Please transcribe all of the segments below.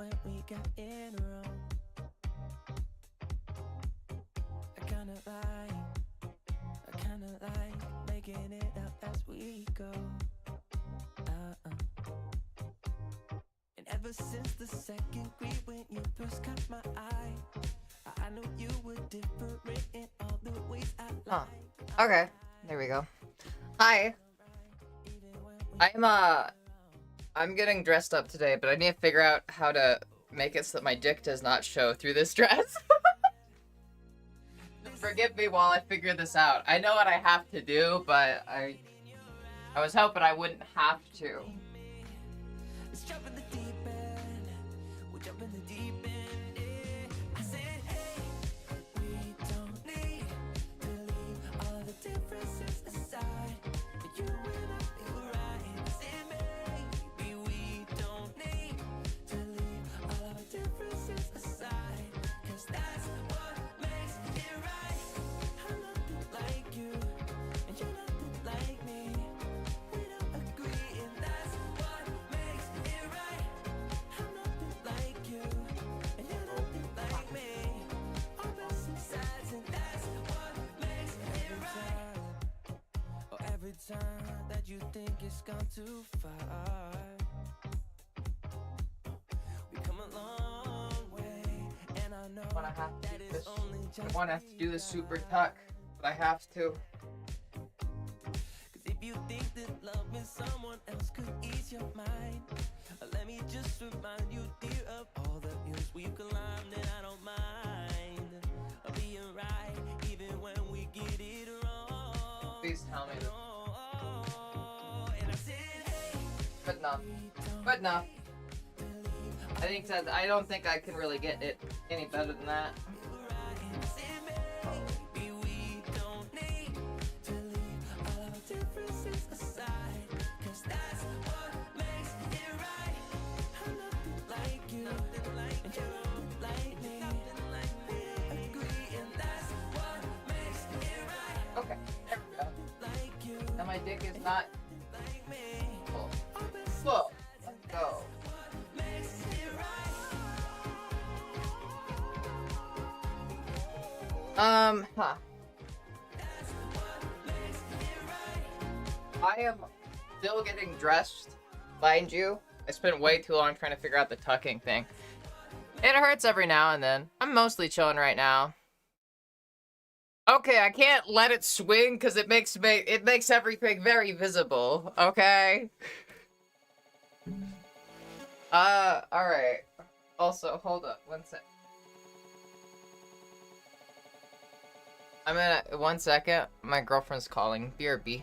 when we got in wrong. I kinda like making it up as we go. And ever since the second grade when you first caught my eye, I knew you were different in all the ways I like. Okay, there we go. Hi. I'm getting dressed up today, but I need to figure out how to make it so that my dick does not show through this dress. Forgive me while I figure this out. I know what I have to do, but I was hoping I wouldn't have to. Let's jump in the deep end. We'll jump in the deep end. Yeah. I said, hey, we don't need to leave all of the differences aside. You and I feel right. I said, maybe we don't need to leave all of the differences aside. 'Cause that's what makes it right. I'm nothing like you, and you're nothing like me. We don't agree, and that's what makes it right. I'm nothing like you, and you're nothing like me. Opposite sides, and that's what makes it right. Oh, every time that you think it's gone too far, we come a long way, and I know When I have to that do it's this, only I just want to have to do the super tuck, but I have to. 'cause if you think that loving someone else could ease your mind, let me just remind you, dear, of all the hills we've climbed, and I don't mind being right, even when we get it wrong. Please tell me. And I said, hey, Good enough. Good enough. I don't think I can really get it any better than that. and I said, maybe we don't need to leave all of our differences aside. 'Cause that's what makes it right. I'm nothing like you, and you're nothing like me. We don't agree, and that's what makes it right. Okay, there we go. Like you, Now my dick is not like me. full. Full. Let's go. Makes it right. Huh. I am still getting dressed, mind you. I spent way too long trying to figure out the tucking thing. It hurts every now and then. I'm mostly chilling right now. Okay, I can't let it swing because it makes everything very visible. Okay. Alright. Also, hold up, one sec. I'm gonna, 1 second. My girlfriend's calling. BRB.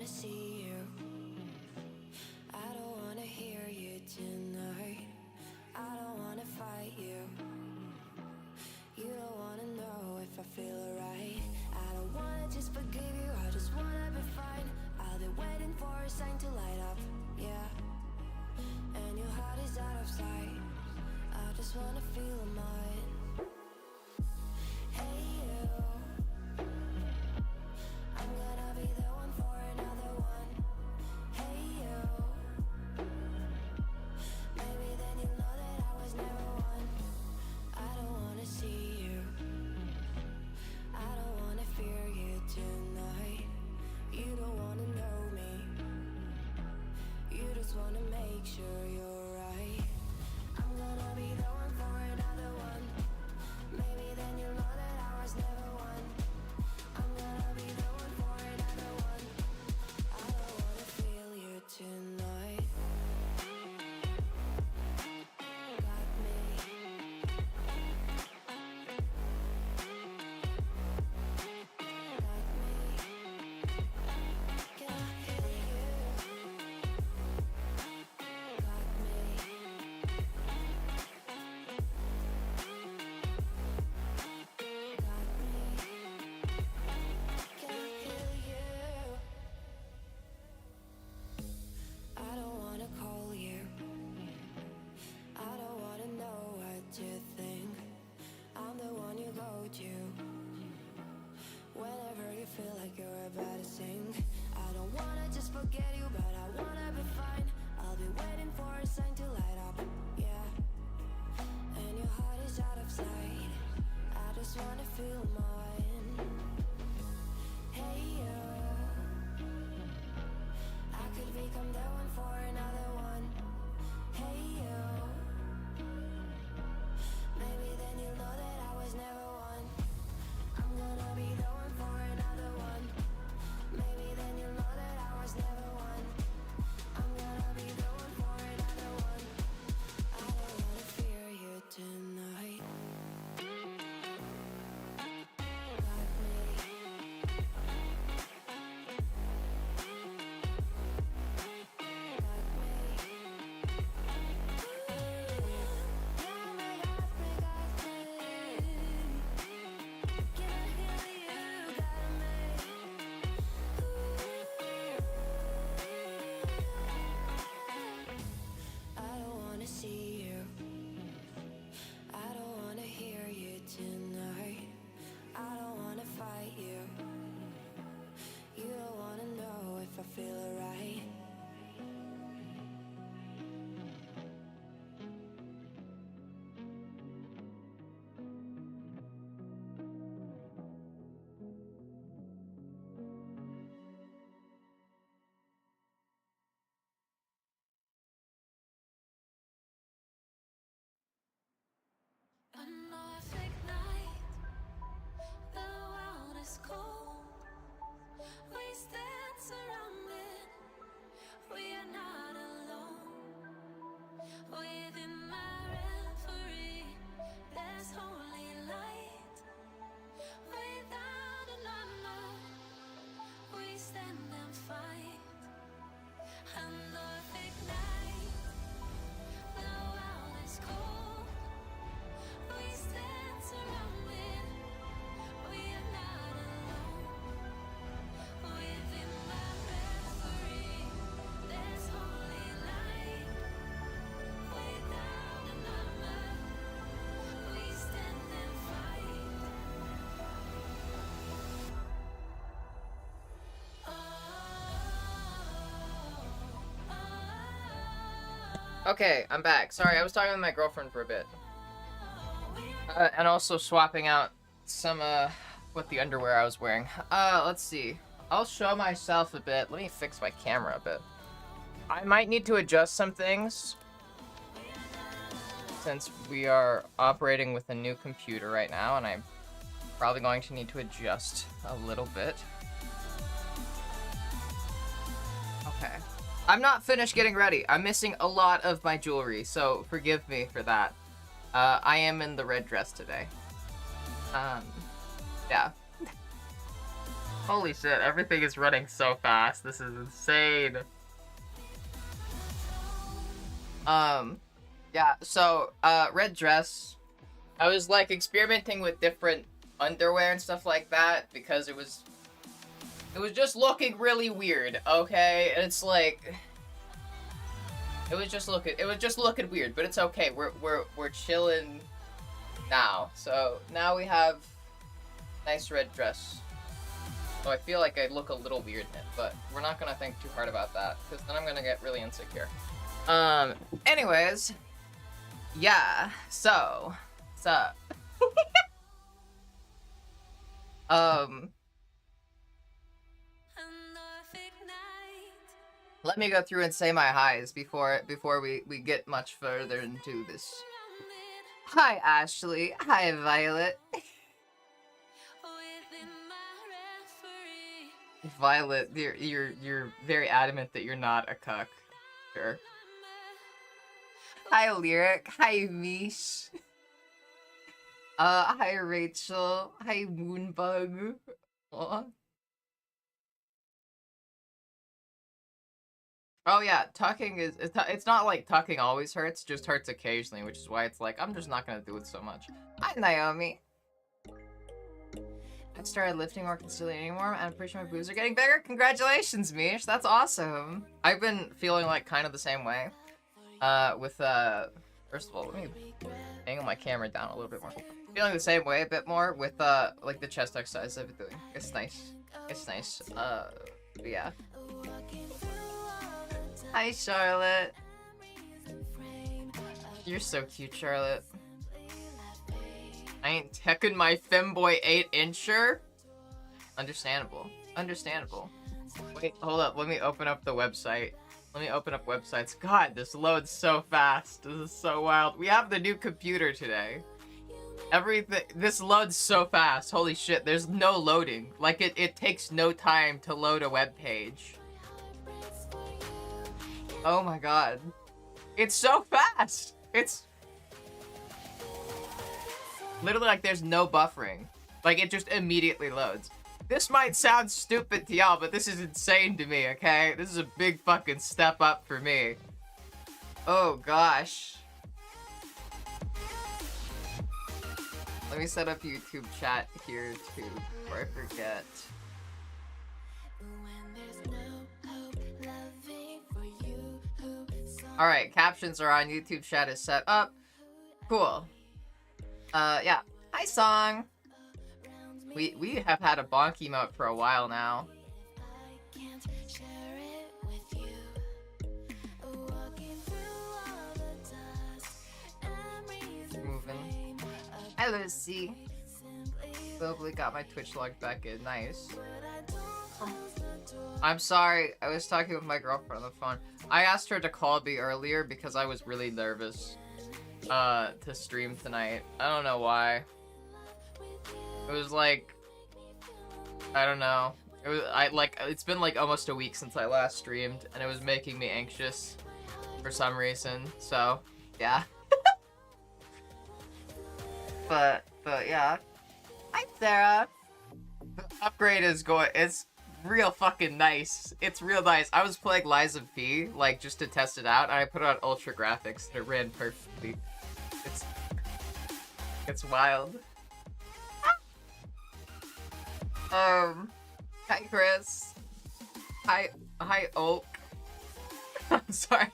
wanna see you. I don't wanna hear you tonight. I don't wanna fight you. You don't wanna know if I feel alright. I don't wanna just forgive you, I just wanna be fine. I'll be waiting for a sign to light up, yeah. And your heart is out of sight. I just wanna feel mine. Hey you, I'm gonna be the one for another one. Hey you, maybe then you'll know that I was never one. I don't wanna see you, I don't wanna fear you tonight. You don't wanna know me, you just wanna make sure you're right. I'm gonna be the one for another one. Maybe then you'll know that I was never one. I'm gonna be the one for another one. I don't wanna feel you tonight. Got me. Got me. Can I hear you? Got me. Got me. Can I hear you? I don't wanna call you. I don't wanna know what you think. I'm the one you go to whenever you feel like you're about to sink. I don't wanna just forget you, but I wanna be fine. I'll be waiting for a sign to light up, yeah. And your heart is out of sight. I just wanna feel mine. Hey you, I could become the one for another one. Hey you, maybe then you'll know that I was never one. I'm gonna be the one for another one. Maybe then you'll know that I was never one. I'm gonna be the one for another one. I don't wanna fear you tonight. Got me. Got me. Yeah, me, got me, got me. Can I hear you? Got me. I don't wanna see you. I don't wanna hear you tonight. I don't wanna fight you. You don't wanna know if I feel alright. A Norfolk night, the world is cold. We stand surrounded, we are not alone. Within my reverie, there's holy light. Without a number, we stand and fight. A Norfolk night, the world is cold. We stand surrounded, we are not alone. Within my reverie, there's holy light. Without a number, we stand and fight. Okay, I'm back. Sorry, I was talking with my girlfriend for a bit. And also swapping out some, what the underwear I was wearing. Let's see. I'll show myself a bit. Let me fix my camera a bit. I might need to adjust some things, since we are operating with a new computer right now, and I'm probably going to need to adjust a little bit. Okay. I'm not finished getting ready. I'm missing a lot of my jewelry, so forgive me for that. I am in the red dress today. Yeah. Holy shit, everything is running so fast. This is insane. Yeah, so, red dress. I was, like, experimenting with different underwear and stuff like that because it was just looking really weird, okay? And it's like, it was just looking weird, but it's okay. We're chilling now. So now we have nice red dress. So I feel like I look a little weird in it, but we're not gonna think too hard about that because then I'm gonna get really insecure. Anyways, yeah. So, what's up? Let me go through and say my highs before we get much further into this. Hi Ashley. Hi Violet. Violet, you're very adamant that you're not a cuck. Sure. Hi Lyric. Hi Mish. Hi Rachel. Hi Moonbug. Aw. Oh yeah, tucking it's not like tucking always hurts, just hurts occasionally, which is why it's like, I'm just not gonna do it so much. Hi Naomi. I started lifting more consistently anymore, and I'm pretty sure my boobs are getting bigger. Congratulations, Mish. That's awesome. I've been feeling like kind of the same way. First of all, let me angle my camera down a little bit more. Feeling the same way a bit more with like the chest exercise I've been doing. It's nice. It's nice. But yeah. Hi, Charlotte. You're so cute, Charlotte. I ain't teching my femboy 8-incher. Understandable. Understandable. Wait, hold up. Let me open up the website. Let me open up websites. God, this loads so fast. This is so wild. We have the new computer today. Everything. This loads so fast. Holy shit. There's no loading. Like, it takes no time to load a web page. Oh my god. It's so fast! It's literally like there's no buffering. Like, it just immediately loads. This might sound stupid to y'all, but this is insane to me, okay? This is a big fucking step up for me. Oh gosh. Let me set up YouTube chat here too, before I forget. Alright, captions are on, YouTube chat is set up. Cool. Yeah. Hi, Song! We have had a bonk emote for a while now. Moving. Hi, Lucy. Globally got my Twitch log back in. Nice. I'm sorry, I was talking with my girlfriend on the phone. I asked her to call me earlier because I was really nervous to stream tonight. I don't know why. It was like, I don't know. It's been like almost a week since I last streamed, and it was making me anxious for some reason. So, yeah. but yeah. Hi, Sarah. The upgrade is it's real fucking nice. It's real nice. I was playing Lies of P, like, just to test it out, and I put it on ultra graphics, and it ran perfectly. It's wild. Hi, Chris. Hi, Oak. I'm sorry.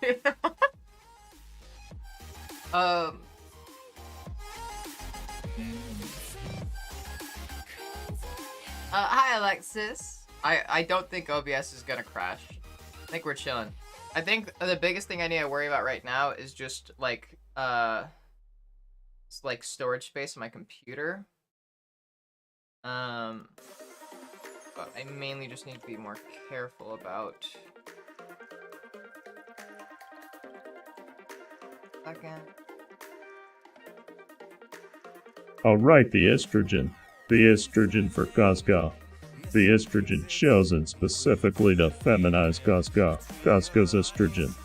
Hi, Alexis. I don't think OBS is gonna crash. I think we're chilling. I think the biggest thing I need to worry about right now is just, like, it's like storage space on my computer. But I mainly just need to be more careful about. Again. Alright, the estrogen. The estrogen for Gazga. The estrogen chosen specifically to feminize Gazga. Gazga's estrogen.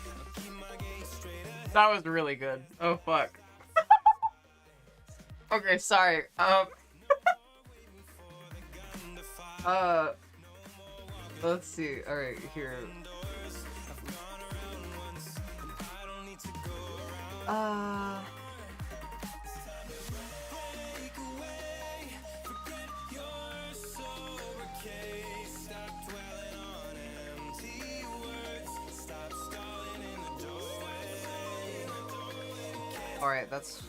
That was really good. Oh fuck. Okay, sorry. Let's see. All right, here. Uh. All right, that's.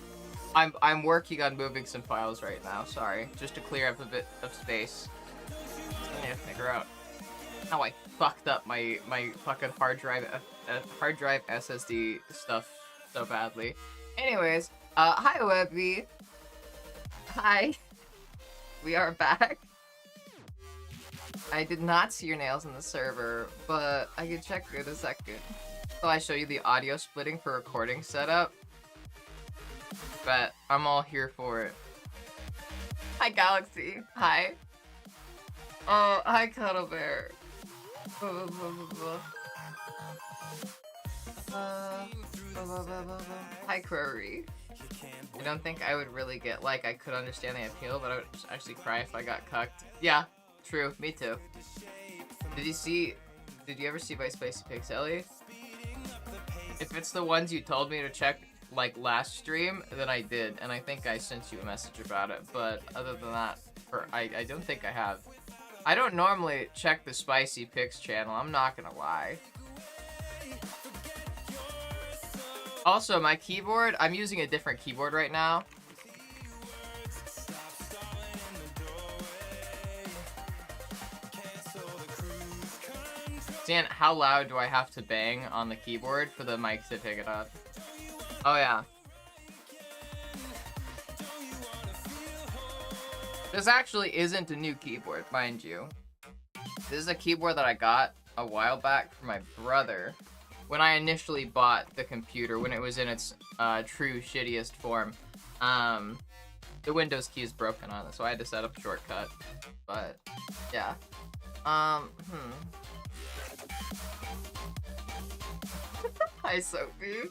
I'm working on moving some files right now. Sorry, just to clear up a bit of space. I need to figure out how I fucked up my fucking hard drive SSD stuff so badly. Anyways, hi Webby. Hi. We are back. I did not see your nails in the server, but I can check in a second. So I show you the audio splitting for recording setup. But I'm all here for it. Hi Galaxy. Hi. Oh, hi Cuddle Bear. Hi Query. I don't think I would really get, like, I could understand the appeal, but I would just actually cry if I got cucked. Yeah, true, me too. Did you ever see my Spicy Pics, Ellie? If it's the ones you told me to check, like, last stream, then I did, and I think I sent you a message about it, but other than that, I don't think I have. I don't normally check the Spicy Pics channel, I'm not gonna lie. Also, my keyboard, I'm using a different keyboard right now. Dan, how loud do I have to bang on the keyboard for the mic to pick it up? Oh yeah. This actually isn't a new keyboard, mind you. This is a keyboard that I got a while back from my brother when I initially bought the computer, when it was in its true shittiest form. The Windows key is broken on it, so I had to set up a shortcut. But, yeah. Hi, Sophie.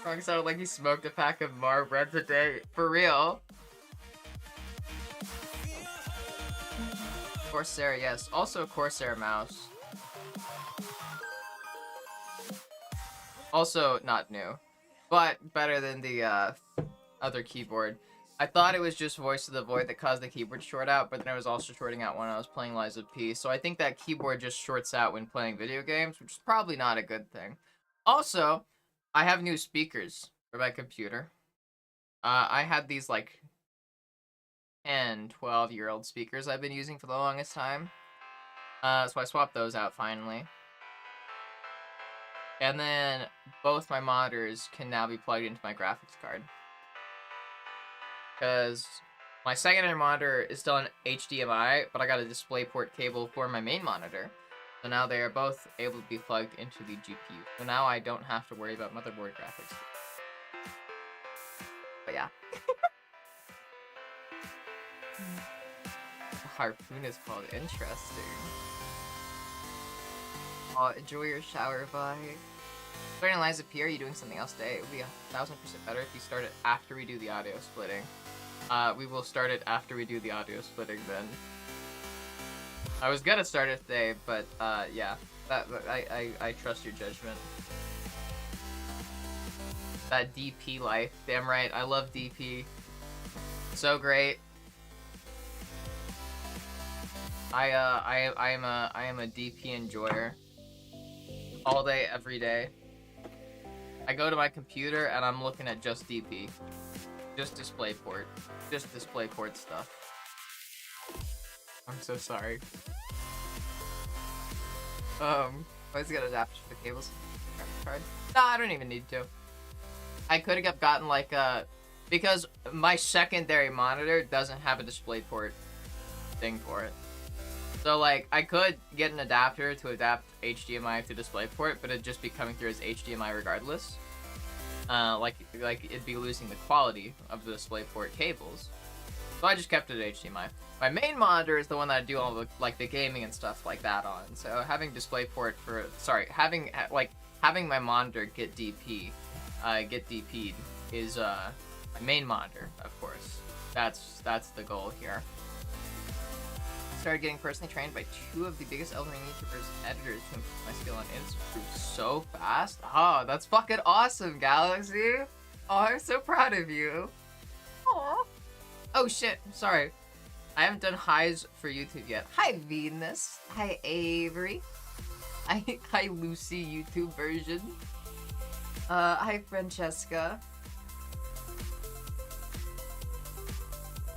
Frank sounded like he smoked a pack of Marlboros a day. For real. Corsair, yes. Also a Corsair mouse. Also not new. But better than the other keyboard. I thought it was just Voice of the Void that caused the keyboard short out, but then it was also shorting out when I was playing Lies of P. So I think that keyboard just shorts out when playing video games, which is probably not a good thing. Also, I have new speakers for my computer. I had these like 10, 12-year-old speakers I've been using for the longest time. So I swapped those out finally. And then both my monitors can now be plugged into my graphics card. Because my secondary monitor is still an HDMI, but I got a DisplayPort cable for my main monitor. So now they are both able to be plugged into the GPU. So now I don't have to worry about motherboard graphics. But yeah. The harpoon is called interesting. Oh, enjoy your shower, bye. Starting Lies of P, are you doing something else today? It would be 1000% better if you start it after we do the audio splitting. We will start it after we do the audio splitting then. I was gonna start it today, but yeah. I trust your judgment. That DP life, damn right, I love DP. So great. I am a DP enjoyer. All day, every day. I go to my computer and I'm looking at just DP. Just DisplayPort. Just DisplayPort stuff. I'm so sorry. I always got adapters for the cables. Card. No, I don't even need to. I could have gotten like because my secondary monitor doesn't have a DisplayPort thing for it. So like I could get an adapter to adapt HDMI to DisplayPort, but it'd just be coming through as HDMI regardless. Like it'd be losing the quality of the DisplayPort cables. So I just kept it at HDMI. My main monitor is the one that I do all the like the gaming and stuff like that on. So having DisplayPort for having my monitor get DP'd is My main monitor, of course. That's the goal here. Started getting personally trained by 2 of the biggest Elden Ring YouTubers editors to improve my skill on it so fast. Oh, that's fucking awesome, Galaxy. Oh, I'm so proud of you. Aww. Oh shit, sorry. I haven't done highs for YouTube yet. Hi Venus. Hi Avery. Hi Lucy YouTube version. Hi Francesca.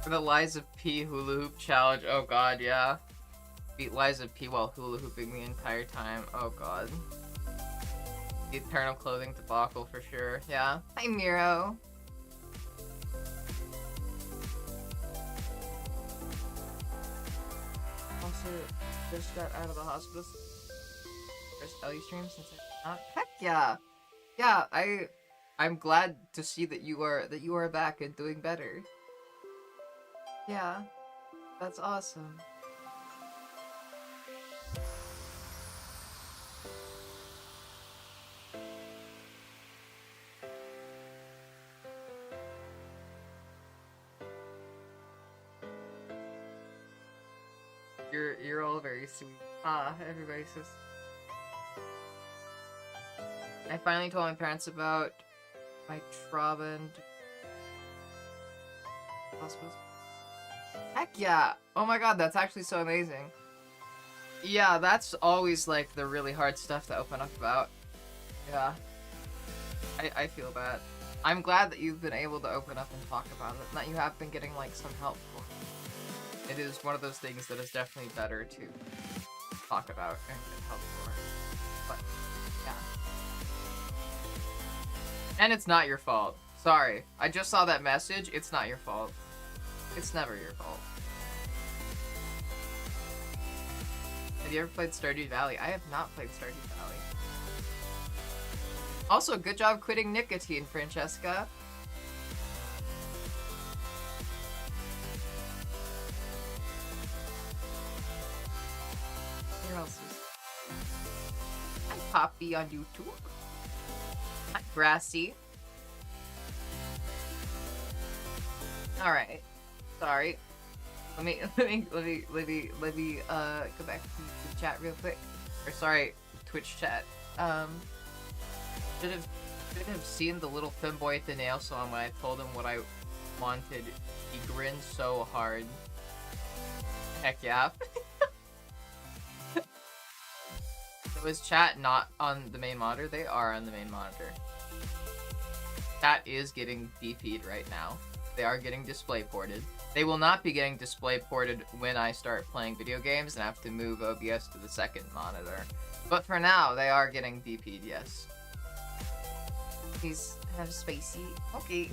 For the Liza P hula hoop challenge. Oh god, yeah. Beat Liza P while hula hooping the entire time. Oh god. The eternal clothing debacle for sure. Yeah. Hi Miro. Also, just got out of the hospital. First LE stream since I heck yeah. Yeah, I'm glad to see that you are back and doing better. Yeah, that's awesome. You're all very sweet. Ah, everybody says. I finally told my parents about my trauma and hospitals. Heck yeah! Oh my god, that's actually so amazing. Yeah, that's always like the really hard stuff to open up about. Yeah. I feel bad. I'm glad that you've been able to open up and talk about it, and that you have been getting like some help for it. It is one of those things that is definitely better to talk about and get help for. But, yeah. And it's not your fault. Sorry. I just saw that message. It's not your fault. It's never your fault. Have you ever played Stardew Valley? I have not played Stardew Valley. Also, good job quitting nicotine, Francesca. Where else is... Hi, Poppy on YouTube. Hi, Grassy. Alright. Sorry. Let me go back to the chat real quick. Or sorry, Twitch chat. Should have seen the little femboy at the nail salon when I told him what I wanted. He grinned so hard. Heck yeah. So is chat not on the main monitor? They are on the main monitor. Chat is getting DP'd right now. They are getting display ported. They will not be getting display ported when I start playing video games and have to move OBS to the second monitor. But for now, they are getting DP'd, yes. Please have spacey. Okay.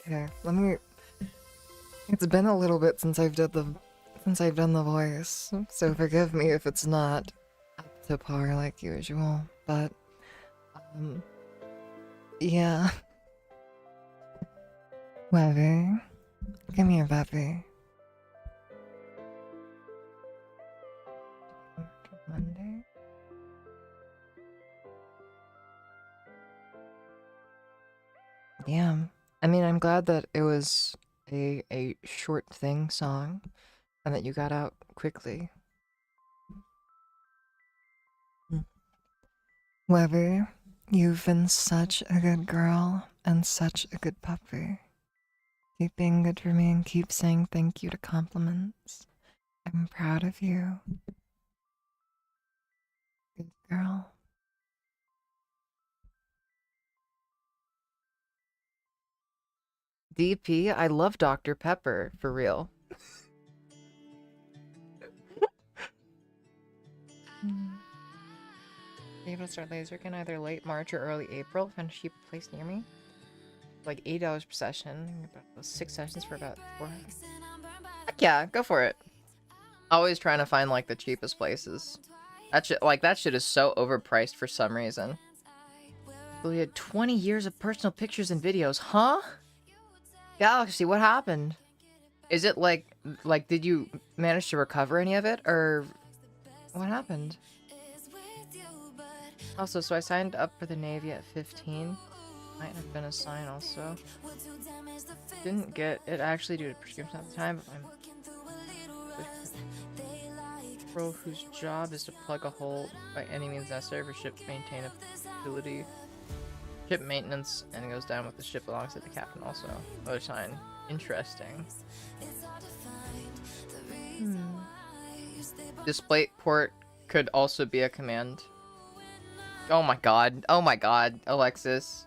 Okay, let me... It's been a little bit since I've done the voice, so forgive me if it's not up to par like usual, but yeah. Webby, come here, Webby. Monday. Yeah. I mean, I'm glad that it was a short thing song and that you got out quickly. Webby, you've been such a good girl and such a good puppy. Keep being good for me and keep saying thank you to compliments. I'm proud of you. Good girl. DP, I love Dr. Pepper, for real. Be able to start Laserkin either late March or early April. Found a cheap place near me. Like $8 per session. About 6 sessions for about 400. Heck yeah, go for it. Always trying to find like the cheapest places. That shit is so overpriced for some reason. We had 20 years of personal pictures and videos, huh? Galaxy, what happened? Is it like did you manage to recover any of it, or What happened? Also, so I signed up for the Navy at 15. Might have been a sign also. Didn't get it actually due to prescription at the time, but I'm pro whose job is to plug a hole by any means necessary for ship maintainability. Ship maintenance, and it goes down with the ship alongside the captain also. Another sign. Interesting. Display port could also be a command. Oh my god. Oh my god, Alexis.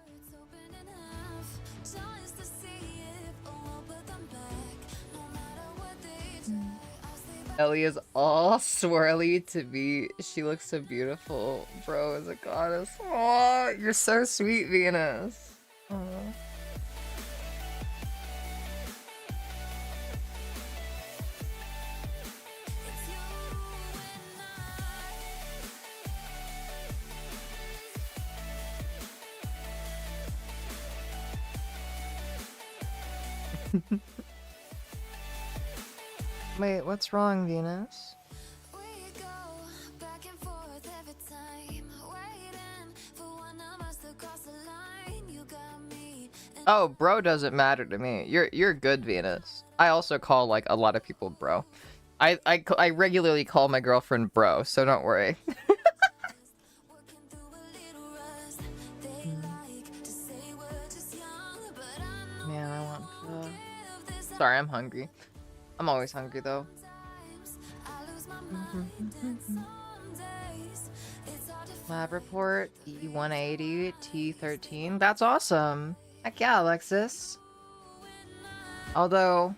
Ellie is all swirly to be. She looks so beautiful. Bro is a goddess. Oh, you're so sweet, Venus. Aw. Wait, what's wrong, Venus? Oh, bro doesn't matter to me. You're good, Venus. I also call like a lot of people bro. I regularly call my girlfriend bro, so don't worry. Man, I want food. Sorry, I'm hungry. I'm always hungry though. Lab report E180 T13. That's awesome. Heck yeah, Alexis. Although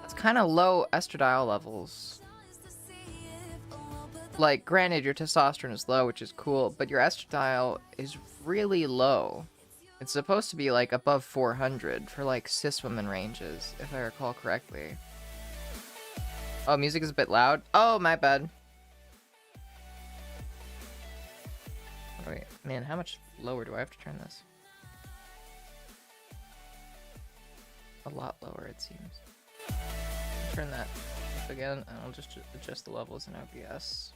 it's kind of low estradiol levels. Like, granted, your testosterone is low, which is cool, but your estradiol is really low. It's supposed to be like above 400 for like cis women ranges, if I recall correctly. Oh, music is a bit loud. Oh, my bad. Wait, man, how much lower do I have to turn this? A lot lower, it seems. Turn that up again, and I'll just adjust the levels in OBS.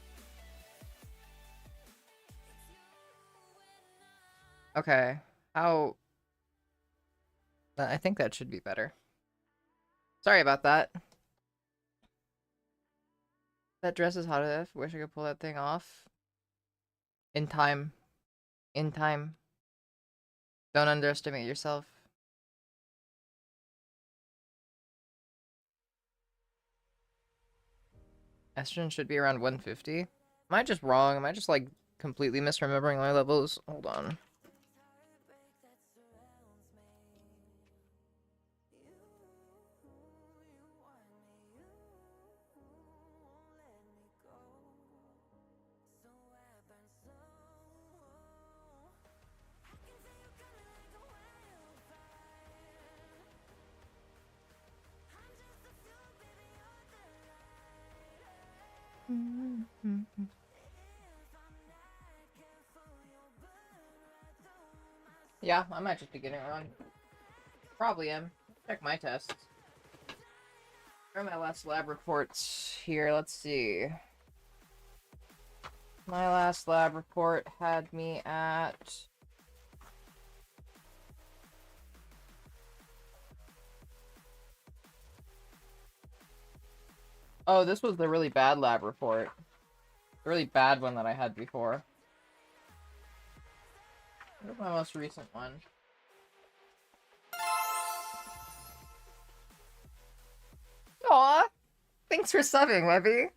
Okay. How... I think that should be better. Sorry about that. That dress is hot enough. Wish I could pull that thing off. In time. In time. Don't underestimate yourself. Estrogen should be around 150. Am I just wrong? Am I just like completely misremembering my levels? Hold on. Yeah, I might just be getting it wrong. Probably am. Check my tests. Where are my last lab reports here? Let's see. My last lab report had me at... Oh, this was the really bad lab report. The really bad one that I had before. Where's my most recent one? Aw! Thanks for subbing, Webby!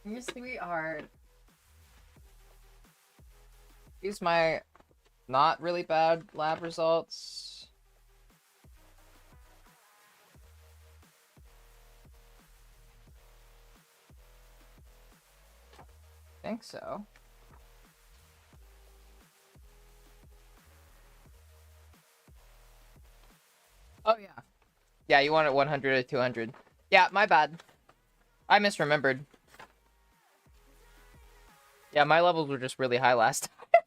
You sweetheart. Here's my not really bad lab results. I think so. Oh, yeah. Yeah, you want it 100 or 200. Yeah, my bad. I misremembered. Yeah, my levels were just really high last time.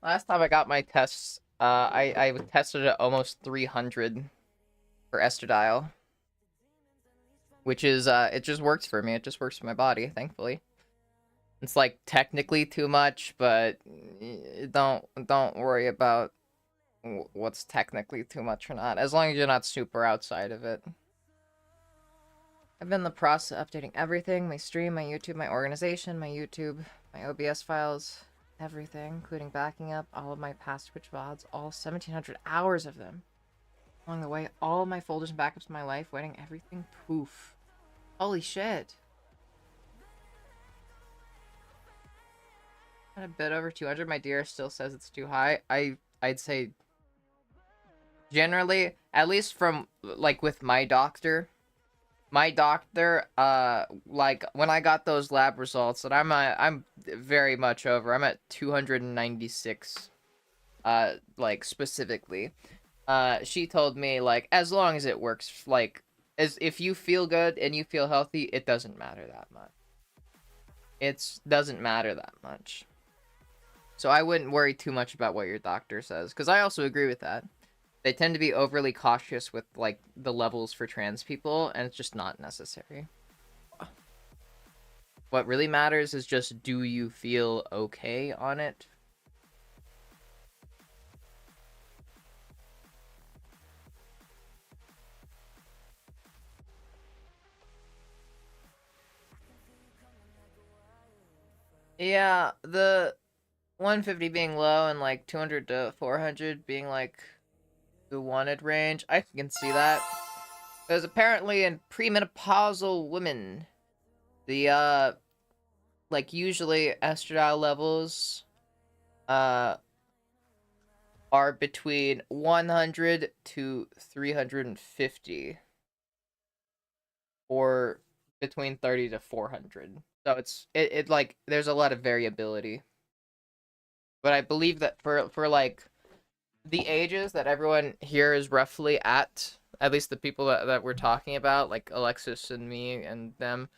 Last time I got my tests, I tested at almost 300 for estradiol. which is it just works for me. It just works for my body, thankfully. It's like technically too much, but don't worry about what's technically too much or not, as long as you're not super outside of it. I've been in the process of updating everything: my stream, my YouTube, my organization, my YouTube, my OBS files, everything, including backing up all of my past Twitch VODs, all 1,700 hours of them. Along the way, all my folders and backups of my life, waiting everything, poof. Holy shit. At a bit over 200, my dear still says it's too high. I'd say generally, at least from like with my doctor, like when I got those lab results, and I'm very much over. I'm at 296 like specifically. She told me, like, as long as it works, like, as if you feel good and you feel healthy, it doesn't matter that much. It doesn't matter that much. So I wouldn't worry too much about what your doctor says, because I also agree with that. They tend to be overly cautious with, like, the levels for trans people, and it's just not necessary. What really matters is just, do you feel okay on it? Yeah, the 150 being low and like 200 to 400 being like the wanted range, I can see that. Because apparently in premenopausal women, the like usually estradiol levels are between 100 to 350, or between 30 to 400. So it like there's a lot of variability. But I believe that for like the ages that everyone here is roughly at least the people that we're talking about, like Alexis and me and them,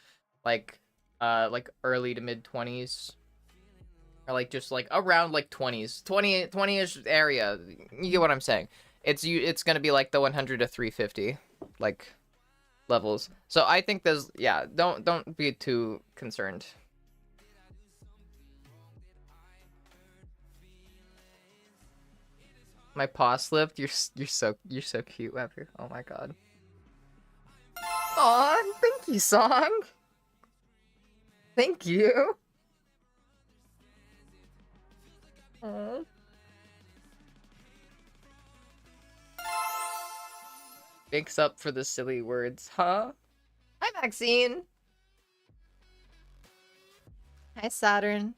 like early to mid 20s, or like just like around like 20s, 20-ish area. You get what I'm saying? It's gonna be like the 100 to 350 like levels. So I think there's, yeah, don't be too concerned. My paw slipped. You're so cute, Webber. Oh my god. Aw, thank you, Song. Thank you. Aww. Makes up for the silly words, huh? Hi, Maxine. Hi, Saturn.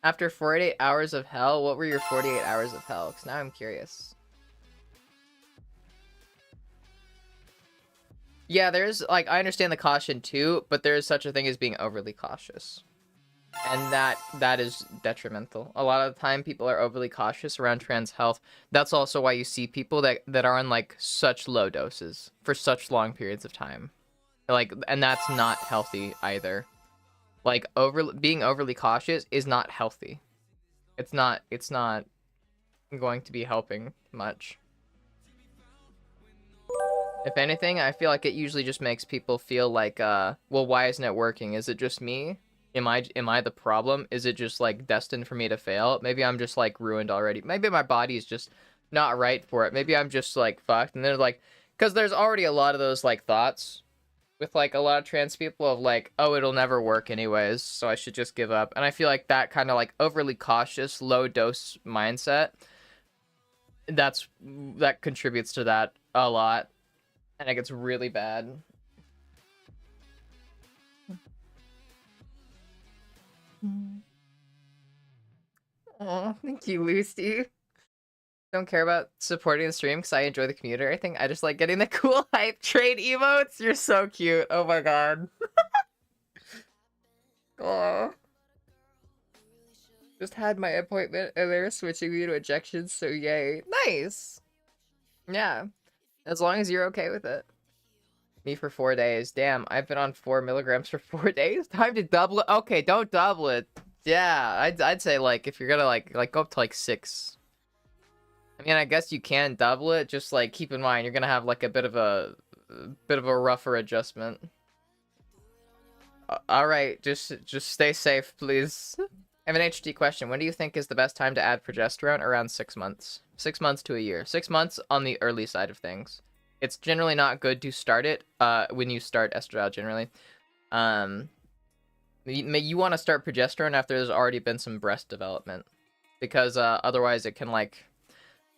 After 48 hours of hell, what were your 48 hours of hell? Because now I'm curious. Yeah, there's, like, I understand the caution too, but there is such a thing as being overly cautious. And that is detrimental. A lot of the time, people are overly cautious around trans health. That's also why you see people that are on, like, such low doses for such long periods of time. Like, and that's not healthy either. Like, being overly cautious is not healthy. It's not going to be helping much. If anything, I feel like it usually just makes people feel like, well, why isn't it working? Is it just me? Am I the problem? Is it just, like, destined for me to fail? Maybe I'm just, like, ruined already. Maybe my body is just not right for it. Maybe I'm just, like, fucked. And they're like, because there's already a lot of those, like, thoughts with, like, a lot of trans people of, like, oh, it'll never work anyways, so I should just give up. And I feel like that kind of, like, overly cautious, low-dose mindset, that contributes to that a lot. And it gets really bad. Oh, thank you, Lucy. Don't care about supporting the stream because I enjoy the community. I think I just like getting the cool hype trade emotes. You're so cute. Oh my god. Oh. Just had my appointment and they're switching me to injections, so yay. Nice. Yeah. As long as you're okay with it. Me for 4 days. Damn, I've been on 4 milligrams for 4 days. Time to double it. Okay, don't double it. Yeah, I'd say, like, if you're gonna like go up to like 6. I mean, I guess you can double it. Just like keep in mind you're gonna have like a bit of a rougher adjustment. All right, just stay safe, please. I have an HD question. When do you think is the best time to add progesterone? Around 6 months. 6 months to a year. 6 months on the early side of things. It's generally not good to start it when you start estradiol generally. You want to start progesterone after there's already been some breast development, because otherwise it can, like,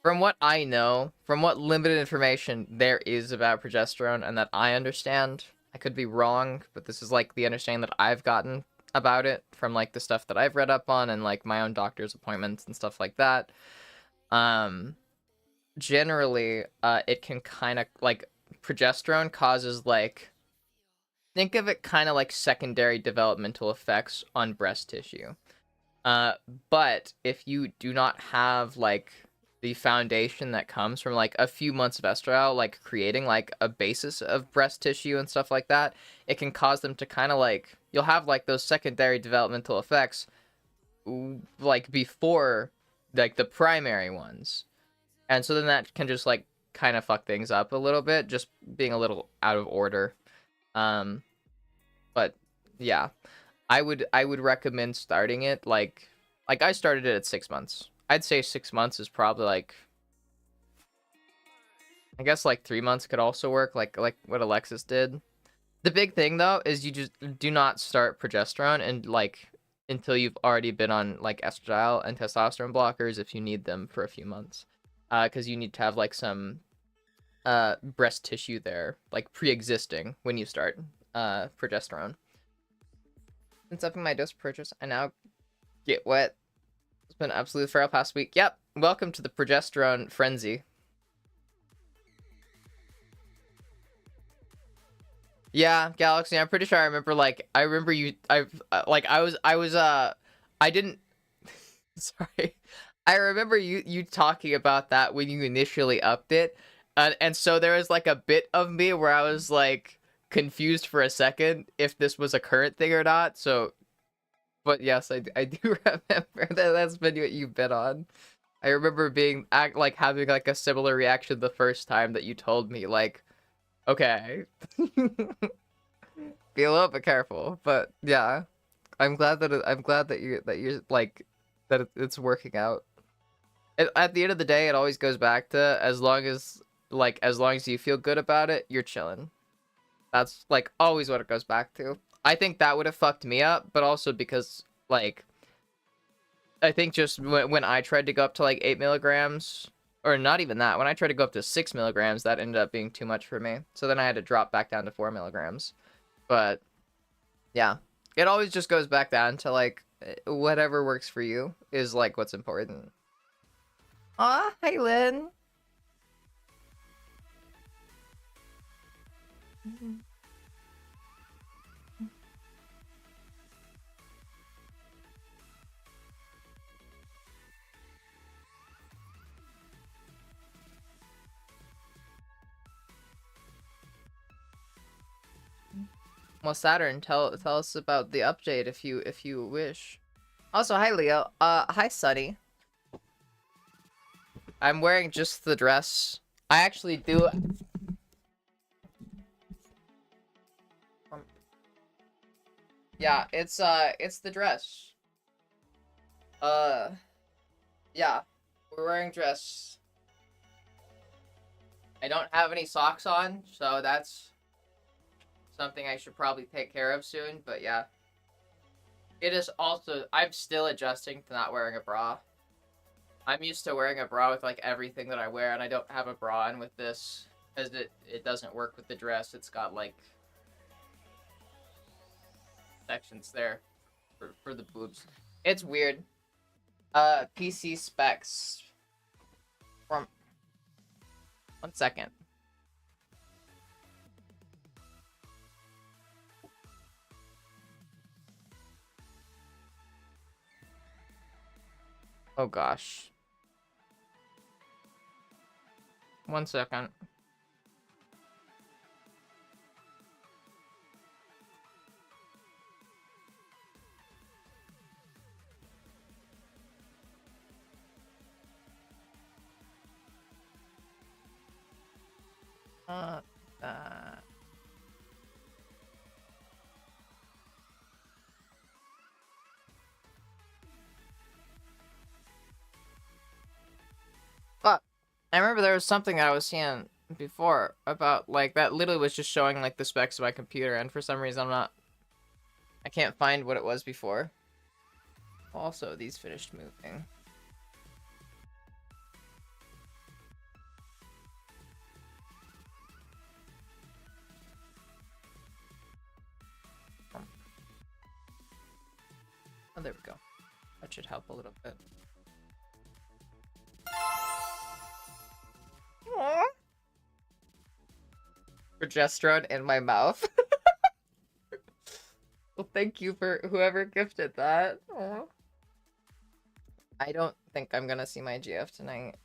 from what I know, from what limited information there is about progesterone and that I understand, I could be wrong, but this is like the understanding that I've gotten about it from like the stuff that I've read up on and like my own doctor's appointments and stuff like that. Generally, it can kind of like, progesterone causes, like, think of it kind of like secondary developmental effects on breast tissue. But if you do not have like the foundation that comes from like a few months of estradiol, like creating like a basis of breast tissue and stuff like that, it can cause them to kind of like, you'll have like those secondary developmental effects like before like the primary ones. And so then that can just like kind of fuck things up a little bit, just being a little out of order. But yeah, I would recommend starting it like I started it at 6 months. I'd say 6 months is probably like, I guess like 3 months could also work, like what Alexis did. The big thing though is you just do not start progesterone and like until you've already been on like estradiol and testosterone blockers if you need them for a few months, because you need to have like some breast tissue there like pre-existing when you start progesterone. Since upping my dose purchase, I now get wet. It's been absolutely feral past week. Yep. Welcome to the progesterone frenzy. Yeah, Galaxy. I'm pretty sure I remember. Like, I remember you. I didn't. Sorry. I remember you talking about that when you initially upped it, and so there was like a bit of me where I was like confused for a second if this was a current thing or not. So, but yes, I do remember that's been what you've been on. I remember having like a similar reaction the first time that you told me, like, okay, be a little bit careful. But yeah, I'm glad that you're like that it's working out. At the end of the day, it always goes back to as long as you feel good about it, you're chilling. That's like always what it goes back to. I think that would have fucked me up, but also because like I think just when I tried to go up to like 8 milligrams, or not even that, when I tried to go up to 6 milligrams, that ended up being too much for me. So then I had to drop back down to 4 milligrams. But yeah, it always just goes back down to like whatever works for you is like what's important. Aw, hi Lynn. Well, Saturn, tell us about the update if you wish. Also, hi Leo. Hi Sunny. I'm wearing just the dress. I actually do. Yeah, it's the dress. Yeah, we're wearing dress. I don't have any socks on, so that's something I should probably take care of soon, but yeah. It is also, I'm still adjusting to not wearing a bra. I'm used to wearing a bra with like everything that I wear, and I don't have a bra on with this, because it doesn't work with the dress. It's got like sections there for the boobs. It's weird. PC specs. From 1 second. Oh gosh. 1 second. Uh, I remember there was something I was seeing before about like that literally was just showing like the specs of my computer, and for some reason I can't find what it was before. Also, these finished moving. Oh, there we go. That should help a little bit. Aww. Progesterone in my mouth. Well, thank you for whoever gifted that. Aww. I don't think I'm gonna see my GF tonight,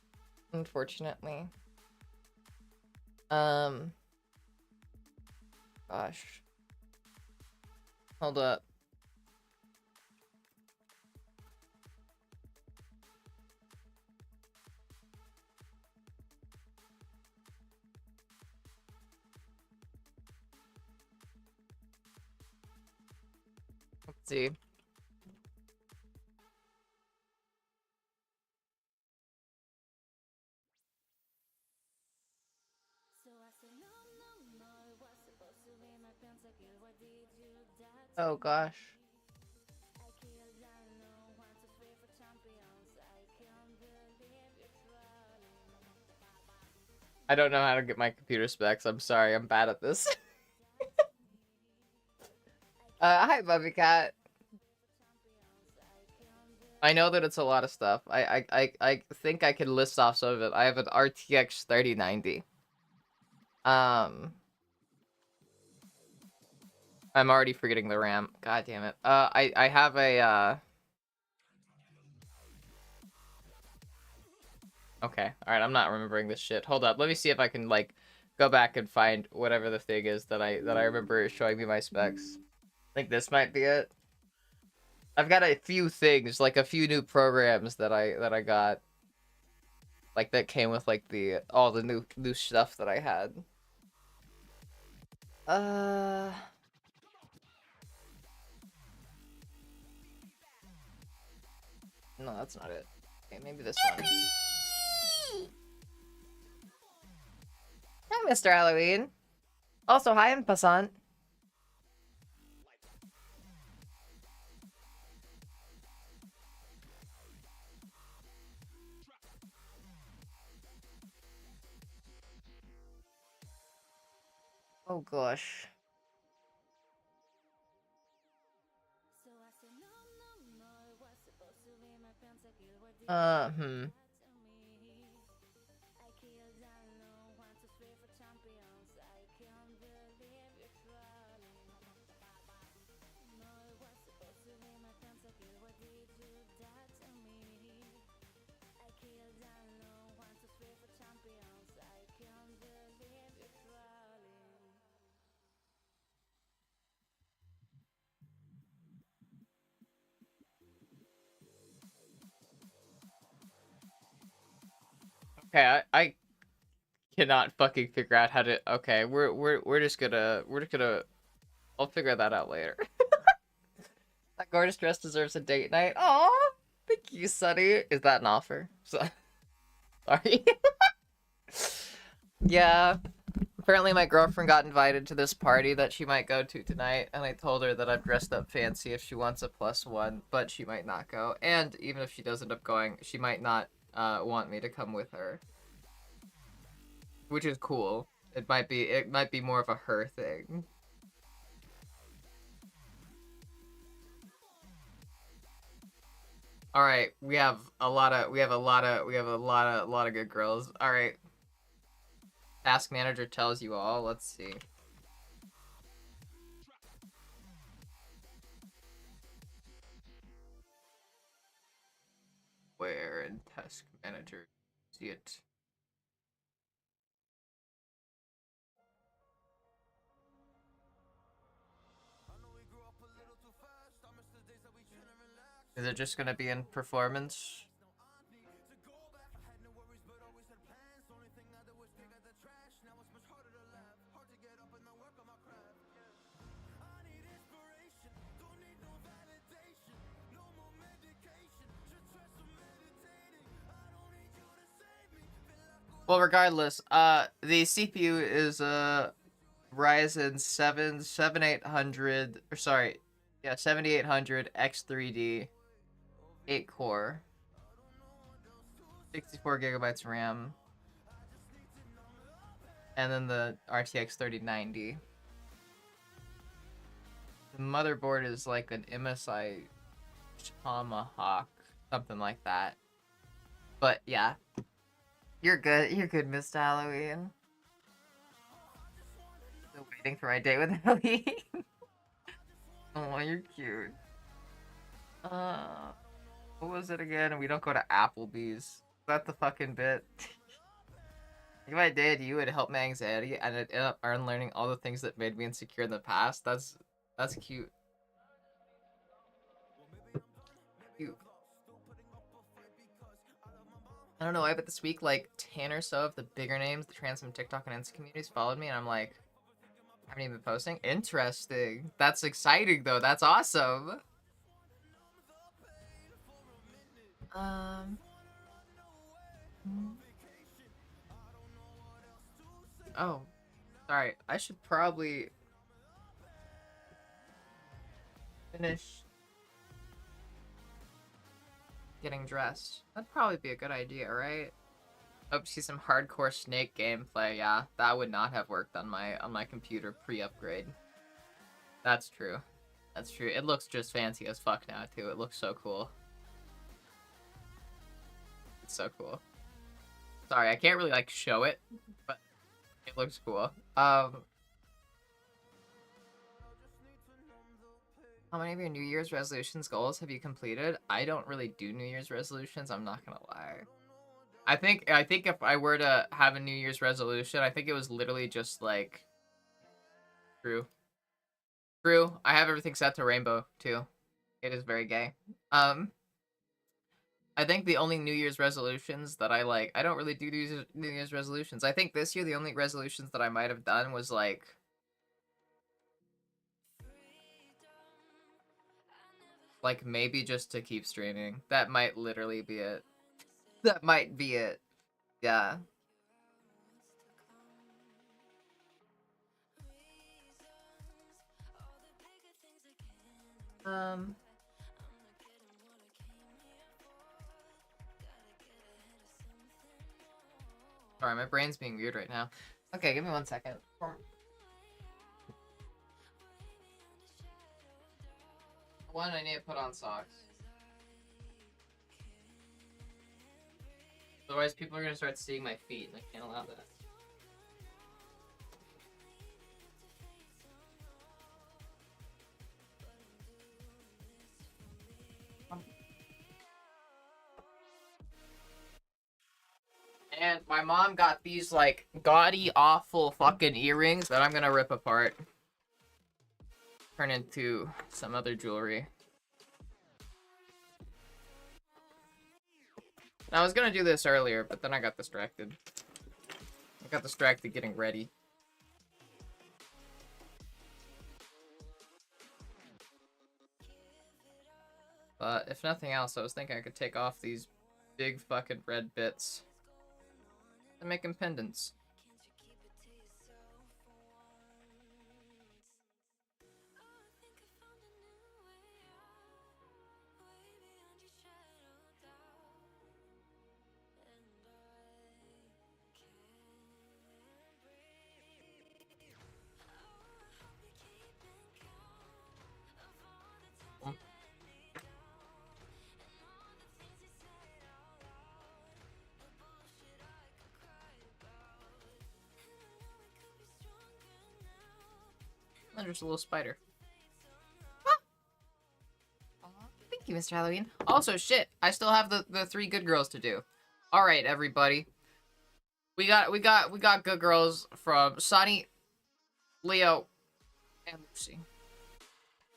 unfortunately. Gosh. Hold up. Let's see. Oh gosh. I don't know how to get my computer specs. I'm sorry, I'm bad at this. Hi, Bubby Cat. I know that it's a lot of stuff. I think I can list off some of it. I have an RTX 3090. I'm already forgetting the RAM. God damn it. I have a Okay, alright, I'm not remembering this shit. Hold up, let me see if I can, like, go back and find whatever the thing is that I remember showing me my specs. I think this might be it. I've got a few things, like a few new programs that I got. Like, that came with, like, all the new stuff that I had. No, that's not it. Okay, maybe this one. Hi, Mr. Halloween. Also, hi, en passant. Oh gosh. Hmm. Okay, I cannot fucking figure out how to. Okay, we're just gonna I'll figure that out later. That gorgeous dress deserves a date night. Aw, thank you, Sunny. Is that an offer? So, sorry. Yeah. Apparently my girlfriend got invited to this party that she might go to tonight, and I told her that I've dressed up fancy if she wants a +1, but she might not go. And even if she does end up going, she might not want me to come with her. Which is cool. It might be more of a her thing. All right, we have a lot of good girls. All right. Task manager tells you all. Let's see. Where in task manager see it? Is it just gonna be in performance? Well, regardless, the CPU is Ryzen 7 7800, or sorry, yeah, 7800 X3D, 8 core, 64 gigabytes RAM, and then the RTX 3090. The motherboard is like an MSI Tomahawk, something like that. But yeah, you're good. You're good, Mr. Halloween. Still waiting for my date with Halloween. Oh, you're cute. What was it again? We don't go to Applebee's. Is that the fucking bit? If I did, you would help my anxiety, and I'd end up unlearning all the things that made me insecure in the past. That's cute. Cute. I don't know why, but this week, like 10 or so of the bigger names, the trans and TikTok and Insta communities followed me, and I'm like, I haven't even been posting. Interesting. That's exciting though. That's awesome. Oh, sorry. I should probably finish getting dressed. That'd probably be a good idea, right? Hope to see some hardcore Snake gameplay. Yeah, that would not have worked on my computer pre-upgrade. That's true. That's true. It looks just fancy as fuck now too. It looks so cool. It's so cool. Sorry, I can't really like show it, but it looks cool. How many of your New Year's resolutions goals have you completed? I don't really do New Year's resolutions, I'm not gonna lie. I think if I were to have a New Year's resolution, I think it was literally just like True. I have everything set to rainbow too. It is very gay. I think the only New Year's resolutions that I don't really do New Year's resolutions. I think this year the only resolutions that I might have done was like maybe just to keep streaming. That might literally be it. That might be it. Yeah. Sorry, my brain's being weird right now. Okay, give me 1 second. One, I need to put on socks. Otherwise, people are gonna start seeing my feet, and I can't allow that. And my mom got these, like, gaudy, awful fucking earrings that I'm gonna rip apart. Turn into some other jewelry. I was gonna do this earlier, but then I got distracted. I got distracted getting ready. But if nothing else, I was thinking I could take off these big fucking red bits and make them pendants. And there's a little spider. Ah. Thank you, Mr. Halloween. Also, shit, I still have the 3 good girls to do. All right, everybody. We got good girls from Sunny, Leo, and Lucy.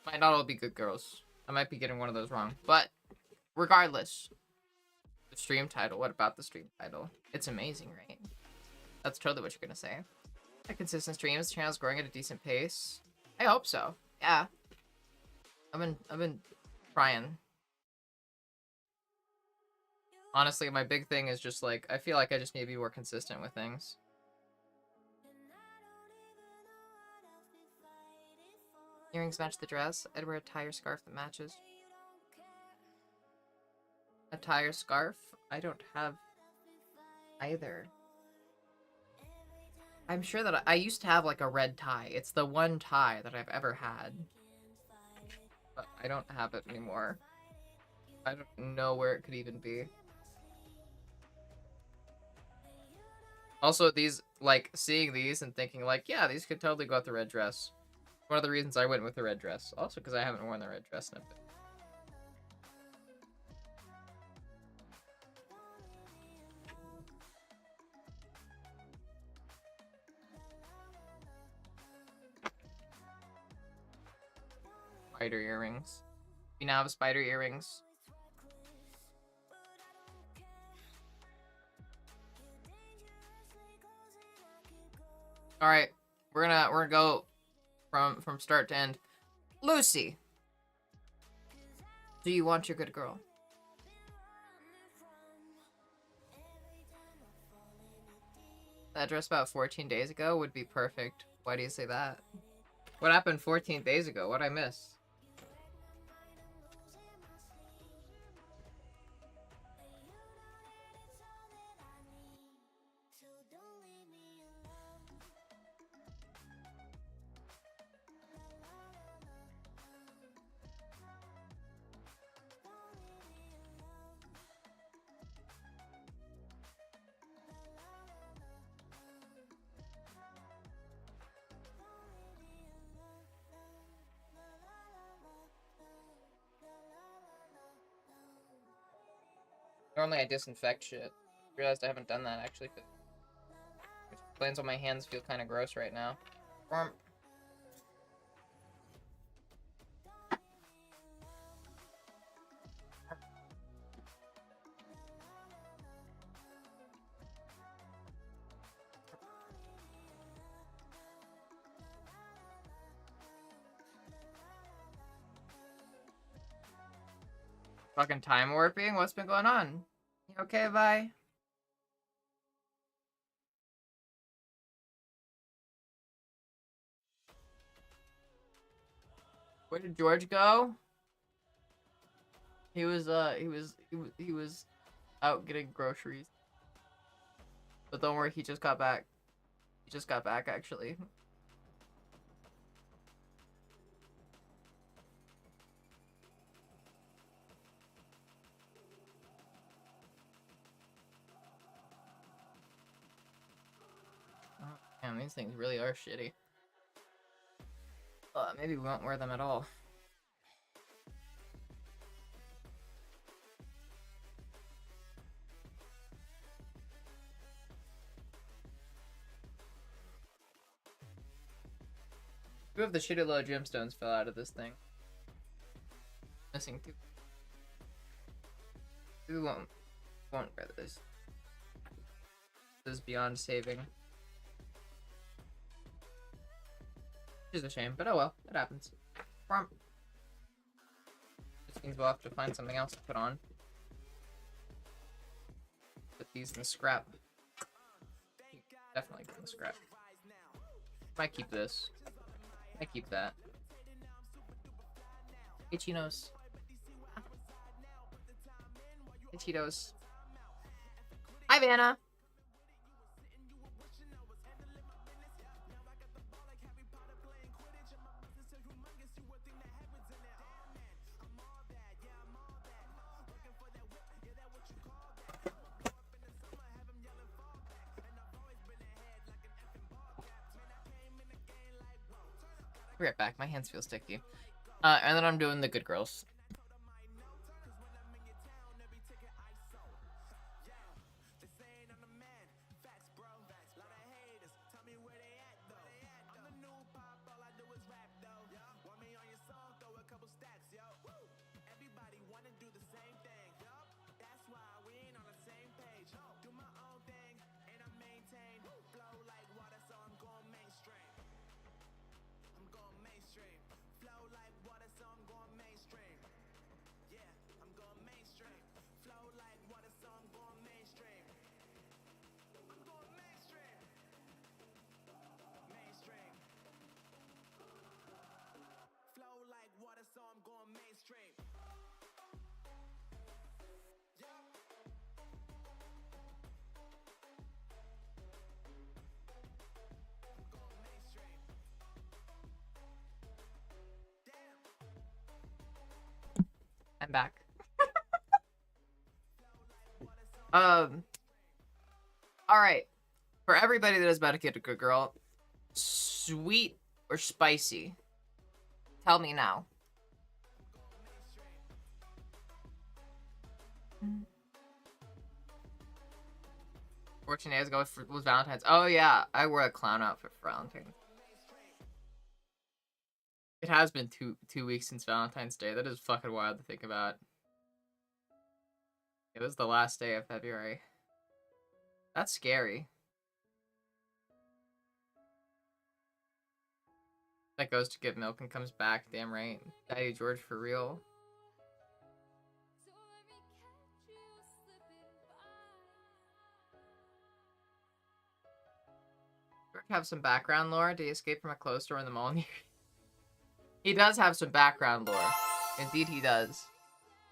Might not all be good girls. I might be getting one of those wrong, but regardless, the stream title. What about the stream title? It's amazing, right? That's totally what you're gonna say. A consistent streams, the channel's growing at a decent pace. I hope so. Yeah. I've been trying. Honestly, my big thing is just like, I feel like I just need to be more consistent with things. Earrings match the dress. I'd wear a tie or scarf that matches. A tie or scarf? I don't have either. I'm sure that I used to have like a red tie. It's the one tie that I've ever had. But I don't have it anymore. I don't know where it could even be. Also, these, like, seeing these and thinking, like, yeah, these could totally go with the red dress. One of the reasons I went with the red dress. Also, because I haven't worn the red dress in a bit. Spider earrings. We now have spider earrings. All right, we're gonna go from start to end. Lucy, do you want your good girl? That dress about 14 days ago would be perfect. Why do you say that? What happened 14 days ago? What'd I miss? Normally I disinfect shit. Realized I haven't done that actually, but which explains why my hands feel kind of gross right now. Fucking time warping? What's been going on? You okay, bye? Where did George go? He was out getting groceries. But don't worry, he just got back. He just got back actually. Oh, damn, these things really are shitty. Maybe we won't wear them at all. Two of the shitty little gemstones fell out of this thing. Missing two. We won't wear this. This is beyond saving. Which is a shame, but oh well, it happens. This means we'll have to find something else to put on. Put these in the scrap. Definitely put in the scrap. Might keep this. I keep that. Hey, Chinos. Hey, Cheetos. Hi, Vanna. Be right back. My hands feel sticky. And then I'm doing the good girls. I'm back. All right. For everybody that is about to get a good girl, sweet or spicy? Tell me now. 14 days ago was Valentine's. Oh yeah, I wore a clown outfit for Valentine's. It has been two weeks since Valentine's Day. That is fucking wild to think about. It was the last day of February. That's scary. That goes to get milk and comes back. Damn right. Daddy George for real. George have some background lore? Did he escape from a closed door in the mall near? He does have some background lore. Indeed he does.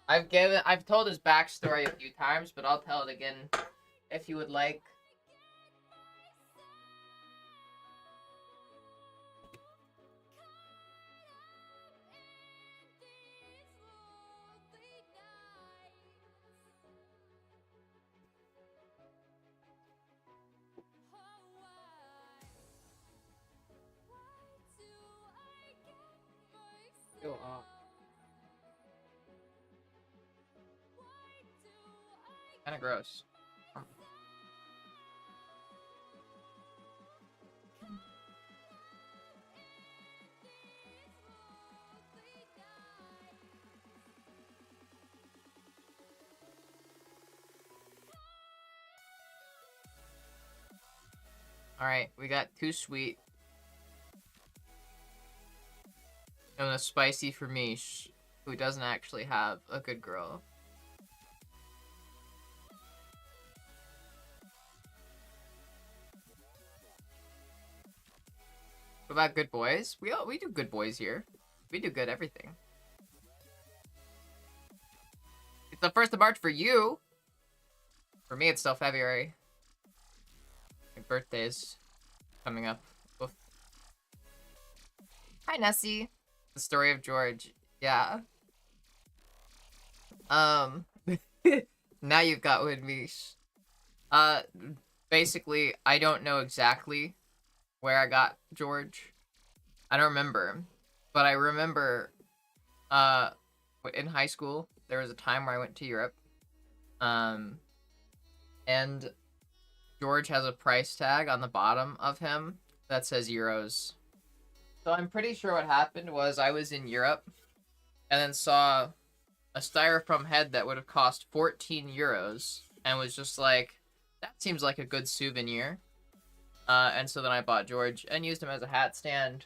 I've told his backstory a few times, but I'll tell it again if you would like. Kind of gross. Alright, we got too sweet. And a spicy for Mish, who doesn't actually have a good girl. What about good boys? We do good boys here. We do good everything. It's the 1st of March for you. For me, it's still February. My birthday's coming up. Oof. Hi, Nessie. The story of George. Yeah. Now you've got with me. Basically, I don't know exactly where I got George. I don't remember. But I remember, in high school, there was a time where I went to Europe. And George has a price tag on the bottom of him that says euros. So I'm pretty sure what happened was I was in Europe and then saw a styrofoam head that would have cost 14 euros and was just like, that seems like a good souvenir. And so then I bought George and used him as a hat stand.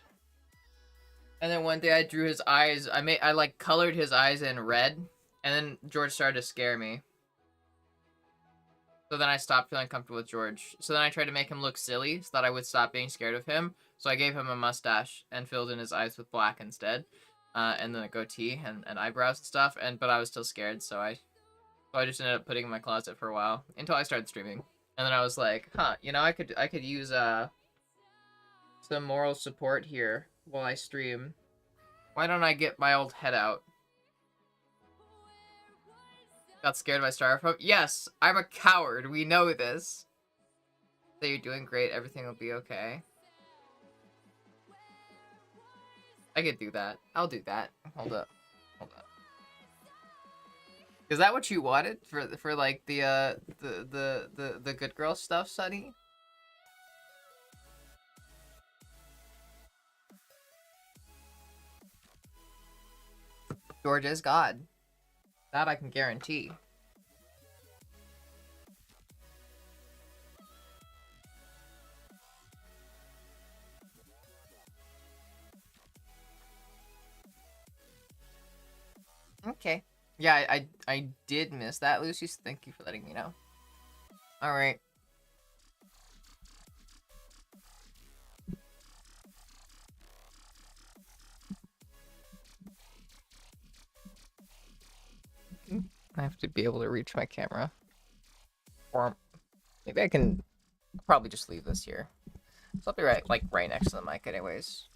And then one day I drew his eyes. I like colored his eyes in red, and then George started to scare me. So then I stopped feeling comfortable with George. So then I tried to make him look silly so that I would stop being scared of him. So I gave him a mustache and filled in his eyes with black instead. And then a goatee and eyebrows and stuff. But I was still scared, so I just ended up putting him in my closet for a while until I started streaming. And then I was like, huh, you know, I could use some moral support here while I stream. Why don't I get my old head out? Got scared by styrofoam? Yes, I'm a coward. We know this. So you're doing great. Everything will be okay. I could do that. I'll do that. Hold up. Is that what you wanted for like the good girl stuff, Sunny? George is God. That I can guarantee. Okay. Yeah, I did miss that, Lucy. So thank you for letting me know. All right. I have to be able to reach my camera. Or maybe I can probably just leave this here. So I'll be right next to the mic anyways.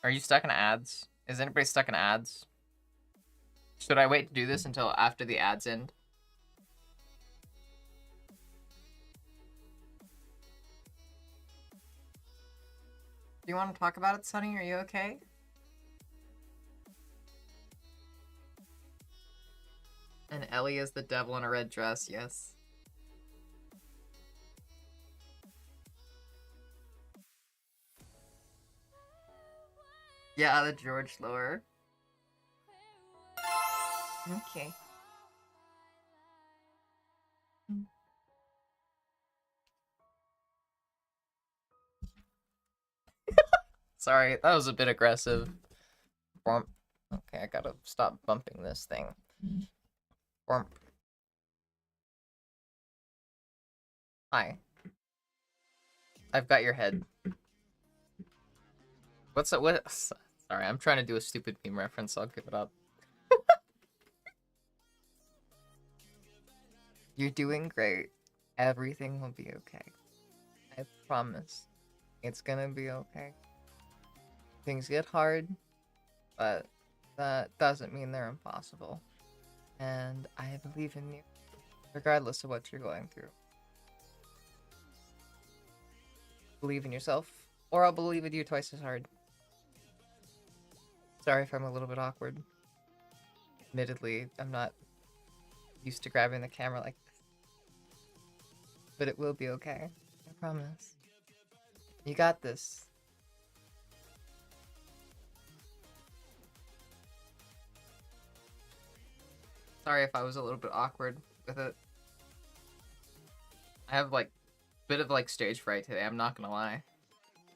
Are you stuck in ads? Is anybody stuck in ads? Should I wait to do this until after the ads end? Do you want to talk about it, Sunny? Are you okay? And Ellie is the devil in a red dress, yes. Yeah, the George lower. Okay. Sorry, that was a bit aggressive. Bump. Okay, I gotta stop bumping this thing. Bump. Hi. I've got your head. What's up? What? Sorry, I'm trying to do a stupid meme reference. So I'll give it up. You're doing great. Everything will be okay. I promise. It's gonna be okay. Things get hard, but that doesn't mean they're impossible. And I believe in you, regardless of what you're going through. Believe in yourself, or I'll believe in you twice as hard. Sorry if I'm a little bit awkward. Admittedly, I'm not used to grabbing the camera like this. But it will be okay. I promise. You got this. Sorry if I was a little bit awkward with it. I have like a bit of like stage fright today, I'm not gonna lie.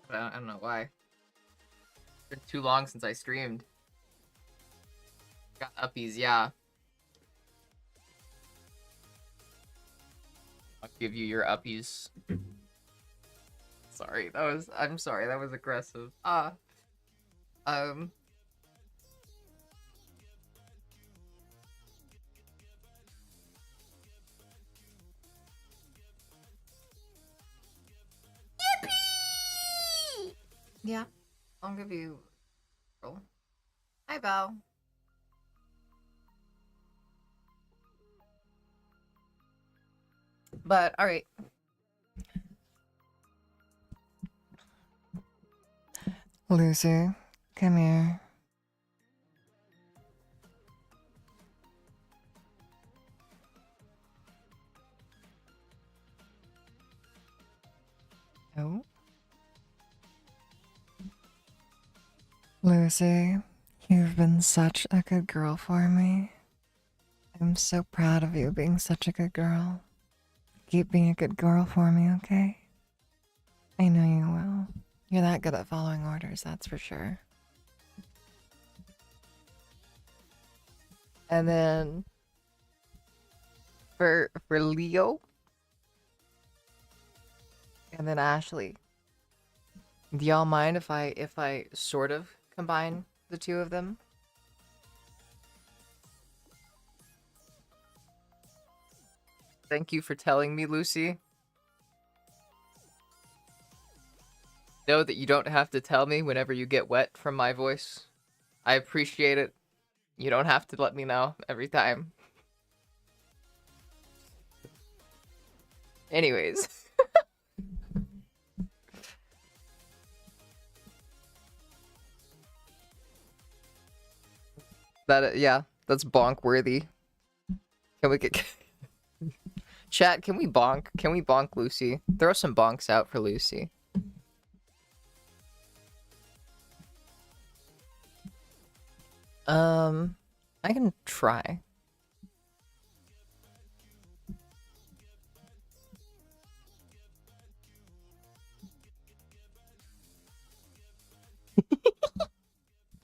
But I don't know why. It's been too long since I streamed. Got uppies, yeah. I'll give you your uppies. Sorry, I'm sorry, that was aggressive. Yeah, I'll give you. Oh. Hi, Val. But all right. Lucy, come here. Oh. Lucy, you've been such a good girl for me. I'm so proud of you being such a good girl. Keep being a good girl for me, okay? I know you will. You're that good at following orders, that's for sure. And then for Leo and then Ashley. Do y'all mind if I sort of combine the two of them? Thank you for telling me, Lucy. Know that you don't have to tell me whenever you get wet from my voice. I appreciate it. You don't have to let me know every time. Anyways. Yeah, that's bonk worthy. Can we get... Chat, can we bonk? Can we bonk Lucy? Throw some bonks out for Lucy. I can try.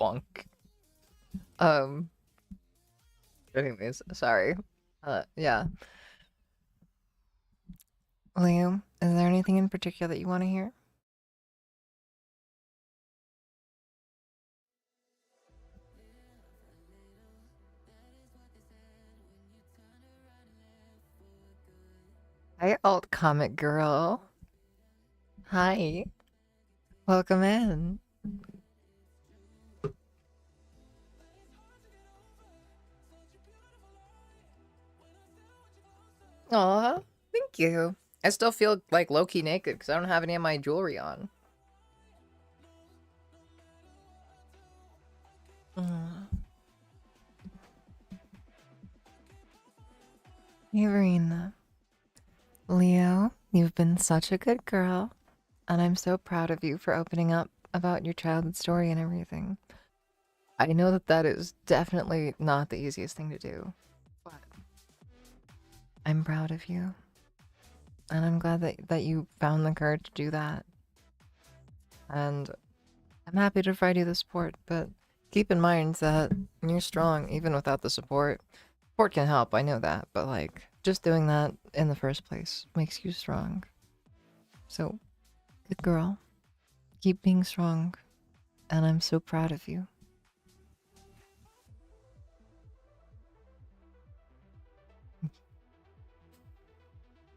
Bonk. Anyways, sorry. Yeah. Liam, is there anything in particular that you want to hear? Hi, alt comic girl. Hi. Welcome in. Aw, thank you. I still feel like low-key naked because I don't have any of my jewelry on. Verena. Leo, you've been such a good girl, and I'm so proud of you for opening up about your childhood story and everything. I know that that is definitely not the easiest thing to do, but I'm proud of you, and I'm glad that you found the courage to do that. And I'm happy to provide you the support, but keep in mind that you're strong even without the support. Support can help, I know that, but like just doing that in the first place makes you strong. So, good girl. Keep being strong, and I'm so proud of you.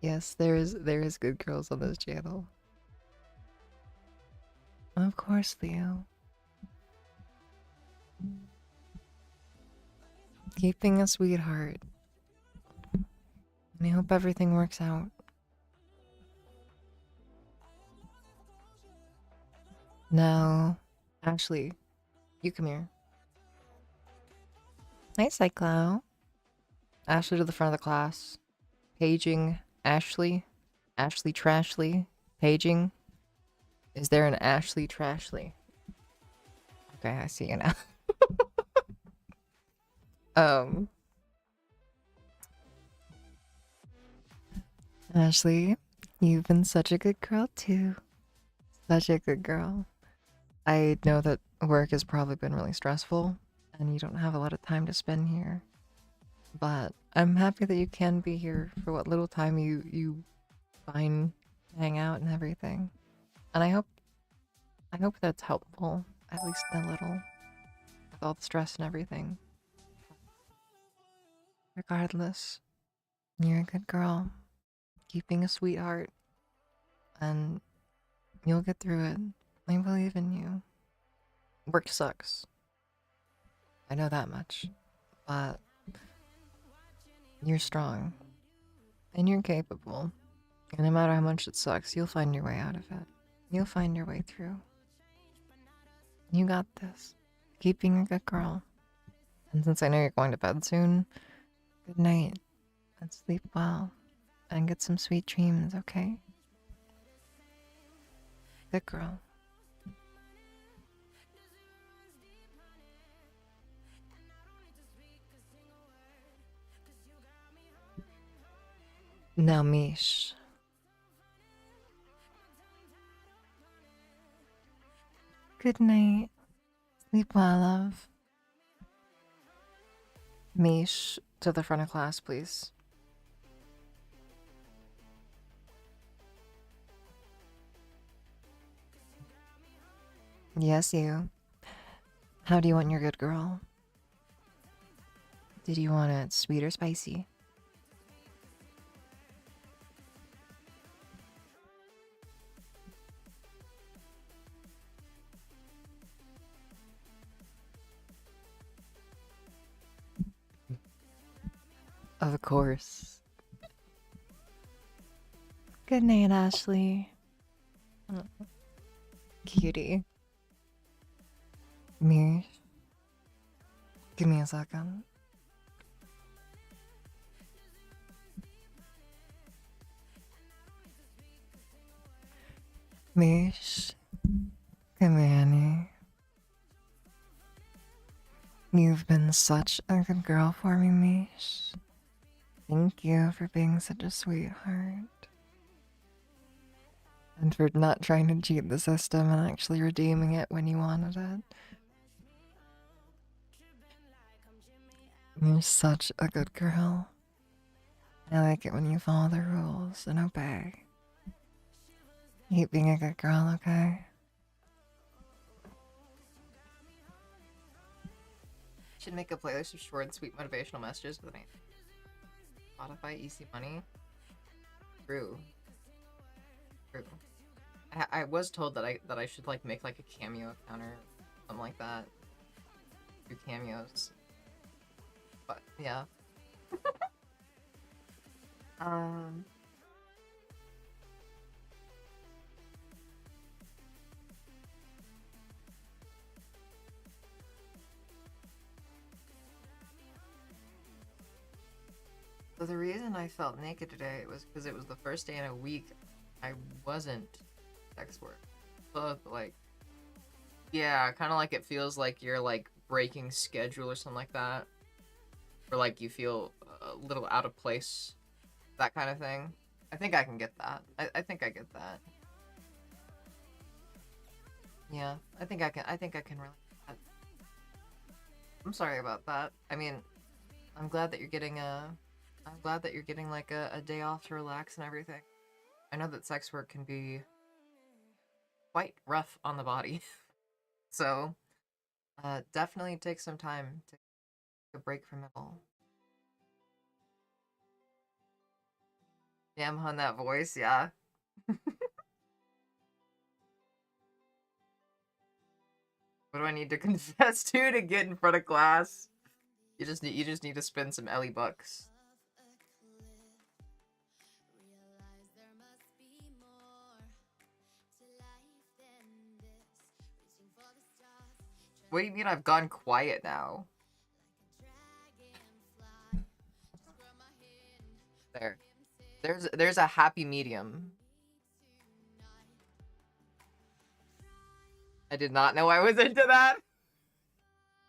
Yes, there is good girls on this channel. Of course, Leo. Keep being a sweetheart. And I hope everything works out. Now, Ashley, you come here. Hi, Cyclo. Ashley to the front of the class. Paging Ashley. Ashley Trashly. Paging. Is there an Ashley Trashly? Okay, I see you now. Ashley, you've been such a good girl too. Such a good girl. I know that work has probably been really stressful and you don't have a lot of time to spend here. But I'm happy that you can be here for what little time you find to hang out and everything. And I hope that's helpful, at least a little, with all the stress and everything. Regardless, you're a good girl. Keep being a sweetheart. And you'll get through it. I believe in you. Work sucks. I know that much. But you're strong. And you're capable. And no matter how much it sucks, you'll find your way out of it. You'll find your way through. You got this. Keep being a good girl. And since I know you're going to bed soon, good night. And sleep well. And get some sweet dreams, okay? Good girl. Now, Mish. Good night. Sleep well, love. Mish, to the front of class, please. Yes, you. How do you want your good girl? Did you want it sweet or spicy? Of course. Good night, Ashley. Cutie. Mish. Give me a second. Mish. Come here, honey. You've been such a good girl for me, Mish. Thank you for being such a sweetheart. And for not trying to cheat the system and actually redeeming it when you wanted it. You're such a good girl. I like it when you follow the rules and obey. Keep being a good girl, okay? Should make a playlist of short and sweet motivational messages with an Spotify easy money. True. I was told that I should like make like a cameo account or something like that. Do cameos. But yeah. Um, so the reason I felt naked today was because it was the first day in a week I wasn't sex work. So like, yeah, kind of like it feels like you're like breaking schedule or something like that, or like you feel a little out of place, that kind of thing. I think I can get that. I think I get that. Yeah, I think I can. I think I can relate to that. I'm sorry about that. I mean, I'm glad that you're getting a. I'm glad that you're getting like a day off to relax and everything. I know that sex work can be quite rough on the body, so definitely take some time to take a break from it all. Damn, on that voice, yeah. What do I need to confess to get in front of class? You just need to spend some Ellie bucks. What do you mean I've gone quiet now? There. There's a happy medium. I did not know I was into that.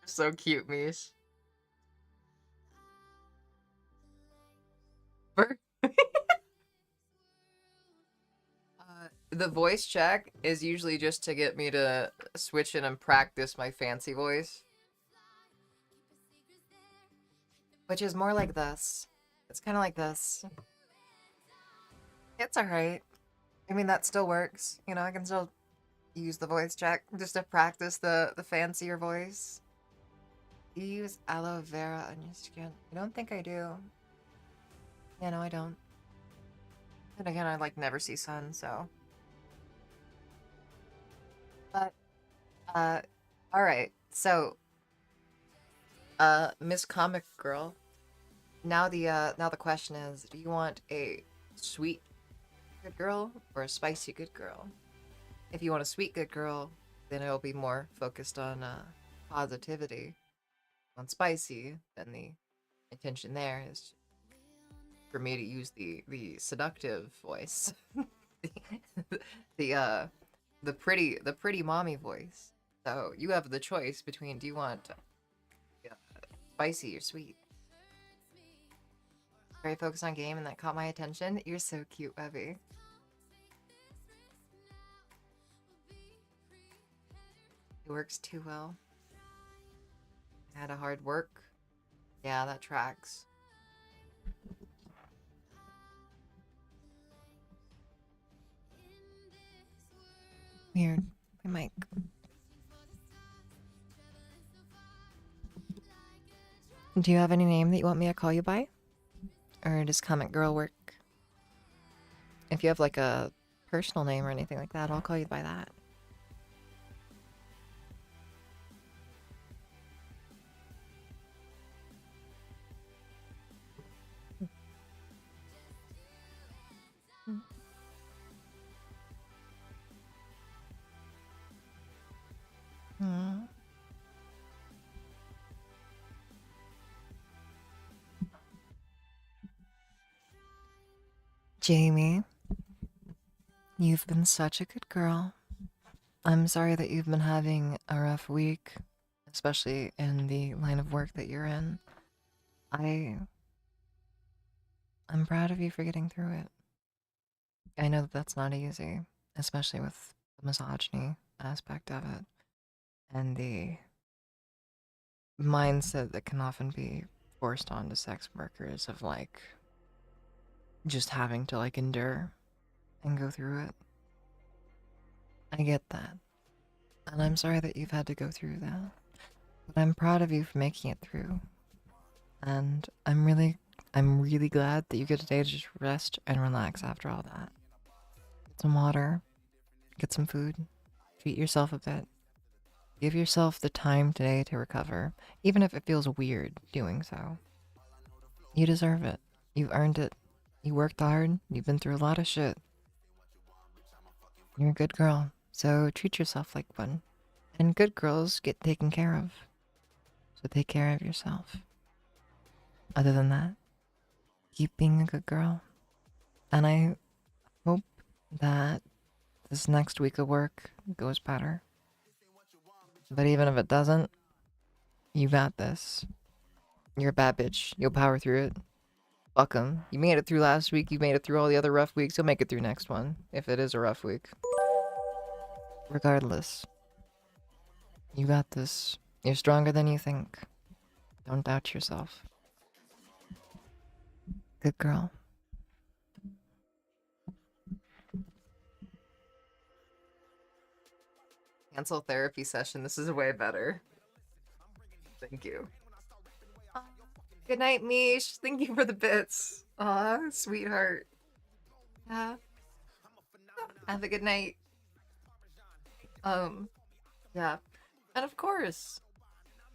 So cute, Mish. The voice check is usually just to get me to switch in and practice my fancy voice. Which is more like this. It's kind of like this. It's alright. I mean, that still works. You know, I can still use the voice check just to practice the fancier voice. You use aloe vera on your skin. I don't think I do. Yeah, no, I don't. And again, I like never see sun, so. But, alright. So, Miss Comic Girl. Now the question is, do you want a sweet good girl or a spicy good girl? If you want a sweet good girl, then it'll be more focused on positivity. On spicy, then the intention there is for me to use the seductive voice, the pretty mommy voice. So you have the choice between, do you want spicy or sweet? Very focused on game, and that caught my attention. You're so cute, Webby. It works too well. I had a hard work. Yeah, that tracks. Weird. My mic. Do you have any name that you want me to call you by? Or does Comic Girl work? If you have like a personal name or anything like that, I'll call you by that. Aww. Jamie, you've been such a good girl. I'm sorry that you've been having a rough week, especially in the line of work that you're in. I'm proud of you for getting through it. I know that that's not easy, especially with the misogyny aspect of it and the mindset that can often be forced onto sex workers of like just having to like endure and go through it. I get that. And I'm sorry that you've had to go through that. But I'm proud of you for making it through. And I'm really glad that you get a day to just rest and relax after all that. Get some water, get some food, treat yourself a bit. Give yourself the time today to recover, even if it feels weird doing so. You deserve it. You've earned it. You worked hard. You've been through a lot of shit. You're a good girl, so treat yourself like one. And good girls get taken care of. So take care of yourself. Other than that, keep being a good girl. And I hope that this next week of work goes better. But even if it doesn't, you got this. You're a bad bitch. You'll power through it. Fuck 'em. You made it through last week. You made it through all the other rough weeks. You'll make it through next one, if it is a rough week. Regardless, you got this. You're stronger than you think. Don't doubt yourself. Good girl. Cancel therapy session. This is way better. Thank you. Good night, Mish. Thank you for the bits. Aw, sweetheart. Yeah. Have a good night. Yeah. And of course.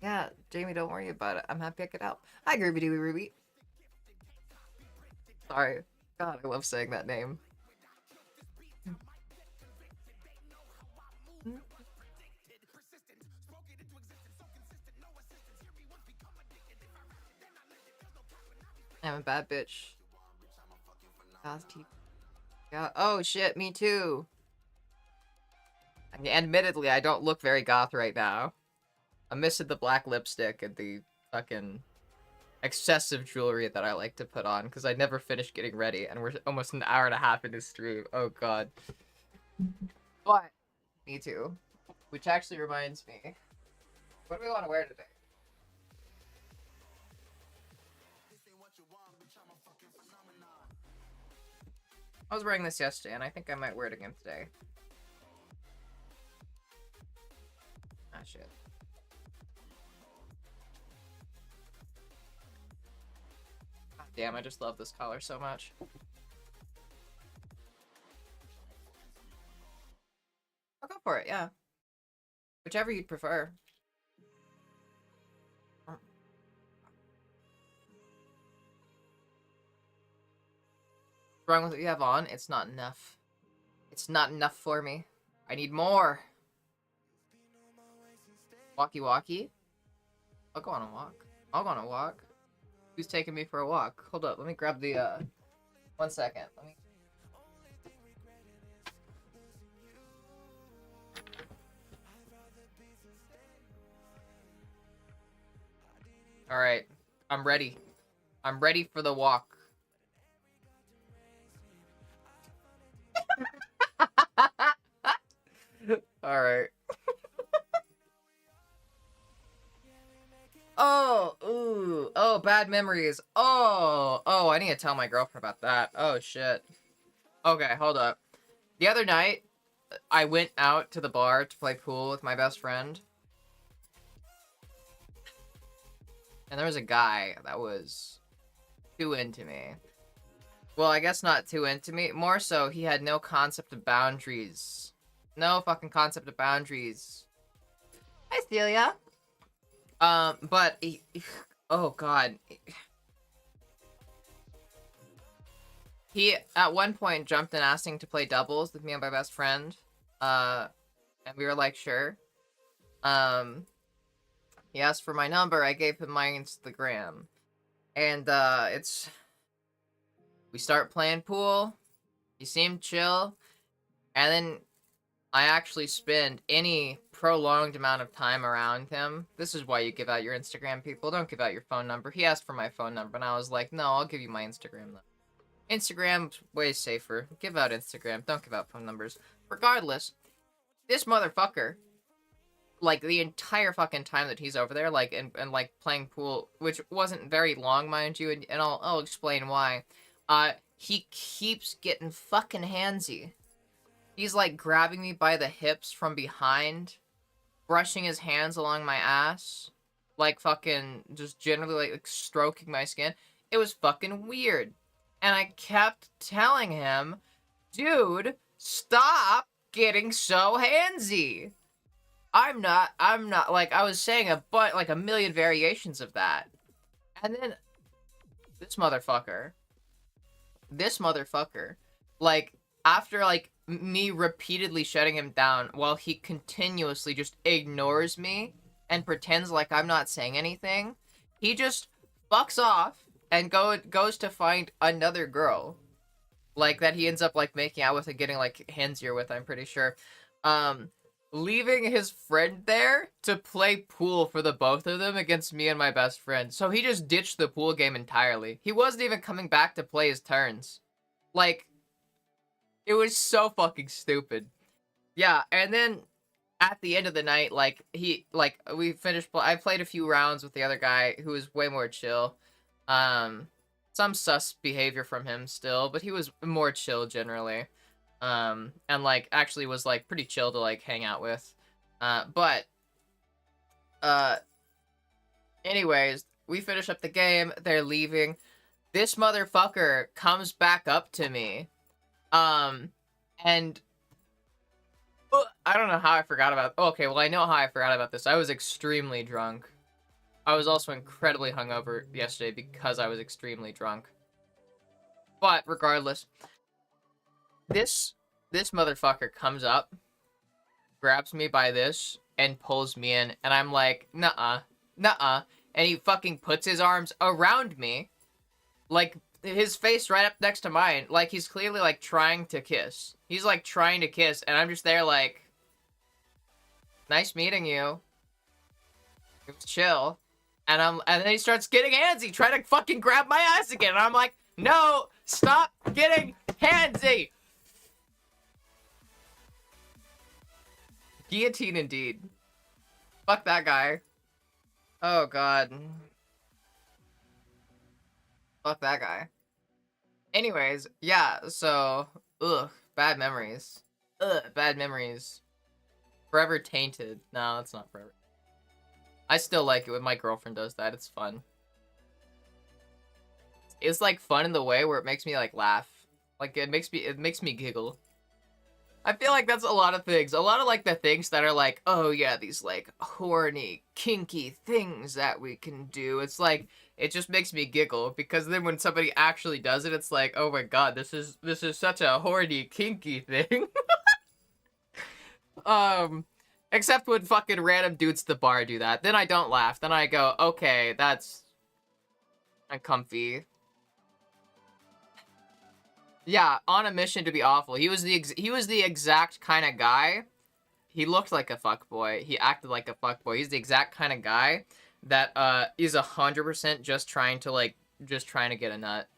Yeah, Jamie, don't worry about it. I'm happy I could help. Hi, Groovy Dooby Ruby. Sorry. God, I love saying that name. I'm a bad bitch. Yeah. Oh shit, me too. Admittedly, I don't look very goth right now. I'm missing the black lipstick and the fucking excessive jewelry that I like to put on because I never finished getting ready, and we're almost an hour and a half into stream. Oh god. But me too. Which actually reminds me, what do we want to wear today? I was wearing this yesterday, and I think I might wear it again today. Ah, shit. God damn, I just love this color so much. I'll go for it, yeah. Whichever you'd prefer. What's wrong with what you have on? It's not enough. It's not enough for me. I need more. Walkie walkie? I'll go on a walk. I'll go on a walk. Who's taking me for a walk? Hold up, let me grab the, 1 second. Let me... Alright. I'm ready. I'm ready for the walk. Alright. Oh, ooh. Oh, bad memories. Oh, I need to tell my girlfriend about that. Oh, shit. Okay, hold up. The other night, I went out to the bar to play pool with my best friend. And there was a guy that was too into me. Well, I guess not too into me. More so, he had no concept of boundaries. No fucking concept of boundaries. Hi, Celia. But oh god. He at one point jumped in asking to play doubles with me and my best friend. And we were like, sure. He asked for my number. I gave him my Instagram. And we start playing pool. He seemed chill. And then I actually spend any prolonged amount of time around him. This is why you give out your Instagram, people. Don't give out your phone number. He asked for my phone number, and I was like, no, I'll give you my Instagram. Instagram's way safer. Give out Instagram. Don't give out phone numbers. Regardless, this motherfucker, like, the entire fucking time that he's over there, like, and like, playing pool, which wasn't very long, mind you, and I'll explain why. He keeps getting fucking handsy. He's, like, grabbing me by the hips from behind, brushing his hands along my ass, like, fucking, just generally, like stroking my skin. It was fucking weird. And I kept telling him, dude, stop getting so handsy. I'm not, like, I was saying like, a million variations of that. And then, this motherfucker This motherfucker, like, after, like, me repeatedly shutting him down while he continuously just ignores me and pretends like I'm not saying anything, he just fucks off and goes to find another girl, like, that he ends up, like, making out with and getting, like, handsier with, I'm pretty sure. Leaving his friend there to play pool for the both of them against me and my best friend. So he just ditched the pool game entirely. He wasn't even coming back to play his turns. Like, it was so fucking stupid. Yeah, and then at the end of the night, like, we finished, I played a few rounds with the other guy who was way more chill. Some sus behavior from him still, but he was more chill generally. And, like, actually was, like, pretty chill to, like, hang out with. Anyways, we finish up the game, they're leaving. This motherfucker comes back up to me. And I don't know how I forgot about... Okay, well, I know how I forgot about this. I was extremely drunk. I was also incredibly hungover yesterday because I was extremely drunk. But, regardless, this motherfucker comes up, grabs me by this, and pulls me in, and I'm like, nuh-uh, nuh-uh, and he fucking puts his arms around me, like, his face right up next to mine, like, he's clearly, like, trying to kiss. He's, like, trying to kiss, and I'm just there, like, nice meeting you. It was chill. And then he starts getting handsy, trying to fucking grab my ass again, and I'm like, no, stop getting handsy! Guillotine indeed. Fuck that guy. Oh god. Fuck that guy. Anyways, yeah, so, bad memories. Bad memories. Forever tainted. No, that's not forever. I still like it when my girlfriend does that. It's fun. It's, like, fun in the way where it makes me, like, laugh. Like, it makes me giggle. I feel like that's a lot of things. A lot of, like, the things that are like, oh, yeah, these, like, horny, kinky things that we can do. It's like, it just makes me giggle, because then when somebody actually does it, it's like, oh my god, this is such a horny, kinky thing. Except when fucking random dudes at the bar do that. Then I don't laugh. Then I go, okay, that's uncomfy. Yeah, on a mission to be awful. He was the exact kind of guy. He looked like a fuckboy. He acted like a fuckboy. He's the exact kind of guy that is 100% just trying to get a nut.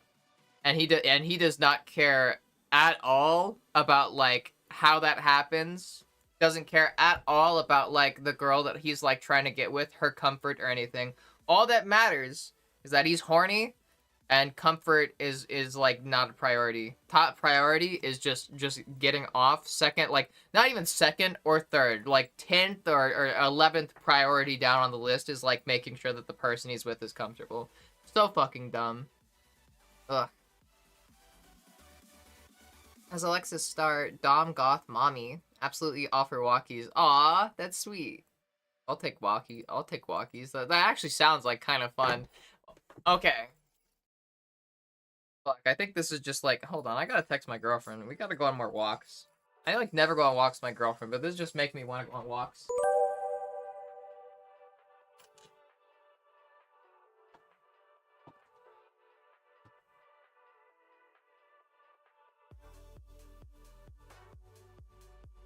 And he does not care at all about, like, how that happens. Doesn't care at all about, like, the girl that he's, like, trying to get with, her comfort or anything. All that matters is that he's horny. And comfort is like not a priority. Top priority is just getting off. Second, like, not even second or third, like 10th or 11th priority down on the list is, like, making sure that the person he's with is comfortable. So fucking dumb. Ugh. As Alexis start, Dom Goth Mommy. Absolutely offer walkies. Aw, that's sweet. I'll take walkies. That actually sounds like kind of fun. Okay. Fuck, I think this is just like, hold on, I gotta text my girlfriend. We gotta go on more walks. I, like, never go on walks with my girlfriend, but this just makes me want to go on walks.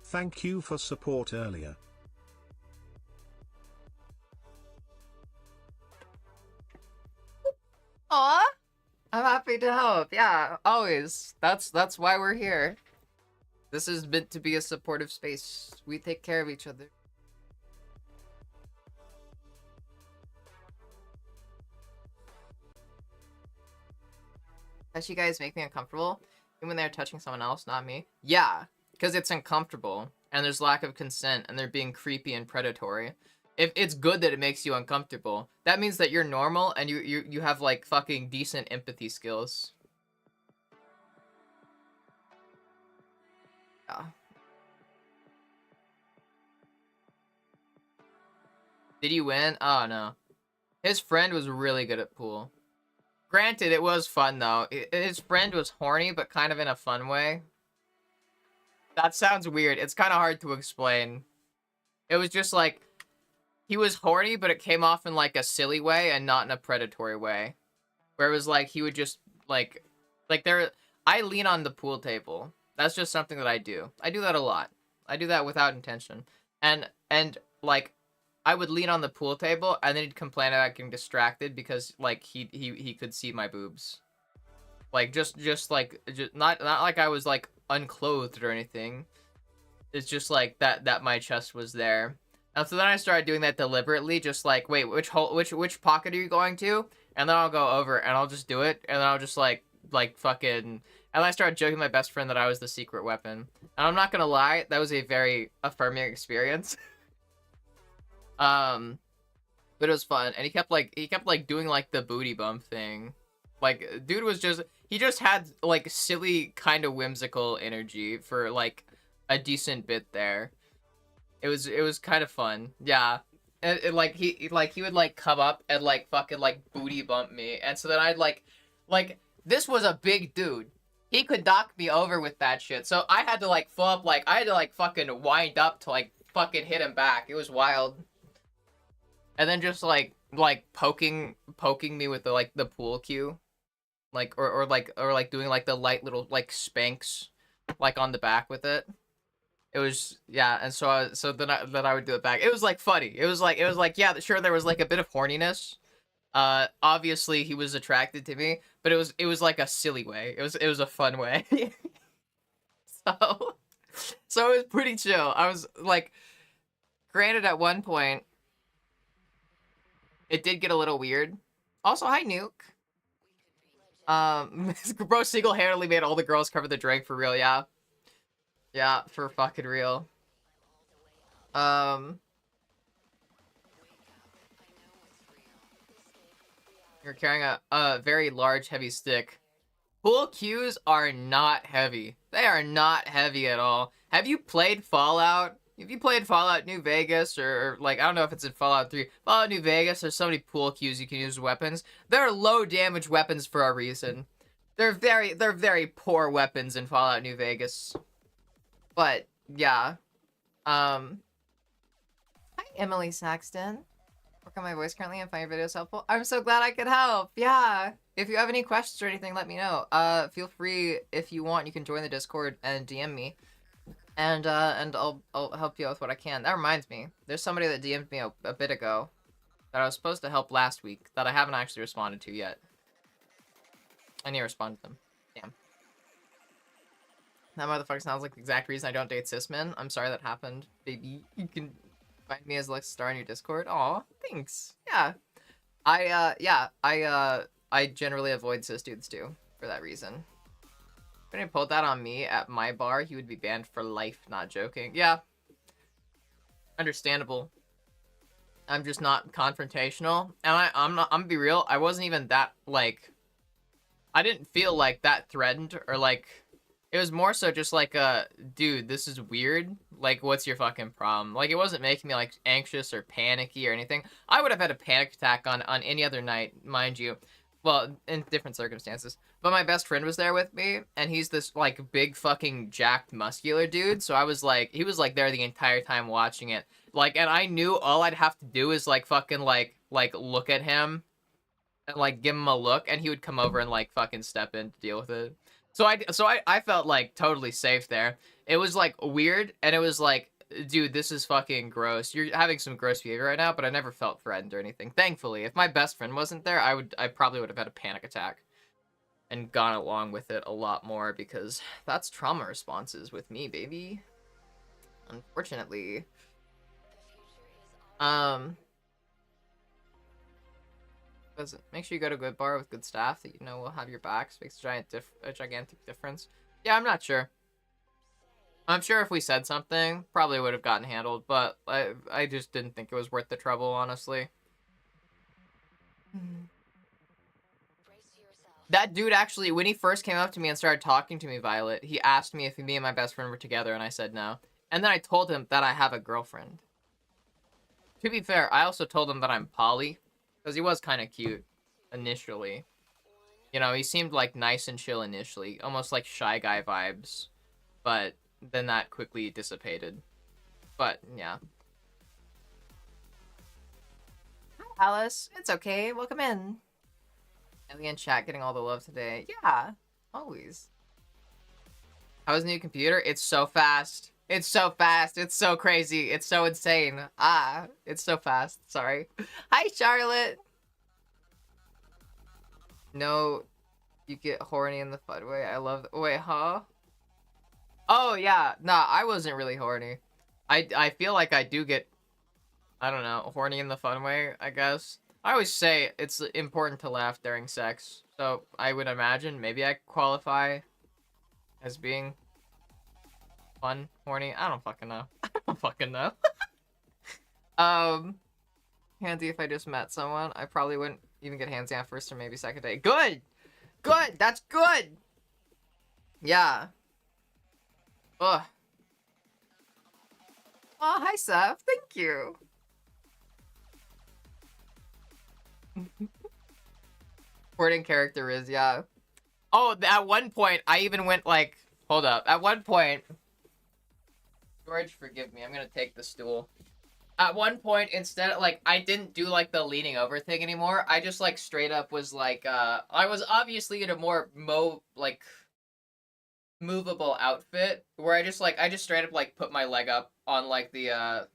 Thank you for support earlier. Aw! I'm happy to help. Yeah, always. That's why we're here. This is meant to be a supportive space. We take care of each other. Does you guys make me uncomfortable? Even when they're touching someone else, not me? Yeah, because it's uncomfortable, and there's lack of consent, and they're being creepy and predatory. If it's good that it makes you uncomfortable, that means that you're normal and you have, like, fucking decent empathy skills. Yeah. Did he win? Oh, no. His friend was really good at pool. Granted, it was fun though. His friend was horny, but kind of in a fun way. That sounds weird. It's kind of hard to explain. It was just like, he was horny, but it came off in like a silly way and not in a predatory way. Where it was like, he would just like there, I lean on the pool table. That's just something that I do. I do that a lot. I do that without intention. And like, I would lean on the pool table, and then he'd complain about getting distracted because like he could see my boobs. Like just not like I was like unclothed or anything. It's just like that my chest was there. And so then I started doing that deliberately, just like, wait, which pocket are you going to? And then I'll go over and I'll just do it, and then I'll just like fucking. And I started joking my best friend that I was the secret weapon. And I'm not gonna lie, that was a very affirming experience. But it was fun, and he kept like doing like the booty bump thing. Like, dude was just, he just had like silly kind of whimsical energy for like a decent bit there. It was kind of fun, yeah. And he would like come up and like fucking like booty bump me, and so then I'd like this was a big dude. He could knock me over with that shit, so I had to like I had to like fucking wind up to like fucking hit him back. It was wild. And then just like poking me with the like the pool cue, like or doing like the light little like spanks like on the back with it. It was, yeah. And so then I would do it back. It was like funny. It was like yeah, sure, there was like a bit of horniness. Obviously he was attracted to me, but it was like a silly way. It was a fun way. So it was pretty chill. I was like, granted, at one point it did get a little weird. Also, hi, Nuke. Bro single-handedly made all the girls cover the drink for real, yeah. Yeah, for fucking real. You're carrying a very large, heavy stick. Pool cues are not heavy. They are not heavy at all. Have you played Fallout? If you played Fallout New Vegas, or like, I don't know if it's in Fallout 3, Fallout New Vegas, there's so many pool cues you can use as weapons. They're low damage weapons for a reason. They're very poor weapons in Fallout New Vegas. But yeah. Hi, Emily Saxton. Work on my voice currently and find your videos helpful. I'm so glad I could help. Yeah. If you have any questions or anything, let me know. Feel free, if you want, you can join the Discord and DM me. And I'll help you out with what I can. That reminds me, there's somebody that DM'd me a bit ago that I was supposed to help last week that I haven't actually responded to yet. I need to respond to them. Damn. That motherfucker sounds like the exact reason I don't date cis men. I'm sorry that happened, baby. You can find me as Lex Star in your Discord. Aw, thanks. Yeah. I generally avoid cis dudes too, for that reason. If he pulled that on me at my bar, he would be banned for life, not joking. Yeah. Understandable. I'm just not confrontational. And I'm gonna be real, I wasn't even that, like, I didn't feel like that threatened, or like, it was more so just like, dude, this is weird. Like, what's your fucking problem? Like, it wasn't making me like anxious or panicky or anything. I would have had a panic attack on any other night, mind you. Well, in different circumstances. But my best friend was there with me, and he's this, like, big fucking jacked muscular dude, so I was like, he was, like, there the entire time watching it. Like, and I knew all I'd have to do is, like, fucking, like look at him, and, like, give him a look, and he would come over and, like, fucking step in to deal with it. So I felt, like, totally safe there. It was, like, weird, and it was, like, dude, this is fucking gross. You're having some gross behavior right now, but I never felt threatened or anything. Thankfully, if my best friend wasn't there, I probably would have had a panic attack and gone along with it a lot more, because that's trauma responses with me, baby. Unfortunately. Make sure you go to a good bar with good staff that you know will have your backs. Makes a gigantic difference. Yeah, I'm not sure. I'm sure if we said something, probably would have gotten handled, but I just didn't think it was worth the trouble, honestly. That dude actually, when he first came up to me and started talking to me, Violet, he asked me if me and my best friend were together, and I said no. And then I told him that I have a girlfriend. To be fair, I also told him that I'm poly, because he was kind of cute, initially. You know, he seemed like nice and chill initially, almost like Shy Guy vibes, but then that quickly dissipated. But yeah. Hi, Alice. It's okay. Welcome in. Alien chat getting all the love today. Yeah, always. How's the new computer? It's so fast. It's so fast. It's so crazy. It's so insane. Ah, it's so fast. Sorry. Hi, Charlotte. No, you get horny in the fun way. I love. Wait, huh? Oh yeah. Nah, I wasn't really horny. I feel like I do get, I don't know, horny in the fun way, I guess. I always say it's important to laugh during sex, so I would imagine maybe I qualify as being fun, horny. I don't fucking know. I don't fucking know. Handsy if I just met someone. I probably wouldn't even get handsy on first or maybe second date. Good! Good! That's good! Yeah. Ugh. Oh, hi, Seth. Thank you. Supporting character is, yeah. Oh, at one point, I even went like, hold up. At one point, George, forgive me. I'm gonna take the stool. At one point, instead of, like, I didn't do, like, the leaning over thing anymore. I just, like, straight up was, like, I was obviously in a more, movable outfit, where I just straight up, like, put my leg up on, like, the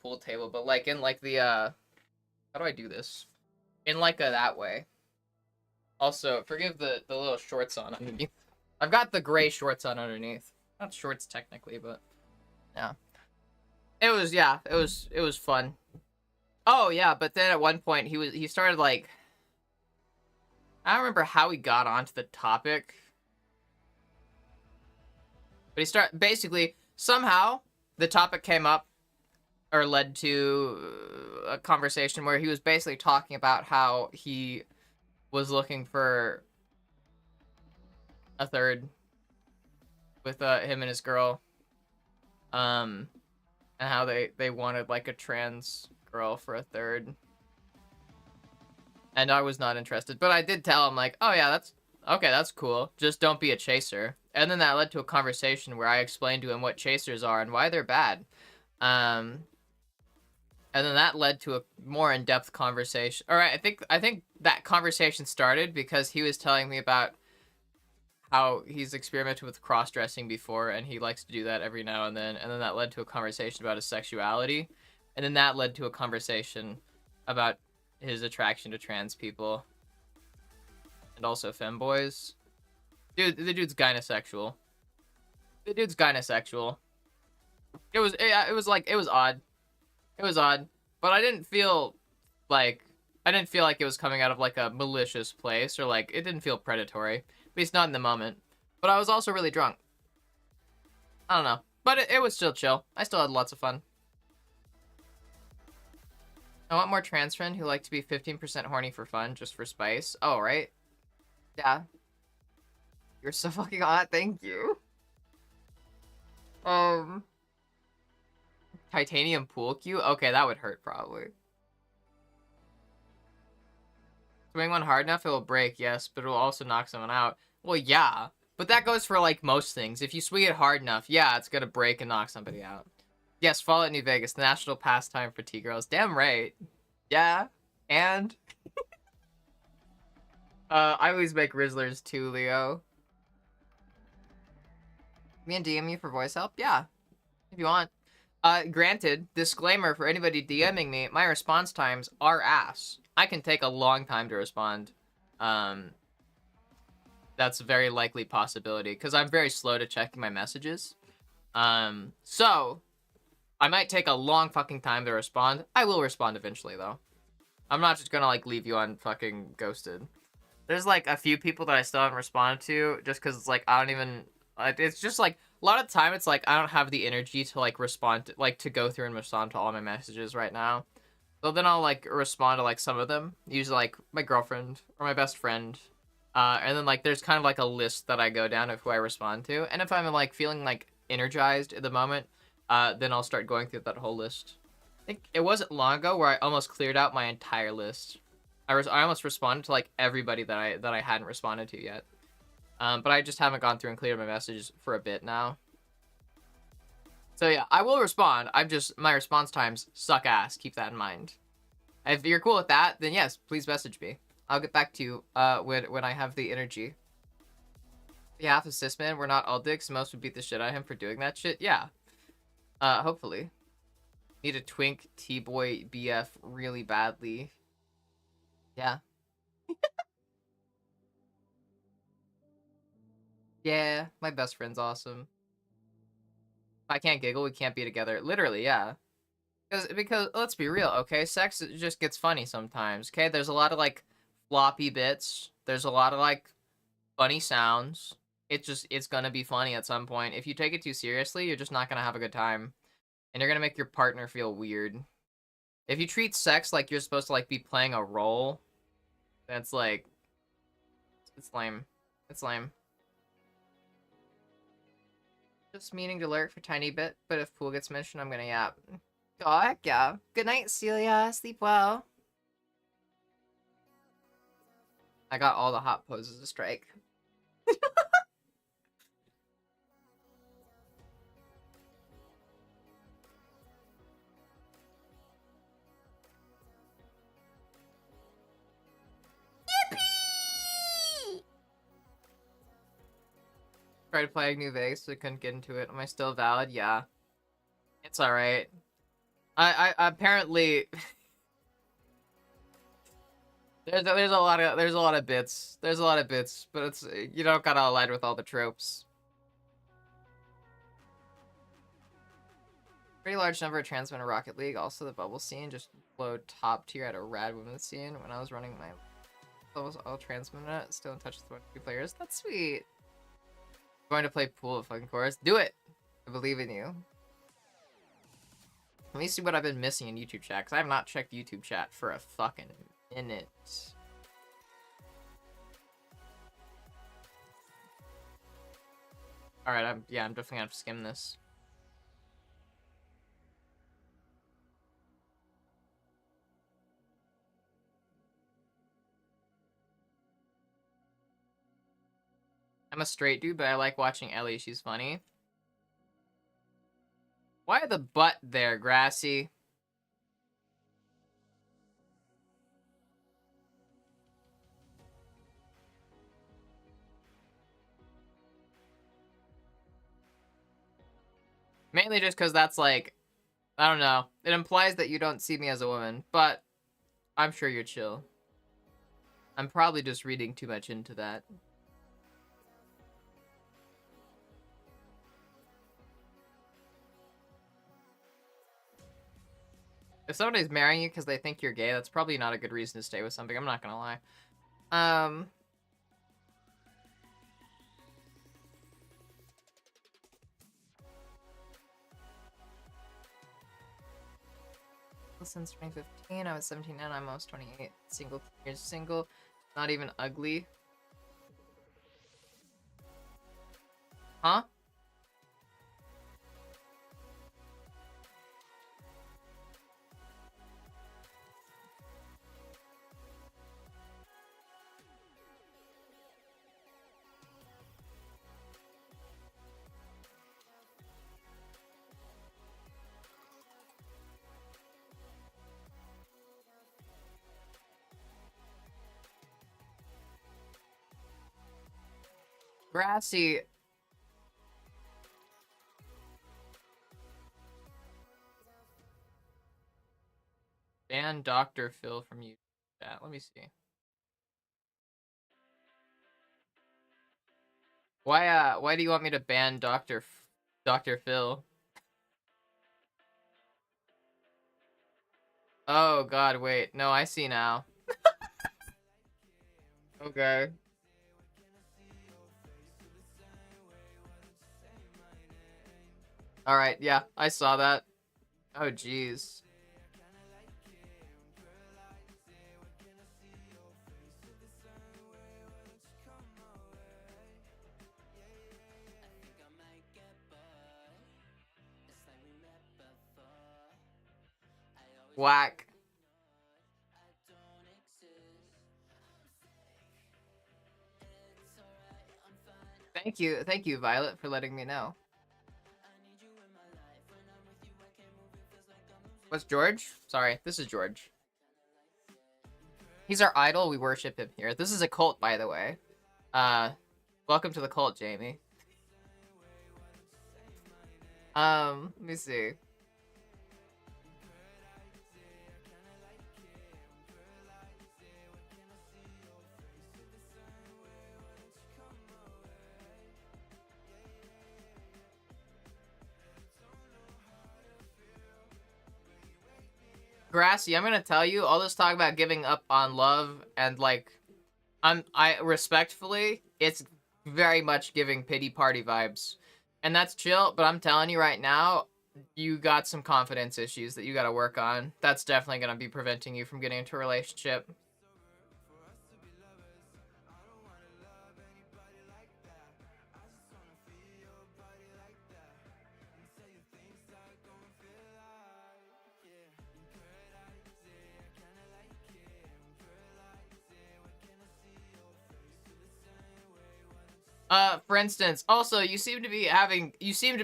pool table, but, like, in, like, the, how do I do this? In, like, that way. Also, forgive the little shorts on underneath. I've got the gray shorts on underneath. Not shorts, technically, but, yeah. It was fun. Oh, yeah, but then at one point, he started, like, I don't remember how he got onto the topic. But basically, somehow, the topic came up, or led to a conversation where he was basically talking about how he was looking for a third with, him and his girl. And how they wanted, like, a trans girl for a third. And I was not interested. But I did tell him, like, oh yeah, that's cool. Just don't be a chaser. And then that led to a conversation where I explained to him what chasers are and why they're bad. And then that led to a more in-depth conversation. Alright, I think that conversation started because he was telling me about how he's experimented with cross-dressing before, and he likes to do that every now and then that led to a conversation about his sexuality, and then that led to a conversation about his attraction to trans people, and also femboys. Dude, the dude's gynosexual. It was odd. It was odd, but I didn't feel like it was coming out of, like, a malicious place, or, like, it didn't feel predatory. At least not in the moment. But I was also really drunk. I don't know. But it was still chill. I still had lots of fun. I want more trans friend who like to be 15% horny for fun, just for spice. Oh, right? Yeah. You're so fucking hot, thank you. Titanium pool cue? Okay, that would hurt, probably. Swing one hard enough, it will break, yes, but it will also knock someone out. Well, yeah, but that goes for, like, most things. If you swing it hard enough, yeah, it's gonna break and knock somebody out. Yes, Fallout New Vegas, the national pastime for T-girls. Damn right. Yeah, and... I always make Rizzlers too, Leo. Me and DM you for voice help? Yeah, if you want. Granted, disclaimer for anybody DMing me, my response times are ass. I can take a long time to respond. That's a very likely possibility, because I'm very slow to checking my messages. So, I might take a long fucking time to respond. I will respond eventually, though. I'm not just gonna, like, leave you on fucking ghosted. There's, like, a few people that I still haven't responded to, just because it's, like, I don't even... It's just, like, a lot of the time, it's, like, I don't have the energy to, like, respond to, like, to go through and respond to all my messages right now. So then I'll, like, respond to, like, some of them. Usually, like, my girlfriend or my best friend. And then, like, there's kind of, like, a list that I go down of who I respond to. And if I'm, like, feeling, like, energized at the moment, then I'll start going through that whole list. I think it wasn't long ago where I almost cleared out my entire list. I almost responded to like everybody that I hadn't responded to yet. But I just haven't gone through and cleared my messages for a bit now. So yeah, I will respond. My response times suck ass. Keep that in mind. If you're cool with that, then yes, please message me. I'll get back to you when I have the energy. Behalf of Sisman, we're not all dicks. Most would beat the shit out of him for doing that shit. Yeah. Hopefully. Need a twink T-boy BF really badly. Yeah. Yeah, my best friend's awesome. If I can't giggle, we can't be together. Literally, yeah. Because let's be real, okay? Sex just gets funny sometimes, okay? There's a lot of, like, floppy bits. There's a lot of, like, funny sounds. It's gonna be funny at some point. If you take it too seriously, you're just not gonna have a good time. And you're gonna make your partner feel weird. If you treat sex like you're supposed to, like, be playing a role, that's, like... It's lame. It's lame. Just meaning to lurk for a tiny bit, but if pool gets mentioned, I'm gonna yap. Oh, heck yeah. Good night, Celia. Sleep well. I got all the hot poses to strike. Yippee! Tried to play New Vegas, so I couldn't get into it. Am I still valid? Yeah. It's alright. I apparently... There's a lot of bits. There's a lot of bits, but it's you don't gotta align with all the tropes. Pretty large number of trans men in Rocket League. Also, the bubble scene just flowed top tier at a rad women's scene when I was running my levels. All trans men still in touch with 1 2 players. That's sweet. I'm going to play pool of fucking chorus. Do it. I believe in you. Let me see what I've been missing in YouTube chat, because I have not checked YouTube chat for a fucking minute. Alright, I'm definitely gonna have to skim this. I'm a straight dude, but I like watching Ellie. She's funny. Why the butt there, Grassy? Mainly just because that's like, I don't know. It implies that you don't see me as a woman, but I'm sure you're chill. I'm probably just reading too much into that. If somebody's marrying you because they think you're gay, that's probably not a good reason to stay with somebody. I'm not gonna lie. Since 2015, I was 17 and I'm almost 28. Single, years single, not even ugly. Huh? Grassy. Ban Dr. Phil from YouTube chat. Let me see. Why do you want me to ban Dr. Phil? Oh god, wait. No, I see now. Okay. Alright, yeah, I saw that. Oh, jeez. Whack. Thank you, Violet, for letting me know. What's George? Sorry, this is George. He's our idol. We worship him here. This is a cult, by the way. Welcome to the cult, Jamie. Let me see. Grassy, I'm gonna tell you, all this talk about giving up on love and like, I respectfully, it's very much giving pity party vibes, and that's chill. But I'm telling you right now, you got some confidence issues that you got to work on. That's definitely gonna be preventing you from getting into a relationship. For instance, also you seem to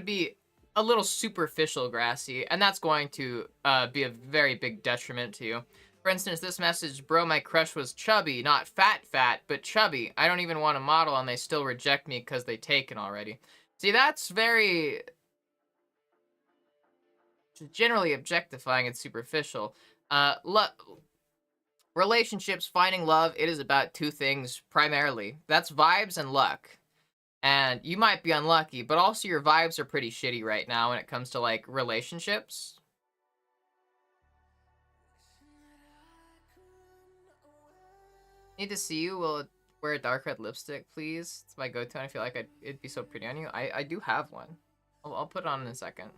be a little superficial, Grassy, and that's going to be a very big detriment to you. For instance, this message, bro, my crush was chubby, not fat, but chubby. I don't even want a model and they still reject me because they taken already. See, that's very generally objectifying and superficial. Relationships, finding love, it is about two things primarily. That's vibes and luck. And you might be unlucky, but also your vibes are pretty shitty right now when it comes to, like, relationships. Need to see you. Will wear a dark red lipstick, please? It's my go-to, and I feel like it'd be so pretty on you. I do have one. I'll put it on in a second.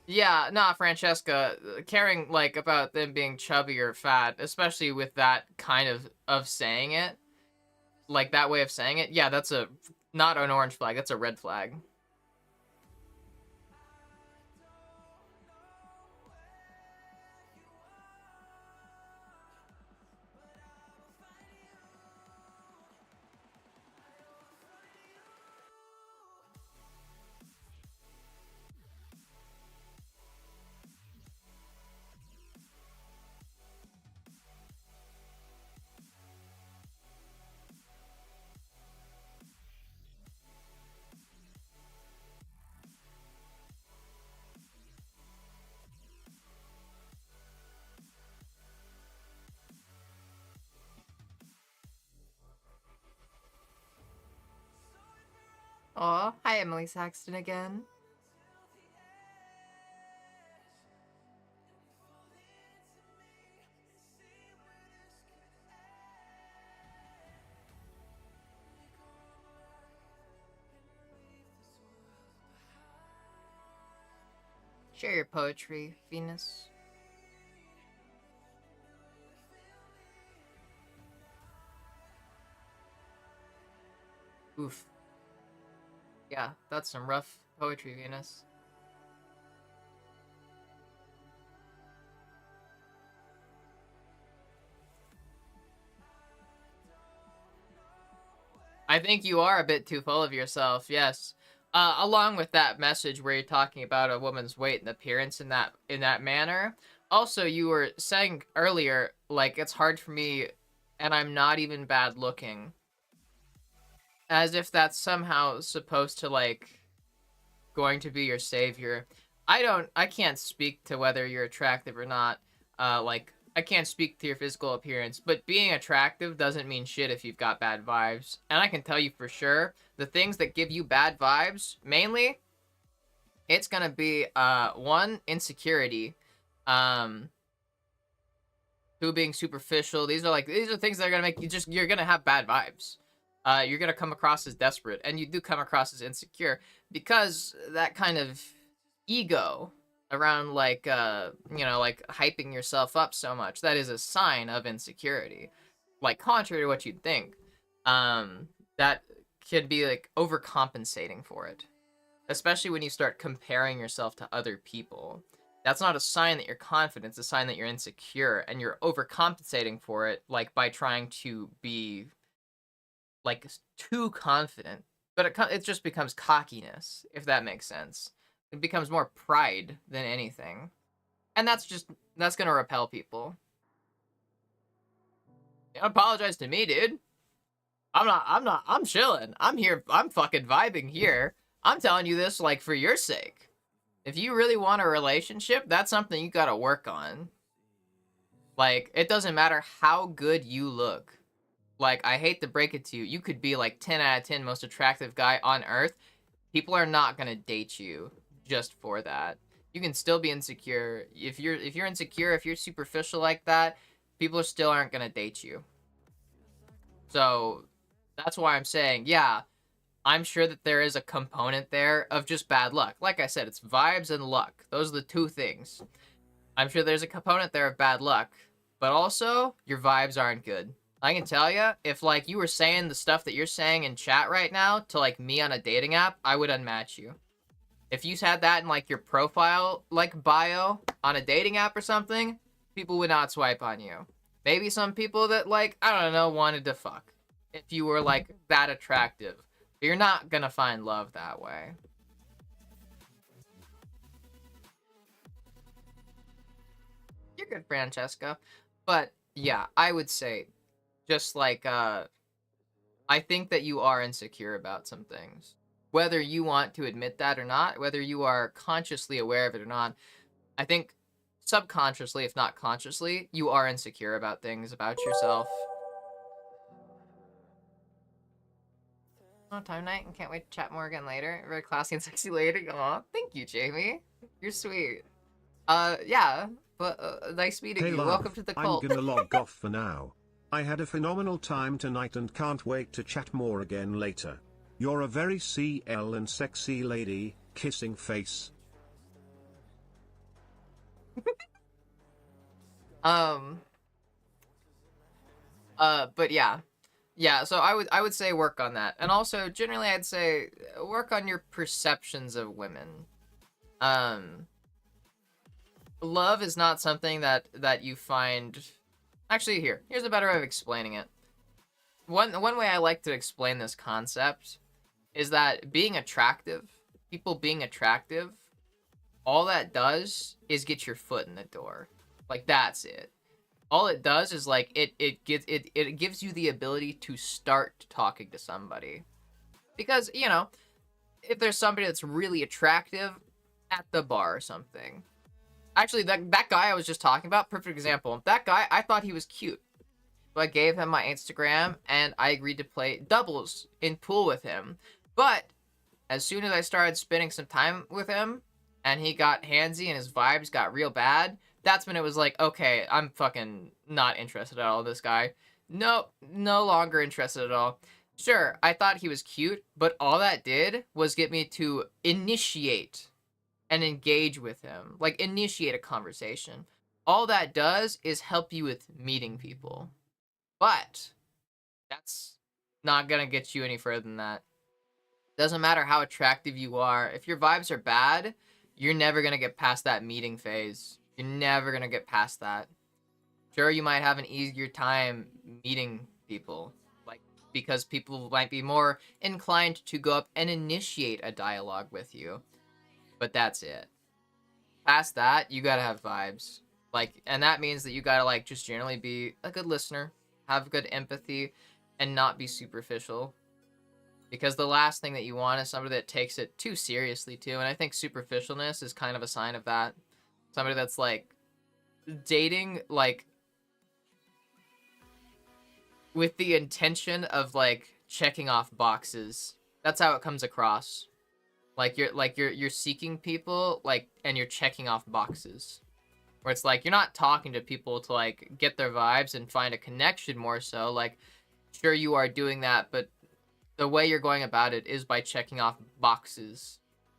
Yeah, nah, Francesca, caring, like, about them being chubby or fat, especially with that kind of saying it, like that way of saying it, yeah, that's not an orange flag, that's a red flag. Aw, hi Emily Saxton again. Share your poetry, Venus. Oof. Yeah, that's some rough poetry, Venus. I think you are a bit too full of yourself, yes. Along with that message where you're talking about a woman's weight and appearance in that manner. Also, you were saying earlier, like, it's hard for me and I'm not even bad looking. As if that's somehow supposed to, like, going to be your savior. I can't speak to whether you're attractive or not. Like, I can't speak to your physical appearance, but being attractive doesn't mean shit if you've got bad vibes. And I can tell you for sure, the things that give you bad vibes, mainly, it's gonna be, one, insecurity, two, being superficial. These are things that are gonna make you're gonna have bad vibes. You're gonna come across as desperate, and you do come across as insecure, because that kind of ego around, like, like hyping yourself up so much, that is a sign of insecurity, like, contrary to what you'd think. That could be, like, overcompensating for it, especially when you start comparing yourself to other people. That's not a sign that you're confident, it's a sign that you're insecure, and you're overcompensating for it, like, by trying to be like too confident, but it just becomes cockiness, if that makes sense. It becomes more pride than anything, and that's gonna repel people. Don't apologize to me, dude. I'm chilling. I'm here. I'm fucking vibing here. I'm telling you this like for your sake. If you really want a relationship, that's something you gotta work on. Like, it doesn't matter how good you look. Like, I hate to break it to you, you could be like 10 out of 10 most attractive guy on earth. People are not gonna date you just for that. You can still be insecure. If you're insecure, if you're superficial like that, people still aren't gonna date you. So that's why I'm saying, yeah, I'm sure that there is a component there of just bad luck. Like I said, it's vibes and luck. Those are the two things. I'm sure there's a component there of bad luck, but also your vibes aren't good. I can tell you, if like you were saying the stuff that you're saying in chat right now to like me on a dating app, I would unmatch you. If you had that in like your profile, like bio on a dating app or something, people would not swipe on you. Maybe some people that like, I don't know, wanted to fuck. If you were like that attractive. But you're not gonna find love that way. You're good, Francesca. But yeah, I would say just like I think that you are insecure about some things. Whether you want to admit that or not, whether you are consciously aware of it or not, I think subconsciously, if not consciously, you are insecure about things about yourself. Oh, time night and can't wait to chat more again later. Very classy and sexy lady. Aw, thank you, Jamie. You're sweet. Yeah, but nice meeting Hey you. love, Welcome to the cult. I'm gonna log off for now. I had a phenomenal time tonight and can't wait to chat more again later. You're a very CL and sexy lady, kissing face. But yeah. Yeah, so I would say work on that. And also generally I'd say work on your perceptions of women. Love is not something that you find. Actually, here's a better way of explaining it. One way I like to explain this concept is that people being attractive, all that does is get your foot in the door. Like, that's it. All it does is like it gives you the ability to start talking to somebody. Because, you know, if there's somebody that's really attractive at the bar or something. Actually, that guy I was just talking about, perfect example. That guy, I thought he was cute. So I gave him my Instagram and I agreed to play doubles in pool with him. But as soon as I started spending some time with him and he got handsy and his vibes got real bad, that's when it was like, okay, I'm fucking not interested at all in this guy. Nope, no longer interested at all. Sure, I thought he was cute, but all that did was get me to initiate and engage with him. Like, initiate a conversation. All that does is help you with meeting people. But that's not gonna get you any further than that. Doesn't matter how attractive you are. If your vibes are bad, you're never gonna get past that meeting phase. You're never gonna get past that. Sure, you might have an easier time meeting people, like, because people might be more inclined to go up and initiate a dialogue with you. But that's it. Past that, you gotta have vibes. Like, and that means that you gotta, like, just generally be a good listener, have good empathy, and not be superficial. Because the last thing that you want is somebody that takes it too seriously, too. And I think superficialness is kind of a sign of that. Somebody that's, like, dating, like, with the intention of, like, checking off boxes. That's how it comes across. Like, you're seeking people, like, and you're checking off boxes. Where it's like, you're not talking to people to, like, get their vibes and find a connection more so. Like, sure, you are doing that, but the way you're going about it is by checking off boxes.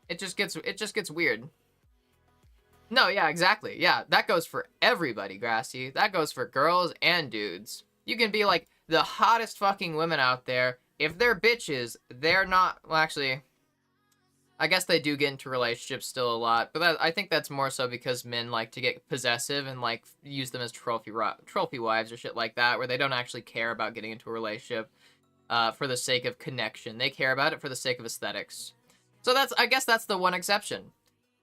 It just gets weird. No, yeah, exactly. Yeah, that goes for everybody, Grassy. That goes for girls and dudes. You can be, like, the hottest fucking women out there. If they're bitches, they're not... Well, actually, I guess they do get into relationships still a lot. But I think that's more so because men like to get possessive and, like, use them as trophy wives or shit like that, where they don't actually care about getting into a relationship. for the sake of connection. They care about it for the sake of aesthetics. So I guess that's the one exception.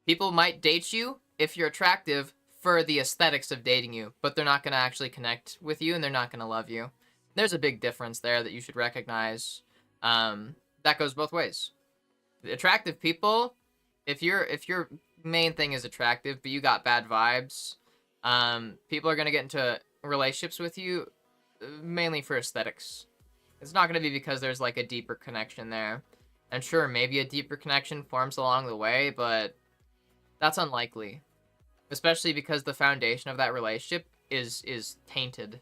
People might date you if you're attractive for the aesthetics of dating you, but they're not going to actually connect with you and they're not going to love you. There's a big difference there that you should recognize. That goes both ways. Attractive people, if your main thing is attractive, but you got bad vibes, people are going to get into relationships with you mainly for aesthetics. It's not going to be because there's like a deeper connection there. And sure, maybe a deeper connection forms along the way, but that's unlikely. Especially because the foundation of that relationship is tainted.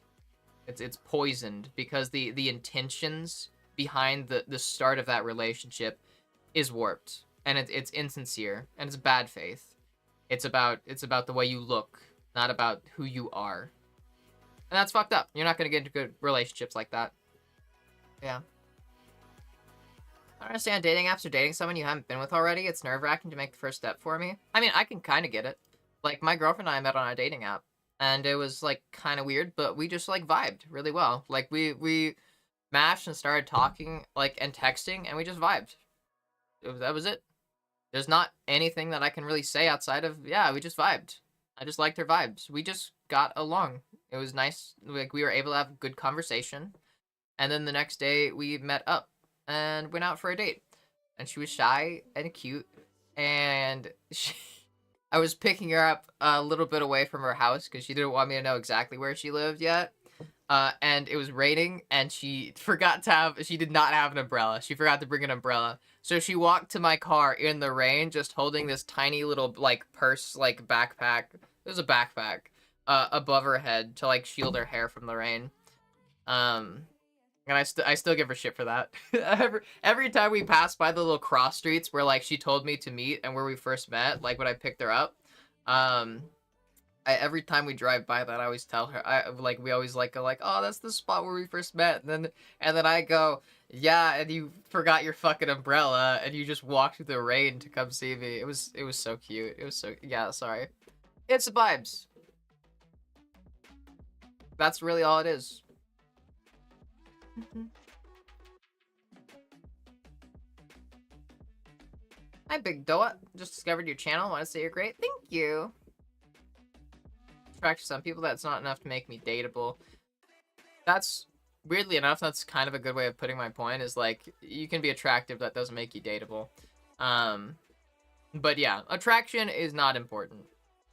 It's poisoned because the intentions behind the start of that relationship is warped. And it's insincere and it's bad faith. It's about the way you look, not about who you are. And that's fucked up. You're not gonna get into good relationships like that. Yeah. I don't understand dating apps or dating someone you haven't been with already. It's nerve-wracking to make the first step for me. I mean, I can kind of get it. Like, my girlfriend and I met on a dating app, and it was, like, kind of weird, but we just, like, vibed really well. Like, we mashed and started talking, like, and texting, and we just vibed. That was it. There's not anything that I can really say outside of, yeah, we just vibed. I just liked her vibes. We just got along. It was nice. Like, we were able to have good conversation. And then the next day, we met up and went out for a date. And she was shy and cute. And I was picking her up a little bit away from her house because she didn't want me to know exactly where she lived yet. And it was raining, and she did not have an umbrella. She forgot to bring an umbrella. So she walked to my car in the rain, just holding this tiny little, like, purse, like, backpack. It was a backpack, above her head to, like, shield her hair from the rain. And I still give her shit for that. every time we pass by the little cross streets where, like, she told me to meet and where we first met, like, when I picked her up, every time we drive by that, I always tell her, we always go like, oh, that's the spot where we first met, and then I go, yeah, and you forgot your fucking umbrella, and you just walked through the rain to come see me. It was so cute. It was so, yeah, sorry. It's the vibes. That's really all it is. Hi, Big Doa. Just discovered your channel. Want to say you're great? Thank you. Attract some people, that's not enough to make me dateable. That's, weirdly enough, that's kind of a good way of putting my point, is like, you can be attractive, that doesn't make you dateable. But yeah, attraction is not important.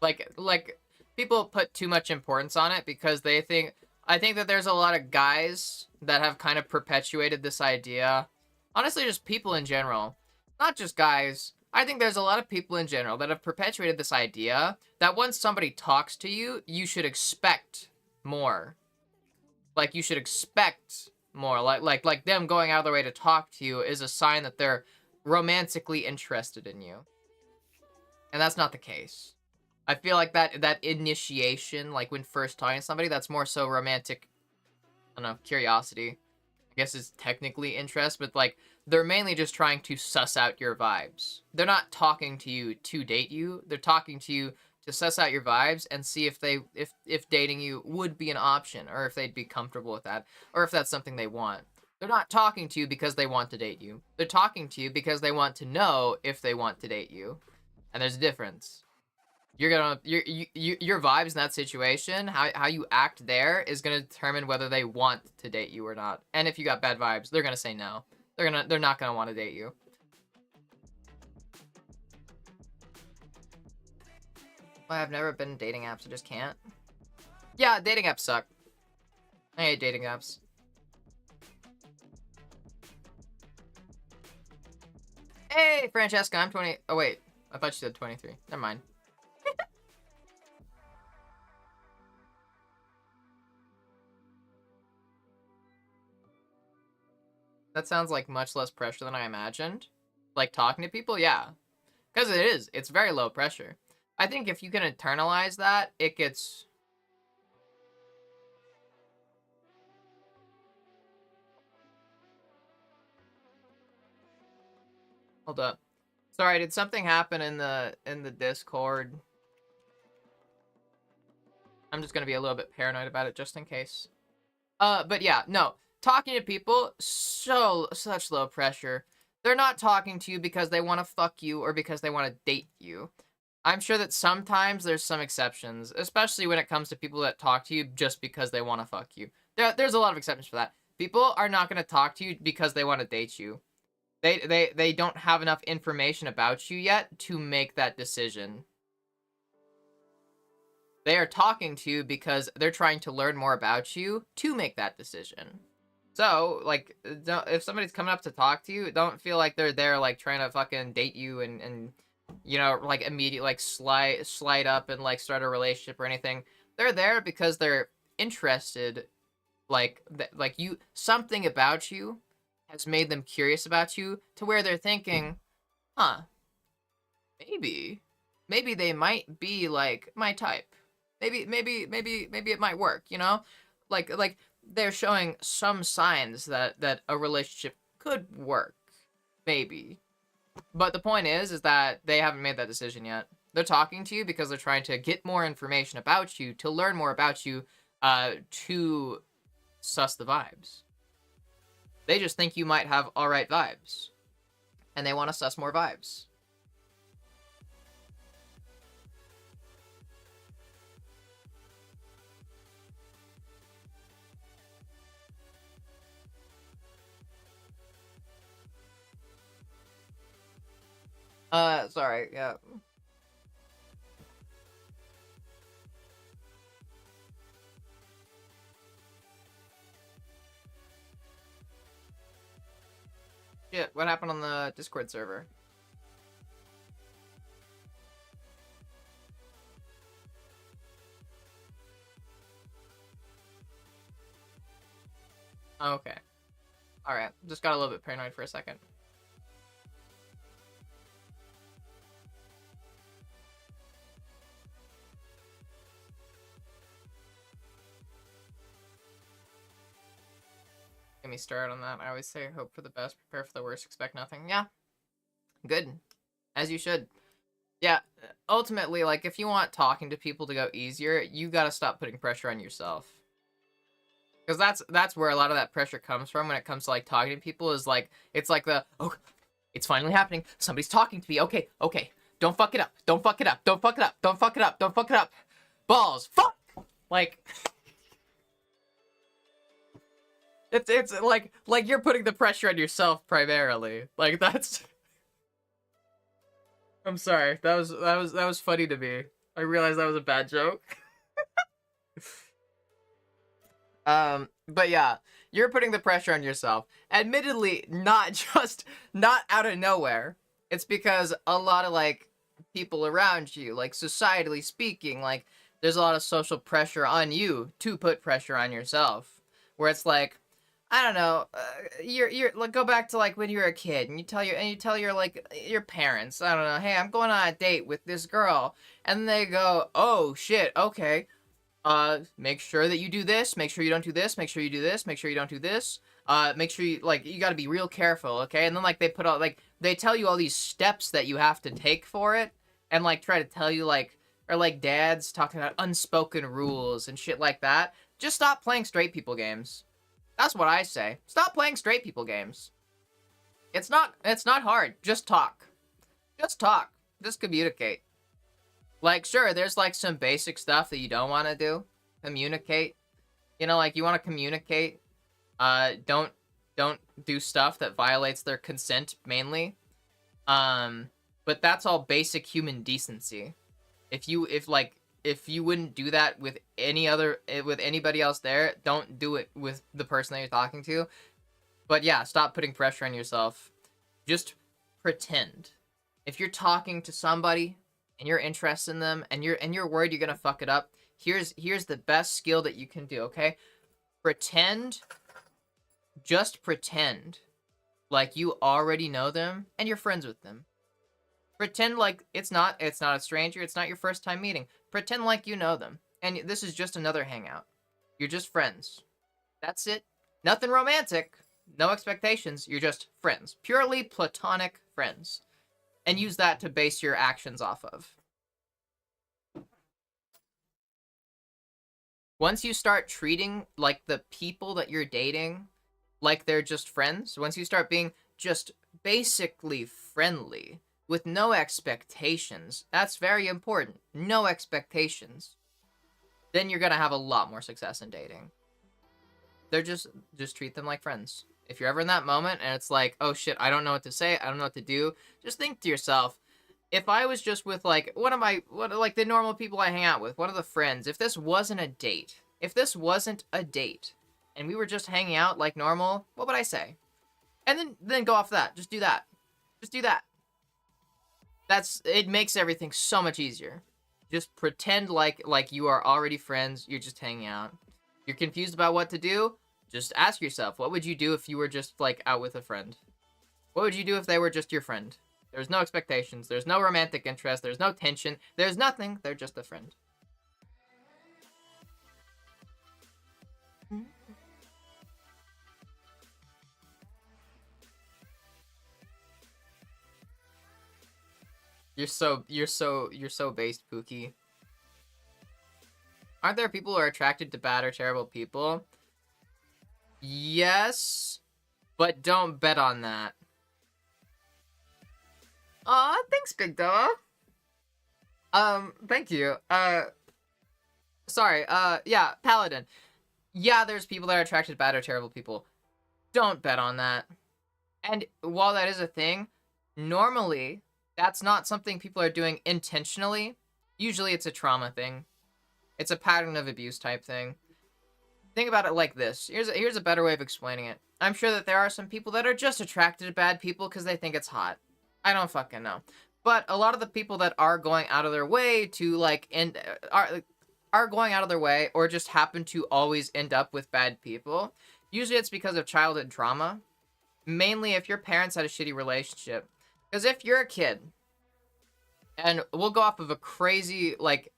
Like people put too much importance on it because I think that there's a lot of guys that have kind of perpetuated this idea. Honestly, just people in general. Not just guys. I think there's a lot of people in general that have perpetuated this idea that once somebody talks to you, you should expect more. Like, you should expect more. Like them going out of their way to talk to you is a sign that they're romantically interested in you. And that's not the case. I feel like that initiation, like when first talking to somebody, that's more so romantic, I don't know, curiosity. I guess is technically interest, but like they're mainly just trying to suss out your vibes. They're not talking to you to date you. They're talking to you to suss out your vibes and see if dating you would be an option, or if they'd be comfortable with that, or if that's something they want. They're not talking to you because they want to date you. They're talking to you because they want to know if they want to date you. And there's a difference. Your vibes in that situation, how you act there is gonna determine whether they want to date you or not. And if you got bad vibes, they're gonna say no. They're not gonna want to date you. I've never been in dating apps, I just can't. Yeah, dating apps suck. I hate dating apps. Hey, Francesca, I'm 20. Oh wait, I thought you said 23. Never mind. That sounds like much less pressure than I imagined. Like talking to people, yeah. Because it is. It's very low pressure. I think if you can internalize that, it gets... Hold up. Sorry, did something happen in the Discord? I'm just gonna be a little bit paranoid about it just in case. But yeah, no. talking to people, such low pressure. They're not talking to you because they want to fuck you or because they want to date you. I'm sure that sometimes there's some exceptions, especially when it comes to people that talk to you just because they want to fuck you. There's a lot of exceptions for that. People are not going to talk to you because they want to date you. They don't have enough information about you yet to make that decision. They are talking to you because they're trying to learn more about you to make that decision. So, like, if somebody's coming up to talk to you, don't feel like they're there, like, trying to fucking date you and you know, like, immediately, like, slide up and, like, start a relationship or anything. They're there because they're interested, like, you, something about you has made them curious about you to where they're thinking, huh, maybe they might be, like, my type. Maybe it might work, you know? Like they're showing some signs that a relationship could work. Maybe. But the point is that they haven't made that decision yet. They're talking to you because they're trying to get more information about you, to learn more about you, to suss the vibes. They just think you might have alright vibes. And they want to suss more vibes. Sorry, yeah. Shit, what happened on the Discord server? Okay. Alright, just got a little bit paranoid for a second. Get me started on that. I always say hope for the best, prepare for the worst, expect nothing. Yeah. Good. As you should. Yeah, ultimately, like, if you want talking to people to go easier, you gotta stop putting pressure on yourself. Because that's where a lot of that pressure comes from when it comes to, like, talking to people, is, like, it's like oh, it's finally happening. Somebody's talking to me. Okay. Don't fuck it up. Don't fuck it up. Don't fuck it up. Don't fuck it up. Don't fuck it up. Balls. Fuck! Like... It's like you're putting the pressure on yourself primarily. Like, that's... I'm sorry. That was funny to me. I realized that was a bad joke. But yeah, you're putting the pressure on yourself. Admittedly, not out of nowhere. It's because a lot of, like, people around you, like, societally speaking, like, there's a lot of social pressure on you to put pressure on yourself. Where it's like, I don't know, you're like, go back to, like, when you were a kid and you tell your like, your parents, I don't know, hey, I'm going on a date with this girl, and they go, oh shit, okay, make sure that you do this, make sure you don't do this, make sure you do this, make sure you don't do this, make sure you, like, you gotta be real careful, okay? And then, like, they put out, like, they tell you all these steps that you have to take for it, and, like, try to tell you, like, or, like, dads talking about unspoken rules and shit like that. Just stop playing straight people games. That's what I say. Stop playing straight people games. It's not hard. Just talk. Just talk. Just communicate. Like, sure, there's, like, some basic stuff that you don't want to do. Communicate. You know, like, you want to communicate. Don't do stuff that violates their consent, mainly. But that's all basic human decency. If you wouldn't do that with anybody else there, don't do it with the person that you're talking to. But yeah, stop putting pressure on yourself. Just pretend. If you're talking to somebody and you're interested in them and you're worried you're gonna fuck it up, here's the best skill that you can do, okay? Pretend. Just pretend like you already know them and you're friends with them. Pretend like it's not a stranger, it's not your first time meeting. Pretend like you know them. And this is just another hangout. You're just friends. That's it. Nothing romantic. No expectations. You're just friends. Purely platonic friends. And use that to base your actions off of. Once you start treating, like, the people that you're dating like they're just friends, once you start being just basically friendly with no expectations, that's very important. No expectations. Then you're gonna have a lot more success in dating. They're just treat them like friends. If you're ever in that moment and it's like, oh shit, I don't know what to say, I don't know what to do, just think to yourself, if I was just with like like the normal people I hang out with, one of the friends, if this wasn't a date, and we were just hanging out like normal, what would I say? And then go off that. Just do that. Just do that. It makes everything so much easier. Just pretend like you are already friends, you're just hanging out. You're confused about what to do? Just ask yourself, what would you do if you were just like out with a friend? What would you do if they were just your friend? There's no expectations, there's no romantic interest, there's no tension, there's nothing, they're just a friend. You're so based, Pookie. Aren't there people who are attracted to bad or terrible people? Yes, but don't bet on that. Aw, thanks, Big Doa. Thank you. Sorry, yeah, Paladin. Yeah, there's people that are attracted to bad or terrible people. Don't bet on that. And while that is a thing, normally, that's not something people are doing intentionally. Usually it's a trauma thing. It's a pattern of abuse type thing. Think about it like this. Here's a better way of explaining it. I'm sure that there are some people that are just attracted to bad people because they think it's hot. I don't fucking know. But a lot of the people that are going out of their way to like are going out of their way or just happen to always end up with bad people, usually it's because of childhood trauma. Mainly if your parents had a shitty relationship. Because if you're a kid, and we'll go off of a crazy, like,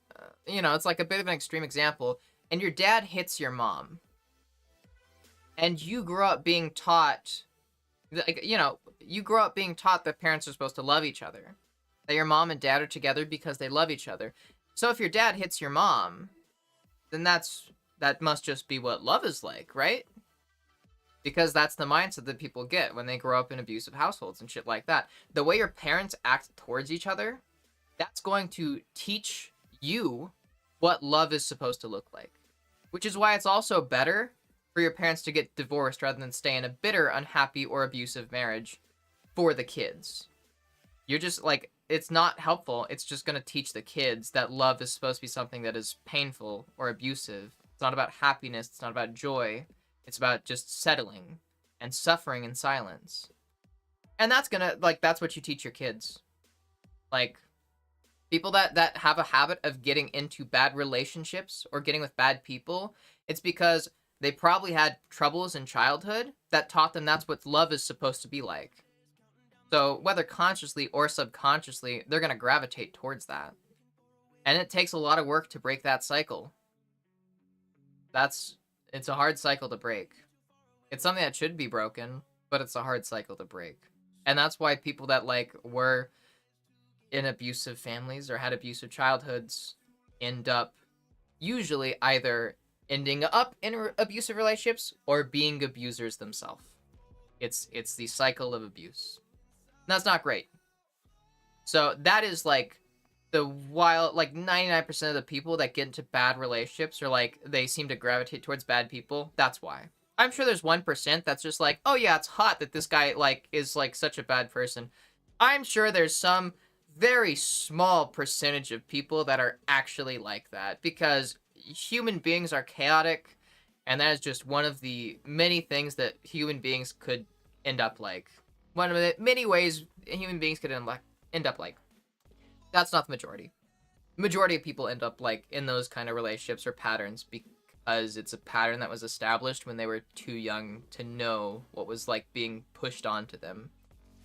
it's like a bit of an extreme example, and your dad hits your mom, and you grow up being taught, like, you grow up being taught that parents are supposed to love each other, that your mom and dad are together because they love each other. So if your dad hits your mom, then that must just be what love is like, right? Because that's the mindset that people get when they grow up in abusive households and shit like that. The way your parents act towards each other, that's going to teach you what love is supposed to look like. Which is why it's also better for your parents to get divorced rather than stay in a bitter, unhappy, or abusive marriage for the kids. You're just, like, it's not helpful. It's just going to teach the kids that love is supposed to be something that is painful or abusive. It's not about happiness. It's not about joy. It's about just settling and suffering in silence. And that's that's what you teach your kids. Like, people that have a habit of getting into bad relationships or getting with bad people, it's because they probably had troubles in childhood that taught them that's what love is supposed to be like. So whether consciously or subconsciously, they're going to gravitate towards that. And it takes a lot of work to break that cycle. It's a hard cycle to break. It's something that should be broken, but it's a hard cycle to break. And that's why people that, like, were in abusive families or had abusive childhoods end up usually either ending up in abusive relationships or being abusers themselves. It's the cycle of abuse. And that's not great. So that is, like, like 99% of the people that get into bad relationships or like they seem to gravitate towards bad people. That's why. I'm sure there's 1% that's just like, oh yeah, it's hot that this guy like is like such a bad person. I'm sure there's some very small percentage of people that are actually like that because human beings are chaotic, and that is just one of the many things that human beings could end up like. One of the many ways human beings could end up like. That's not the majority. The majority of people end up like in those kind of relationships or patterns because it's a pattern that was established when they were too young to know what was like being pushed onto them,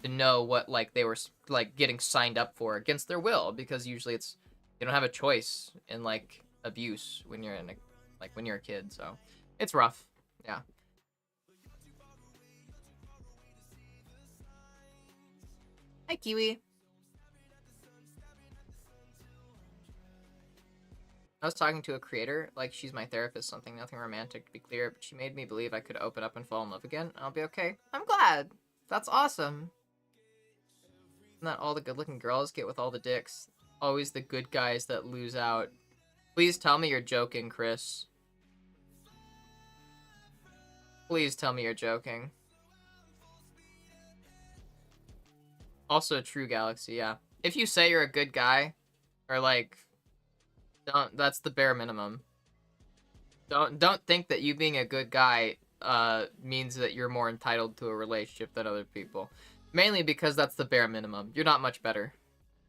to know what like they were like getting signed up for against their will, because usually it's you don't have a choice in like abuse when you're when you're a kid. So it's rough. Yeah. Hi, Kiwi. I was talking to a creator, like she's my therapist, something, nothing romantic to be clear, but she made me believe I could open up and fall in love again. I'll be okay. I'm glad. That's awesome. Not all the good-looking girls get with all the dicks. Always the good guys that lose out. Please tell me you're joking, Chris. Please tell me you're joking. Also true, Galaxy, yeah. If you say you're a good guy, or like, that's the bare minimum. Don't think that you being a good guy means that you're more entitled to a relationship than other people. Mainly because that's the bare minimum. You're not much better.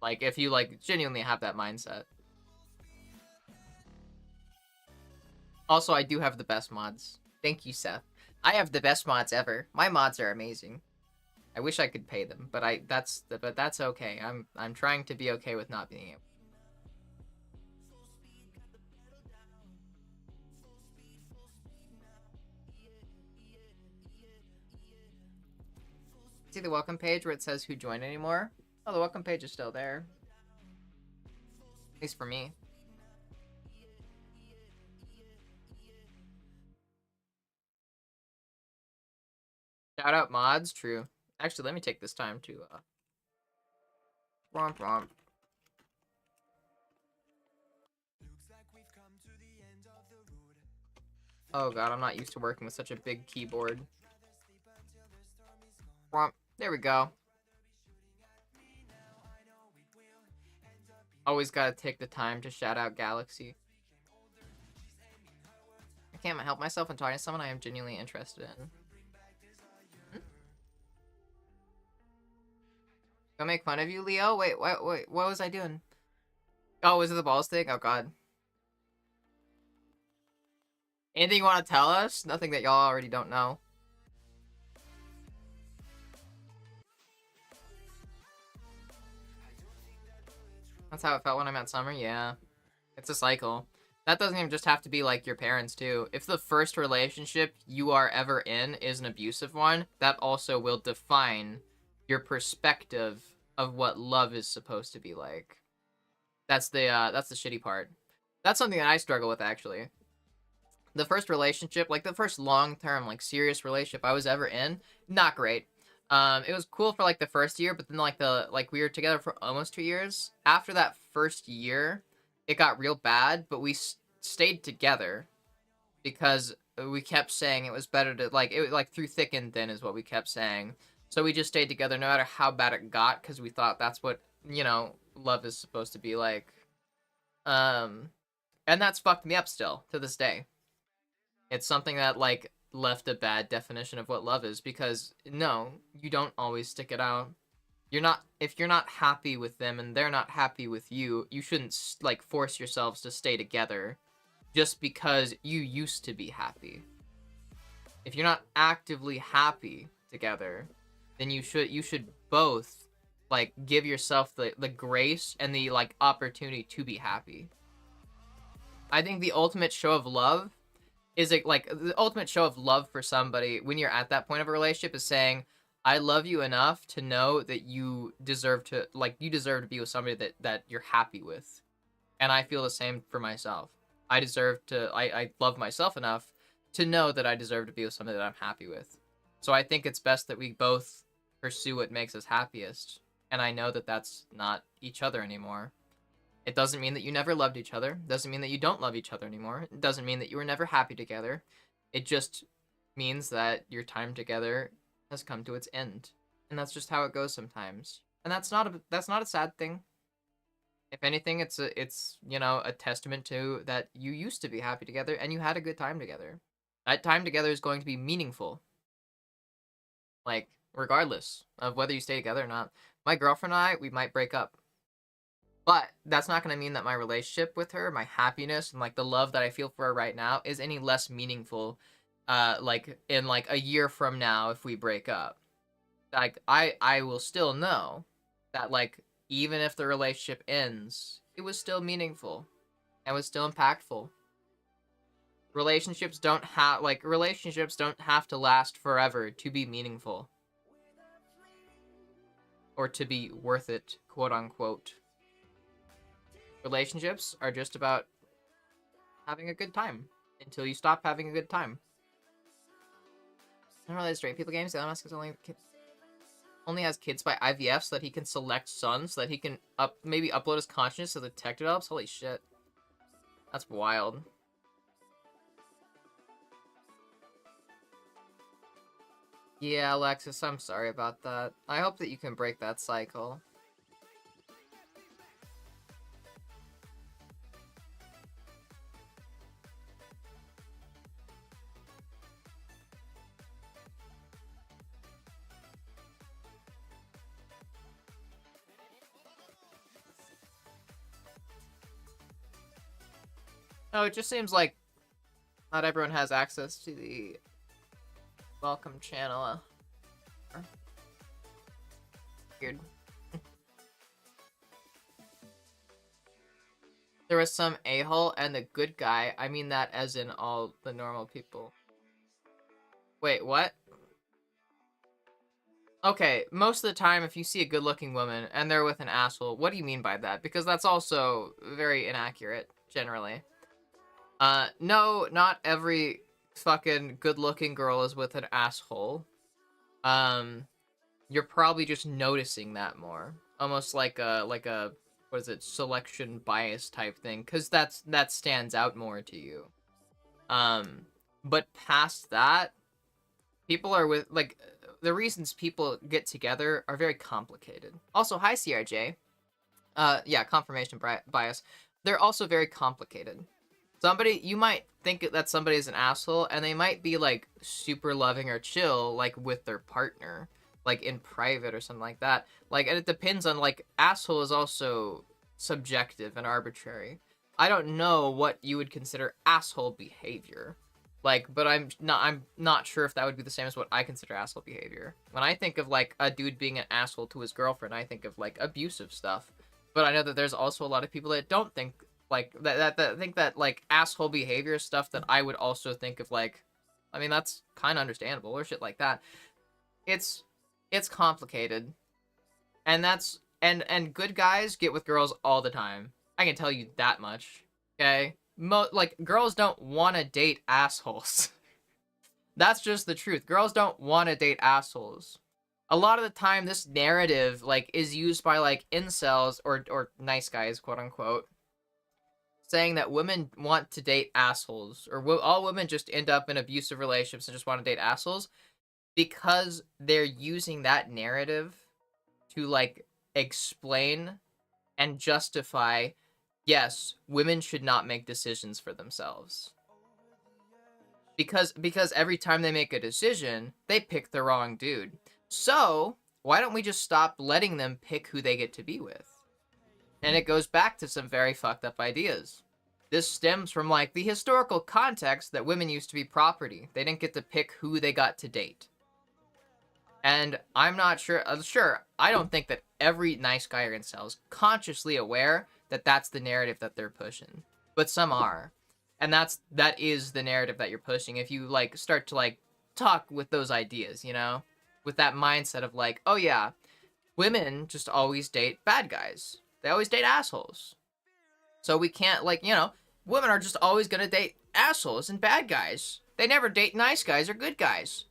Like, if you, like, genuinely have that mindset. Also, I do have the best mods. Thank you, Seth. I have the best mods ever. My mods are amazing. I wish I could pay them, but that's okay. I'm trying to be okay with not being able. See the welcome page where it says who joined anymore? Oh, the welcome page is still there. At least for me. Shout out mods, true. Actually, let me take this time to romp romp. Oh god, I'm not used to working with such a big keyboard. Romp. There we go. Always gotta take the time to shout out Galaxy. I can't help myself when talking to someone I am genuinely interested in. Go make fun of you, Leo? Wait, what was I doing? Oh, was it the balls thing? Oh god. Anything you want to tell us? Nothing that y'all already don't know. That's how it felt when I met Summer? Yeah. It's a cycle. That doesn't even just have to be like your parents too. If the first relationship you are ever in is an abusive one, that also will define your perspective of what love is supposed to be like. That's the shitty part. That's something that I struggle with actually. The first relationship, like the first long-term, like serious relationship I was ever in, not great. It was cool for like the first year, but then like we were together for almost 2 years. After that first year, it got real bad, but we stayed together because we kept saying it was better to like through thick and thin is what we kept saying. So we just stayed together no matter how bad it got because we thought that's what, you know, love is supposed to be like. And that's fucked me up still to this day. It's something that like left a bad definition of what love is because no, you don't always stick it out. If you're not happy with them and they're not happy with you, you shouldn't like force yourselves to stay together just because you used to be happy. If you're not actively happy together, then you should both like give yourself the grace and the like opportunity to be happy. I think the ultimate show of love is it like the ultimate show of love for somebody when you're at that point of a relationship is saying, I love you enough to know that you deserve to be with somebody that you're happy with. And I feel the same for myself. I love myself enough to know that I deserve to be with somebody that I'm happy with. So I think it's best that we both pursue what makes us happiest. And I know that that's not each other anymore. It doesn't mean that you never loved each other. It doesn't mean that you don't love each other anymore. It doesn't mean that you were never happy together. It just means that your time together has come to its end. And that's just how it goes sometimes. And that's not a sad thing. If anything, it's you know, a testament to that you used to be happy together and you had a good time together. That time together is going to be meaningful. Like, regardless of whether you stay together or not. My girlfriend and I, we might break up. But that's not going to mean that my relationship with her, my happiness, and like the love that I feel for her right now is any less meaningful like in like a year from now if we break up. Like I will still know that like even if the relationship ends, it was still meaningful and was still impactful. Relationships don't have to last forever to be meaningful. Or to be worth it, quote unquote. Relationships are just about having a good time until you stop having a good time. Unrelated straight people games. Elon Musk is only has kids by IVF so that he can select sons so that he can maybe upload his consciousness so the tech develops. Holy shit, that's wild. Yeah, Alexis, I'm sorry about that. I hope that you can break that cycle. Oh, it just seems like not everyone has access to the welcome channel. Weird. There was some a-hole and the good guy. I mean that as in all the normal people. Wait, what? Okay, most of the time if you see a good-looking woman and they're with an asshole, what do you mean by that? Because that's also very inaccurate, generally. No, not every fucking good-looking girl is with an asshole. You're probably just noticing that more. Almost like a, what is it, selection bias type thing, because that stands out more to you. But past that, people are with, like, the reasons people get together are very complicated. Also, hi, CRJ. Yeah, confirmation bias. They're also very complicated. You might think that somebody is an asshole, and they might be, like, super loving or chill, like, with their partner, like, in private or something like that. Like, and it depends on, like, asshole is also subjective and arbitrary. I don't know what you would consider asshole behavior. Like, but I'm not sure if that would be the same as what I consider asshole behavior. When I think of, like, a dude being an asshole to his girlfriend, I think of, like, abusive stuff. But I know that there's also a lot of people that don't think, like, that think that, like, asshole behavior stuff that I would also think of, like, I mean, that's kind of understandable, or shit like that. It's complicated. And that's, and good guys get with girls all the time. I can tell you that much, okay? Like, girls don't want to date assholes. That's just the truth. Girls don't want to date assholes. A lot of the time, this narrative, like, is used by, like, incels or nice guys, quote unquote, saying that women want to date assholes, or all women just end up in abusive relationships and just want to date assholes, because they're using that narrative to, like, explain and justify, yes, women should not make decisions for themselves. Because every time they make a decision, they pick the wrong dude. So, why don't we just stop letting them pick who they get to be with? And it goes back to some very fucked up ideas. This stems from, like, the historical context that women used to be property. They didn't get to pick who they got to date. And I'm not sure, I don't think that every nice guy or incel is consciously aware that that's the narrative that they're pushing. But some are. And that is the narrative that you're pushing if you, like, start to, like, talk with those ideas, you know? With that mindset of, like, oh yeah, women just always date bad guys. They always date assholes. So we can't, like, you know, women are just always gonna date assholes and bad guys. They never date nice guys or good guys.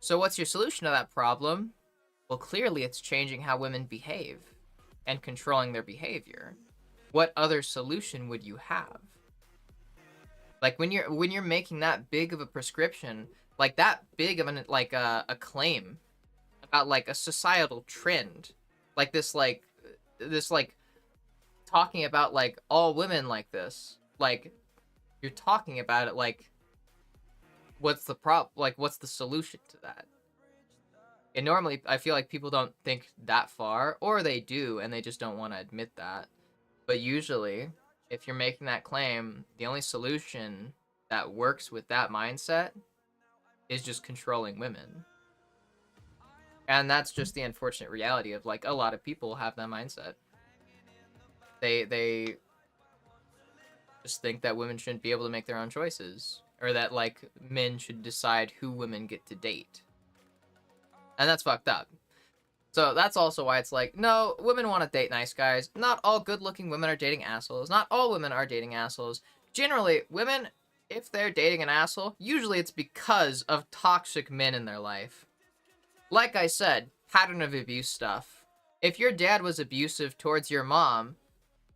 So what's your solution to that problem? Well, clearly it's changing how women behave and controlling their behavior. What other solution would you have? Like, when you're making that big of a prescription, like that big of an, like, a claim about, like, a societal trend, like this talking about, like, all women like this, like, you're talking about it like, what's the solution to that? And normally I feel like people don't think that far, or they do and they just don't want to admit that. But usually, if you're making that claim, the only solution that works with that mindset is just controlling women. And that's just the unfortunate reality of, like, a lot of people have that mindset. They just think that women shouldn't be able to make their own choices, or that, like, men should decide who women get to date. And that's fucked up. So that's also why it's like, no, women want to date nice guys. Not all good-looking women are dating assholes. Not all women are dating assholes. generally, women, if they're dating an asshole, usually it's because of toxic men in their life. Like I said, pattern of abuse stuff. If your dad was abusive towards your mom,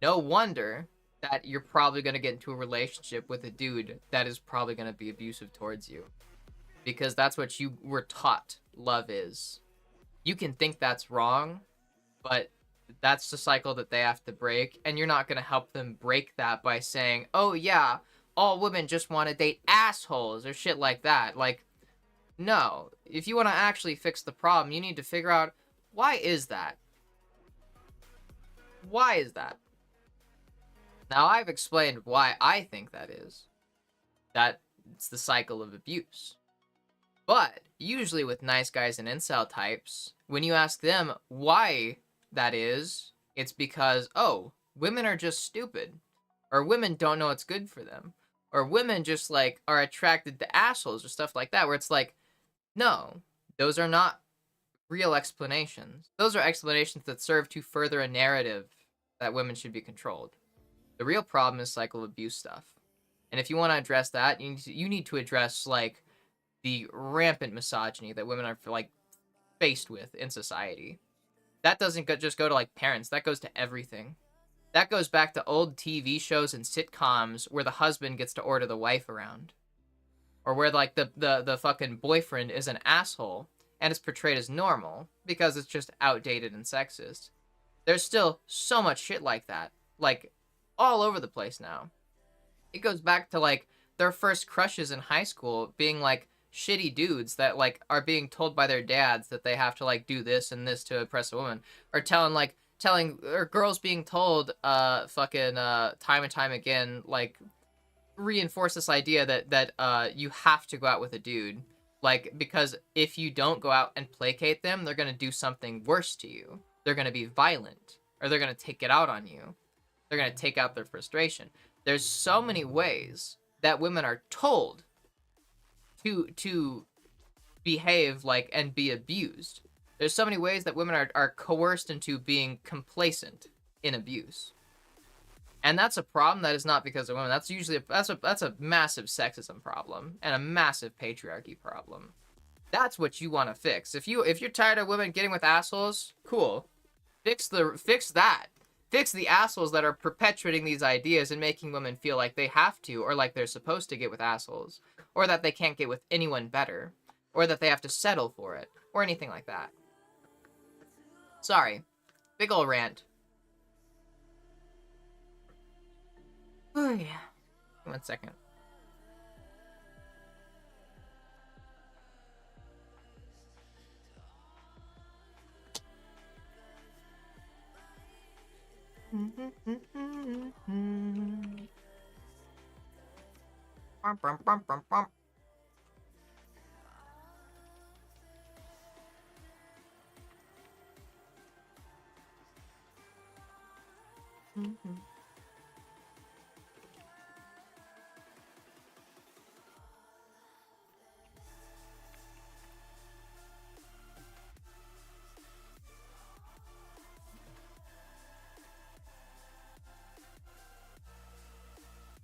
no wonder that you're probably going to get into a relationship with a dude that is probably going to be abusive towards you. Because that's what you were taught love is. You can think that's wrong, but that's the cycle that they have to break, and you're not going to help them break that by saying, oh yeah, all women just want to date assholes or shit like that. Like, no. If you want to actually fix the problem, you need to figure out, why is that? Why is that? Now, I've explained why I think that is. That it's the cycle of abuse. But usually with nice guys and incel types, when you ask them why that is, it's because, oh, women are just stupid. Or women don't know what's good for them. Or women just, like, are attracted to assholes or stuff like that, where it's like, no, those are not real explanations. Those are explanations that serve to further a narrative that women should be controlled. The real problem is cycle of abuse stuff. And if you want to address that, you need to address, like, the rampant misogyny that women are, like, faced with in society. That doesn't just go to, like, parents. That goes to everything. That goes back to old TV shows and sitcoms where the husband gets to order the wife around. Or where, like, the fucking boyfriend is an asshole and is portrayed as normal because it's just outdated and sexist. There's still so much shit like that. Like, all over the place now. It goes back to, like, their first crushes in high school being, like, shitty dudes that, like, are being told by their dads that they have to, like, do this and this to impress a woman. Or or girls being told, time and time again, like, reinforce this idea that you have to go out with a dude. Like, because if you don't go out and placate them, they're gonna do something worse to you. They're gonna be violent. Or they're gonna take it out on you. They're gonna take out their frustration. There's so many ways that women are told to behave like and be abused. There's so many ways that women are coerced into being complacent in abuse. And that's a problem that is not because of women. That's usually that's a massive sexism problem and a massive patriarchy problem. That's what you want to fix. If you're tired of women getting with assholes, cool. Fix that. Fix the assholes that are perpetuating these ideas and making women feel like they have to or like they're supposed to get with assholes, or that they can't get with anyone better, or that they have to settle for it, or anything like that. Sorry. Big ol' rant. Oh yeah. 1 second. Bum, bum, bum, bum, bum.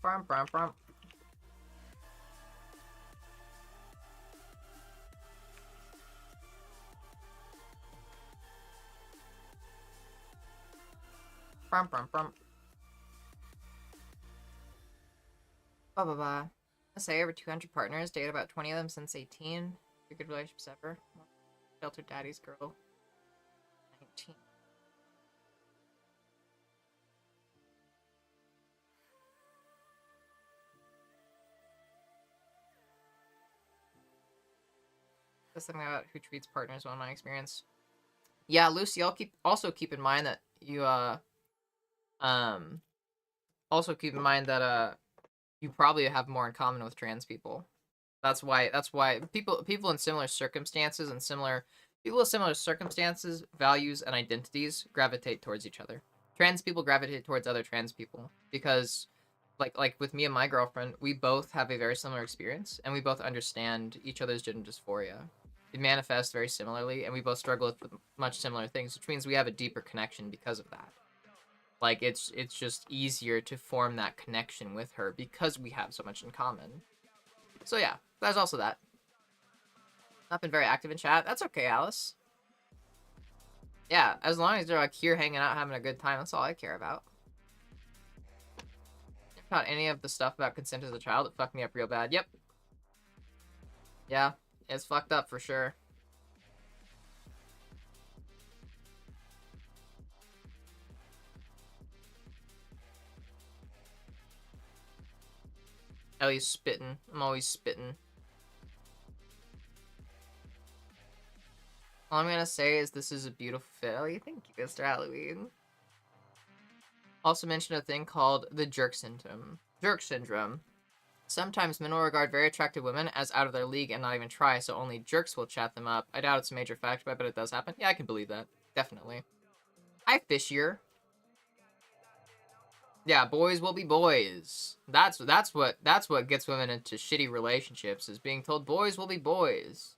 Brum, brum, brum. Brum, brum, brum. Blah, blah, blah. I say over 200 partners, dated about 20 of them since 18. Your good relationships ever. Sheltered daddy's girl. 19. That's something about who treats partners well in my experience. Yeah, Lucy, I'll keep in mind that you also keep in mind that you probably have more in common with trans people. That's why people in similar circumstances and people with similar circumstances, values, and identities gravitate towards each other. Trans people gravitate towards other trans people because like with me and my girlfriend, we both have a very similar experience and we both understand each other's gender dysphoria. It manifests very similarly, and we both struggle with much similar things, which means we have a deeper connection because of that. Like, it's just easier to form that connection with her because we have so much in common. So yeah, there's also that. Not been very active in chat. That's okay, Alice. Yeah, as long as they're like here hanging out, having a good time, that's all I care about. Not any of the stuff about consent as a child, it fucked me up real bad. Yep. Yeah, it's fucked up for sure. Ellie's spitting. I'm always spitting. All I'm gonna say is this is a beautiful fit. Ellie, thank you, Mr. Halloween. Also mentioned a thing called the jerk syndrome. Jerk syndrome. Sometimes men will regard very attractive women as out of their league and not even try, so only jerks will chat them up. I doubt it's a major fact, but it does happen. Yeah, I can believe that. Definitely. Hi, Fishier. Yeah, boys will be boys. That's what gets women into shitty relationships, is being told boys will be boys.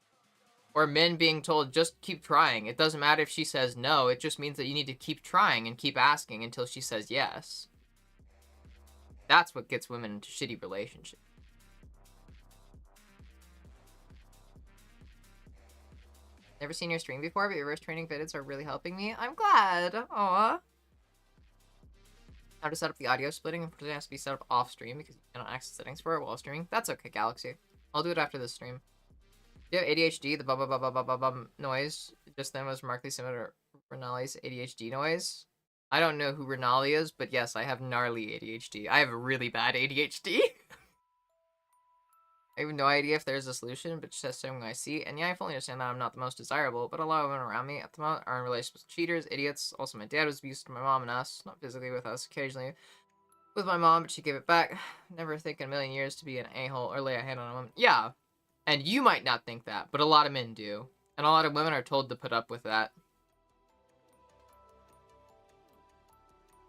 Or men being told just keep trying. It doesn't matter if she says no, it just means that you need to keep trying and keep asking until she says yes. That's what gets women into shitty relationships. Never seen your stream before, but your reverse training vids are really helping me. I'm glad. Aw. How to set up the audio splitting. It has to be set up off stream because you cannot access settings for it while streaming. That's okay, Galaxy. I'll do it after this stream. Do you have ADHD? The bum bum bum bum bum bum noise just then was remarkably similar to Renali's ADHD noise. I don't know who Renali is, but yes, I have gnarly ADHD. I have really bad ADHD. I have no idea if there's a solution, but just something I see. And yeah, I fully understand that I'm not the most desirable, but a lot of women around me at the moment are in relationships with cheaters, idiots. Also, my dad was abusive to my mom and us, not physically with us, occasionally with my mom, but she gave it back. Never think in a million years to be an a-hole or lay a hand on a woman. Yeah, and you might not think that, but a lot of men do. And a lot of women are told to put up with that.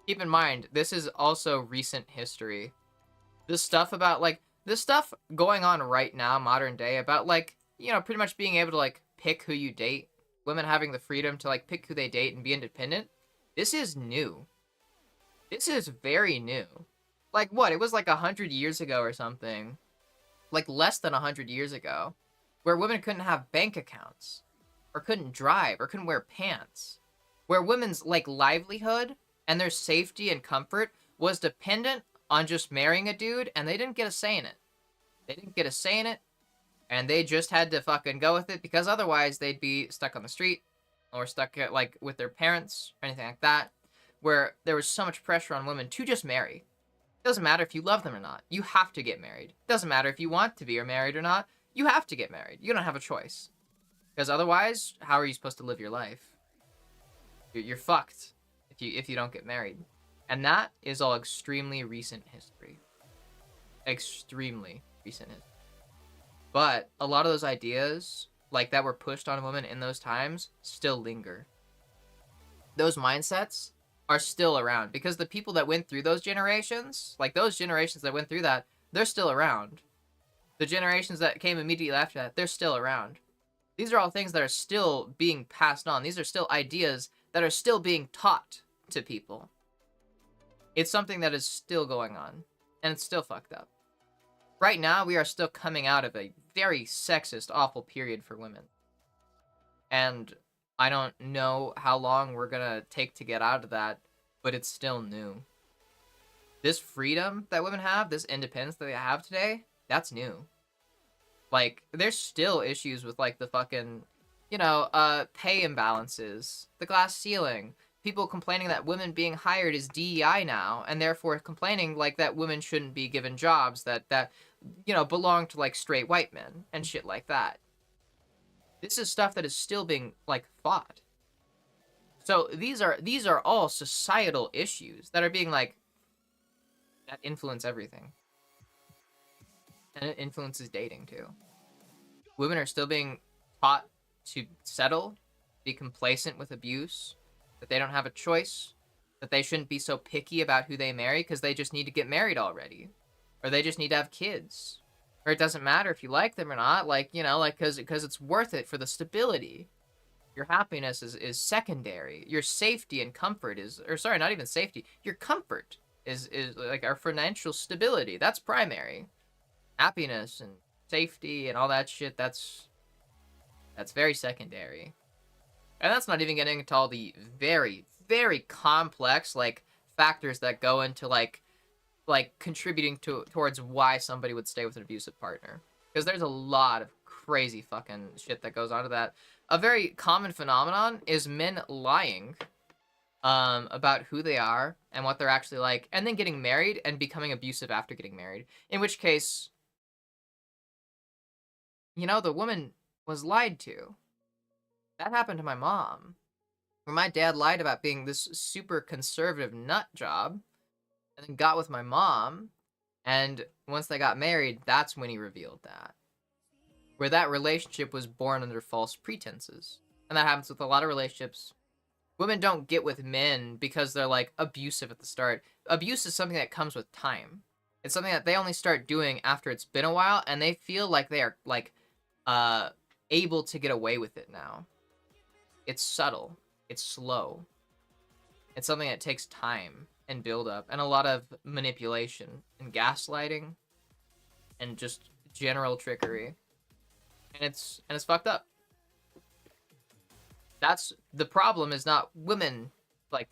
Keep in mind, this is also recent history. This stuff about, like, this stuff going on right now, modern day, about, like, you know, pretty much being able to, like, pick who you date, women having the freedom to, like, pick who they date and be independent, this is new. This is very new. Like, what? It was, like, 100 years ago or something. Like, less than 100 years ago, where women couldn't have bank accounts, or couldn't drive, or couldn't wear pants. Where women's, like, livelihood and their safety and comfort was dependent on just marrying a dude, and they didn't get a say in it. They didn't get a say in it, and they just had to fucking go with it, because otherwise they'd be stuck on the street, or stuck, like, with their parents, or anything like that, where there was so much pressure on women to just marry. It doesn't matter if you love them or not. You have to get married. It doesn't matter if you want to be or married or not. You have to get married. You don't have a choice. Because otherwise, how are you supposed to live your life? You're fucked if you don't get married. And that is all extremely recent history. Extremely recent history. But a lot of those ideas, like, that were pushed on women in those times, still linger. Those mindsets are still around, because the people that went through those generations, like those generations that went through that, they're still around. The generations that came immediately after that, they're still around. These are all things that are still being passed on. These are still ideas that are still being taught to people. It's something that is still going on, and it's still fucked up. Right now, we are still coming out of a very sexist, awful period for women. And I don't know how long we're gonna take to get out of that, but it's still new. This freedom that women have, this independence that they have today, that's new. Like, there's still issues with, like, the fucking, you know, pay imbalances, the glass ceiling, people complaining that women being hired is DEI now, and therefore complaining, like, that women shouldn't be given jobs that you know, belong to, like, straight white men, and shit like that. This is stuff that is still being, like, fought. So these are all societal issues that are being, like, that influence everything. And it influences dating, too. Women are still being taught to settle, be complacent with abuse, that they don't have a choice, that they shouldn't be so picky about who they marry because they just need to get married already. Or they just need to have kids. Or it doesn't matter if you like them or not, like, you know, like, because it's worth it for the stability. Your happiness is secondary. Your safety and comfort is, or sorry, not even safety. Your comfort is like our financial stability. That's primary. Happiness and safety and all that shit, that's very secondary. And that's not even getting into all the very, very complex like factors that go into like contributing towards why somebody would stay with an abusive partner. Because there's a lot of crazy fucking shit that goes on to that. A very common phenomenon is men lying about who they are and what they're actually like, and then getting married and becoming abusive after getting married. In which case, you know, the woman was lied to. That happened to my mom. Where my dad lied about being this super conservative nut job, and then got with my mom, and once they got married, that's when he revealed that. Where that relationship was born under false pretenses. And that happens with a lot of relationships. Women don't get with men because they're like abusive at the start. Abuse is something that comes with time. It's something that they only start doing after it's been a while, and they feel like they are like able to get away with it now. It's subtle. It's slow. It's something that takes time and build up and a lot of manipulation and gaslighting and just general trickery. And it's fucked up. That's the problem, is not women like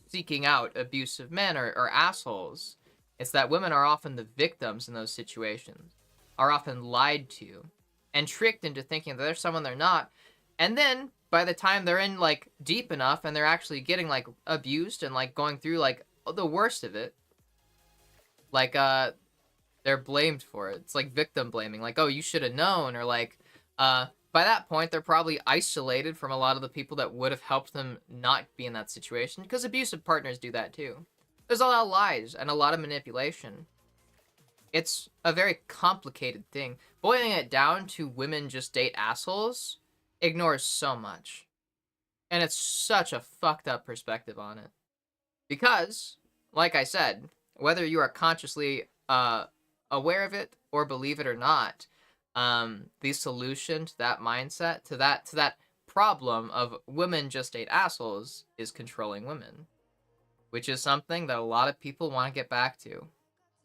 seeking out abusive men or assholes. It's that women are often the victims in those situations, are often lied to and tricked into thinking that they're someone they're not. And then by the time they're in like deep enough and they're actually getting like abused and like going through like the worst of it, like they're blamed for it. It's like victim blaming, like, oh, you should have known, or like by that point they're probably isolated from a lot of the people that would have helped them not be in that situation, because abusive partners do that too. There's a lot of lies and a lot of manipulation. It's a very complicated thing. Boiling it down to women just date assholes ignores so much. And it's such a fucked up perspective on it. Because, like I said, whether you are consciously aware of it or believe it or not, the solution to that mindset, to that problem of women just date assholes, is controlling women. Which is something that a lot of people want to get back to.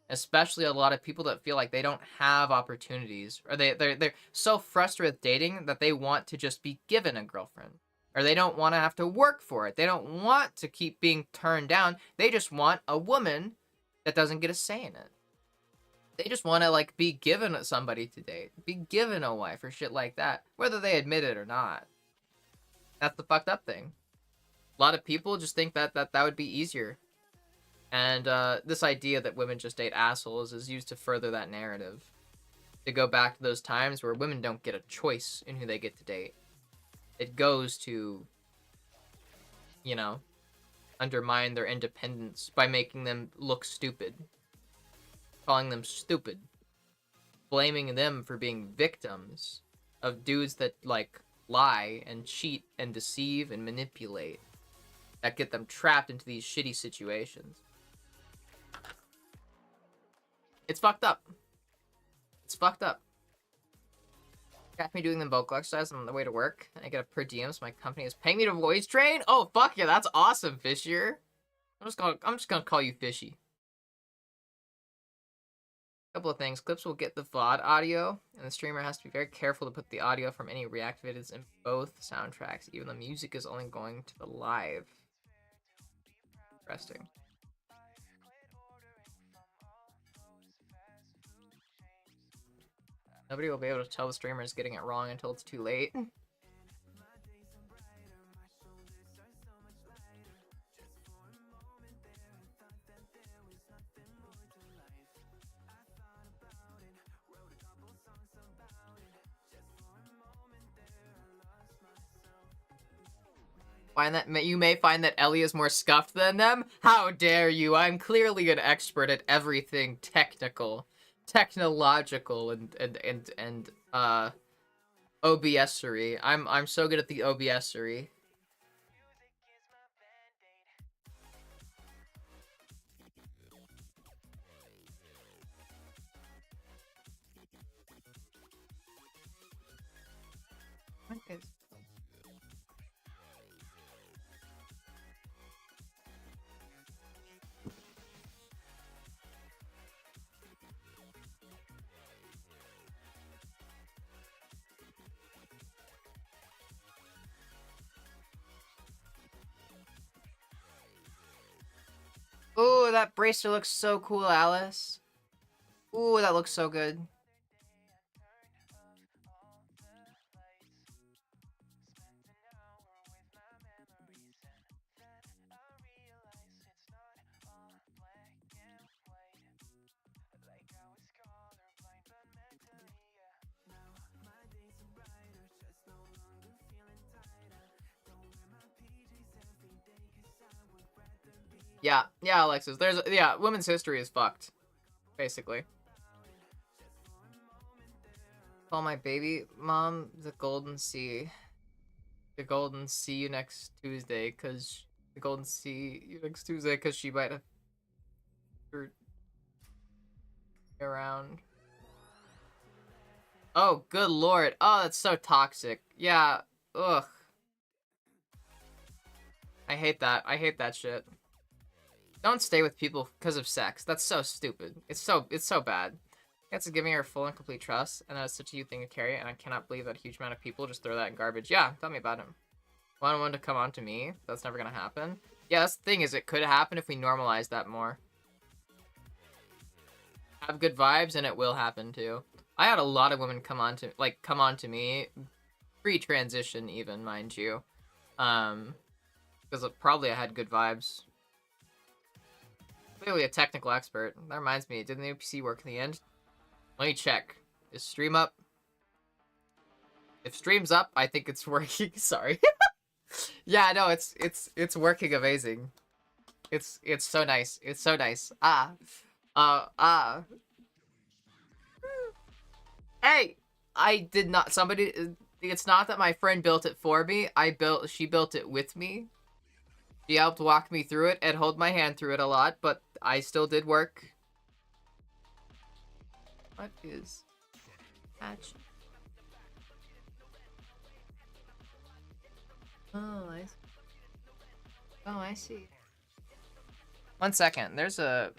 Especially a lot of people that feel like they don't have opportunities, or they're so frustrated with dating that they want to just be given a girlfriend, or they don't want to have to work for it. They don't want to keep being turned down. They just want a woman that doesn't get a say in it. They just want to like be given somebody to date, be given a wife or shit like that, whether they admit it or not. That's the fucked up thing. A lot of people just think that would be easier. And this idea that women just date assholes is used to further that narrative. To go back to those times where women don't get a choice in who they get to date. It goes to, you know, undermine their independence by making them look stupid. Calling them stupid. Blaming them for being victims of dudes that, like, lie and cheat and deceive and manipulate. That get them trapped into these shitty situations. It's fucked up. It's fucked up. Got me doing the vocal exercise on the way to work. I get a per diem, so my company is paying me to voice train. Oh fuck yeah, that's awesome, Fishier. I'm just gonna call you Fishy. Couple of things. Clips will get the VOD audio, and the streamer has to be very careful to put the audio from any reactivateds in both soundtracks. Even the music is only going to the live. Interesting. Nobody will be able to tell the streamer is getting it wrong until it's too late. You may find that Ellie is more scuffed than them? How dare you? I'm clearly an expert at everything technological, and OBS-ery. I'm so good at the OBS-ery. What is... that bracelet looks so cool, Alice. Ooh, that looks so good. Yeah, Alexis. Women's history is fucked, basically. Call my baby mom the Golden Sea. The Golden See you next Tuesday, cause the Golden See you next Tuesday, cause she might have around. Oh, good lord. Oh, that's so toxic. Yeah. Ugh. I hate that. I hate that shit. Don't stay with people because of sex. That's so stupid. It's so bad. That's giving her full and complete trust, and that's such a huge thing to carry, and I cannot believe that a huge amount of people just throw that in garbage. Yeah, tell me about him. Want one to come on to me? That's never gonna happen. Yeah, that's the thing, is it could happen if we normalize that more. Have good vibes, and it will happen too. I had a lot of women come on to me, pre-transition even, mind you. Because probably I had good vibes. Clearly a technical expert. That reminds me, did the new PC work in the end? Let me check. Is stream up? If stream's up, I think it's working. Sorry. Yeah, no, it's working amazing. It's so nice. It's so nice. Hey, I did not. It's not that my friend built it for me. She built it with me. She helped walk me through it and hold my hand through it a lot, but I still did work. What is patch? Oh, I see. 1 second. There's a...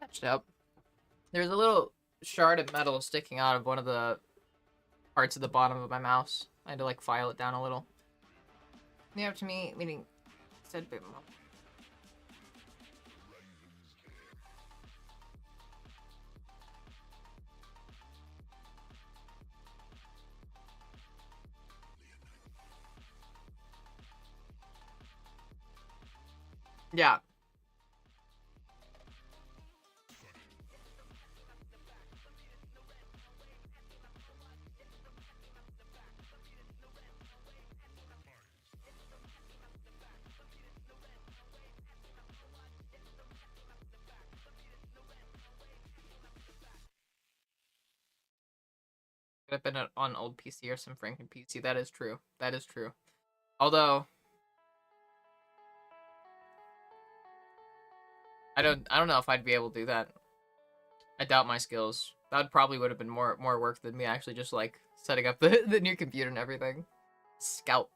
patched up. There's a little shard of metal sticking out of one of the parts of the bottom of my mouse. I had to like file it down a little. Yeah, up to me, meaning said bit more. Yeah. Could have been on old PC or some Franken PC. That is true. That is true. Although I don't know if I'd be able to do that. I doubt my skills. That probably would have been more work than me actually just like setting up the new computer and everything. Scalp.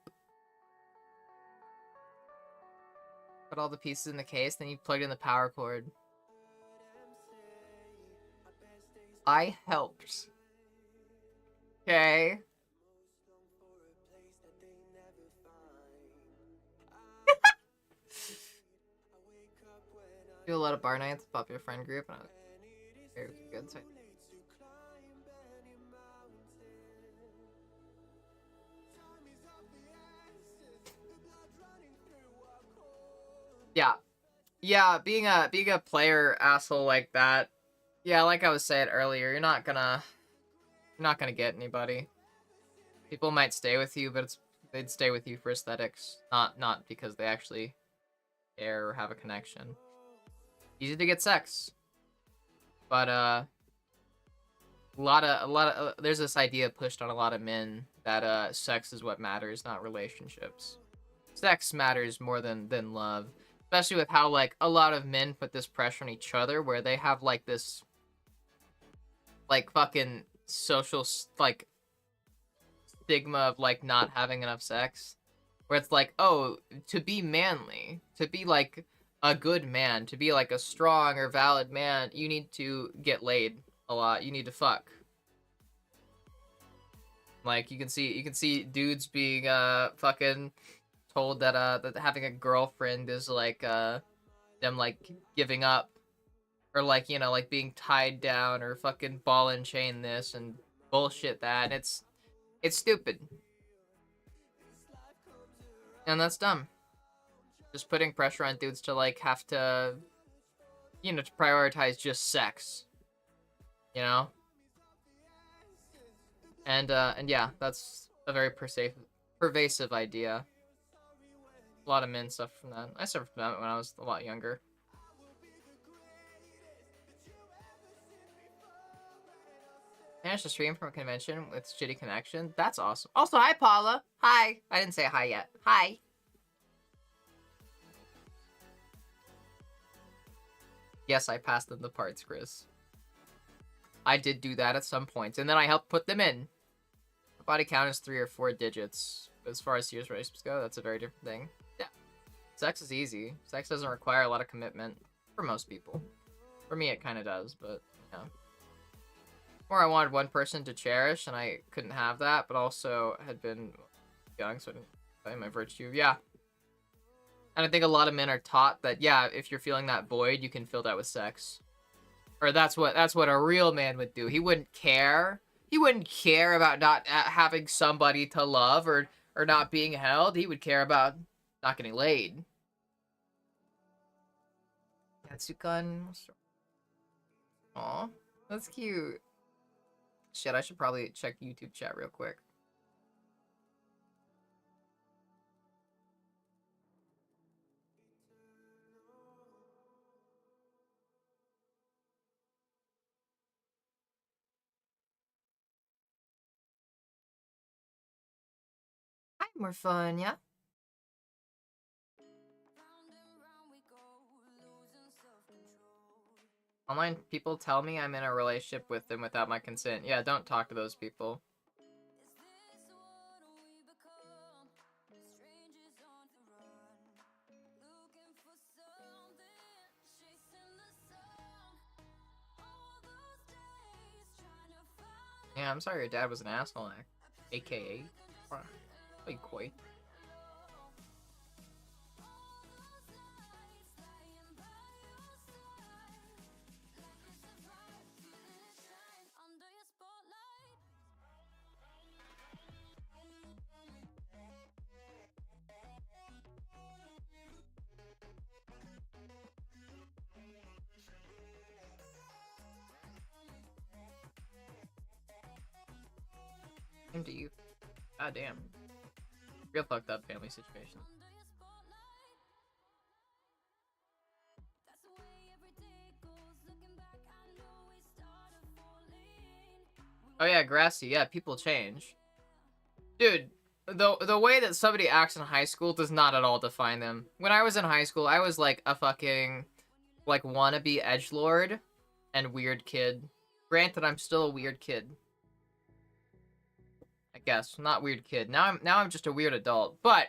Put all the pieces in the case, then you plug in the power cord. I helped. Okay. Do a lot of bar nights, popular friend group, and I was very good. So yeah, being a player asshole like that. Yeah, like I was saying earlier, you're not gonna get anybody. People might stay with you, but they'd stay with you for aesthetics, not because they actually care or have a connection. Easy to get sex, but a lot of there's this idea pushed on a lot of men that sex is what matters, not relationships. Sex matters more than love, especially with how like a lot of men put this pressure on each other, where they have like this like fucking social like stigma of like not having enough sex, where it's like, oh, to be manly, to be like a good man, to be like a strong or valid man, you need to get laid a lot. You need to fuck. Like you can see dudes being fucking told that that having a girlfriend is like them like giving up, or like, you know, like being tied down, or fucking ball and chain this and bullshit that. And it's stupid. And that's dumb. Just putting pressure on dudes to like have to, you know, to prioritize just sex. You know? And yeah, that's a very pervasive idea. A lot of men suffer from that. I suffered from that when I was a lot younger. Managed to stream from a convention with shitty connection. That's awesome. Also, hi, Paula. Hi. I didn't say hi yet. Hi. Yes, I passed them the parts, Chris. I did do that at some point, and then I helped put them in. Body count is 3 or 4 digits. As far as serious relationships go, that's a very different thing. Yeah. Sex is easy. Sex doesn't require a lot of commitment. For most people. For me, it kind of does, but, yeah. Or I wanted one person to cherish, and I couldn't have that, but also had been young, so I didn't find my virtue. Yeah. And I think a lot of men are taught that, yeah, if you're feeling that void, you can fill that with sex. Or that's what a real man would do. He wouldn't care. He wouldn't care about not having somebody to love, or not being held. He would care about not getting laid. Yatsukan. Aw, that's cute. Shit, I should probably check YouTube chat real quick. Hi, more fun, yeah? Online people tell me I'm in a relationship with them without my consent. Yeah, don't talk to those people. Yeah, I'm sorry your dad was an asshole, AKA. Like, koi. Same to you. God damn. Real fucked up family situation. Oh yeah, Grassy. Yeah, people change. Dude, the way that somebody acts in high school does not at all define them. When I was in high school, I was like a fucking, like, wannabe edgelord and weird kid. Granted, I'm still a weird kid. I guess. Not weird kid. Now I'm just a weird adult. But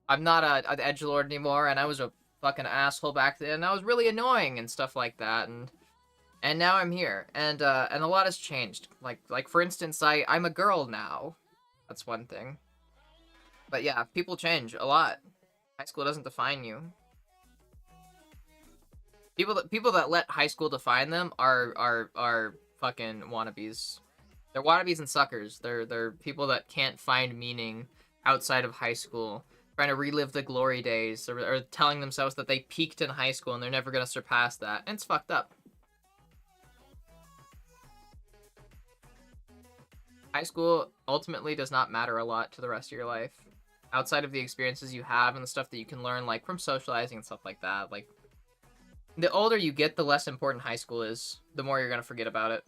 I'm not an edgelord anymore, and I was a fucking asshole back then, and I was really annoying and stuff like that, and now I'm here, and a lot has changed. Like for instance, I'm a girl now. That's one thing. But yeah, people change a lot. High school doesn't define you. People that let high school define them are fucking wannabes. They're wannabes and suckers. They're people that can't find meaning outside of high school, trying to relive the glory days, or telling themselves that they peaked in high school and they're never gonna surpass that. And it's fucked up. High school ultimately does not matter a lot to the rest of your life, outside of the experiences you have and the stuff that you can learn, like from socializing and stuff like that. Like, the older you get, the less important high school is. The more you're gonna forget about it.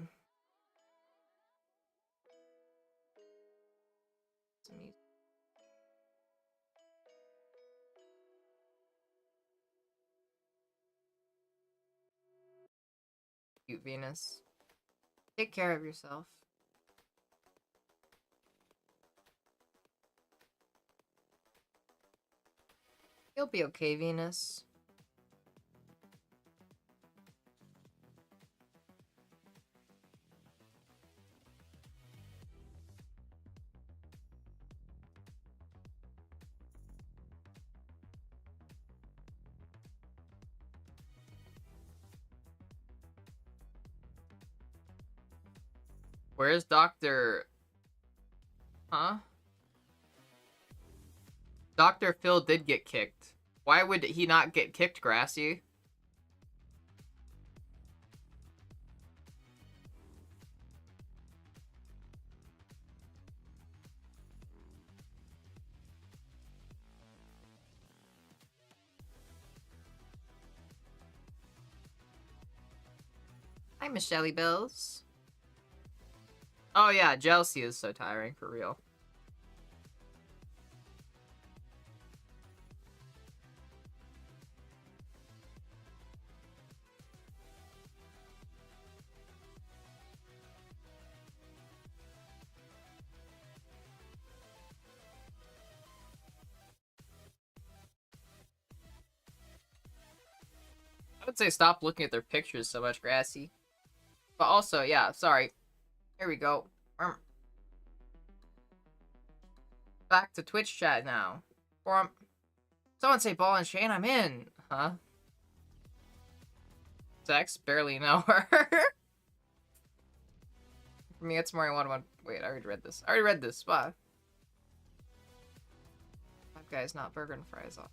Cute Venus. Take care of yourself. You'll be okay, Venus. Where's Dr. Huh? Dr. Phil did get kicked. Why would he not get kicked, Grassy? Hi, Michelle Bills. Oh yeah, jealousy is so tiring, for real. I would say stop looking at their pictures so much, Grassy. But also, yeah, sorry. Here we go. Back to Twitch chat now. Someone say Ball and Shane, I'm in. Huh? Sex? Barely know her. For me, it's more I want. Wait, I already read this. I already read this. Spot. Five Guys, not burger and fries off.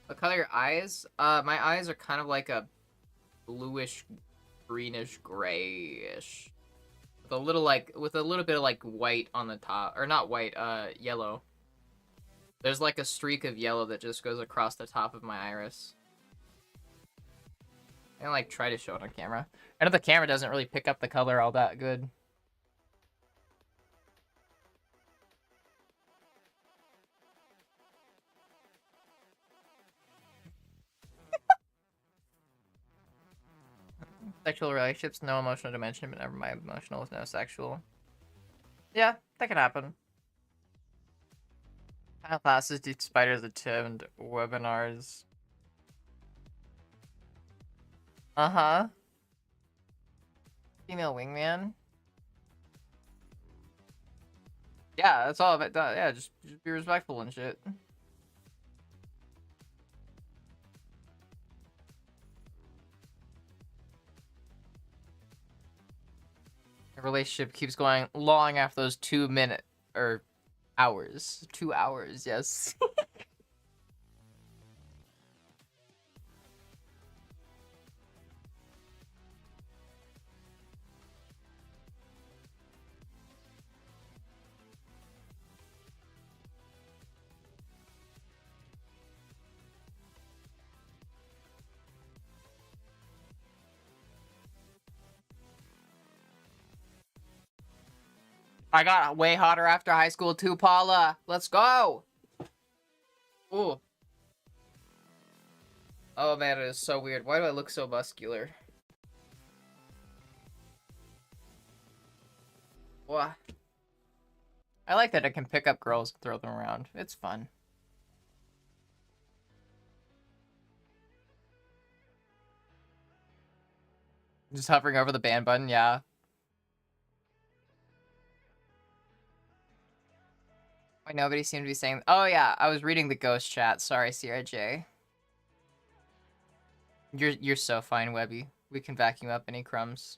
What color are your eyes? My eyes are kind of like a bluish, greenish, grayish. With a little bit of like white on the top. Or not white, yellow. There's like a streak of yellow that just goes across the top of my iris. I don't like try to show it on camera. I know the camera doesn't really pick up the color all that good. Sexual relationships, no emotional dimension, but never mind. Emotional is no sexual. Yeah, that can happen. Final classes, deep spiders attend webinars. Uh-huh. Female wingman. Yeah, that's all of it. Yeah, just be respectful and shit. The relationship keeps going long after those 2 minutes or hours. 2 hours, yes. I got way hotter after high school too, Paula. Let's go. Ooh. Oh man, it is so weird. Why do I look so muscular? What? I like that I can pick up girls and throw them around. It's fun. Just hovering over the ban button, yeah. Why nobody seemed to be saying... Oh yeah, I was reading the ghost chat. Sorry, Sierra J. You're so fine, Webby. We can vacuum up any crumbs.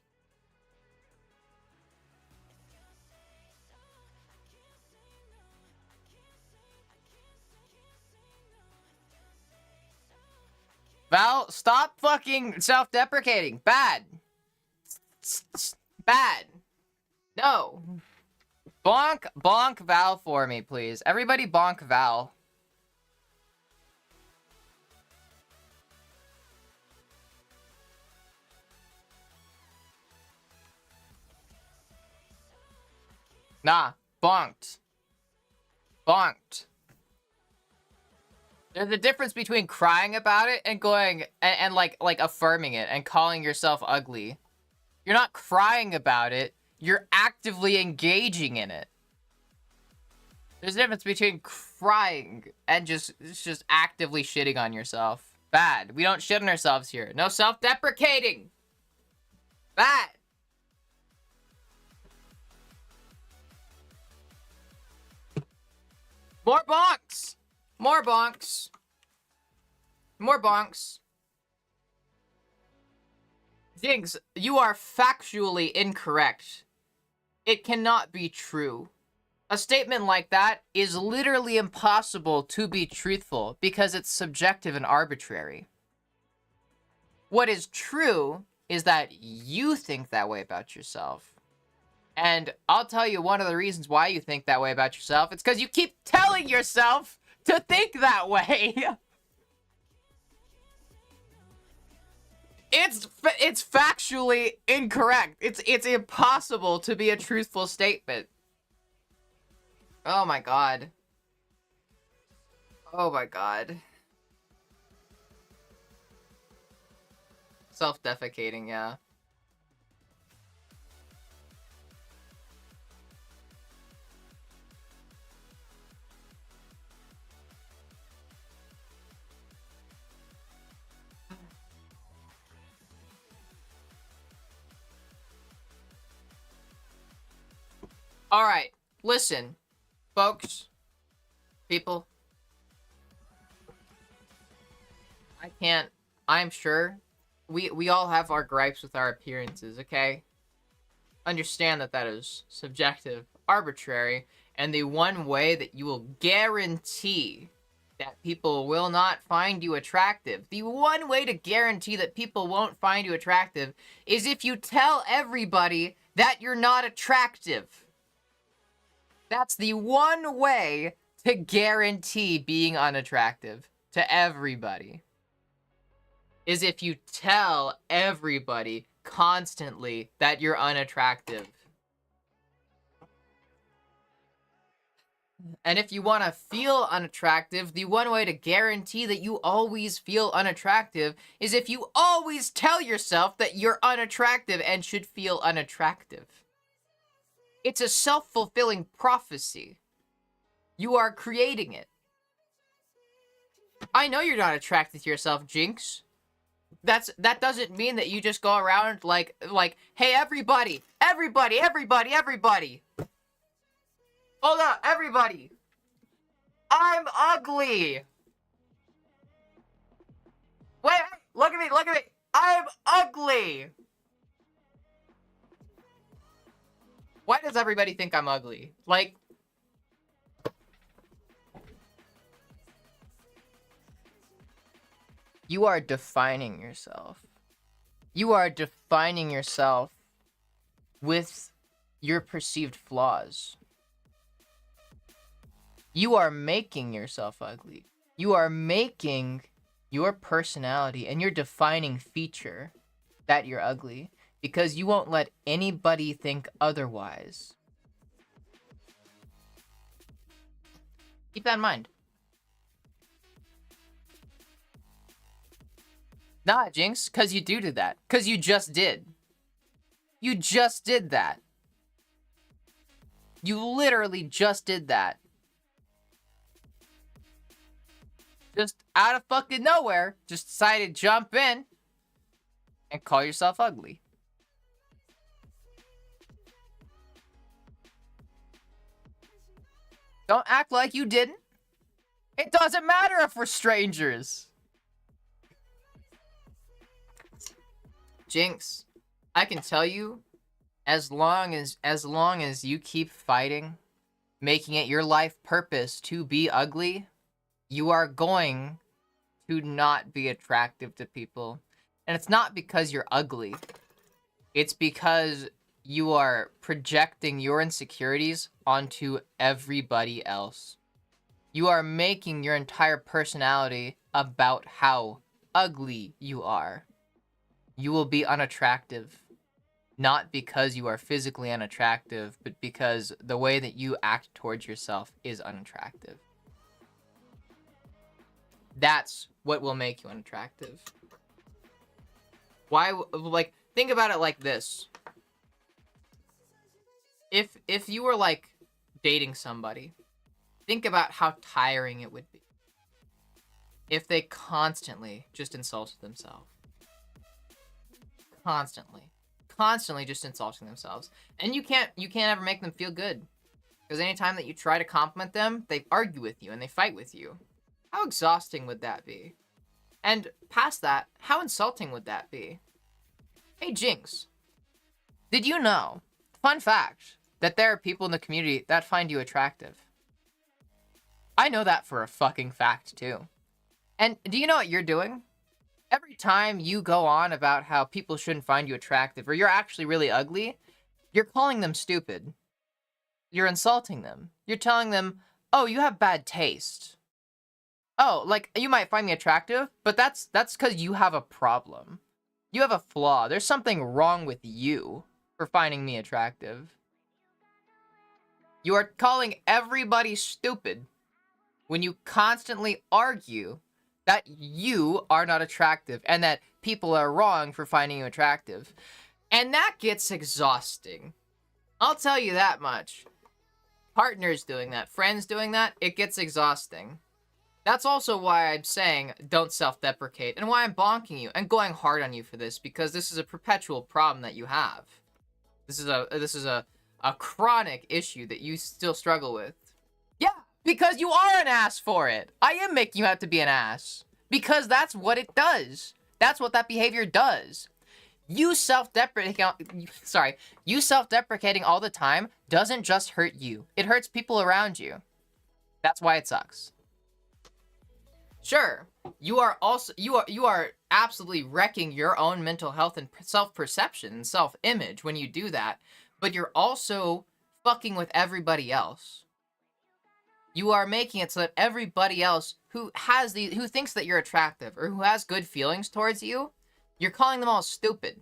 Val, stop fucking self-deprecating. Bad. Bad. No. Bonk Val for me, please. Everybody bonk Val. Nah, bonked. Bonked. There's a difference between crying about it and going and like affirming it and calling yourself ugly. You're not crying about it. You're actively engaging in it. There's a difference between crying and just actively shitting on yourself. Bad. We don't shit on ourselves here. No self-deprecating. Bad. More bonks. More bonks. More bonks. Jinx, you are factually incorrect. It cannot be true. A statement like that is literally impossible to be truthful because it's subjective and arbitrary. What is true is that you think that way about yourself. And I'll tell you one of the reasons why you think that way about yourself. It's because you keep telling yourself to think that way. It's factually incorrect. It's impossible to be a truthful statement. Oh my god. Oh my god. Self-defecating, yeah. Alright, listen, folks, people. I'm sure we all have our gripes with our appearances, okay? Understand that that is subjective, arbitrary, and the one way that you will guarantee that people will not find you attractive, the one way to guarantee that people won't find you attractive is if you tell everybody that you're not attractive. That's the one way to guarantee being unattractive to everybody. Is if you tell everybody constantly that you're unattractive. And if you want to feel unattractive, the one way to guarantee that you always feel unattractive is if you always tell yourself that you're unattractive and should feel unattractive. It's a self-fulfilling prophecy. You are creating it. I know you're not attracted to yourself, Jinx. That doesn't mean that you just go around like, hey, everybody. Hold up, everybody. I'm ugly. Wait, look at me. I'm ugly. Why does everybody think I'm ugly? Like, you are defining yourself. You are defining yourself with your perceived flaws. You are making yourself ugly. You are making your personality and your defining feature that you're ugly because you won't let anybody think otherwise. Keep that in mind. Nah, Jinx, because you do that. Because you just did. You just did that. You literally just did that. Just out of fucking nowhere, just decided to jump in and call yourself ugly. Don't act like you didn't. It doesn't matter if we're strangers. Jinx, I can tell you, as long as you keep fighting, making it your life purpose to be ugly, you are going to not be attractive to people. And it's not because you're ugly. It's because you are projecting your insecurities onto everybody else. You are making your entire personality about how ugly you are. You will be unattractive. Not because you are physically unattractive, but because the way that you act towards yourself is unattractive. That's what will make you unattractive. Why, like, think about it like this. If you were, like, dating somebody, think about how tiring it would be if they constantly just insulted themselves. Constantly just insulting themselves. And you can't ever make them feel good. Because anytime that you try to compliment them, they argue with you and they fight with you. How exhausting would that be? And past that, how insulting would that be? Hey, Jinx. Did you know, fun fact, that there are people in the community that find you attractive? I know that for a fucking fact, too. And do you know what you're doing? Every time you go on about how people shouldn't find you attractive, or you're actually really ugly, you're calling them stupid. You're insulting them. You're telling them, oh, you have bad taste. Oh, like, you might find me attractive, but that's because you have a problem. You have a flaw. There's something wrong with you for finding me attractive. You are calling everybody stupid when you constantly argue that you are not attractive and that people are wrong for finding you attractive. And that gets exhausting. I'll tell you that much. Partners doing that, friends doing that, it gets exhausting. That's also why I'm saying don't self-deprecate, and why I'm bonking you and going hard on you for this, because this is a perpetual problem that you have. This is a chronic issue that you still struggle with. Yeah, because you are an ass for it. I am making you out to be an ass. Because that's what it does. That's what that behavior does. You self-deprecating all the time doesn't just hurt you. It hurts people around you. That's why it sucks. Sure, you are absolutely wrecking your own mental health and self-perception and self-image when you do that, but you're also fucking with everybody else. You are making it so that everybody else who thinks that you're attractive or who has good feelings towards you, you're calling them all stupid.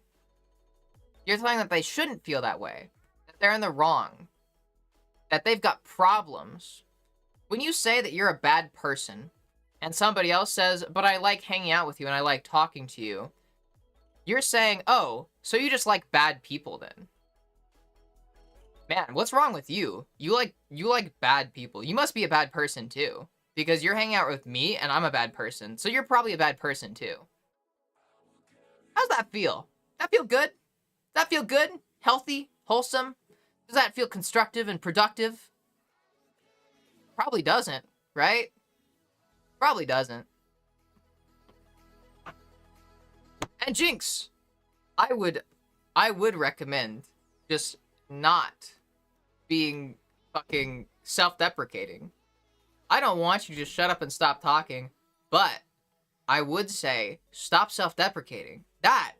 You're telling them that they shouldn't feel that way, that they're in the wrong, that they've got problems. When you say that you're a bad person, and somebody else says, but I like hanging out with you and I like talking to you, you're saying, oh, so you just like bad people then. Man, what's wrong with you? You like bad people. You must be a bad person too. Because you're hanging out with me and I'm a bad person. So you're probably a bad person too. How's that feel? That feel good? Does that feel good? Healthy? Wholesome? Does that feel constructive and productive? Probably doesn't, right? Probably doesn't. And Jinx, I would recommend just not being fucking self-deprecating. I don't want you to just shut up and stop talking, but I would say stop self-deprecating. That,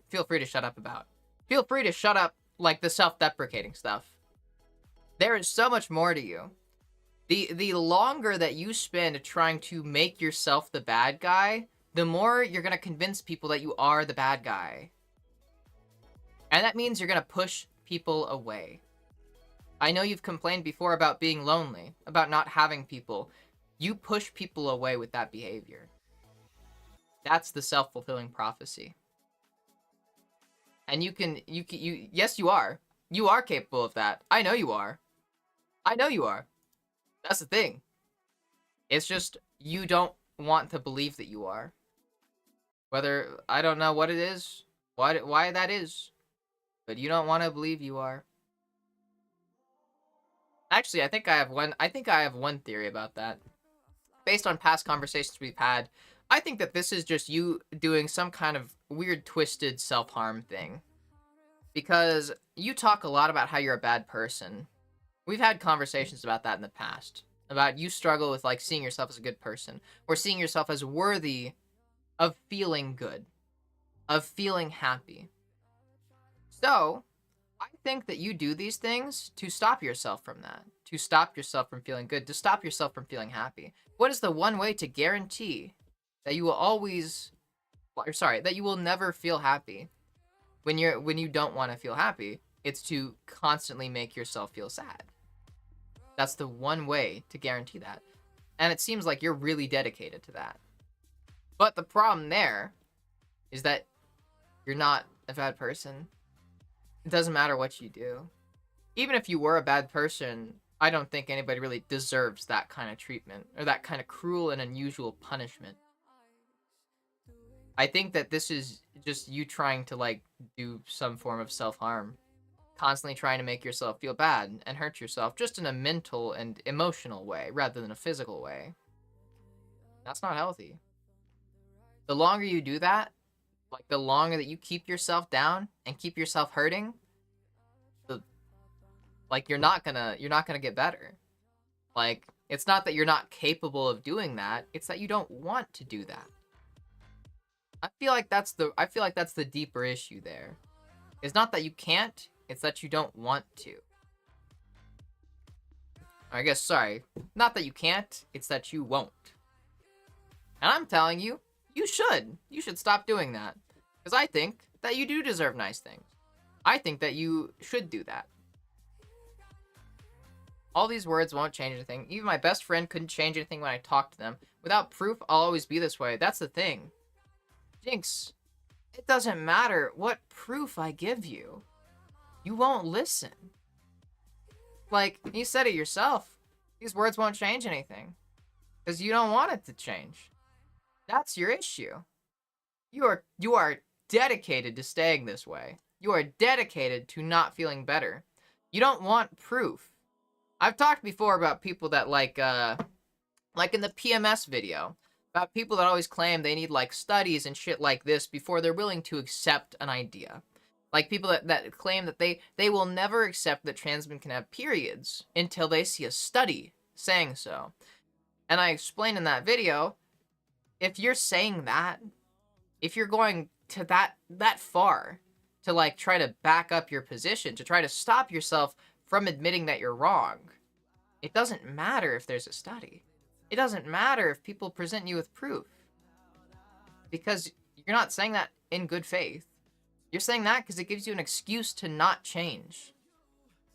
feel free to shut up about. Feel free to shut up, like, the self-deprecating stuff. There is so much more to you. The longer that you spend trying to make yourself the bad guy, the more you're going to convince people that you are the bad guy. And that means you're going to push people away. I know you've complained before about being lonely, about not having people. You push people away with that behavior. That's the self-fulfilling prophecy. And yes, you are. You are capable of that. I know you are. I know you are. That's the thing. It's just you don't want to believe that you are. Whether, I don't know what it is, why that is, but you don't want to believe you are. Actually, I think I have one theory about that. Based on past conversations we've had, I think that this is just you doing some kind of weird, twisted self-harm thing. Because you talk a lot about how you're a bad person. We've had conversations about that in the past. About you struggle with, like, seeing yourself as a good person. Or seeing yourself as worthy of feeling good. Of feeling happy. So, I think that you do these things to stop yourself from that. To stop yourself from feeling good. To stop yourself from feeling happy. What is the one way to guarantee that you will always... that you will never feel happy when you don't want to feel happy? It's to constantly make yourself feel sad. That's the one way to guarantee that. And it seems like you're really dedicated to that. But the problem there is that you're not a bad person. It doesn't matter what you do. Even if you were a bad person, I don't think anybody really deserves that kind of treatment or that kind of cruel and unusual punishment. I think that this is just you trying to like do some form of self-harm, constantly trying to make yourself feel bad and hurt yourself just in a mental and emotional way rather than a physical way. That's not healthy. The longer you do that, like the longer that you keep yourself down and keep yourself hurting, like you're not gonna get better. Like, it's not that you're not capable of doing that, it's that you don't want to do that. I feel like that's the deeper issue there. It's not that you can't, it's that you don't want to. I guess, sorry, not that you can't, it's that you won't. And I'm telling you, you should stop doing that. Because I think that you do deserve nice things. I think that you should do that. All these words won't change anything. Even my best friend couldn't change anything when I talked to them. Without proof, I'll always be this way. That's the thing. Jinx, it doesn't matter what proof I give you. You won't listen. Like, you said it yourself. These words won't change anything. Because you don't want it to change. That's your issue. You are dedicated to staying this way. You are dedicated to not feeling better. You don't want proof. I've talked before about people that like in the PMS video, about people that always claim they need like studies and shit like this before they're willing to accept an idea. Like people that claim that they will never accept that trans men can have periods until they see a study saying so. And I explained in that video, if you're saying that, if you're going to that far to like try to back up your position, to try to stop yourself from admitting that you're wrong, it doesn't matter if there's a study. It doesn't matter if people present you with proof. Because you're not saying that in good faith. You're saying that because it gives you an excuse to not change.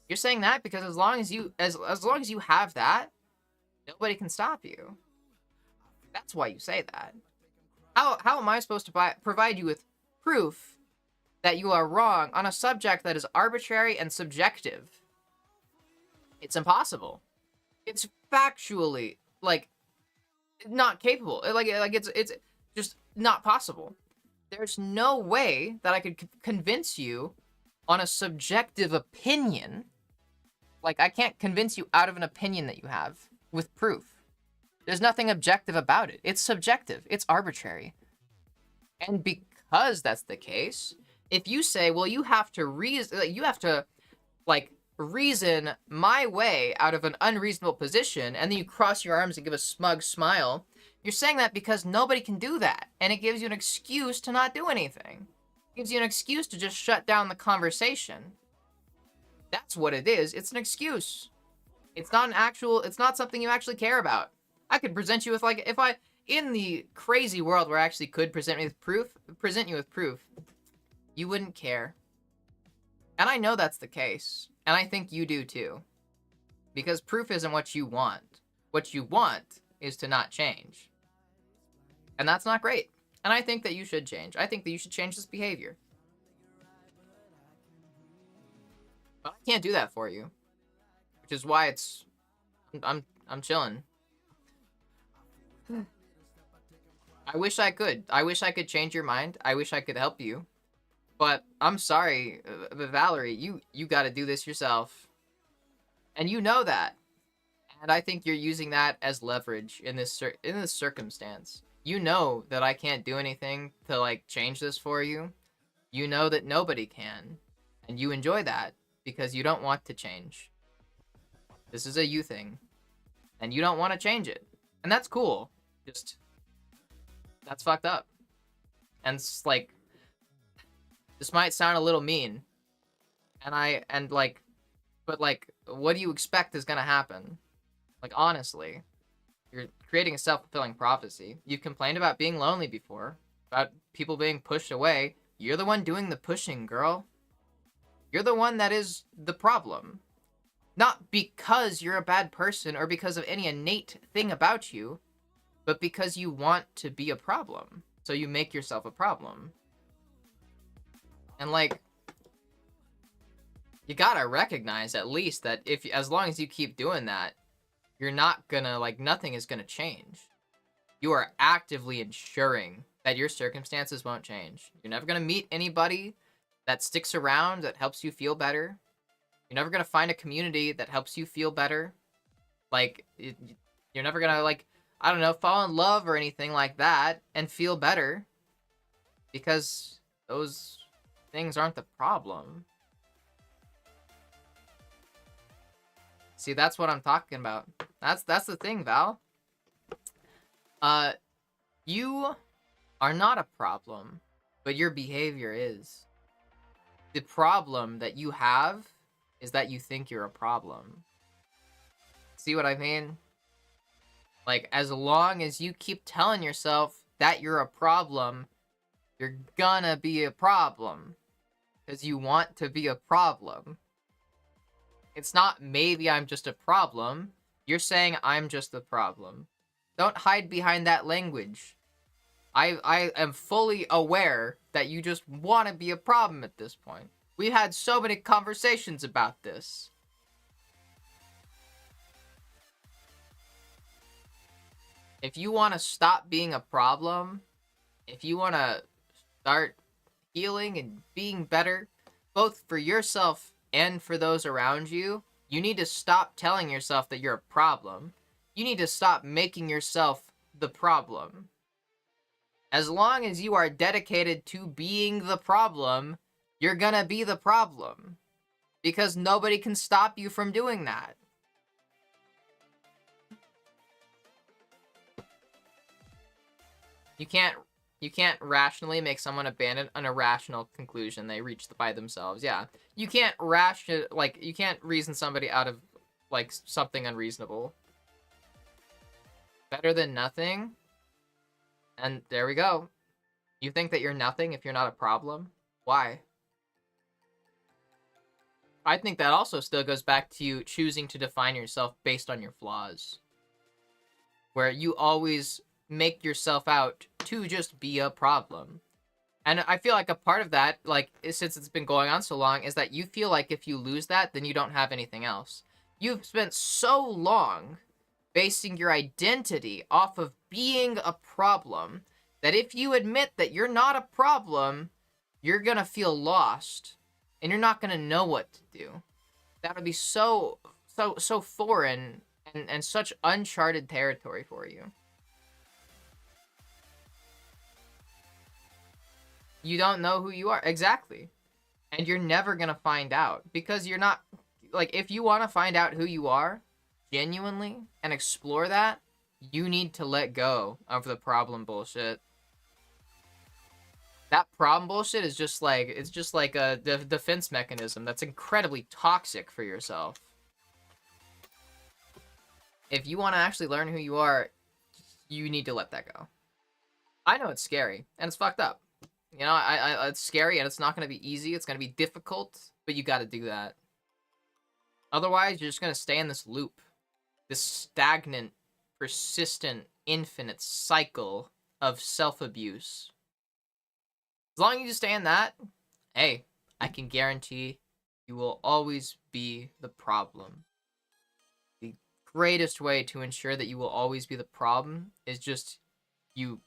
You're saying that because as long as you have that, nobody can stop you. That's why you say that. How am I supposed to provide you with proof that you are wrong on a subject that is arbitrary and subjective? It's impossible. It's factually like not capable. Like it's just not possible. There's no way that I could convince you on a subjective opinion. Like, I can't convince you out of an opinion that you have with proof. There's nothing objective about it. It's subjective. It's arbitrary. And because that's the case, if you say, well, you have to reason my way out of an unreasonable position, and then you cross your arms and give a smug smile, you're saying that because nobody can do that, and it gives you an excuse to not do anything. It gives you an excuse to just shut down the conversation. That's what it is. It's an excuse. It's not something you actually care about. I could present you with, like, in the crazy world where I actually could present you with proof, you wouldn't care. And I know that's the case. And I think you do too. Because proof isn't what you want. What you want is to not change. And that's not great. And I think that you should change. I think that you should change this behavior. But I can't do that for you. Which is why I'm chilling. I wish I could. I wish I could change your mind. I wish I could help you. But I'm sorry, Valerie, you got to do this yourself. And you know that. And I think you're using that as leverage in this circumstance. You know that I can't do anything to like change this for you. You know that nobody can. And you enjoy that because you don't want to change. This is a you thing. And you don't want to change it. And that's cool. Just that's fucked up. And it's like, this might sound a little mean. But what do you expect is gonna happen? Like, honestly, you're creating a self-fulfilling prophecy. You've complained about being lonely before, about people being pushed away. You're the one doing the pushing, girl. You're the one that is the problem. Not because you're a bad person or because of any innate thing about you, but because you want to be a problem. So you make yourself a problem. And like, you gotta recognize at least that as long as you keep doing that, you're not gonna, like, nothing is gonna change. You are actively ensuring that your circumstances won't change. You're never gonna meet anybody that sticks around, that helps you feel better. You're never gonna find a community that helps you feel better. Like, you're never gonna, like, I don't know, fall in love or anything like that and feel better. Because those things aren't the problem. See, that's what I'm talking about. That's the thing, Val. You are not a problem, but your behavior is. The problem that you have is that you think you're a problem. See what I mean? Like, as long as you keep telling yourself that you're a problem, you're gonna be a problem. Because you want to be a problem. It's not maybe I'm just a problem. You're saying I'm just the problem. Don't hide behind that language. I am fully aware that you just want to be a problem at this point. We've had so many conversations about this. If you want to stop being a problem, if you want to start healing and being better, both for yourself and for those around you, you need to stop telling yourself that you're a problem. You need to stop making yourself the problem. As long as you are dedicated to being the problem, you're gonna be the problem. Because nobody can stop you from doing that. You can't rationally make someone abandon an irrational conclusion they reached by themselves. Yeah. You can't you can't reason somebody out of, like, something unreasonable. Better than nothing? And there we go. You think that you're nothing if you're not a problem? Why? I think that also still goes back to you choosing to define yourself based on your flaws. Where you always make yourself out to just be a problem. And I feel like a part of that, like, since it's been going on so long, is that you feel like if you lose that, then you don't have anything else. You've spent so long basing your identity off of being a problem that if you admit that you're not a problem, you're gonna feel lost and you're not gonna know what to do. That would be so foreign and such uncharted territory for you. You don't know who you are. Exactly. And you're never gonna find out because you're not, like, if you want to find out who you are genuinely and explore that, you need to let go of the problem bullshit. That problem bullshit is just like, it's just like a defense mechanism that's incredibly toxic for yourself. If you want to actually learn who you are, you need to let that go. I know it's scary and it's fucked up. You know, it's scary and it's not going to be easy. It's going to be difficult, but you got to do that. Otherwise, you're just going to stay in this loop. This stagnant, persistent, infinite cycle of self-abuse. As long as you stay in that, hey, I can guarantee you will always be the problem. The greatest way to ensure that you will always be the problem is just you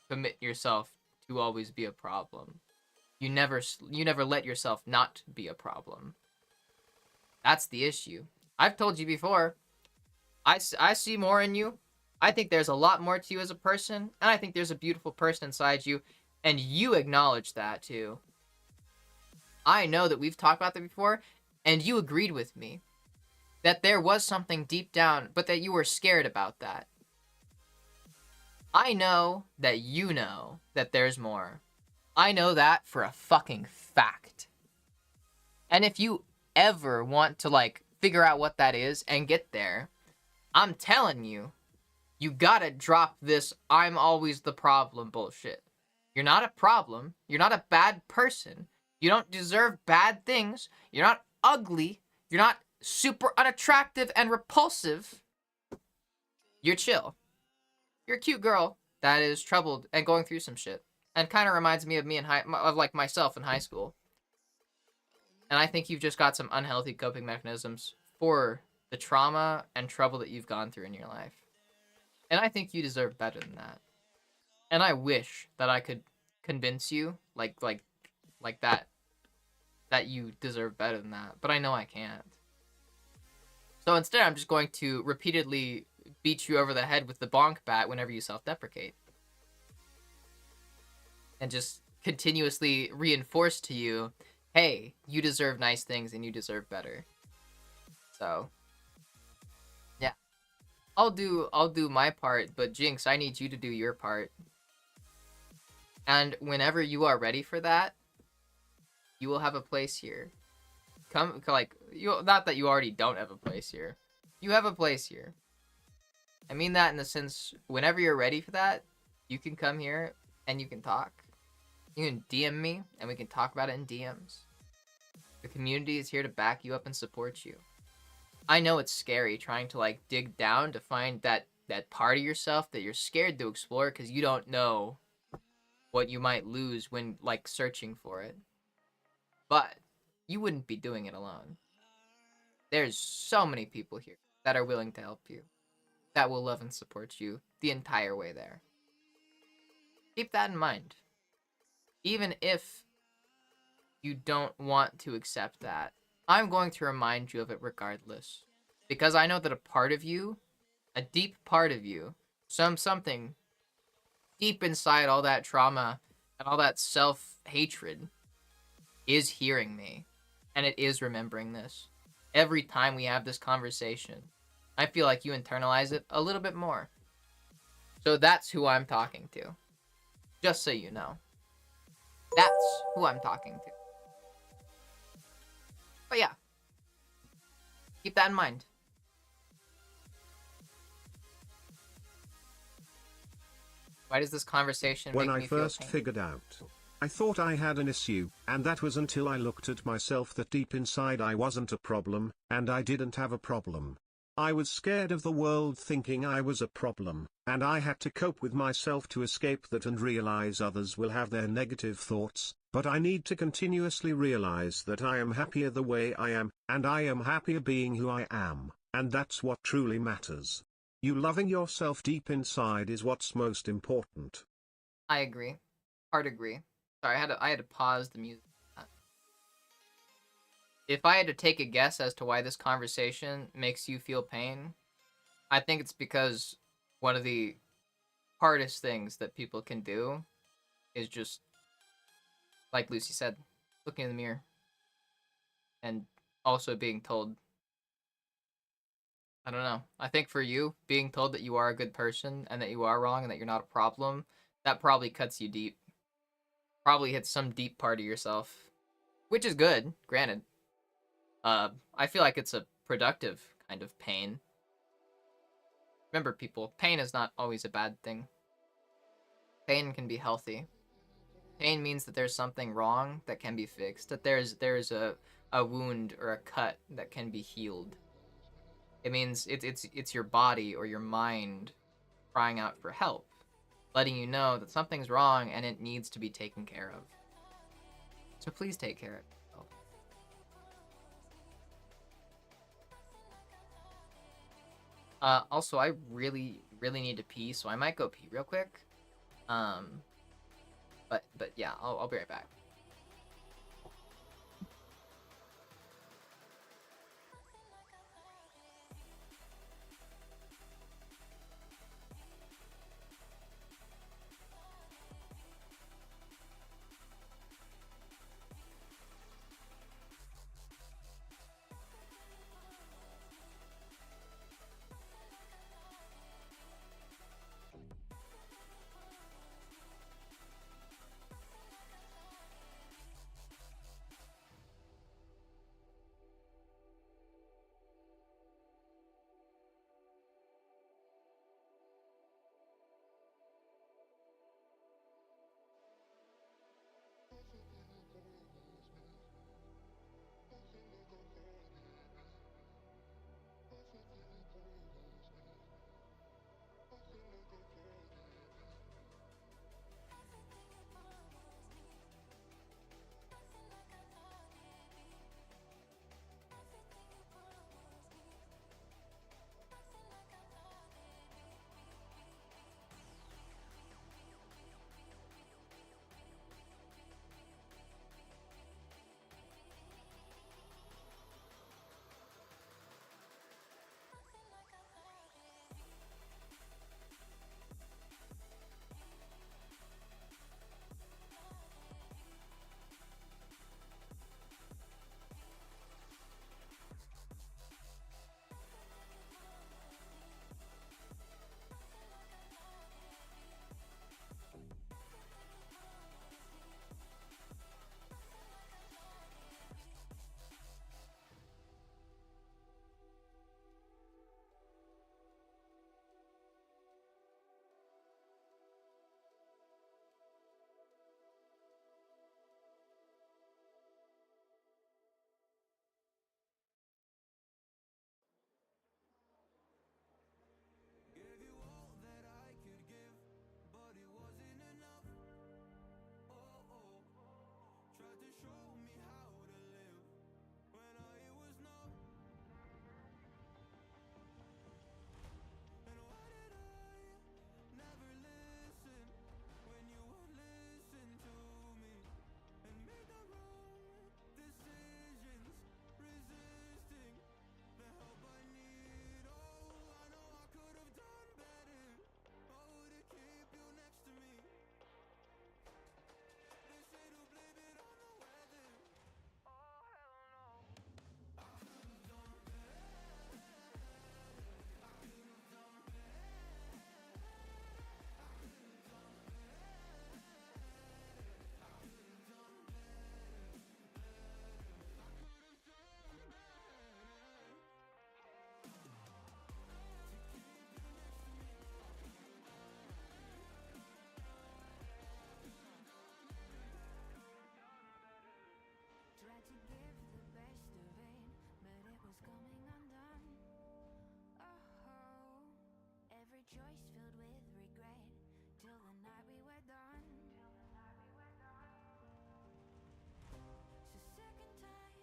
commit yourself to always be a problem. You never let yourself not be a problem. That's the issue. I've told you before, I see more in you. I think there's a lot more to you as a person, and I think there's a beautiful person inside you, and you acknowledge that too. I know that we've talked about that before, and you agreed with me that there was something deep down, but that you were scared about that. I know that you know that there's more. I know that for a fucking fact. And if you ever want to, like, figure out what that is and get there, I'm telling you, you gotta drop this I'm always the problem bullshit. You're not a problem. You're not a bad person. You don't deserve bad things. You're not ugly. You're not super unattractive and repulsive. You're chill. You're a cute girl that is troubled and going through some shit. And kind of reminds me of like myself in high school. And I think you've just got some unhealthy coping mechanisms for the trauma and trouble that you've gone through in your life. And I think you deserve better than that. And I wish that I could convince you like that you deserve better than that, but I know I can't. So instead, I'm just going to repeatedly beat you over the head with the bonk bat whenever you self-deprecate. And just continuously reinforce to you, hey, you deserve nice things and you deserve better. So, yeah. I'll do my part, but Jinx, I need you to do your part. And whenever you are ready for that, you will have a place here. Not that you already don't have a place here. You have a place here. I mean that in the sense, whenever you're ready for that, you can come here and you can talk. You can DM me and we can talk about it in DMs. The community is here to back you up and support you. I know it's scary trying to like dig down to find that part of yourself that you're scared to explore because you don't know what you might lose when like searching for it. But you wouldn't be doing it alone. There's so many people here that are willing to help you, that will love and support you the entire way there. Keep that in mind. Even if you don't want to accept that, I'm going to remind you of it regardless. Because I know that a part of you, a deep part of you, something deep inside all that trauma and all that self-hatred is hearing me. And it is remembering this. Every time we have this conversation, I feel like you internalize it a little bit more. So that's who I'm talking to. Just so you know. That's who I'm talking to. But yeah. Keep that in mind. Why does this conversation When make I me feel first pain? figured out, I thought I had an issue, and that was until I looked at myself that deep inside I wasn't a problem, and I didn't have a problem. I was scared of the world thinking I was a problem, and I had to cope with myself to escape that and realize others will have their negative thoughts, but I need to continuously realize that I am happier the way I am, and I am happier being who I am, and that's what truly matters. You loving yourself deep inside is what's most important. I agree. Hard agree. Sorry, I had to pause the music. If I had to take a guess as to why this conversation makes you feel pain, I think it's because one of the hardest things that people can do is just, like Lucy said, looking in the mirror and also being told, I don't know. I think for you, being told that you are a good person and that you are wrong and that you're not a problem, that probably cuts you deep. Probably hits some deep part of yourself, which is good, granted. I feel like it's a productive kind of pain. Remember, people, pain is not always a bad thing. Pain can be healthy. Pain means that there's something wrong that can be fixed, that there's a wound or a cut that can be healed. It means it's your body or your mind crying out for help, letting you know that something's wrong and it needs to be taken care of. So please take care of yourself. Also, I really need to pee, so I might go pee real quick. But yeah, I'll be right back. choice filled with regret till the night we were done. So sick and tired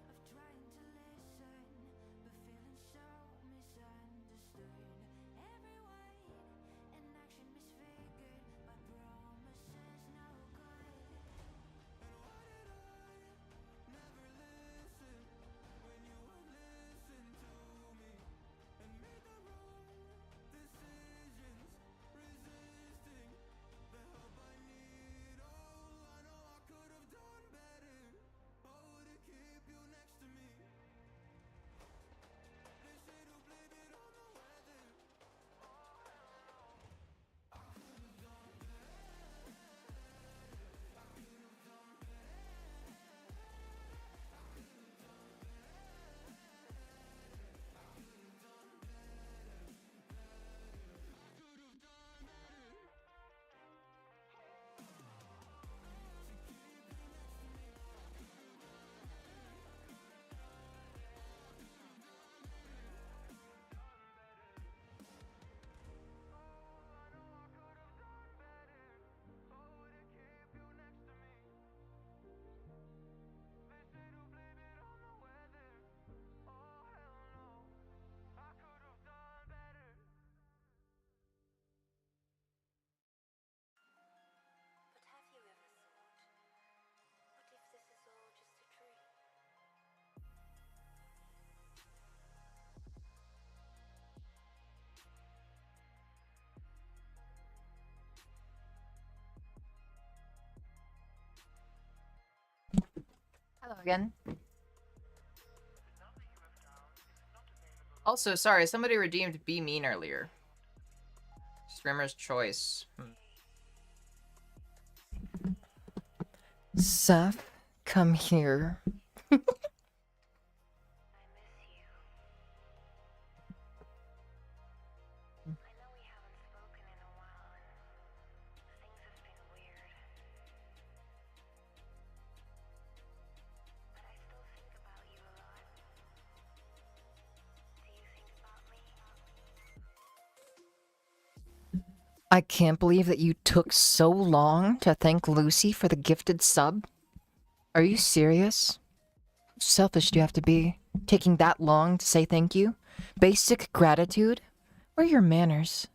of trying to listen, but feeling so misunderstood. Every word and action misfigured by promises no good. And why did I never listen when you would listen to me and made the wrong decisions, resisting the help I need? Oh, I know I could have done better. Oh, to keep you next to me. They say to blame it on the weather. But have you ever thought, what if this is all just a dream? Hello again. Also, sorry, somebody redeemed Be Mean earlier. Streamer's choice. Seth, come here. I miss you. I know we haven't spoken in a while and things have been weird. But I still think about you a lot. Do you think about me? I can't believe that you took so long to thank Lucy for the gifted sub. Are you serious? How selfish do you have to be, taking that long to say thank you? Basic gratitude? Where are your manners?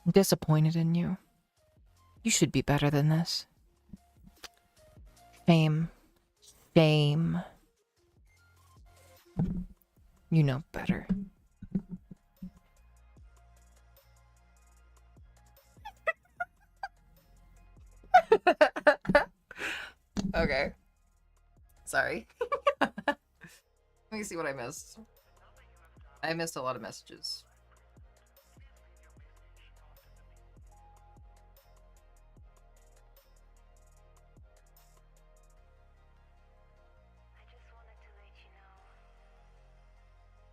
I'm disappointed in you. You should be better than this. Shame. Shame. You know better. Okay. Sorry. Let me see what I missed. I missed a lot of messages. I just wanted to let you know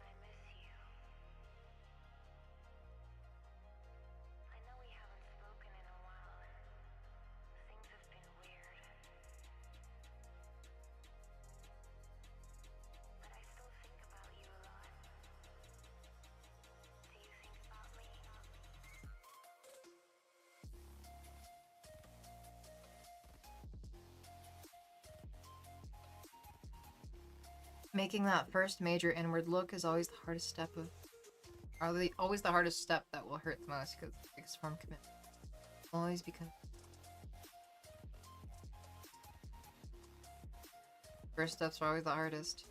I miss you. I know we haven't spoken in a while and things have been weird. But I still think about you a lot. Do you think about me? Making that first major inward look is always the hardest step of... always the hardest step that will hurt the most because it takes form commitment. Always because... First steps are always the hardest.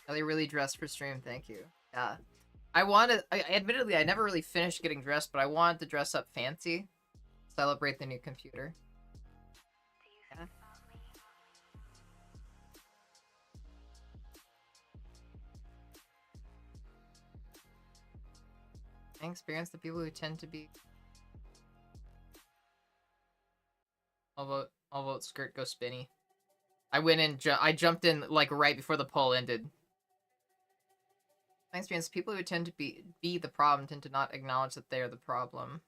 Ellie really dressed for stream, thank you. Yeah. Admittedly, I never really finished getting dressed, but I wanted to dress up fancy. Celebrate the new computer. Yeah. I experience the people who tend to be... I'll vote skirt go spinny. I went in, I jumped in like right before the poll ended. My experience, people who tend to be the problem tend to not acknowledge that they are the problem.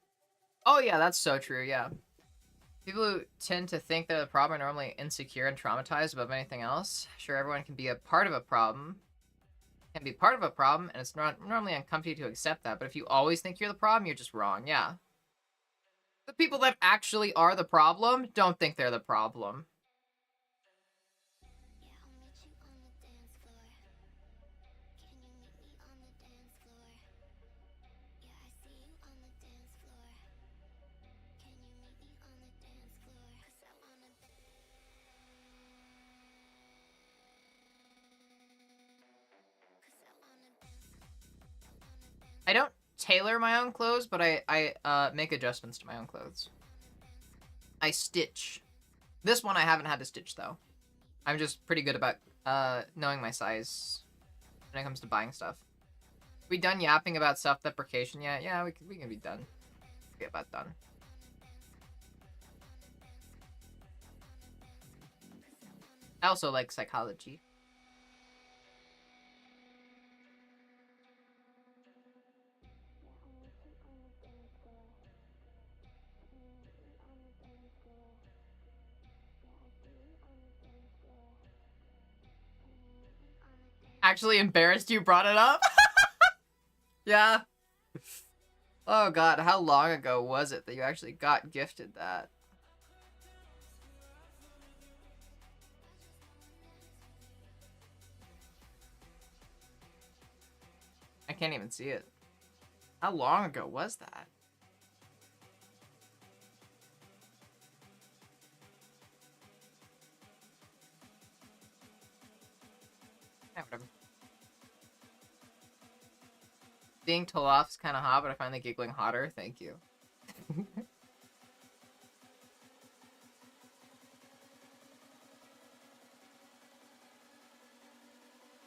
Oh yeah, that's so true, yeah. People who tend to think they're the problem are normally insecure and traumatized above anything else. Sure, everyone can be a part of a problem. Can be part of a problem, and it's not normally uncomfortable to accept that. But if you always think you're the problem, you're just wrong. Yeah. The people that actually are the problem don't think they're the problem. I don't tailor my own clothes, but I make adjustments to my own clothes. I stitch. This one I haven't had to stitch, though. I'm just pretty good about knowing my size when it comes to buying stuff. We done yapping about self-deprecation yet? Yeah, we can be done. Get about done. I also like psychology. Actually embarrassed you brought it up? Yeah. Oh god, how long ago was it that you actually got gifted that? I can't even see it. How long ago was that? Yeah, whatever. Being told off is kind of hot, but I find the giggling hotter. Thank you.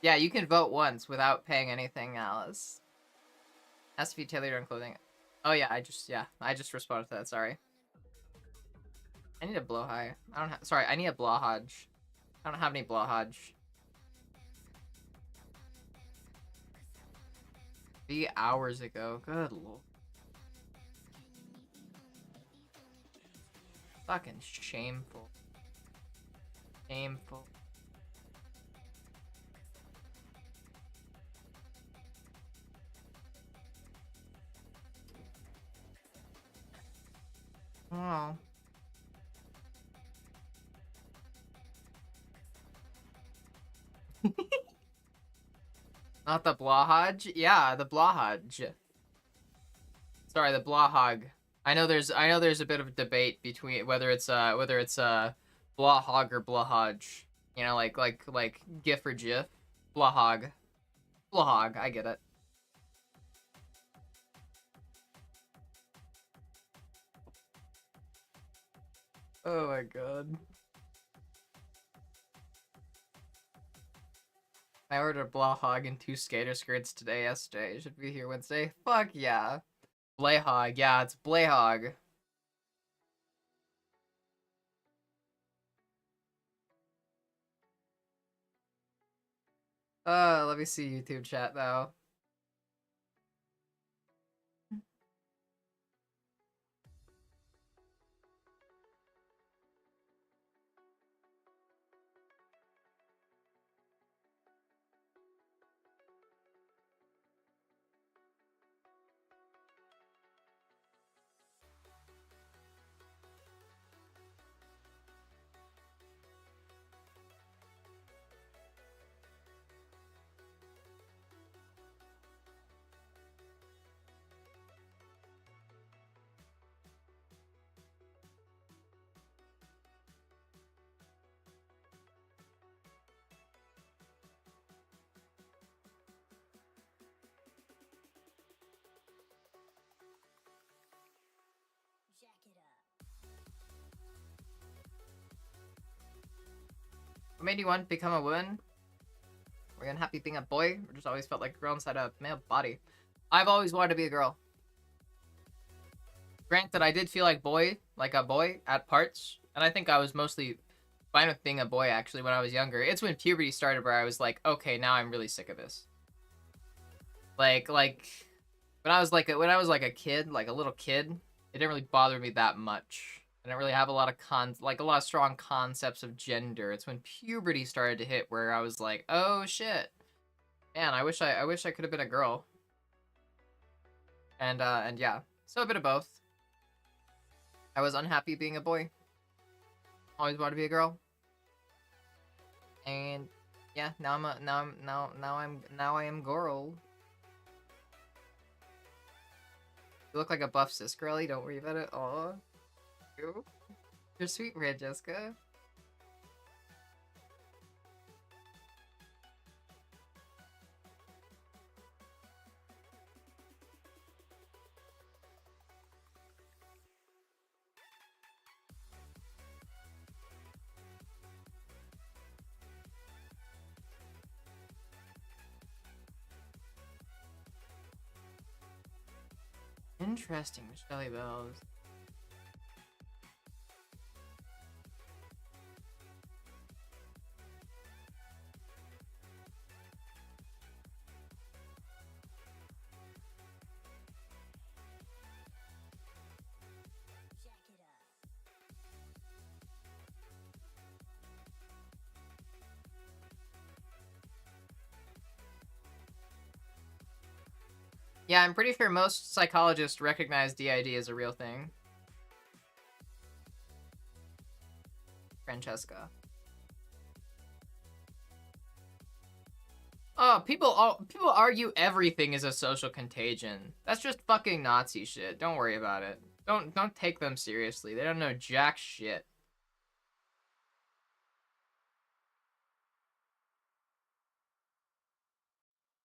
Yeah, you can vote once without paying anything, Alice. Has to be tailored on clothing. Oh yeah, I just responded to that, sorry. I need a blowhigh. I don't have, sorry, I need a blowhodge. I don't have any blowhodge. 3 hours ago, good lord. Fucking shameful. Shameful. Oh. Not the blahaj? Yeah, the blahaj. Sorry, the blahog. I know there's a bit of a debate between whether it's blahog or blahaj. You know, like gif or gif. Blahog. Blahog, I get it. Oh my god. I ordered a blahog and 2 skater skirts yesterday. Should be here Wednesday. Fuck yeah. Blayhog, yeah, it's Blayhog. Let me see YouTube chat though. What made you want to become a woman? Were you unhappy being a boy? Or just always felt like a girl inside a male body? I've always wanted to be a girl. Granted, I did feel like a boy at parts, and I think I was mostly fine with being a boy actually when I was younger. It's when puberty started where I was like, okay, now I'm really sick of this. Like when I was like a kid, like a little kid, it didn't really bother me that much I didn't really have a lot of a lot of strong concepts of gender. It's when puberty started to hit where I was like, oh shit, man, I wish I could have been a girl. And yeah, so a bit of both. I was unhappy being a boy. Always wanted to be a girl. And yeah, now I am girl. You look like a buff cis girly. Don't worry about it. Aw, you're sweet, Red Jessica. Interesting, Shelly Bells. Yeah, I'm pretty sure most psychologists recognize DID as a real thing. Francesca. Oh, people argue everything is a social contagion. That's just fucking Nazi shit. Don't worry about it. Don't take them seriously. They don't know jack shit.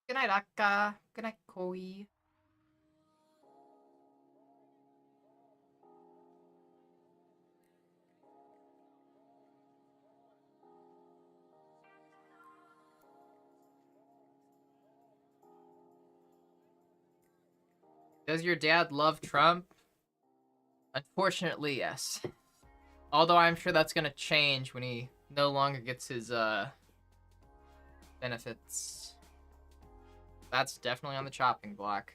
Good night, Akka. Good night, Koi. Does your dad love Trump? Unfortunately, yes. Although I'm sure that's gonna change when he no longer gets his benefits. That's definitely on the chopping block.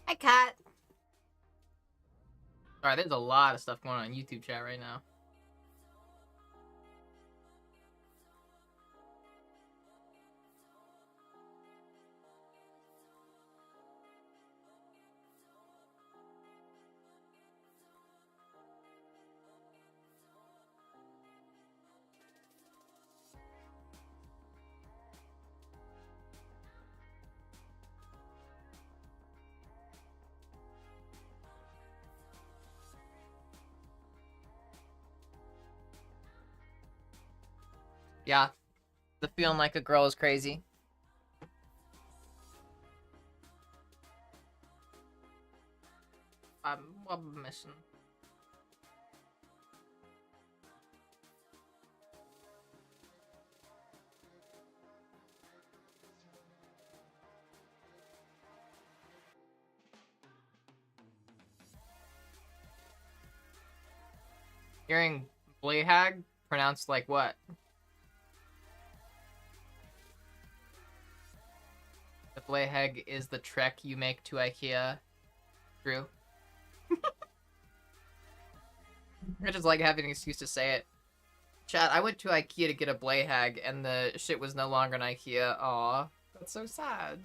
Hi, cat. Alright, there's a lot of stuff going on in YouTube chat right now. Yeah, the feeling like a girl is crazy. I'm missing. Hearing Blayhag pronounced like what? The Blayhag is the trek you make to IKEA. True. I just like having an excuse to say it. Chat, I went to IKEA to get a Blayhag and the shit was no longer in IKEA. Aw, that's so sad.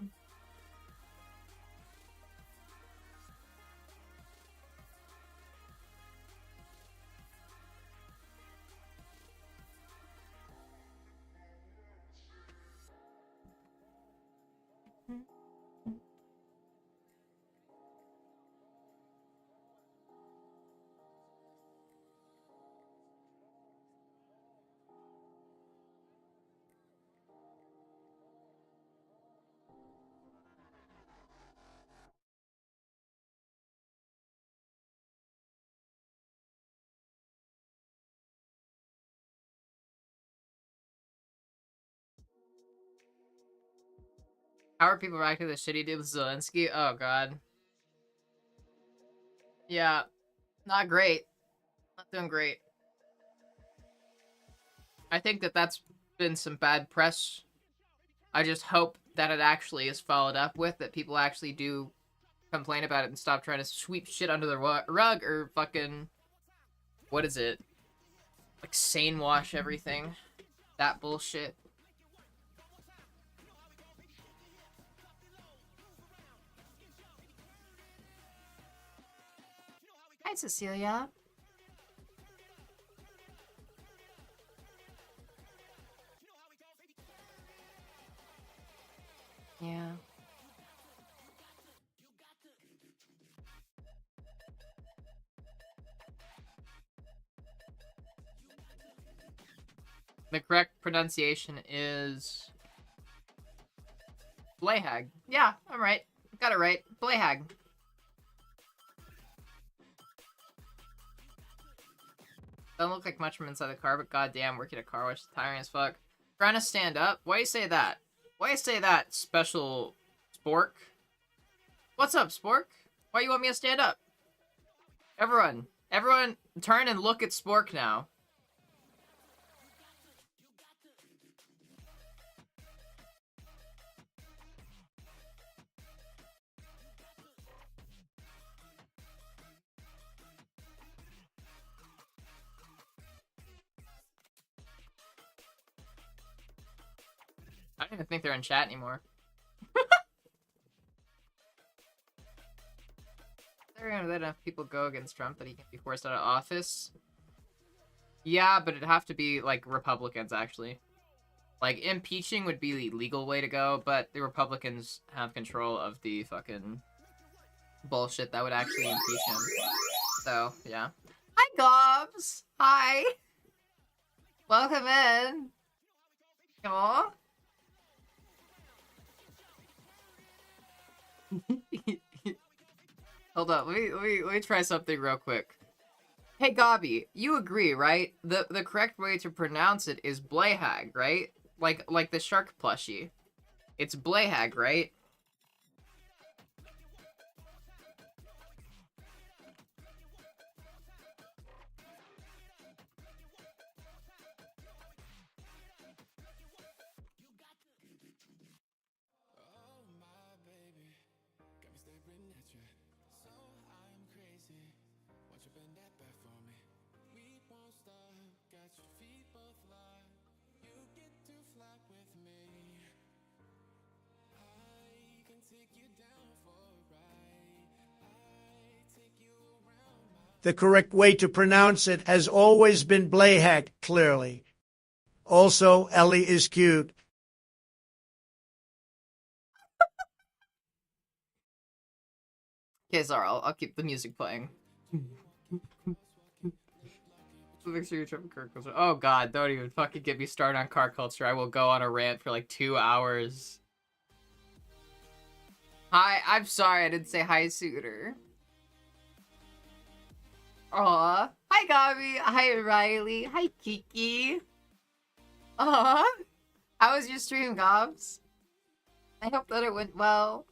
How are people reacting to the shitty dude with Zelensky? Oh god. Yeah, not great. Not doing great. I think that that's been some bad press. I just hope that it actually is followed up with, that people actually do complain about it and stop trying to sweep shit under the rug or fucking, what is it? Like sane wash everything. That bullshit. Hi, Cecilia. Yeah. The correct pronunciation is Blayhag. Yeah, I'm right. Got it right. Blayhag. Doesn't look like much from inside the car, but goddamn, working a car wash is tiring as fuck. Trying to stand up? Why you say that? Why you say that, special Spork? What's up, Spork? Why you want me to stand up? Everyone, turn and look at Spork now. I don't even think they're in chat anymore. They're gonna let enough people go against Trump that he can be forced out of office. Yeah, but it'd have to be, like, Republicans, actually. Like, impeaching would be the legal way to go, but the Republicans have control of the fucking bullshit that would actually impeach him. So, yeah. Hi, Gobs! Hi! Welcome in! Aww. Hold up, let me try something real quick. Hey, Gobby, you agree, right? The correct way to pronounce it is Blayhag, right? Like the shark plushie. It's Blayhag, right? The correct way to pronounce it has always been Blayhag, clearly. Also, Ellie is cute. Okay, sorry, I'll keep the music playing. Oh god, don't even fucking get me started on car culture. I will go on a rant for like 2 hours. Hi, I'm sorry I didn't say hi, Suitor. Aw. Hi, Gabi. Hi, Riley. Hi, Kiki. Aw. How was your stream, Gobs? I hope that it went well.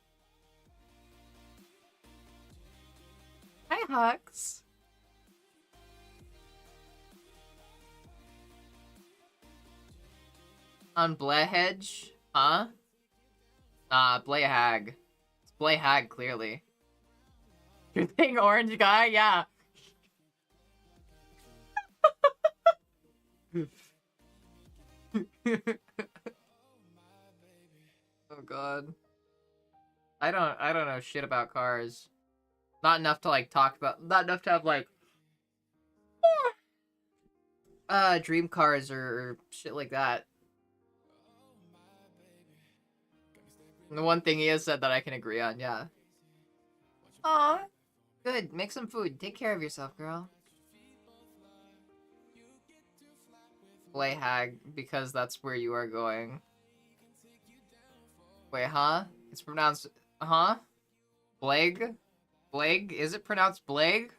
Hi, Hux. On Blehedge? Huh? Blayhag. It's Blayhag, clearly. Good thing, orange guy? Yeah. Oh god. I don't know shit about cars. Not enough to like talk about, not enough to have like dream cars or shit like that. And the one thing he has said that I can agree on, yeah. Aw. Good. Make some food. Take care of yourself, girl. Blayhag, because that's where you are going. Wait, huh? It's pronounced, huh? Blag? Blag? Is it pronounced Blag?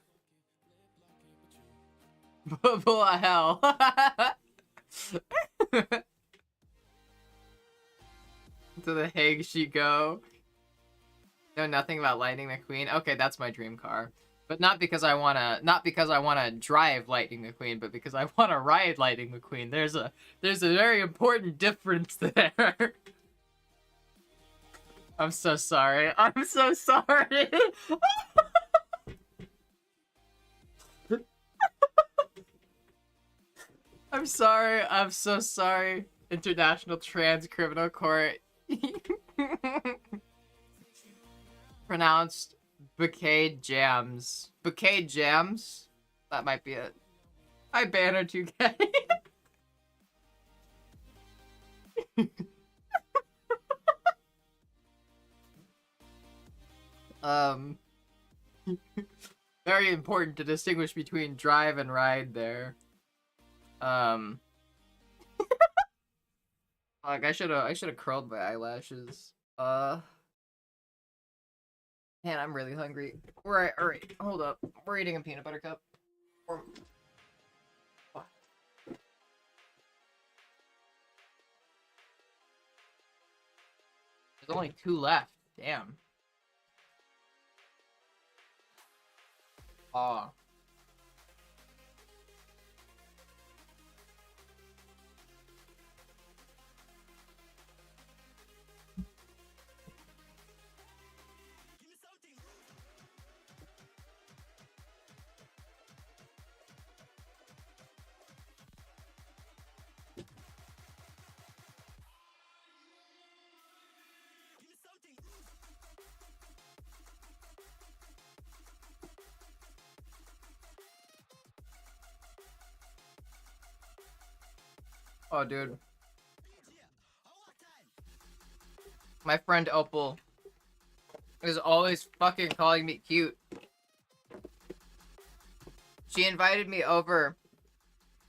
Blah hell. to the Hague she go. Know nothing about Lightning McQueen. Okay, that's my dream car. But not because I wanna drive Lightning McQueen, but because I wanna ride Lightning McQueen. There's a very important difference there. I'm so sorry. I'm so sorry. I'm sorry. I'm so sorry. International Trans Criminal Court. Pronounced Bouquet Jams. Bouquet Jams? That might be it. I banner 2K. Very important to distinguish between drive and ride there. Like I should have curled my eyelashes. Man, I'm really hungry. Alright, hold up. We're eating a peanut butter cup. There's only 2 left. Damn. Aw. Oh, dude. My friend Opal is always fucking calling me cute. She invited me over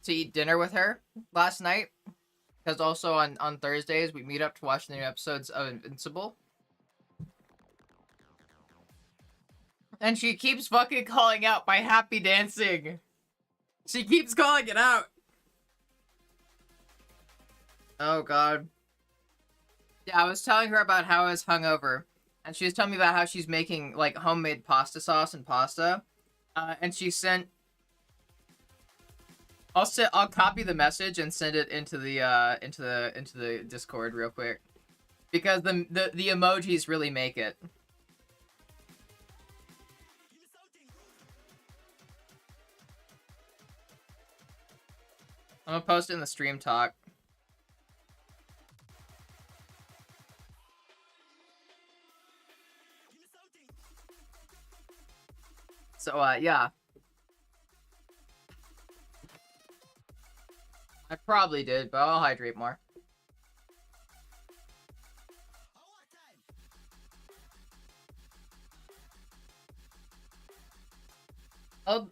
to eat dinner with her last night. Because also on Thursdays, we meet up to watch the new episodes of Invincible. And she keeps fucking calling out my happy dancing. She keeps calling it out. Oh, God. Yeah, I was telling her about how I was hungover. And she was telling me about how she's making, like, homemade pasta sauce and pasta. And she sent... I'll copy the message and send it into the Discord real quick. Because the emojis really make it. I'm gonna post it in the stream talk. So, yeah. I probably did, but I'll hydrate more. I'll...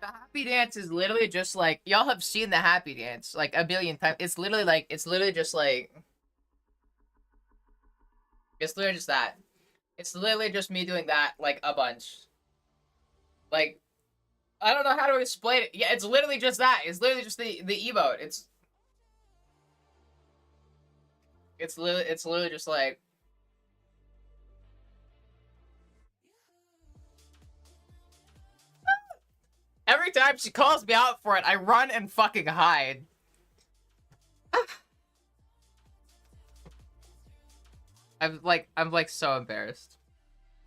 The happy dance is literally just like, y'all have seen the happy dance like a billion times. It's literally just like, it's literally just that. It's literally just me doing that like a bunch. Like, I don't know how to explain it. Yeah, it's literally just that. It's literally just the emote. It's literally just like. Every time she calls me out for it, I run and fucking hide. I'm like so embarrassed.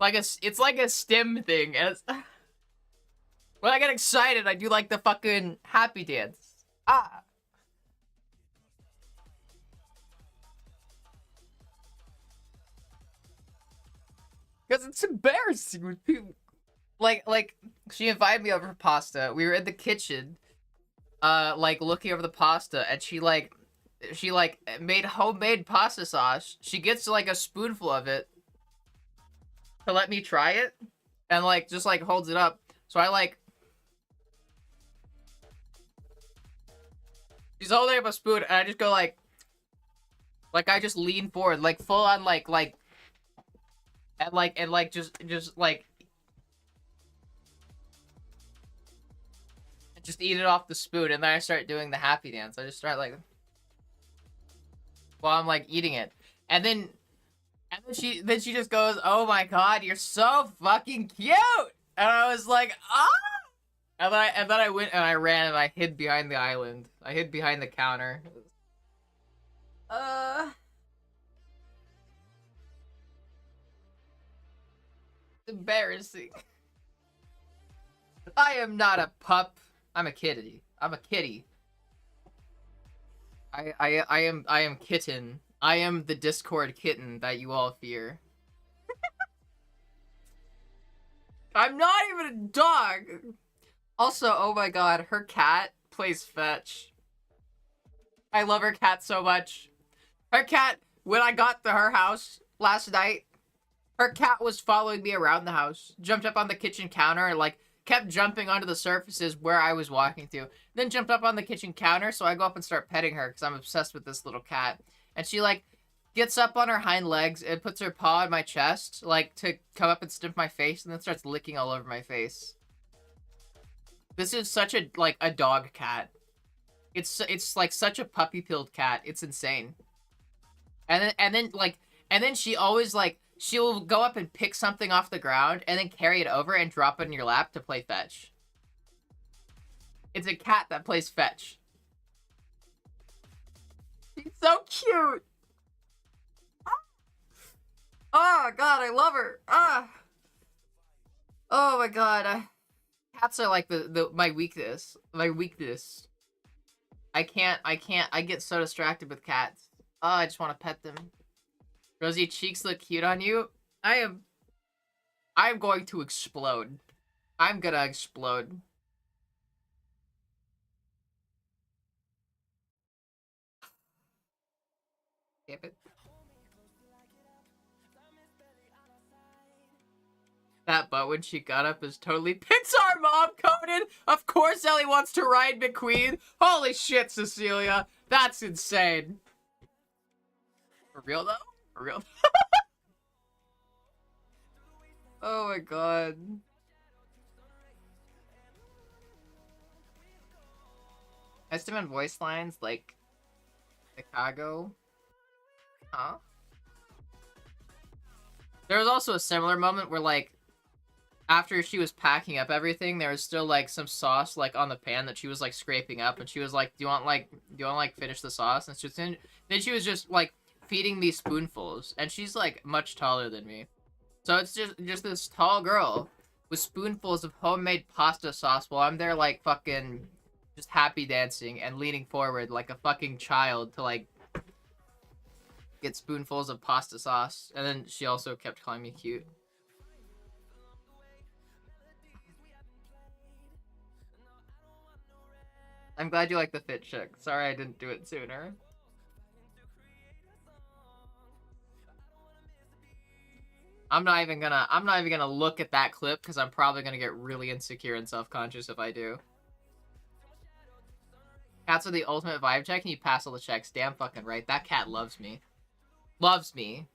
It's like a stim thing. And when I get excited, I do like the fucking happy dance. Ah. Because it's embarrassing when people... Like, she invited me over for pasta. We were in the kitchen, like, looking over the pasta, and she made homemade pasta sauce. She gets, like, a spoonful of it to let me try it, and, like, just, like, holds it up. So I, like... She's holding up a spoon, and I just go, like... Like I just lean forward, like full on, and just eat it off the spoon, and then I start doing the happy dance. I just start like while I'm like eating it, and then she just goes, "Oh my god, you're so fucking cute," and I was like, "Ah!" And then I went and I ran and I hid behind the island. I hid behind the counter. Uh, embarrassing. I am not a pup. I'm a kitty. I'm a kitty. I am kitten. I am the Discord kitten that you all fear. I'm not even a dog. Also, oh my god, her cat plays fetch. I love her cat so much. Her cat, when I got to her house last night, her cat was following me around the house, jumped up on the kitchen counter, and like kept jumping onto the surfaces where I was walking to. Then jumped up on the kitchen counter, so I go up and start petting her because I'm obsessed with this little cat. And she like gets up on her hind legs and puts her paw on my chest, like to come up and sniff my face, and then starts licking all over my face. This is such a like a dog cat. It's like such a puppy-pilled cat. It's insane. And then she always like she'll go up and pick something off the ground and then carry it over and drop it in your lap to play fetch. It's a cat that plays fetch. She's so cute. Oh god, I love her. Ah. Oh my god. Cats are like my weakness. My weakness. I get so distracted with cats. Oh, I just want to pet them. Rosie, cheeks look cute on you. I'm going to explode. I'm gonna explode. Damn it. That butt when she got up is totally Pixar mom coded. Of course Ellie wants to ride McQueen. Holy shit, Cecilia. That's insane. For real though? For real? Oh my god. Estimate voice lines like Chicago. Huh? There was also a similar moment where like after she was packing up everything, there was still like some sauce like on the pan that she was like scraping up, and she was like, "Do you want to finish the sauce?" And then she was just like feeding me spoonfuls, and she's like much taller than me, so it's just this tall girl with spoonfuls of homemade pasta sauce while I'm there like fucking just happy dancing and leaning forward like a fucking child to like get spoonfuls of pasta sauce, and then she also kept calling me cute. I'm glad you like the fit check. Sorry I didn't do it sooner. I'm not even gonna look at that clip because I'm probably gonna get really insecure and self-conscious if I do. Cats are the ultimate vibe check and you pass all the checks. Damn fucking right. That cat loves me. Loves me.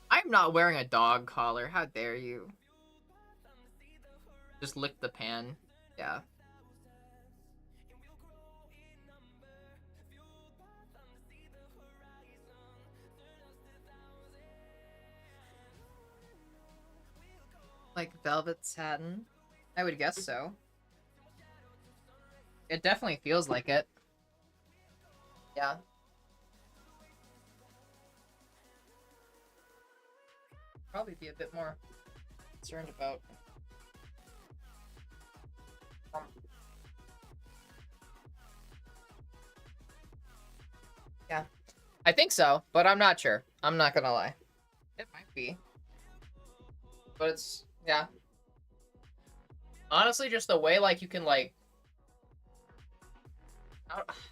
I'm not wearing a dog collar. How dare you? Just lick the pan. Yeah. Like velvet satin? I would guess so. It definitely feels like it. Yeah. Probably be a bit more concerned about. Yeah. I think so, but I'm not sure. I'm not gonna lie. It might be. But it's, yeah. Honestly, just the way, like, you can, like...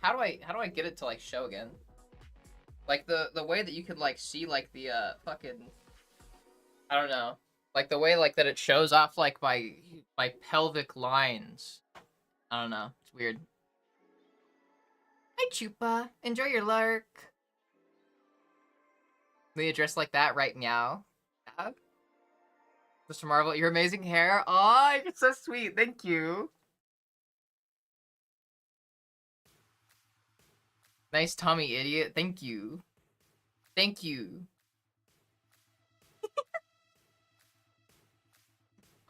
How do I get it to, like, show again? Like the way that you could like see like the fucking, I don't know, like the way like that it shows off like my pelvic lines. I don't know. It's weird. Hi Chupa. Enjoy your lark. We address like that, right? Meow. Yeah. Mr. Marvel, your amazing hair. Oh, you're so sweet. Thank you. Nice tummy, idiot. Thank you. Thank you.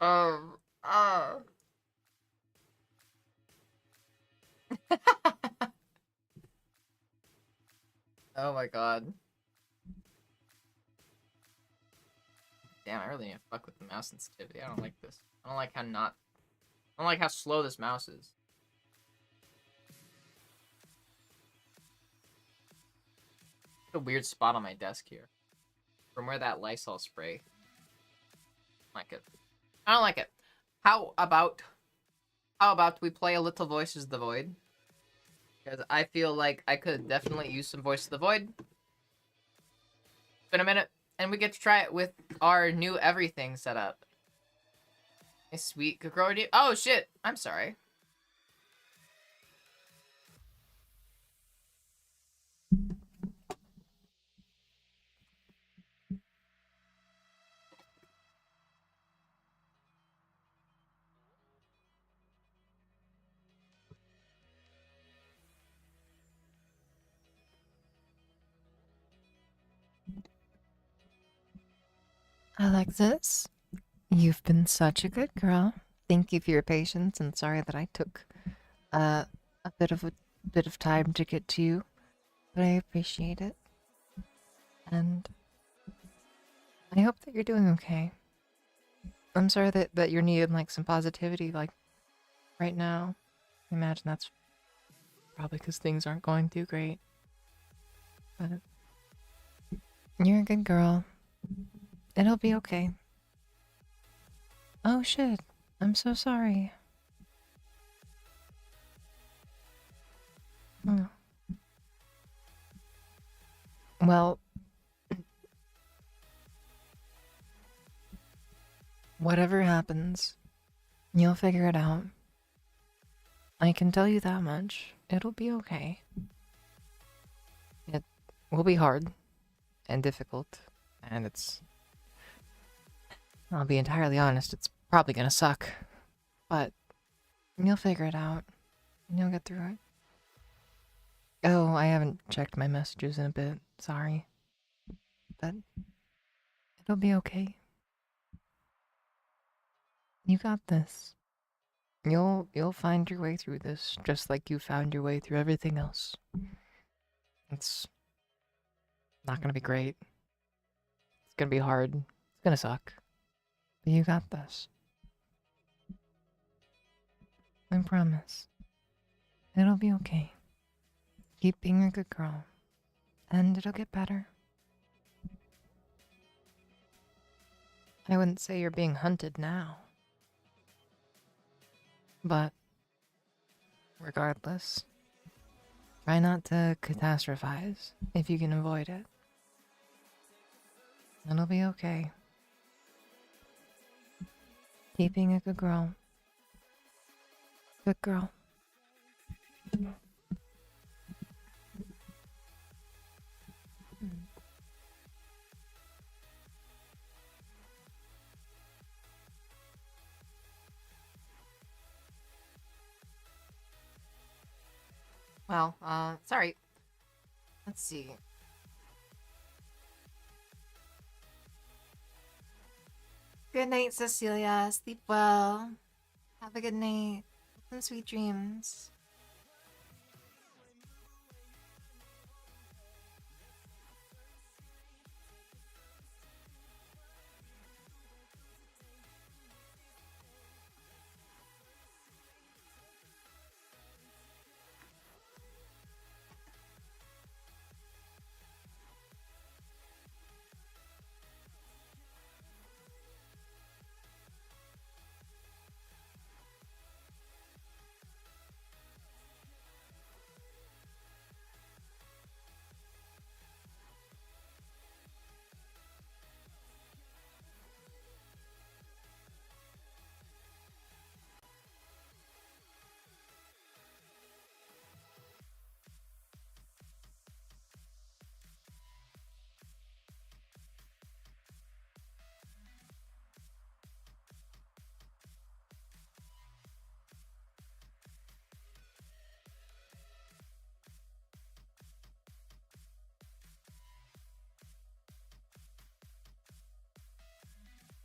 Um, uh. Oh my god. Damn, I really need to fuck with the mouse sensitivity. I don't like this. I don't like how not... I don't like how slow this mouse is. A weird spot on my desk here. From where that Lysol spray. Like it. I don't like it. How about we play a little Voices of the Void? Because I feel like I could definitely use some Voice of the Void. It's been a minute, and we get to try it with our new everything setup. A sweet Gagordi. Oh shit! I'm sorry. Alexis, you've been such a good girl. Thank you for your patience, and sorry that I took a bit of time to get to you, but I appreciate it. And I hope that you're doing okay. I'm sorry that you're needing like some positivity like right now. I imagine that's probably because things aren't going too great. But you're a good girl. It'll be okay. Oh shit. I'm so sorry. Oh. Well, whatever happens, you'll figure it out. I can tell you that much. It'll be okay. It will be hard and difficult, and I'll be entirely honest, it's probably gonna suck. But you'll figure it out, and you'll get through it. Oh, I haven't checked my messages in a bit. Sorry. But it'll be okay. You got this. You'll find your way through this, just like you found your way through everything else. It's not gonna be great. It's gonna be hard. It's gonna suck. But you got this. I promise. It'll be okay. Keep being a good girl. And it'll get better. I wouldn't say you're being hunted now. But regardless, try not to catastrophize if you can avoid it. It'll be okay. Keep being a good girl. Good girl. Well, sorry. Let's see. Good night, Cecilia. Sleep well. Have a good night. Some sweet dreams.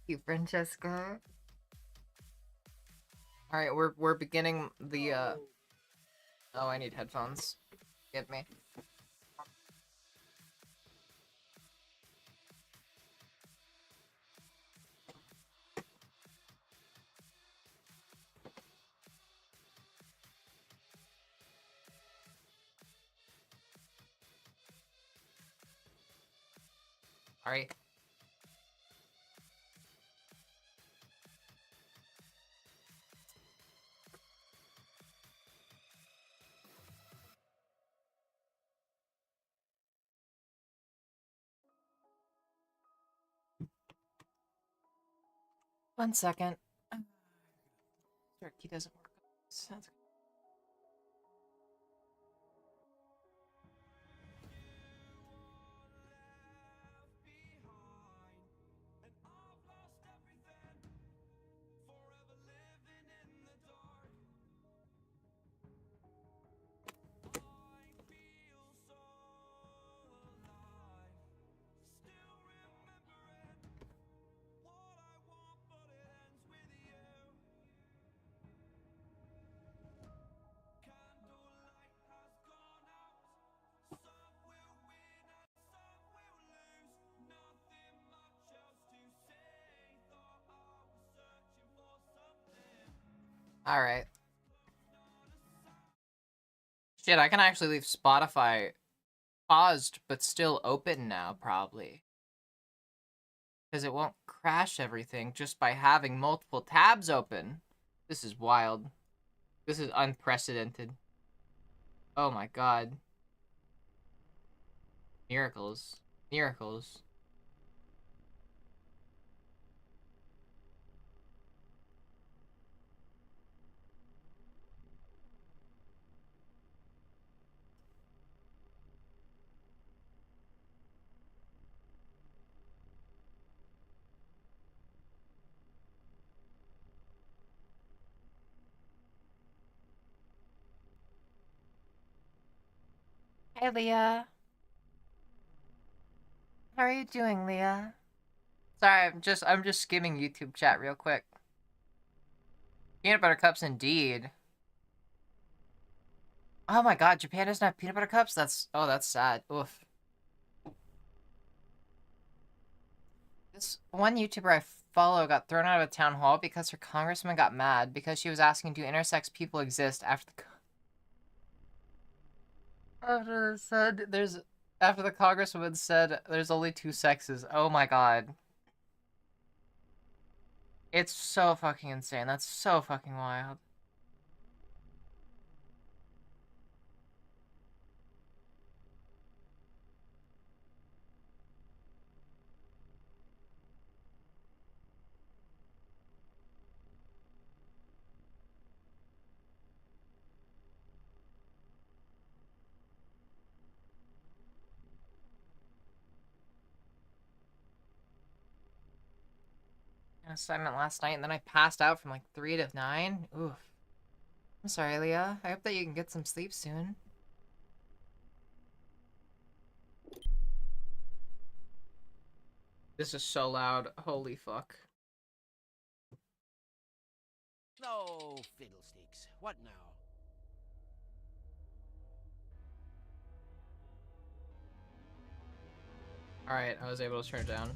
you, Francesca. All right, we're beginning the Oh, I need headphones. Give me. All right. One second. Sure, key doesn't work. Sounds all right. Shit, I can actually leave Spotify paused but still open now, probably. Because it won't crash everything just by having multiple tabs open. This is wild. This is unprecedented. Oh my god. Miracles. Miracles. Hey, Leah. How are you doing, Leah? Sorry, I'm just skimming YouTube chat real quick. Peanut butter cups indeed. Oh my god, Japan doesn't have peanut butter cups? That's sad. Oof. This one YouTuber I follow got thrown out of a town hall because her congressman got mad because she was asking, do intersex people exist after the congresswoman said there's only two sexes. Oh my god. It's so fucking insane. That's so fucking wild. An assignment last night and then I passed out from like 3 to 9. Oof. I'm sorry, Leah. I hope that you can get some sleep soon. This is so loud. Holy fuck. No fiddlesticks. What now? Alright, I was able to turn it down.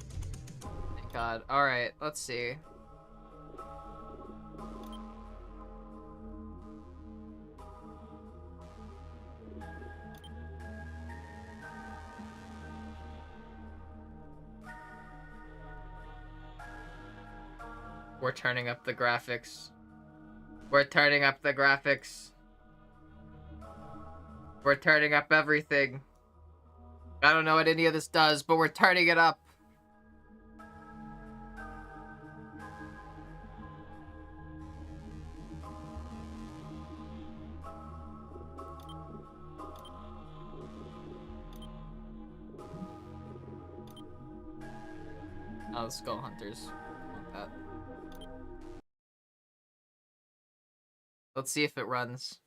Thank god. Alright, let's see. We're turning up the graphics. We're turning up the graphics. We're turning up everything. I don't know what any of this does, but we're turning it up. Oh, the Skull Hunters. Want that. Let's see if it runs.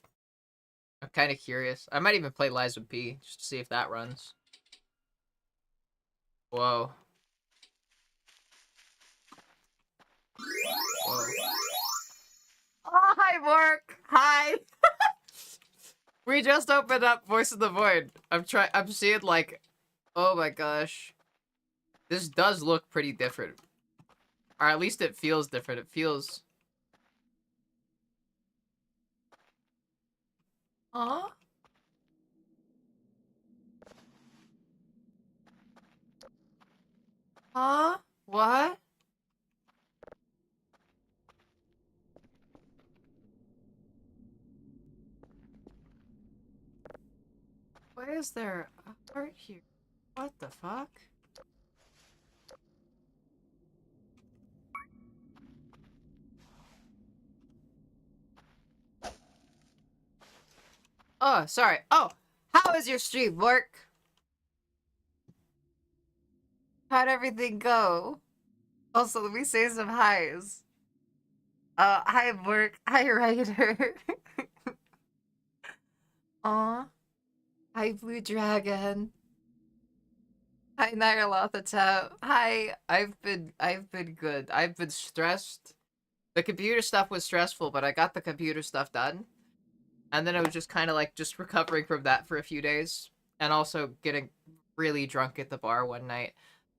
I'm kind of curious. I might even play Lies with P just to see if that runs. Whoa. Hi, Mark. Hi. We just opened up Voice of the Void. I'm seeing like, oh my gosh. This does look pretty different. Or at least it feels different. It feels... Huh? Huh? What? Why is there a heart here? What the fuck? Oh, sorry. Oh, how is your stream, Mark? How'd everything go? Also, let me say some highs. Hi, Mark. Hi, Ryder. Aw. Hi, Blue Dragon. Hi, Nyarlathotep. Hi. I've been good. I've been stressed. The computer stuff was stressful, but I got the computer stuff done. And then I was just kind of like just recovering from that for a few days. And also getting really drunk at the bar one night.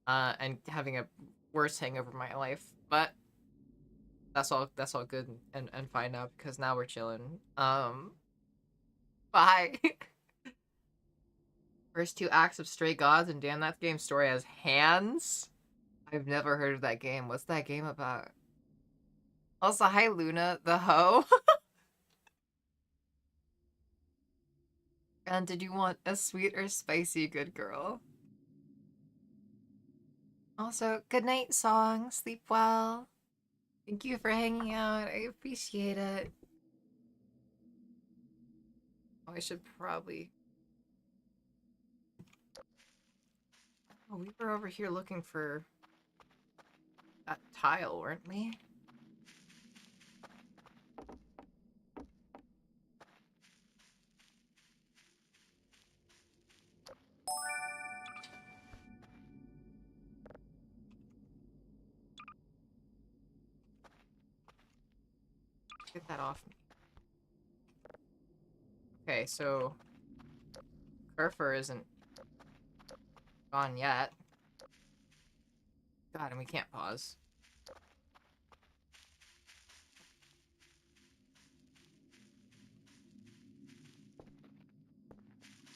And having a worst hangover of my life. But that's all good and fine now because now we're chilling. Bye. First two acts of Stray Gods, and damn, that game's story has hands. I've never heard of that game. What's that game about? Also, hi Luna, the hoe. And did you want a sweet or spicy good girl? Also, good night song. Sleep well. Thank you for hanging out. I appreciate it. Oh, I should probably... Oh, we were over here looking for that tile, weren't we? Get that off me. Okay, so Kerfer isn't gone yet. God, and we can't pause.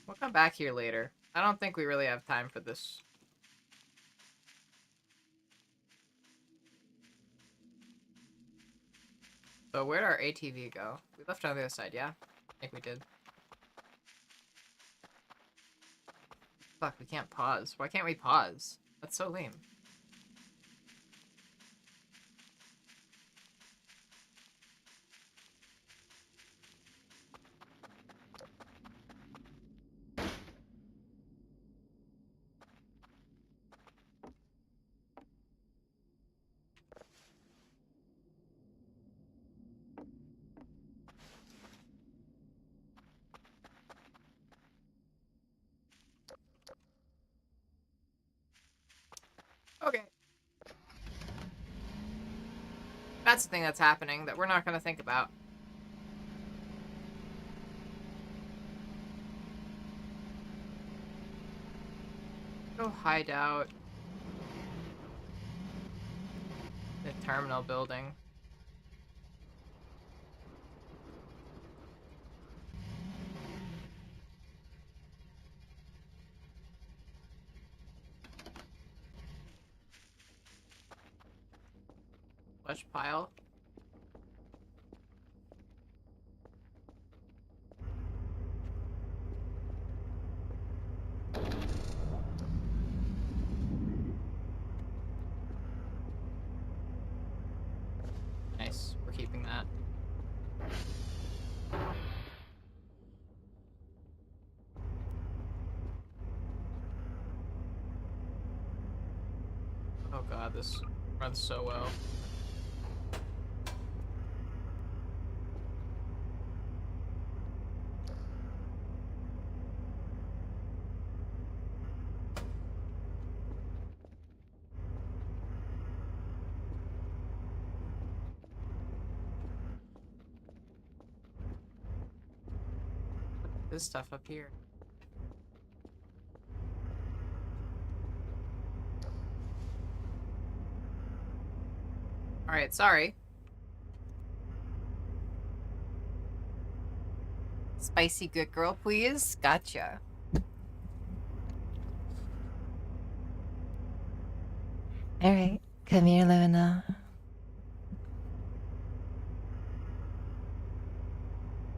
We'll come back here later. I don't think we really have time for this. So where'd our ATV go? We left it on the other side, yeah? I think we did. Fuck, we can't pause. Why can't we pause? That's so lame. Okay. That's the thing that's happening that we're not gonna think about. Go hide out. The terminal building. Flesh pile. Nice. We're keeping that. Oh god, this runs so well. this stuff up here? Alright, sorry. Spicy good girl, please. Gotcha. Alright, come here, Luna.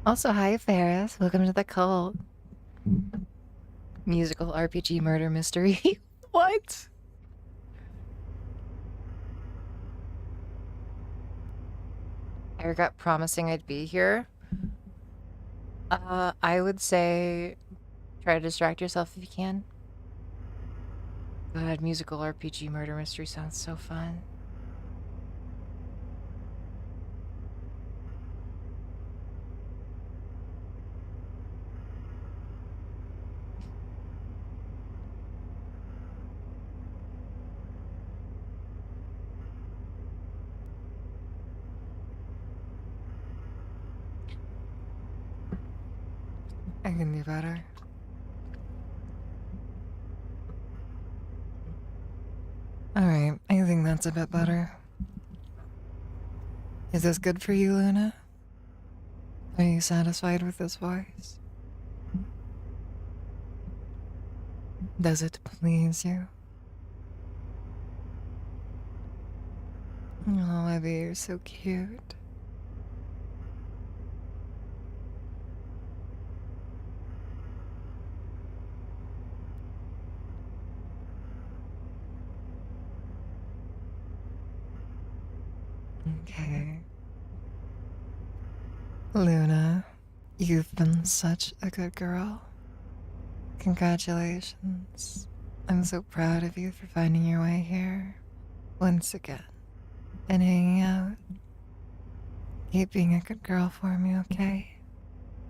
Also, hi, Ferris. Welcome to the cult. Musical RPG murder mystery. What? I regret promising I'd be here. I would say try to distract yourself if you can. God, musical RPG murder mystery sounds so fun. I can do better. Alright, I think that's a bit better. Is this good for you, Luna? Are you satisfied with this voice? Does it please you? Oh, Abby, you're so cute. Okay. Luna, you've been such a good girl. Congratulations. I'm so proud of you for finding your way here once again and hanging out. Keep being a good girl for me, okay?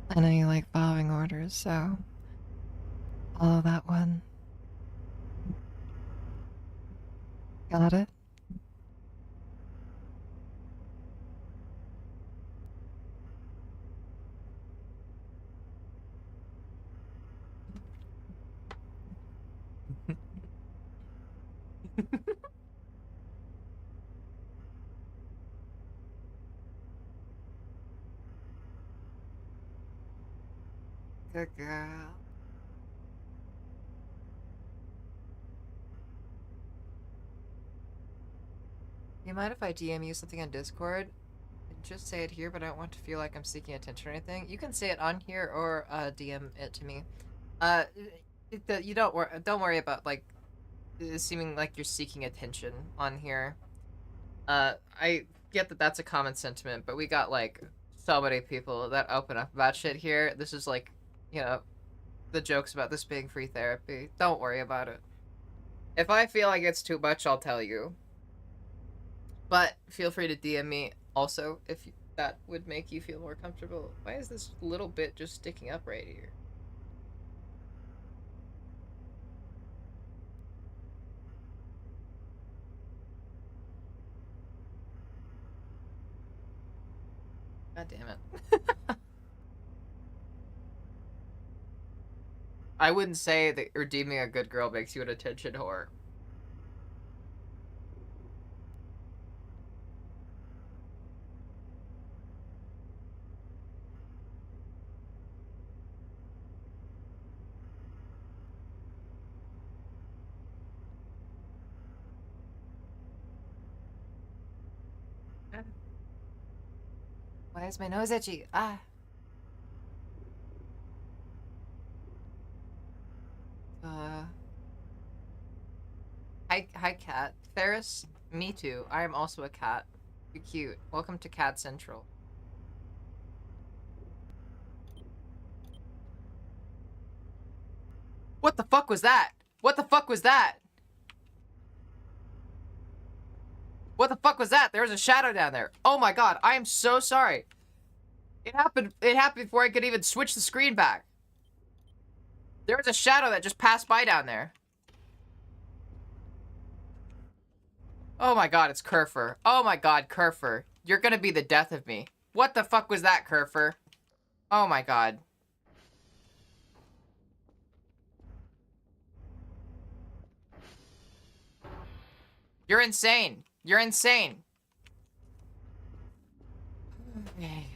I know you like following orders, so follow that one. Got it? Good girl. You mind if I DM you something on Discord? Just say it here, but I don't want to feel like I'm seeking attention or anything. You can say it on here or DM it to me. You don't worry about like seeming like you're seeking attention on here. I get that that's a common sentiment, but we got like so many people that open up about shit here. This is like, you know, the jokes about this being free therapy. Don't worry about it. If I feel like it's too much, I'll tell you. But feel free to DM me also if that would make you feel more comfortable. Why is this little bit just sticking up right here? God damn it. I wouldn't say that redeeming a good girl makes you an attention whore. Why is my nose itchy? Ah. Hi, cat. Ferris, me too. I am also a cat. You're cute. Welcome to Cat Central. What the fuck was that? What the fuck was that? What the fuck was that? There was a shadow down there. Oh my god, I am so sorry. It happened before I could even switch the screen back. There was a shadow that just passed by down there. Oh my god, it's Kerfer. Oh my god, Kerfer. You're gonna be the death of me. What the fuck was that, Kerfer? Oh my god. You're insane. You're insane. Okay.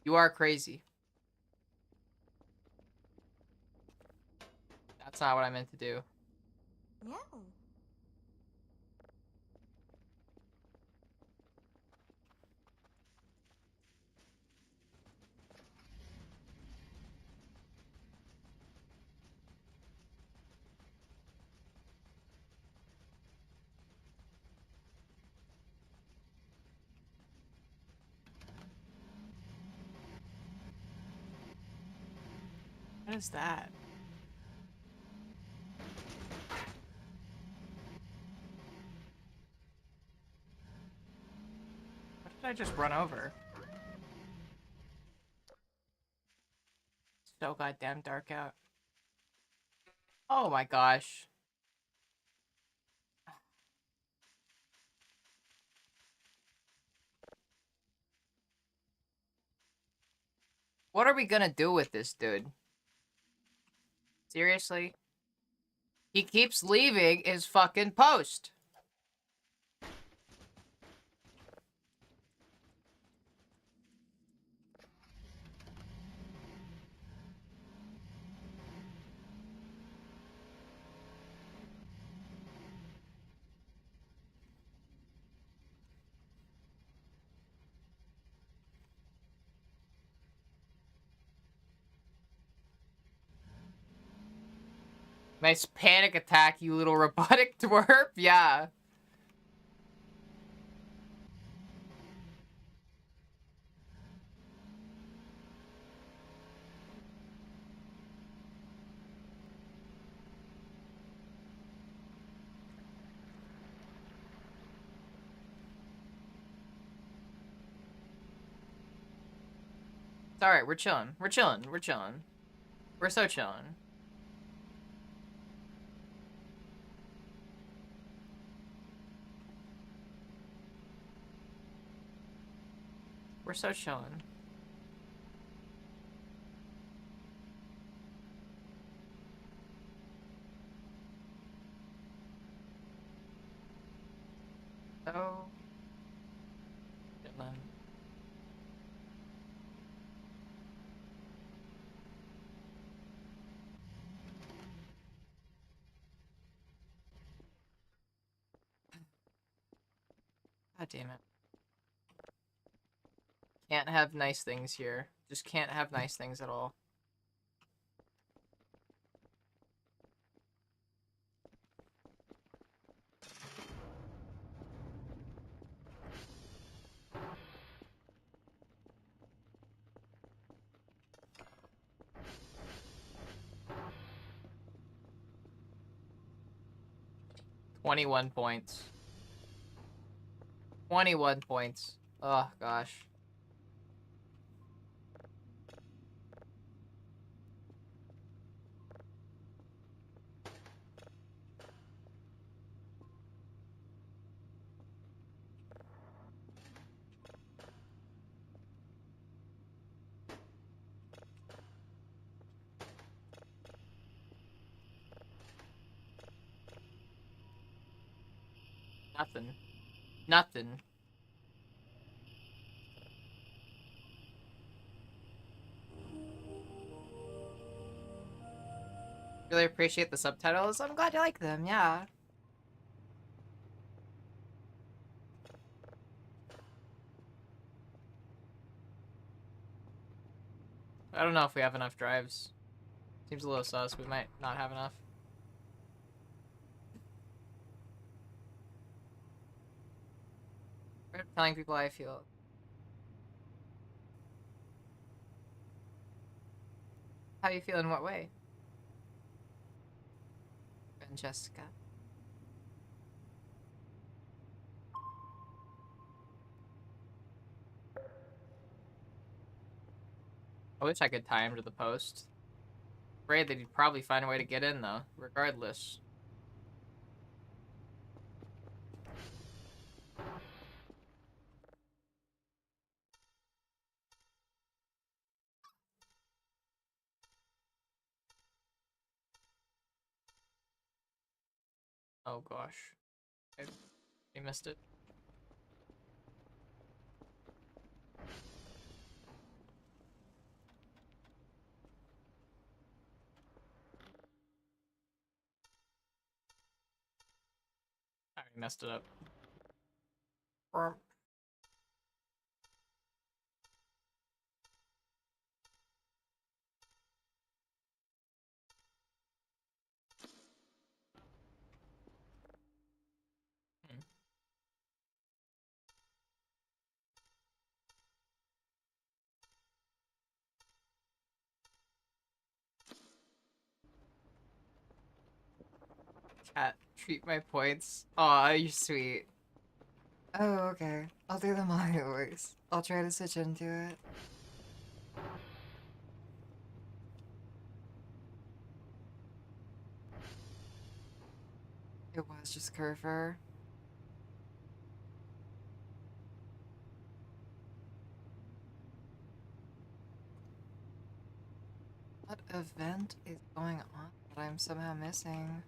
You are crazy. That's not what I meant to do. No. What is that? What did I just run over? So goddamn dark out. Oh my gosh. What are we gonna do with this dude? Seriously? He keeps leaving his fucking post. Nice panic attack, you little robotic dwarf. Yeah. It's alright, we're chilling. We're chilling. We're chilling. We're so chilling. We're so chilling. So chilling. God damn it. Can't have nice things here. Just can't have nice things at all. $21 points. 21 points. Oh, gosh. Nothing. Nothing. Really appreciate the subtitles. I'm glad you like them, yeah. I don't know if we have enough drives. Seems a little sus. We might not have enough. I'm telling people how I feel. How you feel in what way? Francesca. I wish I could tie him to the post. Afraid that he'd probably find a way to get in, though, regardless. Oh gosh. I missed it. I messed it up. Cat, treat my points. Aw, you're sweet. Oh, okay. I'll do the Mario voice. I'll try to switch into it. It was just Curfer. What event is going on that I'm somehow missing?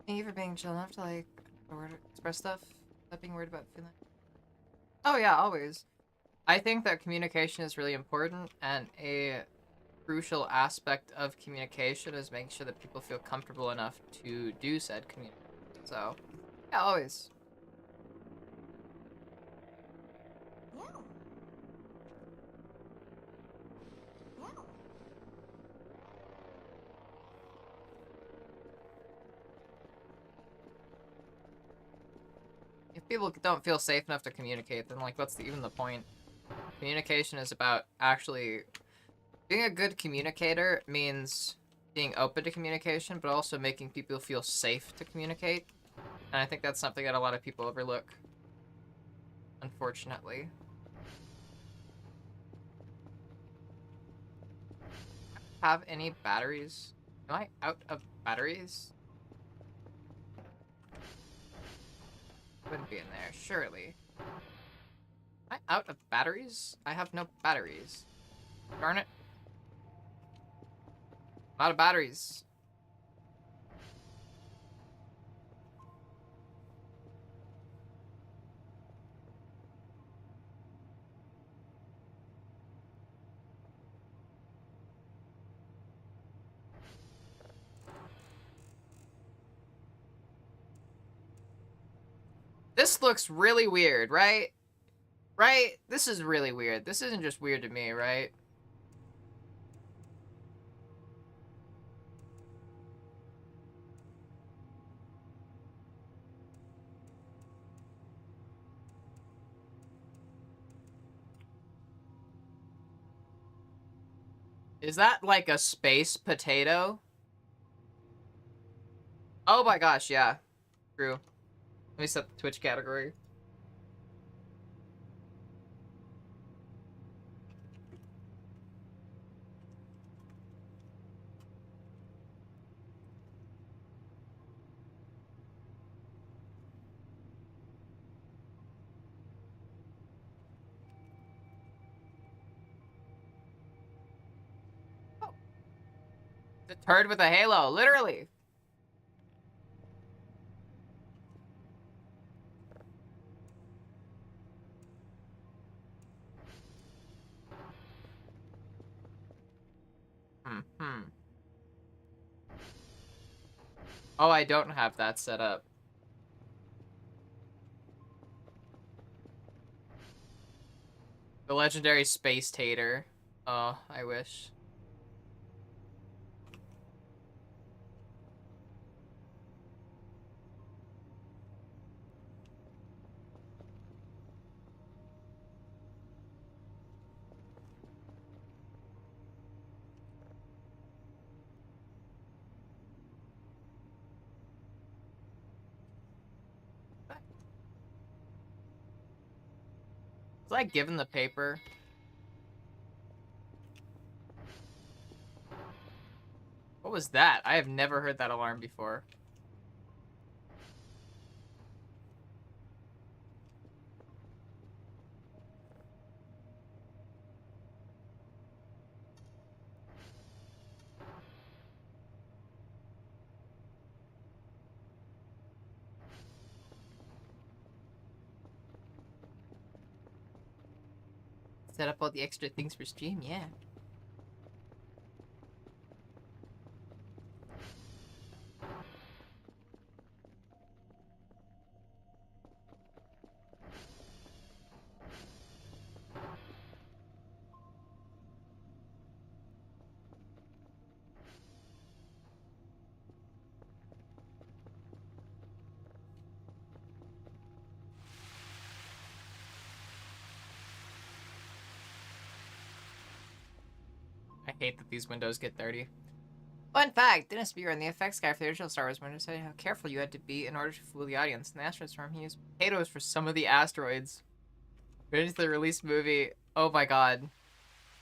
Thank you for being chill enough to like express stuff without being worried about feeling. Oh yeah, always. I think that communication is really important, and a crucial aspect of communication is making sure that people feel comfortable enough to do said communication. So, yeah, always. If people don't feel safe enough to communicate, then like, what's even the point? Communication is about actually being a good communicator means being open to communication, but also making people feel safe to communicate. And I think that's something that a lot of people overlook, unfortunately. Have any batteries? Am I out of batteries? Wouldn't be in there, surely. Am I out of batteries? I have no batteries. Darn it. I'm out of batteries. This looks really weird, right? Right? This is really weird. This isn't just weird to me, right? Is that like a space potato? Oh my gosh, yeah. True. Let me set the Twitch category. Oh. The turd with a halo, literally. Hmm. Oh, I don't have that set up. The legendary space tater. Oh, I wish. Was I given the paper? What was that? I have never heard that alarm before. Set up all the extra things for stream, yeah. I hate that these windows get dirty. Fun fact, Dennis Muir, the effects guy for the original Star Wars movie, said how careful you had to be in order to fool the audience. In the asteroid storm, he used potatoes for some of the asteroids. Into the release movie. Oh my god.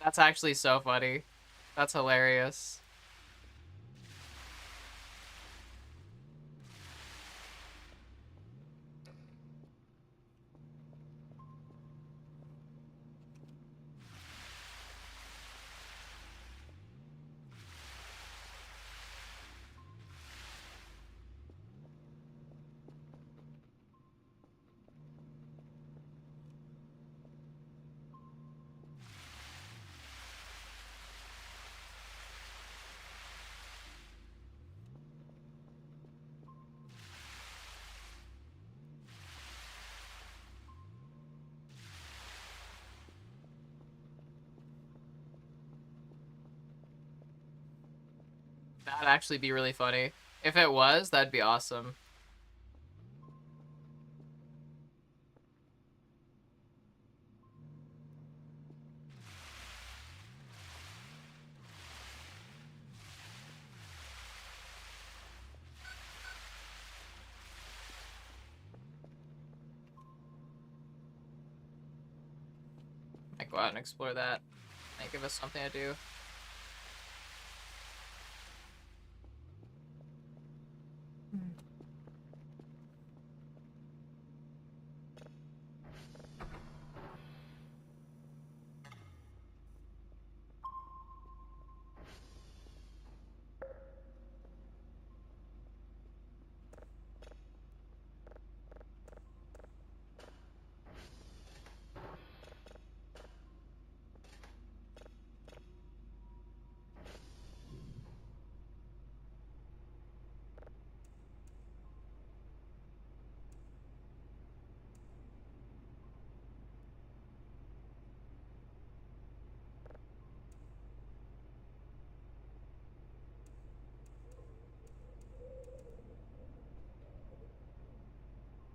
That's actually so funny. That's hilarious. That'd actually be really funny. If it was, that'd be awesome. Might go out and explore that. Might give us something to do.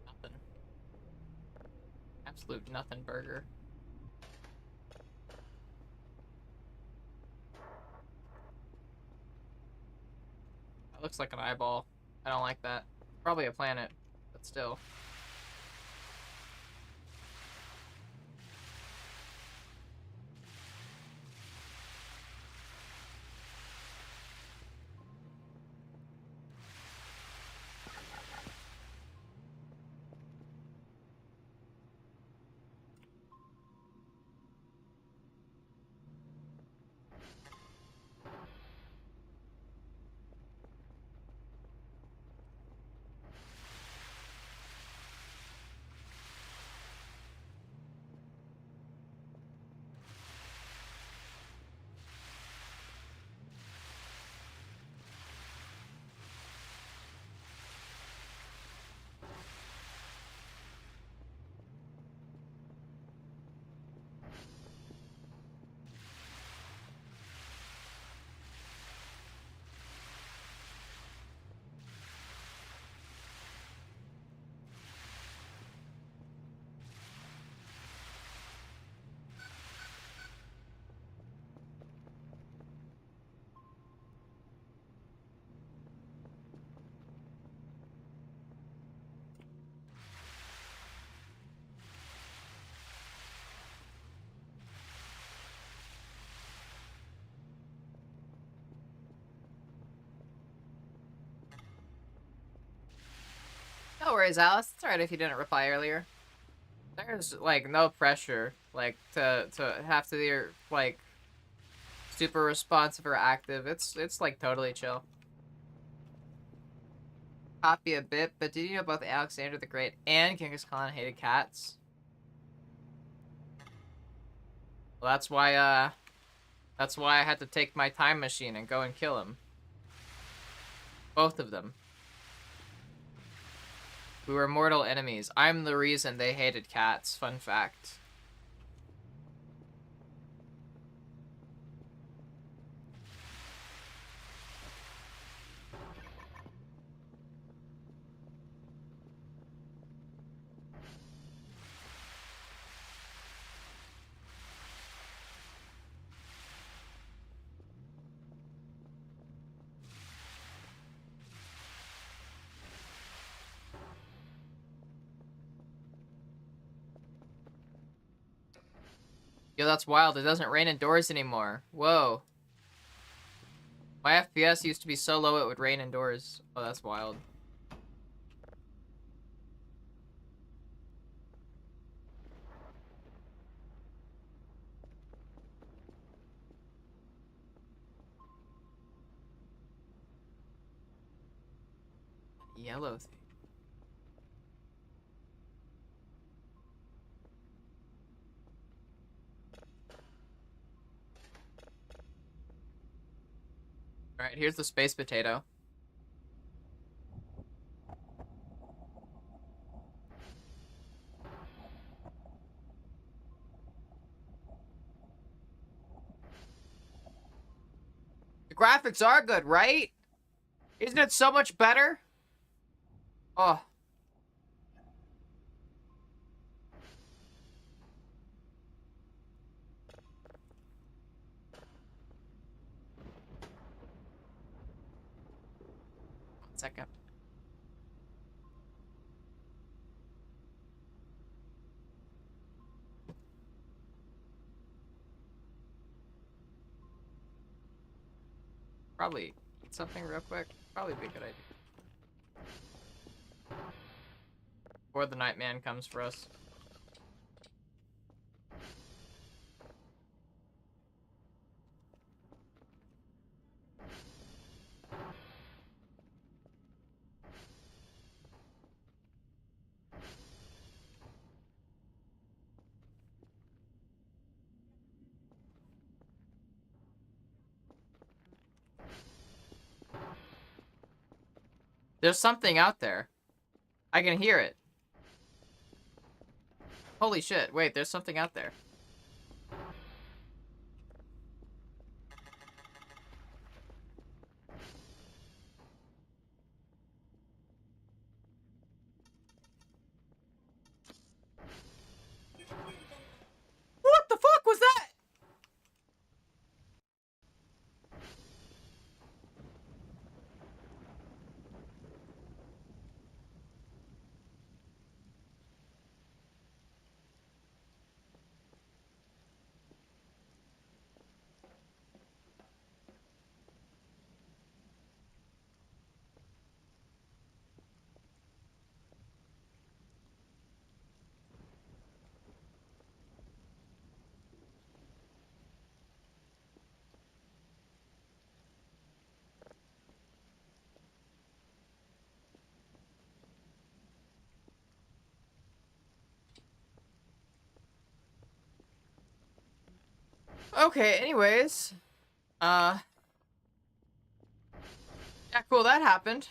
Nothing. Absolute nothing burger. That looks like an eyeball. I don't like that. Probably a planet, but still. No worries, Alice. It's alright if you didn't reply earlier. There's, like, no pressure, like, to have to be, like, super responsive or active. It's like, totally chill. Copy a bit, but did you know both Alexander the Great and Genghis Khan hated cats? Well, that's why I had to take my time machine and go and kill him. Both of them. We were mortal enemies. I'm the reason they hated cats. Fun fact. Yo, that's wild. It doesn't rain indoors anymore. Whoa. My FPS used to be so low it would rain indoors. Oh, that's wild. Yellow thing. Alright, here's the space potato. The graphics are good, right? Isn't it so much better? Oh. One second. Probably eat something real quick. Probably be a good idea. Before the Nightman comes for us. There's something out there. I can hear it. Holy shit, wait, there's something out there. What the fuck was that? Okay, anyways. Yeah, cool, that happened.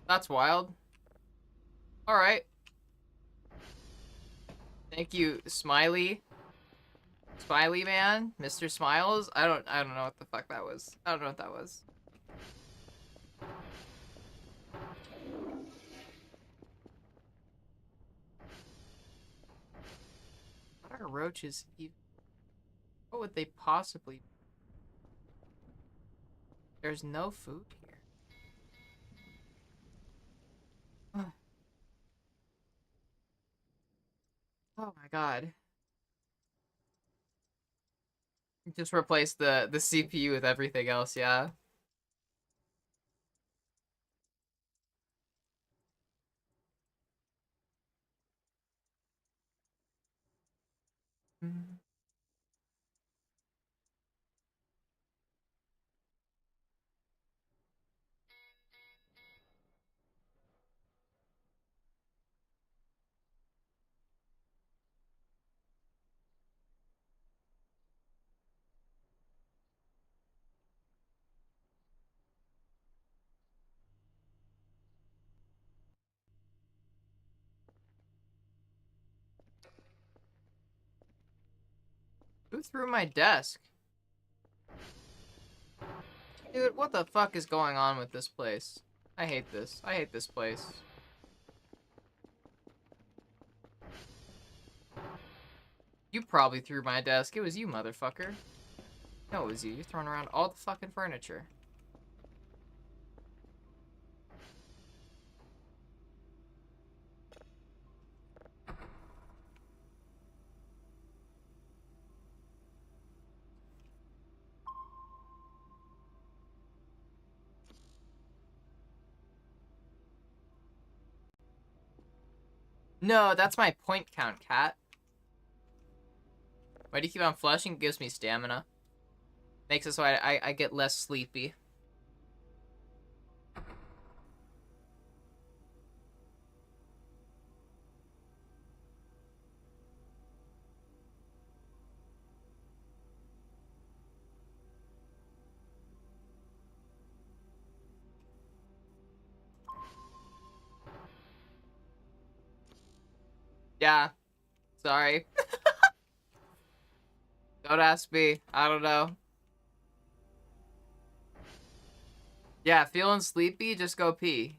That's wild. Alright. Thank you, Smiley. Smiley Man? Mr. Smiles? I don't know what the fuck that was. I don't know what that was. What are roaches even? What would they possibly... There's no food here. Oh my god. Just replace the CPU with everything else, yeah. Who threw my desk? Dude, what the fuck is going on with this place? I hate this. I hate this place. You probably threw my desk. It was you, motherfucker. No, it was you. You're throwing around all the fucking furniture. No, that's my point count, cat. Why do you keep on flushing? It gives me stamina. Makes it so I get less sleepy. Yeah. Sorry. Don't ask me. I don't know. Yeah, feeling sleepy? Just go pee.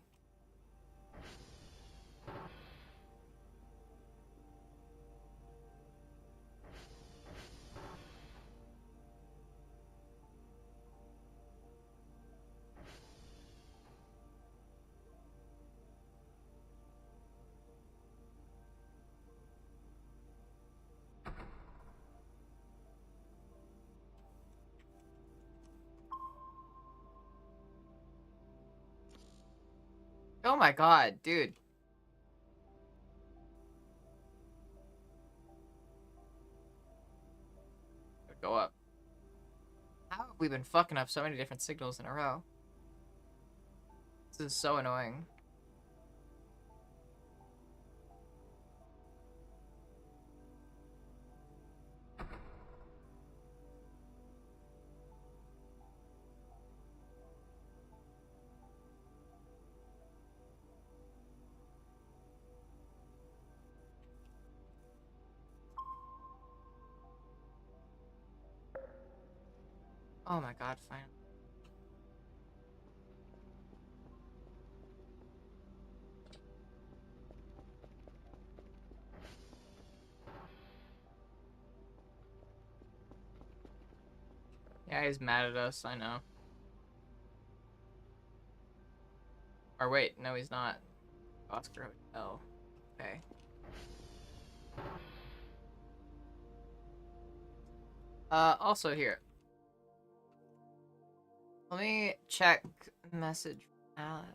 Oh my god, dude. Go up. How have we been fucking up so many different signals in a row? This is so annoying. Oh my god, fine. Yeah, he's mad at us, I know. Or wait, no he's not. Oscar Hotel. Okay. Also here. Let me check message from Alice.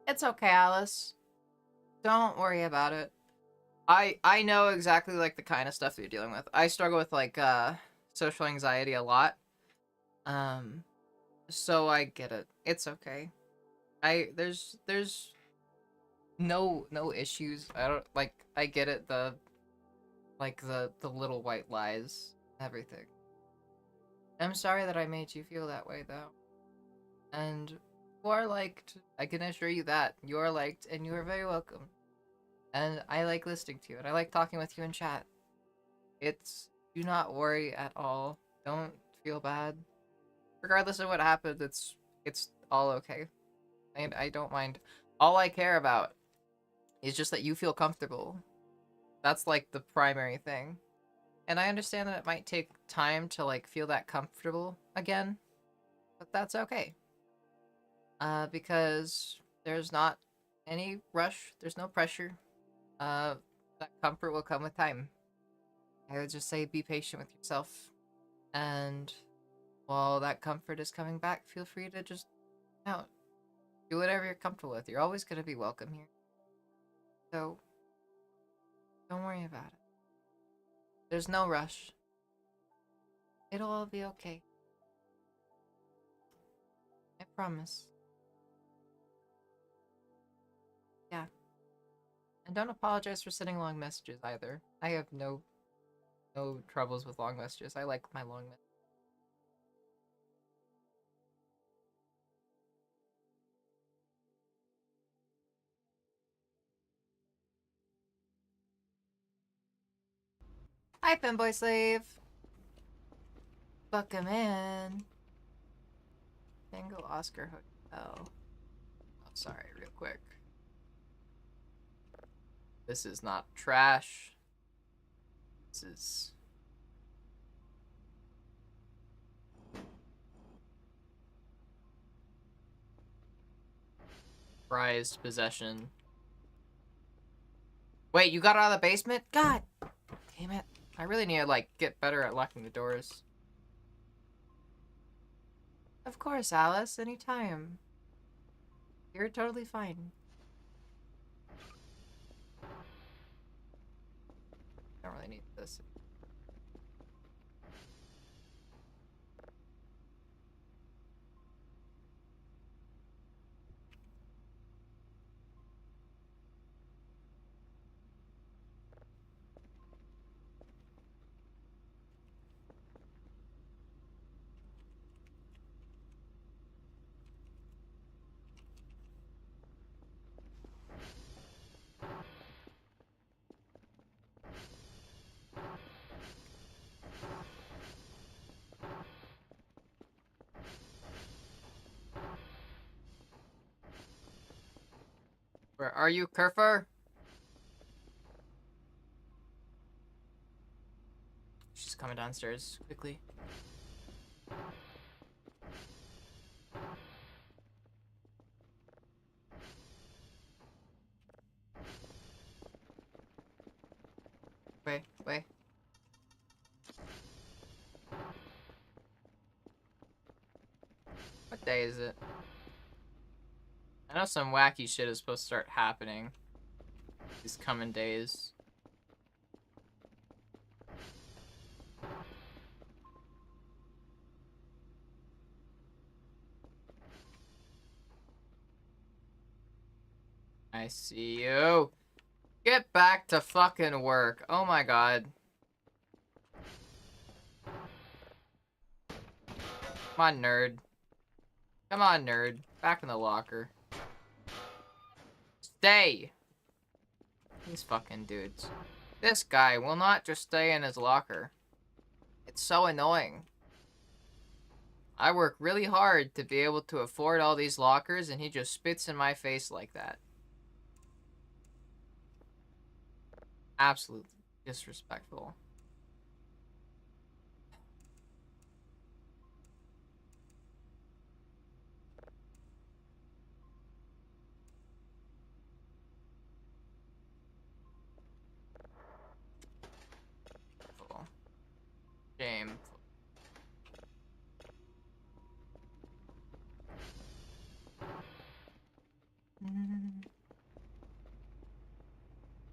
It's okay, Alice. Don't worry about it. I know exactly like the kind of stuff that you're dealing with. I struggle with like social anxiety a lot. So I get it. It's okay. There's no issues. I don't like I get it, the little white lies, everything. I'm sorry that I made you feel that way though. And you are liked. I can assure you that. You are liked and you are very welcome. And I like listening to you and I like talking with you in chat. Do not worry at all. Don't feel bad. Regardless of what happened, it's all okay. And I don't mind. All I care about is just that you feel comfortable. That's like the primary thing. And I understand that it might take time to like feel that comfortable again, but that's okay. Because there's not any rush, there's no pressure. That comfort will come with time. I would just say be patient with yourself. And while that comfort is coming back, feel free to just out. Do whatever you're comfortable with. You're always going to be welcome here. So, don't worry about it. There's no rush. It'll all be okay. I promise. Yeah. And don't apologize for sending long messages either. I have no troubles with long messages. I like my long messages. Hi, Femboy Slave. Book him in. Tango Oscar Hotel. Oh, sorry, real quick. This is not trash. This is... prized possession. Wait, you got out of the basement? God damn it. I really need to, like, get better at locking the doors. Of course, Alice. Anytime. You're totally fine. Don't really need this. Where are you, Kerfer? She's coming downstairs quickly. Wait. What day is it? I know some wacky shit is supposed to start happening these coming days. I see you. Get back to fucking work. Oh my god. Come on, nerd. Come on, nerd. Back in the locker. Stay! These fucking dudes. This guy will not just stay in his locker. It's so annoying. I work really hard to be able to afford all these lockers, and he just spits in my face like that. Absolutely disrespectful. Shameful.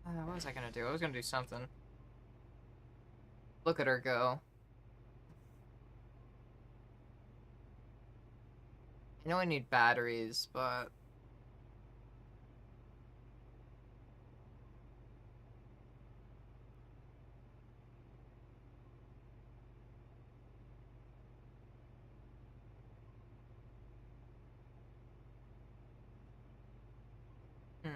What was I gonna do? I was gonna do something. Look at her go. I know I need batteries, but... Hmm.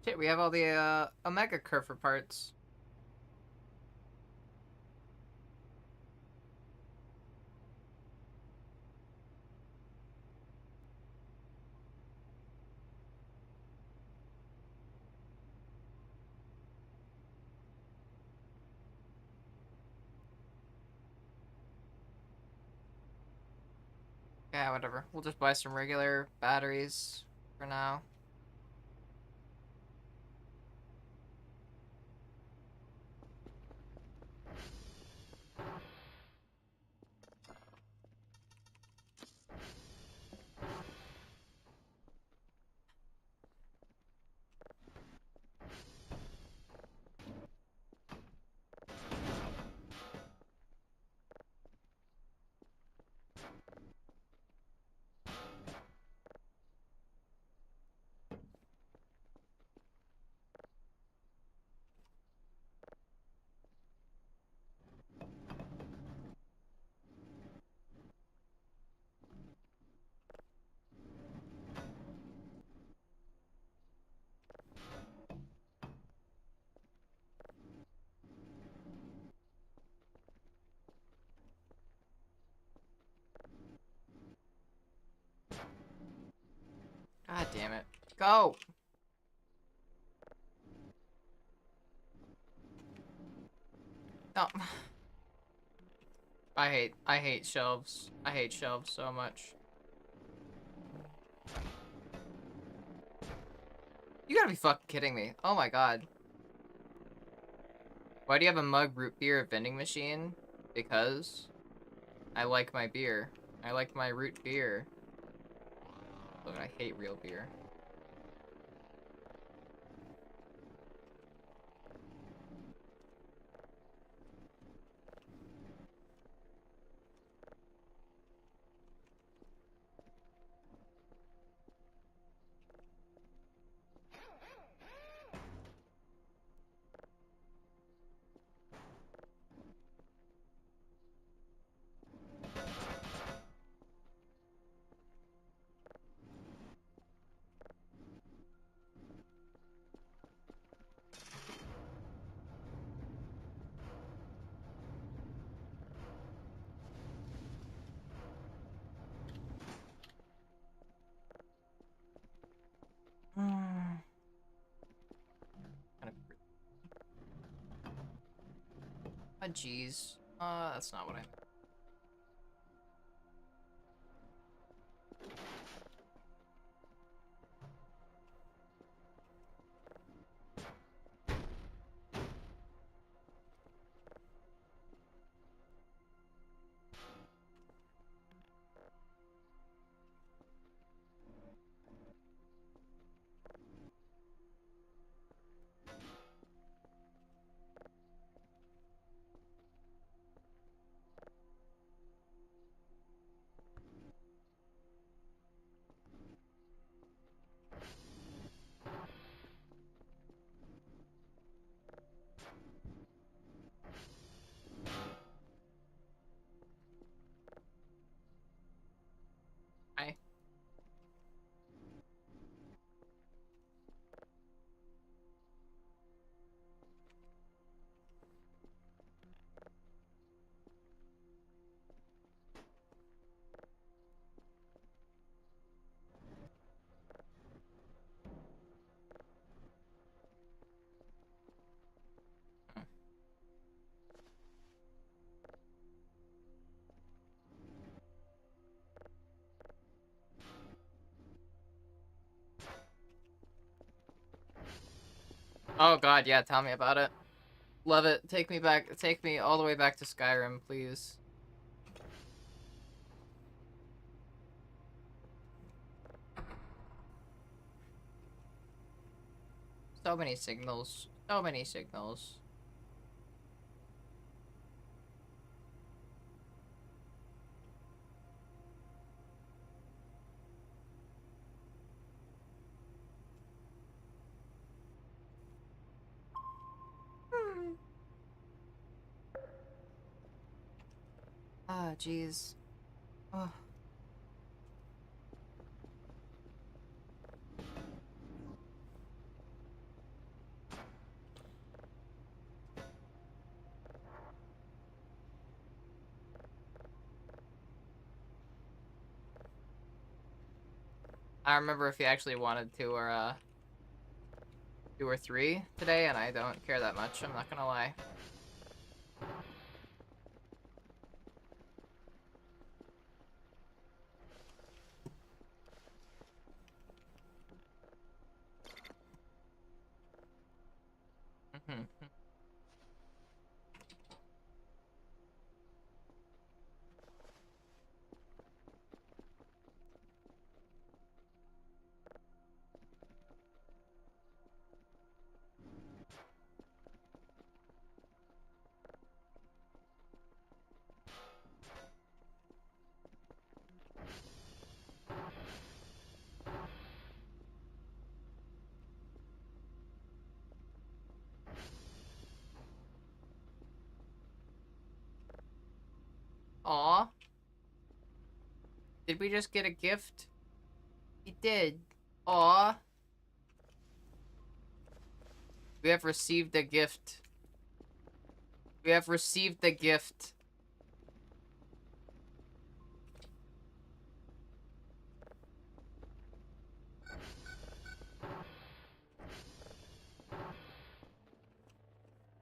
Shit, we have all the Omega Kerfer parts. Yeah, whatever. We'll just buy some regular batteries for now. God damn it. Go! Oh. I hate shelves. I hate shelves so much. You gotta be fucking kidding me. Oh my god. Why do you have a mug root beer vending machine? Because I like my beer. I like my root beer. But I hate real beer. Ah, jeez. That's not what I... I... Oh god, yeah, tell me about it. Love it. Take me back. Take me all the way back to Skyrim, please. So many signals. So many signals. Ah, jeez. Oh. I remember if he actually wanted two or 3 today, and I don't care that much. I'm not gonna lie. Aw. Did we just get a gift? We did. Aw. We have received a gift. We have received a gift.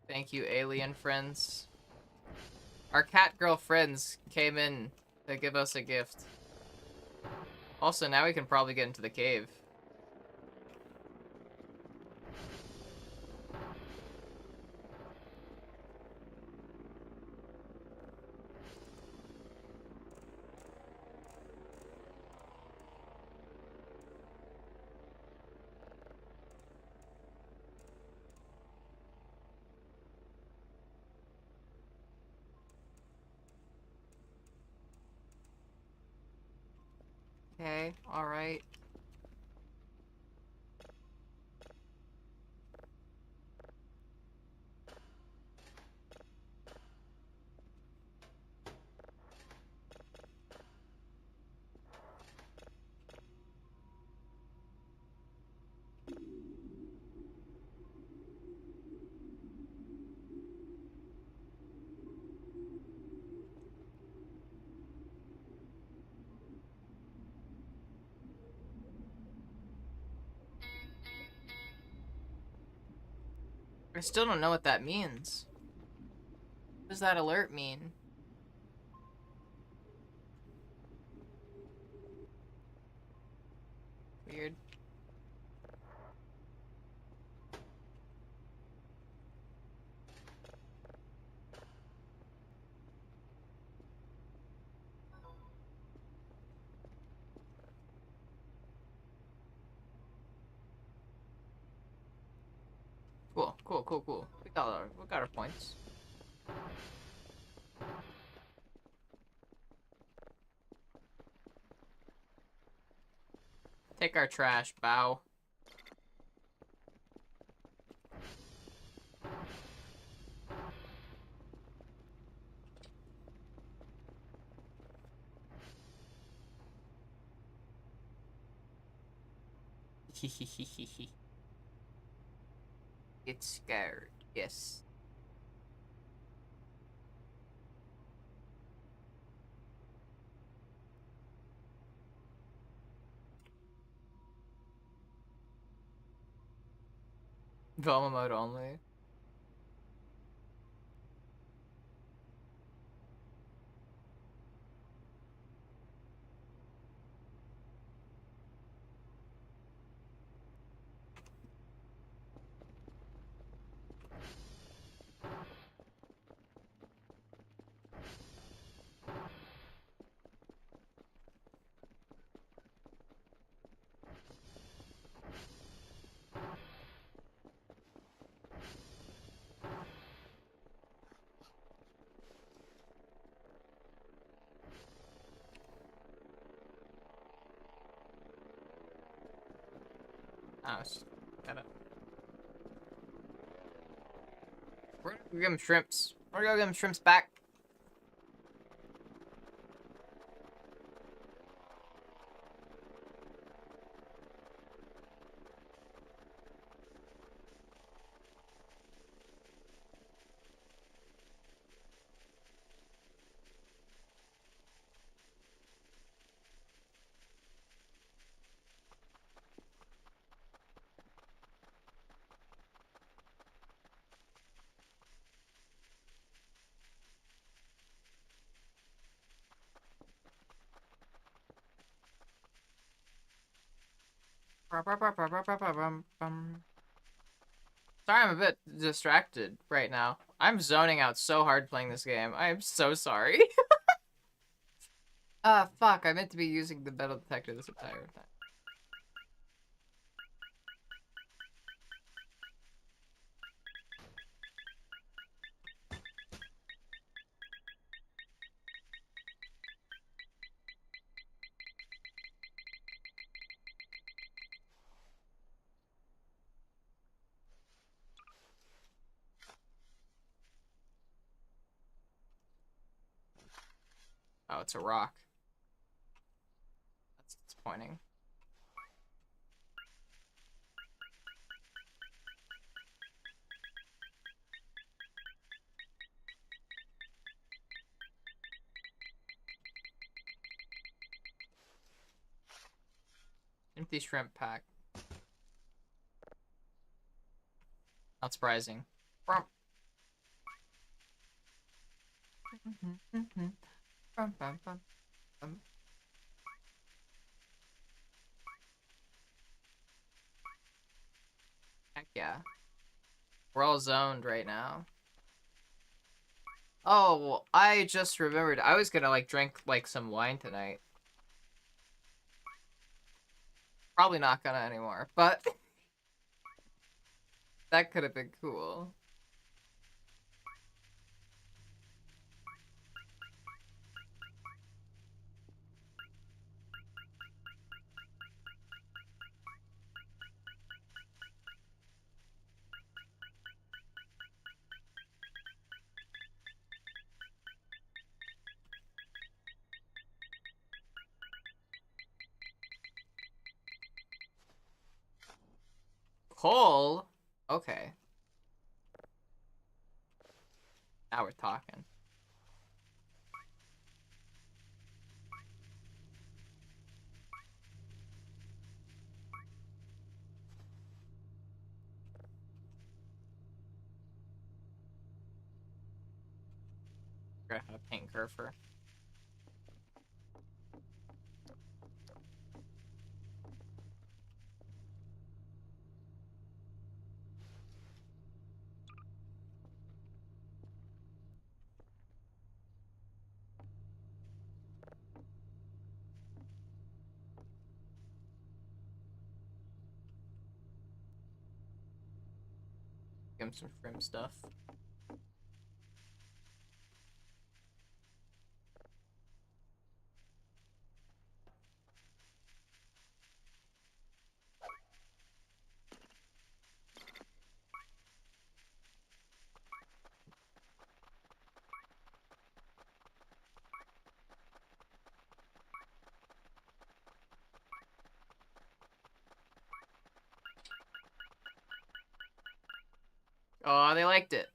Thank you, alien friends. Our cat girl friends came in to give us a gift. Also, now we can probably get into the cave. Okay, alright. I still don't know what that means. What does that alert mean? Weird. Cool, cool, cool, cool. We got our points. Take our trash, bow. Get scared, yes. Velma mode only. Oh, gotta. We're gonna go give him shrimps. We're gonna go give him shrimps back. Sorry, I'm a bit distracted right now. I'm zoning out so hard playing this game. I am so sorry. Fuck, I meant to be using the metal detector this entire time. Oh, it's a rock. That's disappointing. Empty shrimp pack. Not surprising. Brum. Brum, bum, bum, bum. Heck yeah. We're all zoned right now. Oh, I just remembered. I was gonna like drink like some wine tonight. Probably not gonna anymore, but that could have been cool. Coal? Okay. Now we're talking. Figure out how to paint Kerfer. Give him some Frim stuff. Oh, they liked it.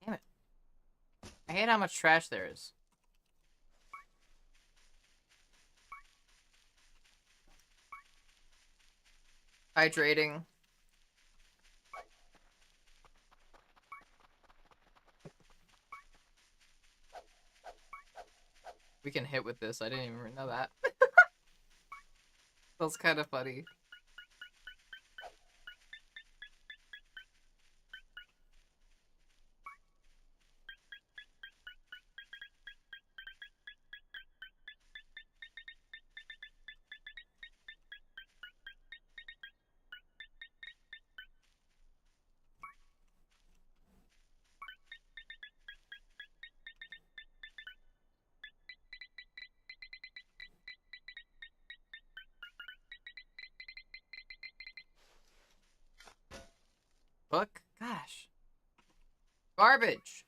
Damn it. I hate how much trash there is. Hydrating. We can hit with this. I didn't even know that. That's kind of funny. Garbage.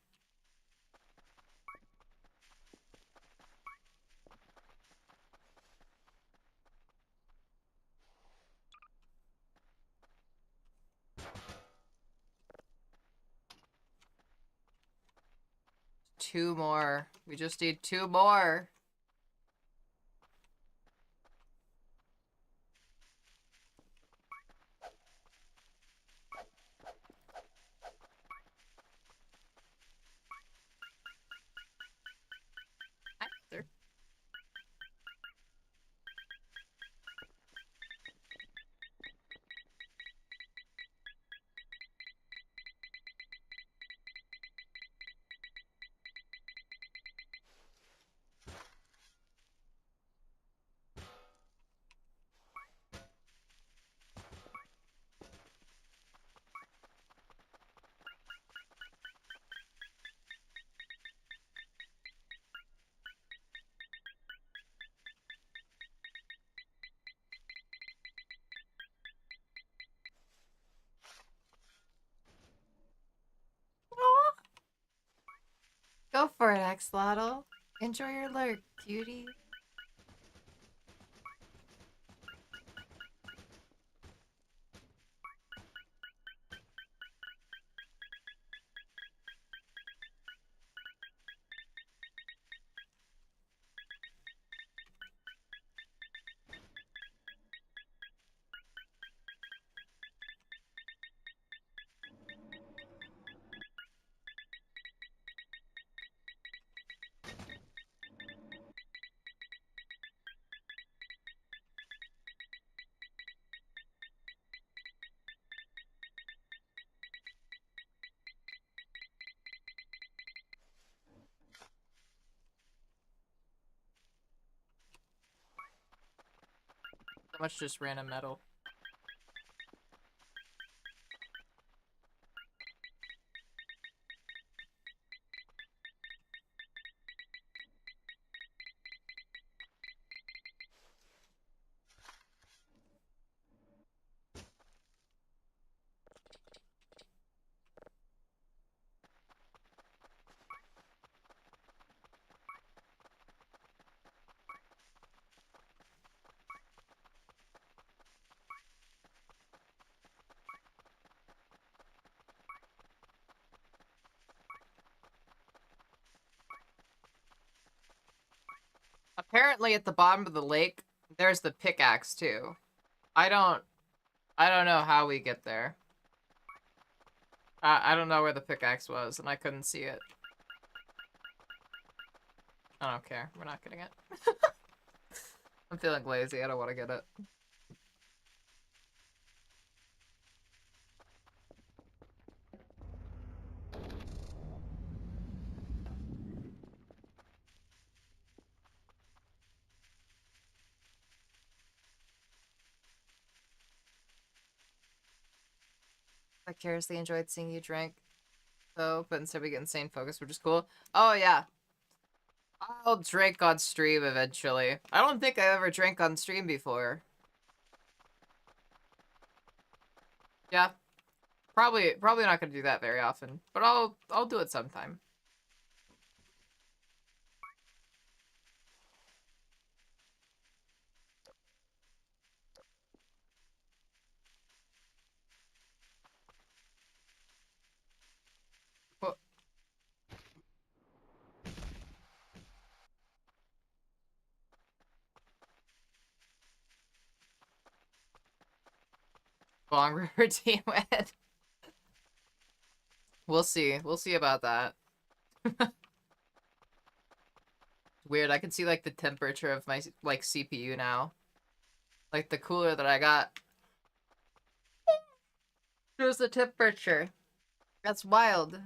Two more. We just need two more. Go for it, Axolotl. Enjoy your lurk, cutie. So much just random metal. Apparently at the bottom of the lake, there's the pickaxe too. I don't know how we get there. I don't know where the pickaxe was, and I couldn't see it. I don't care. We're not getting it. I'm feeling lazy. I don't want to get it. Vicariously enjoyed seeing you drink, though, but instead we get insane focus, which is cool. Oh, yeah. I'll drink on stream eventually. I don't think I ever drank on stream before. Yeah. Probably not gonna do that very often, but I'll do it sometime. But Long River Team win. We'll see. We'll see about that. Weird. I can see like the temperature of my like CPU now. Like the cooler that I got. Shows the temperature. That's wild.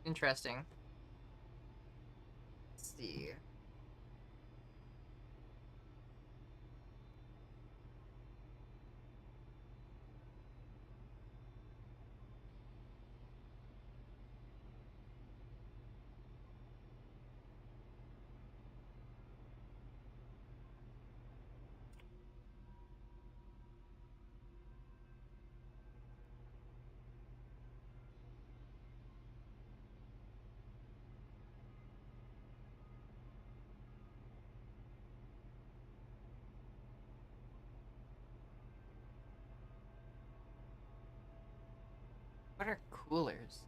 Interesting. Let's see. What are coolers?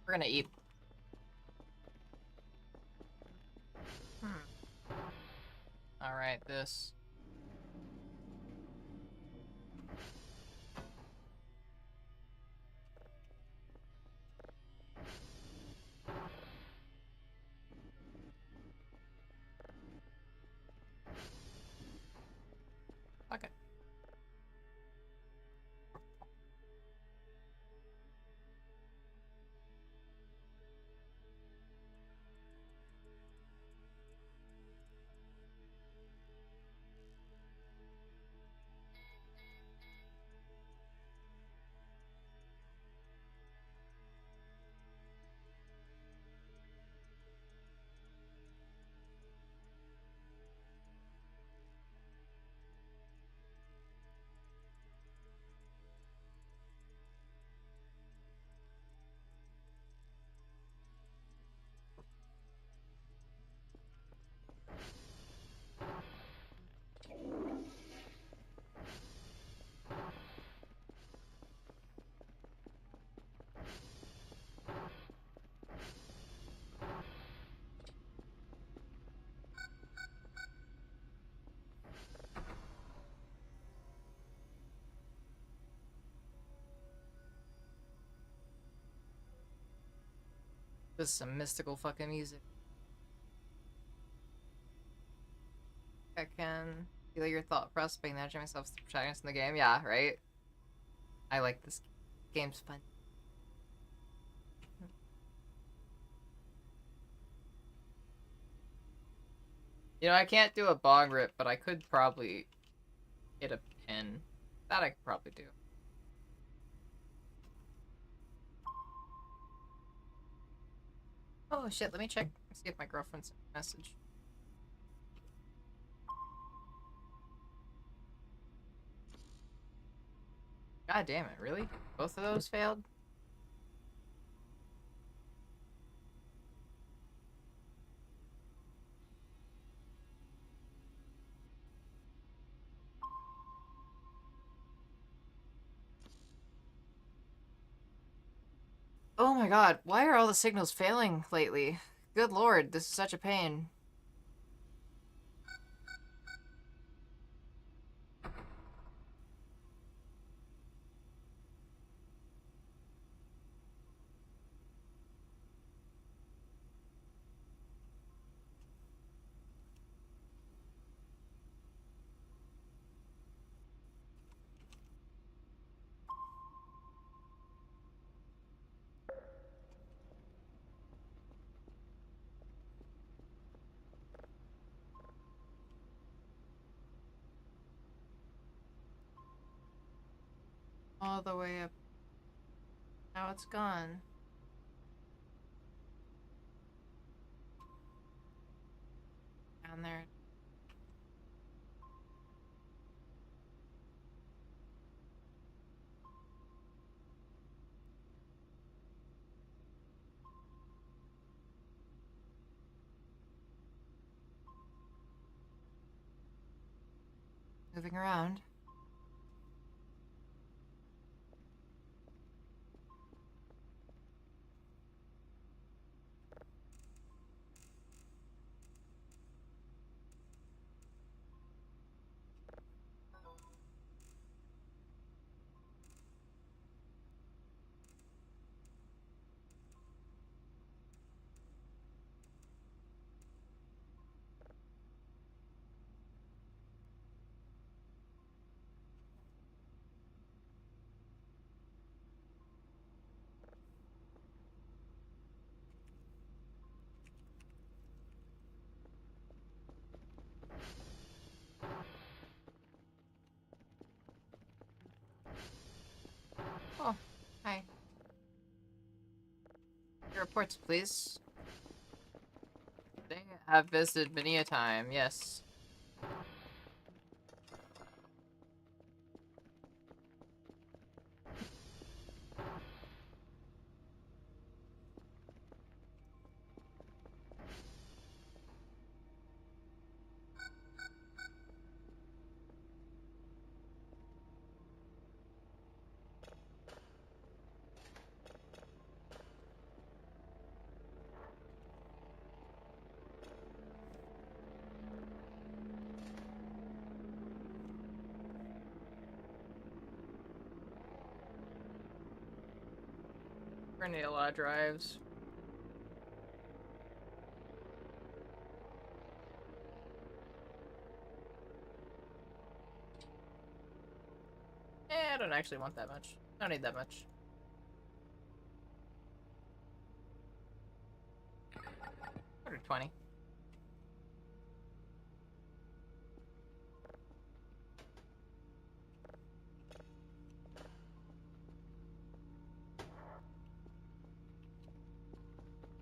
We're gonna eat. Alright, this. Okay. This is some mystical fucking music. I can feel your thought process by imagining myself as the protagonist in the game. Yeah, right? I like this. Game's fun. You know, I can't do a bog rip, but I could probably hit a pin. That I could probably do. Oh shit, let me check. See if my girlfriend sent a message. God damn it, really? Both of those failed? Oh my god, why are all the signals failing lately? Good lord, this is such a pain. All the way up. Now it's gone. Down there. Moving around. Reports, please. They have visited many a time, yes. We're gonna need a lot of drives. I don't actually want that much. I don't need that much. 120.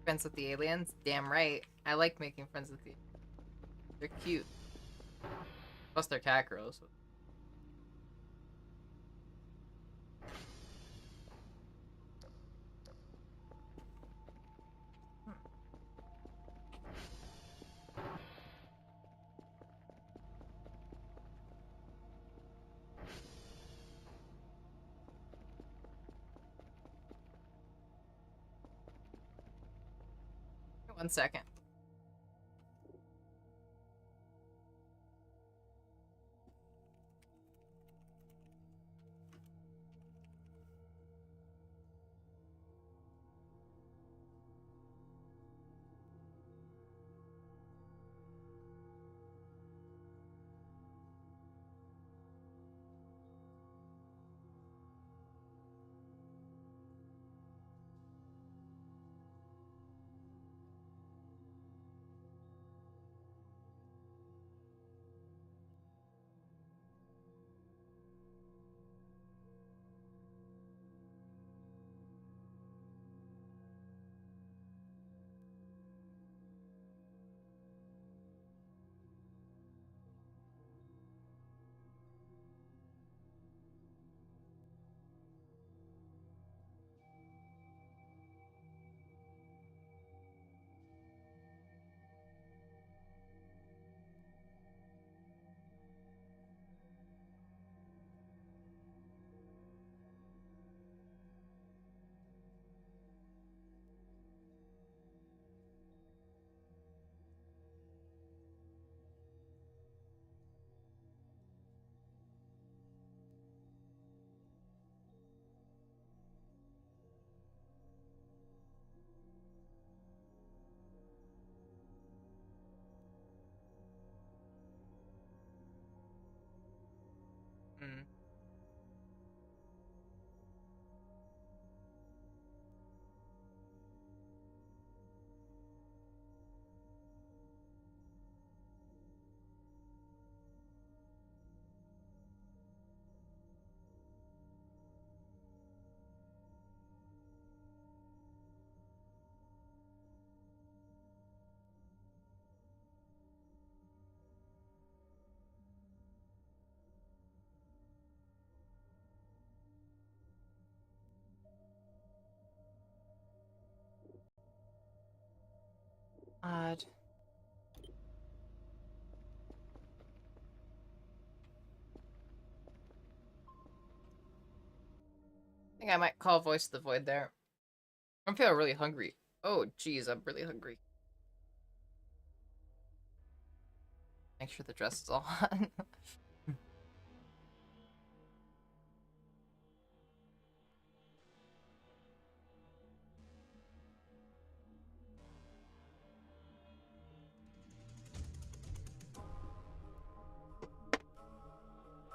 Friends with the aliens? Damn right. I like making friends with you. They're cute. Plus they're cat girls. One second. Mm. Odd. I think I might call Voice of the Void there. I'm feeling really hungry. Oh, geez, I'm really hungry. Make sure the dress is all on.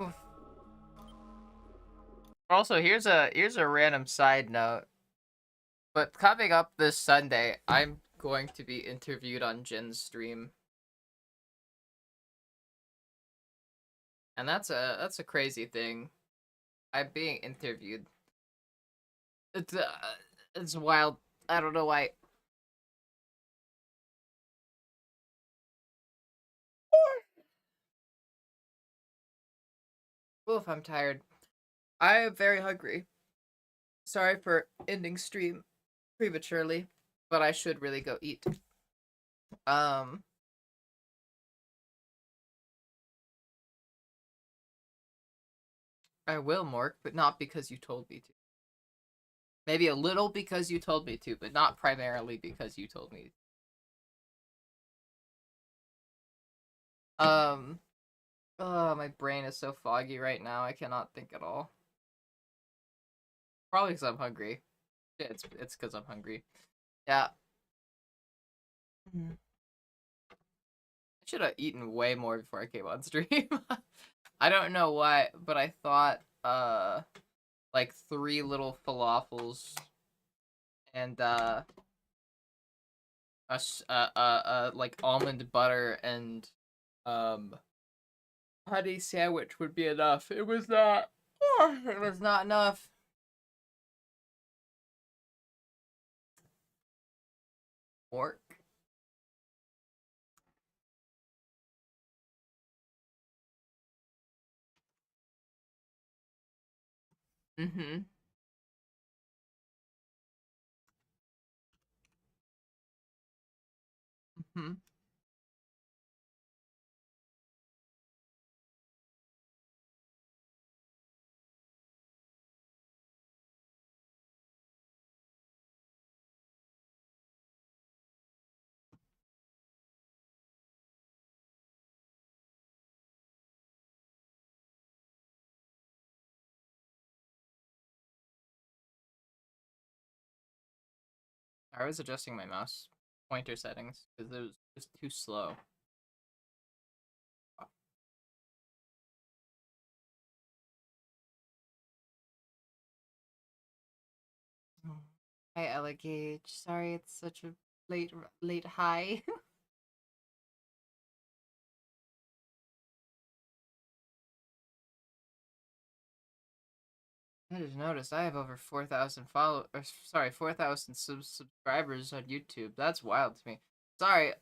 Oof. Also, here's a random side note. But coming up this Sunday, I'm going to be interviewed on Jin's stream. And that's a crazy thing. I'm being interviewed. It's wild. I don't know why. Oof, I'm tired. I am very hungry. Sorry for ending stream prematurely, but I should really go eat. Um, I will, Mork, but not because you told me to. Maybe a little because you told me to, but not primarily because you told me. Oh, my brain is so foggy right now. I cannot think at all. Probably because I'm hungry. Yeah, it's because I'm hungry. Yeah. I should have eaten way more before I came on stream. I don't know why, but I thought like 3 little falafels and like almond butter and um honey sandwich would be enough. It was not. It was not enough. Pork. Mm-hmm. Mm-hmm. I was adjusting my mouse pointer settings because it was just too slow. Hi, Ella Gage. Sorry it's such a late hi. I just noticed I have over 4,000 sorry, 4,000 subscribers on YouTube. That's wild to me. Sorry,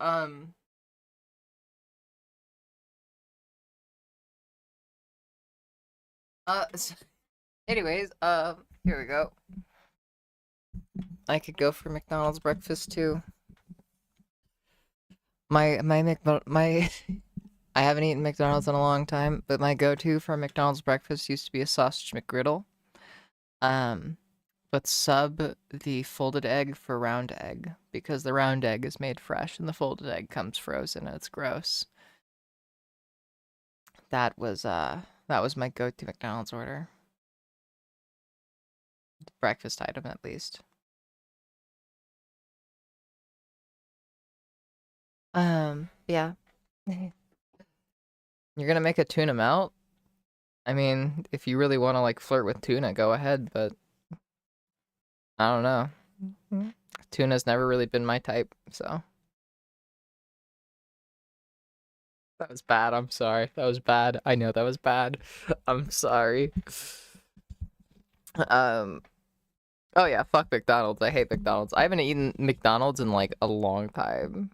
anyways, here we go. I could go for McDonald's breakfast too. My I haven't eaten McDonald's in a long time, but my go-to for McDonald's breakfast used to be a sausage McGriddle. But sub the folded egg for round egg because the round egg is made fresh and the folded egg comes frozen and it's gross. That was my go-to McDonald's order. Breakfast item at least. Yeah. You're gonna make a tuna melt? I mean, if you really want to like flirt with tuna, go ahead, but I don't know. Tuna's never really been my type, so. That was bad. I'm sorry. That was bad. I know that was bad. I'm sorry. Um oh yeah, fuck McDonald's. I hate McDonald's. I haven't eaten McDonald's in like a long time.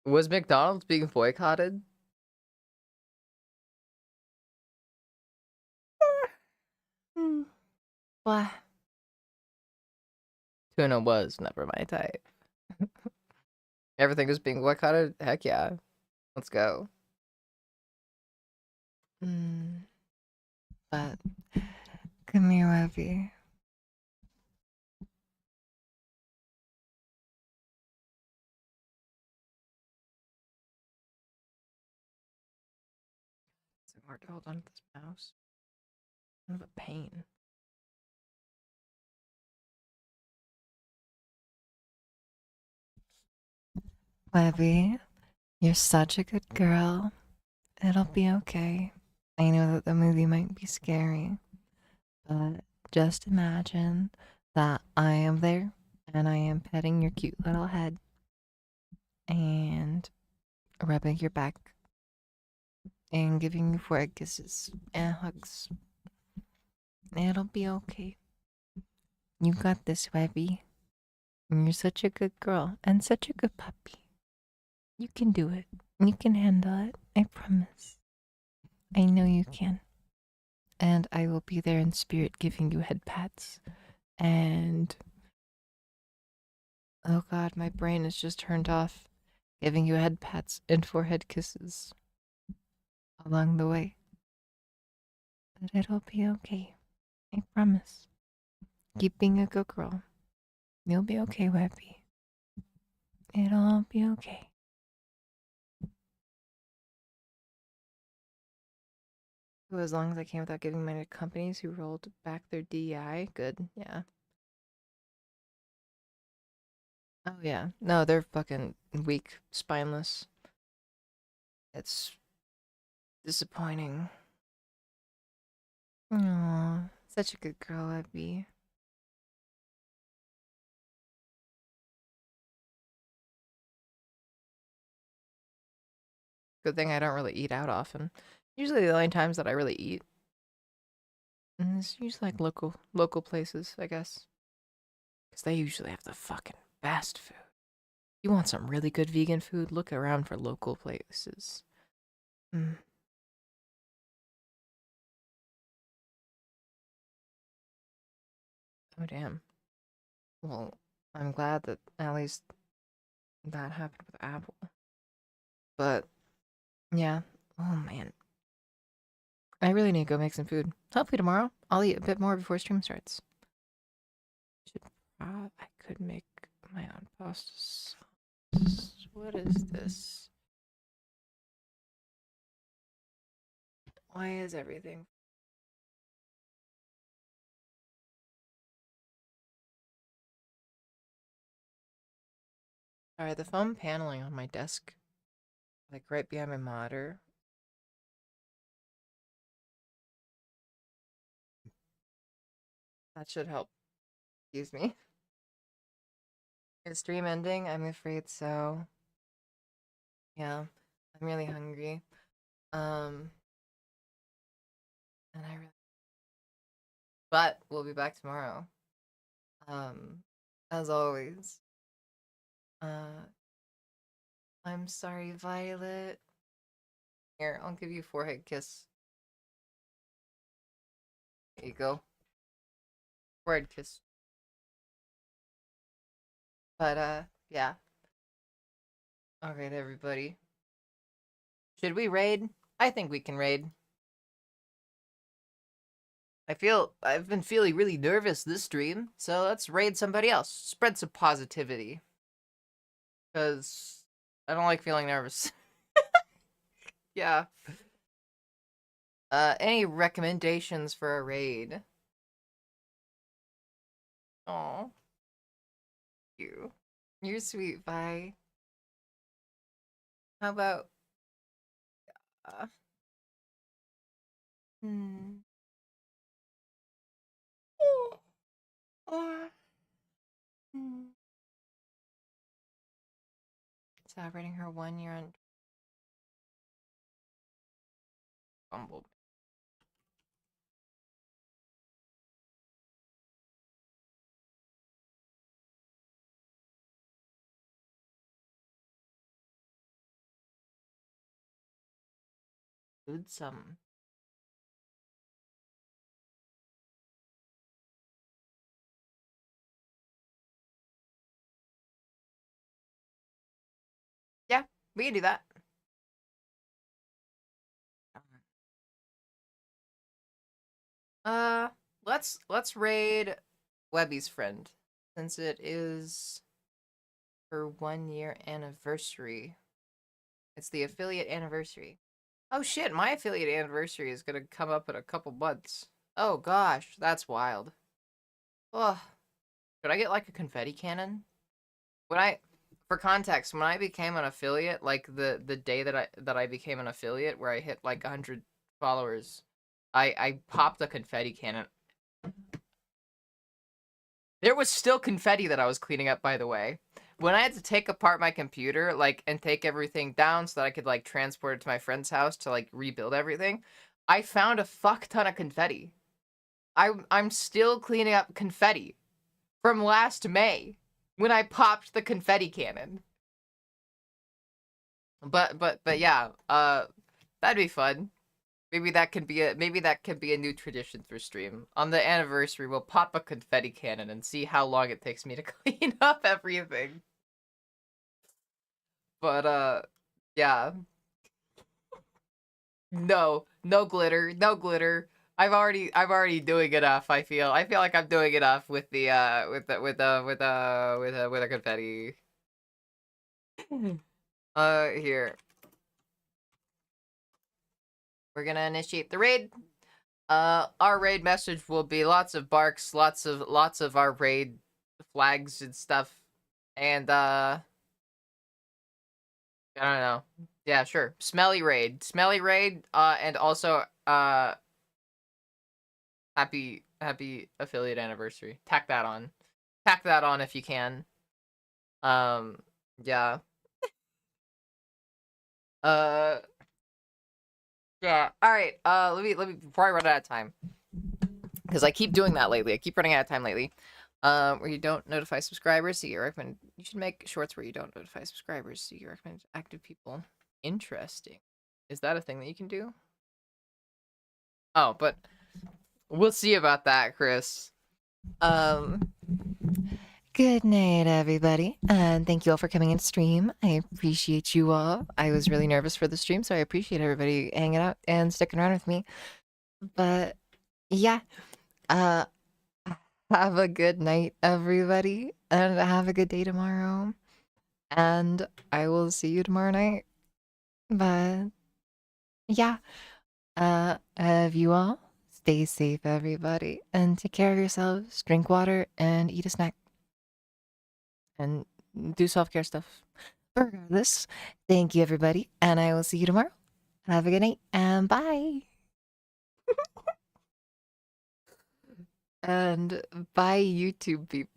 Was McDonald's being boycotted? What? Tuna was never my type. Everything was being boycotted? Heck yeah. Let's go. But come here, Webby. It's so hard to hold on to this mouse. Kind of a pain. Webby, you're such a good girl. It'll be okay. I know that the movie might be scary, but just imagine that I am there and I am petting your cute little head and rubbing your back and giving you forehead kisses and hugs. It'll be okay. You got this, Webby. You're such a good girl and such a good puppy. You can do it. You can handle it. I promise. I know you can. And I will be there in spirit giving you head pats. And oh god, my brain is just turned off. Giving you head pats and forehead kisses along the way. But it'll be okay. I promise. Keep being a good girl. You'll be okay, Webby. It'll all be okay. As long as I can without giving money to companies who rolled back their DEI, good. Yeah. Oh yeah. No, they're fucking weak, spineless. It's disappointing. Aw, such a good girl, Webby. Good thing I don't really eat out often. Usually the only times that I really eat, and it's usually like local places, I guess. Because they usually have the fucking best food. You want some really good vegan food? Look around for local places. Mm. Oh, damn. Well, I'm glad that at least that happened with Apple. But, yeah. Oh, man. I really need to go make some food. Hopefully tomorrow I'll eat a bit more before stream starts. I could make my own pasta sauce. What is this? Why is everything? Alright, the foam paneling on my desk, like right behind my monitor. That should help. Excuse me. Is stream ending? I'm afraid so. Yeah, I'm really hungry. And I really. But we'll be back tomorrow. As always. I'm sorry, Violet. Here, I'll give you a forehead kiss. There you go. Forehead kiss. But, yeah. Alright, everybody. Should we raid? I think we can raid. I've been feeling really nervous this stream, so let's raid somebody else. Spread some positivity. Because I don't like feeling nervous. Yeah. Any recommendations for a raid? Aw. You. You're sweet, bye. How about... Hmm. Celebrating her 1 year on Bumble. Food some. Yeah, we can do that. Let's raid Webby's friend since it is her 1 year anniversary. It's the affiliate anniversary. Oh shit, my affiliate anniversary is gonna come up in a couple months. Oh gosh, that's wild. Ugh. Could I get like a confetti cannon? For context, when I became an affiliate, like the day that I became an affiliate, where I hit like 100 followers, I popped a confetti cannon. There was still confetti that I was cleaning up, by the way. When I had to take apart my computer, like, and take everything down so that I could, like, transport it to my friend's house to, like, rebuild everything, I found a fuck ton of confetti. I'm still cleaning up confetti from last May when I popped the confetti cannon. But yeah, that'd be fun. Maybe that could be a new tradition for stream. On the anniversary, we'll pop a confetti cannon and see how long it takes me to clean up everything. But yeah. No glitter, no glitter. I'm already doing enough. I feel like I'm doing enough with the with the confetti. Here. We're gonna initiate the raid. Our raid message will be lots of barks, lots of our raid flags and stuff. And I don't know. Yeah, sure. Smelly raid. And also happy affiliate anniversary. Tack that on if you can. Yeah. Yeah. All right. Let me before I run out of time, because I keep doing that lately. I keep running out of time lately. Where you don't notify subscribers, so you recommend you should make shorts where you don't notify subscribers, so you recommend active people. Interesting. Is that a thing that you can do? Oh, but we'll see about that, Chris. Good night, everybody, and thank you all for coming in stream. I appreciate you all. I was really nervous for the stream, so I appreciate everybody hanging out and sticking around with me. But yeah, have a good night, everybody, and have a good day tomorrow. And I will see you tomorrow night. But yeah, have you all stay safe, everybody, and take care of yourselves. Drink water and eat a snack. And do self-care stuff. But regardless, thank you, everybody, and I will see you tomorrow. Have a good night, and bye. And bye, YouTube people.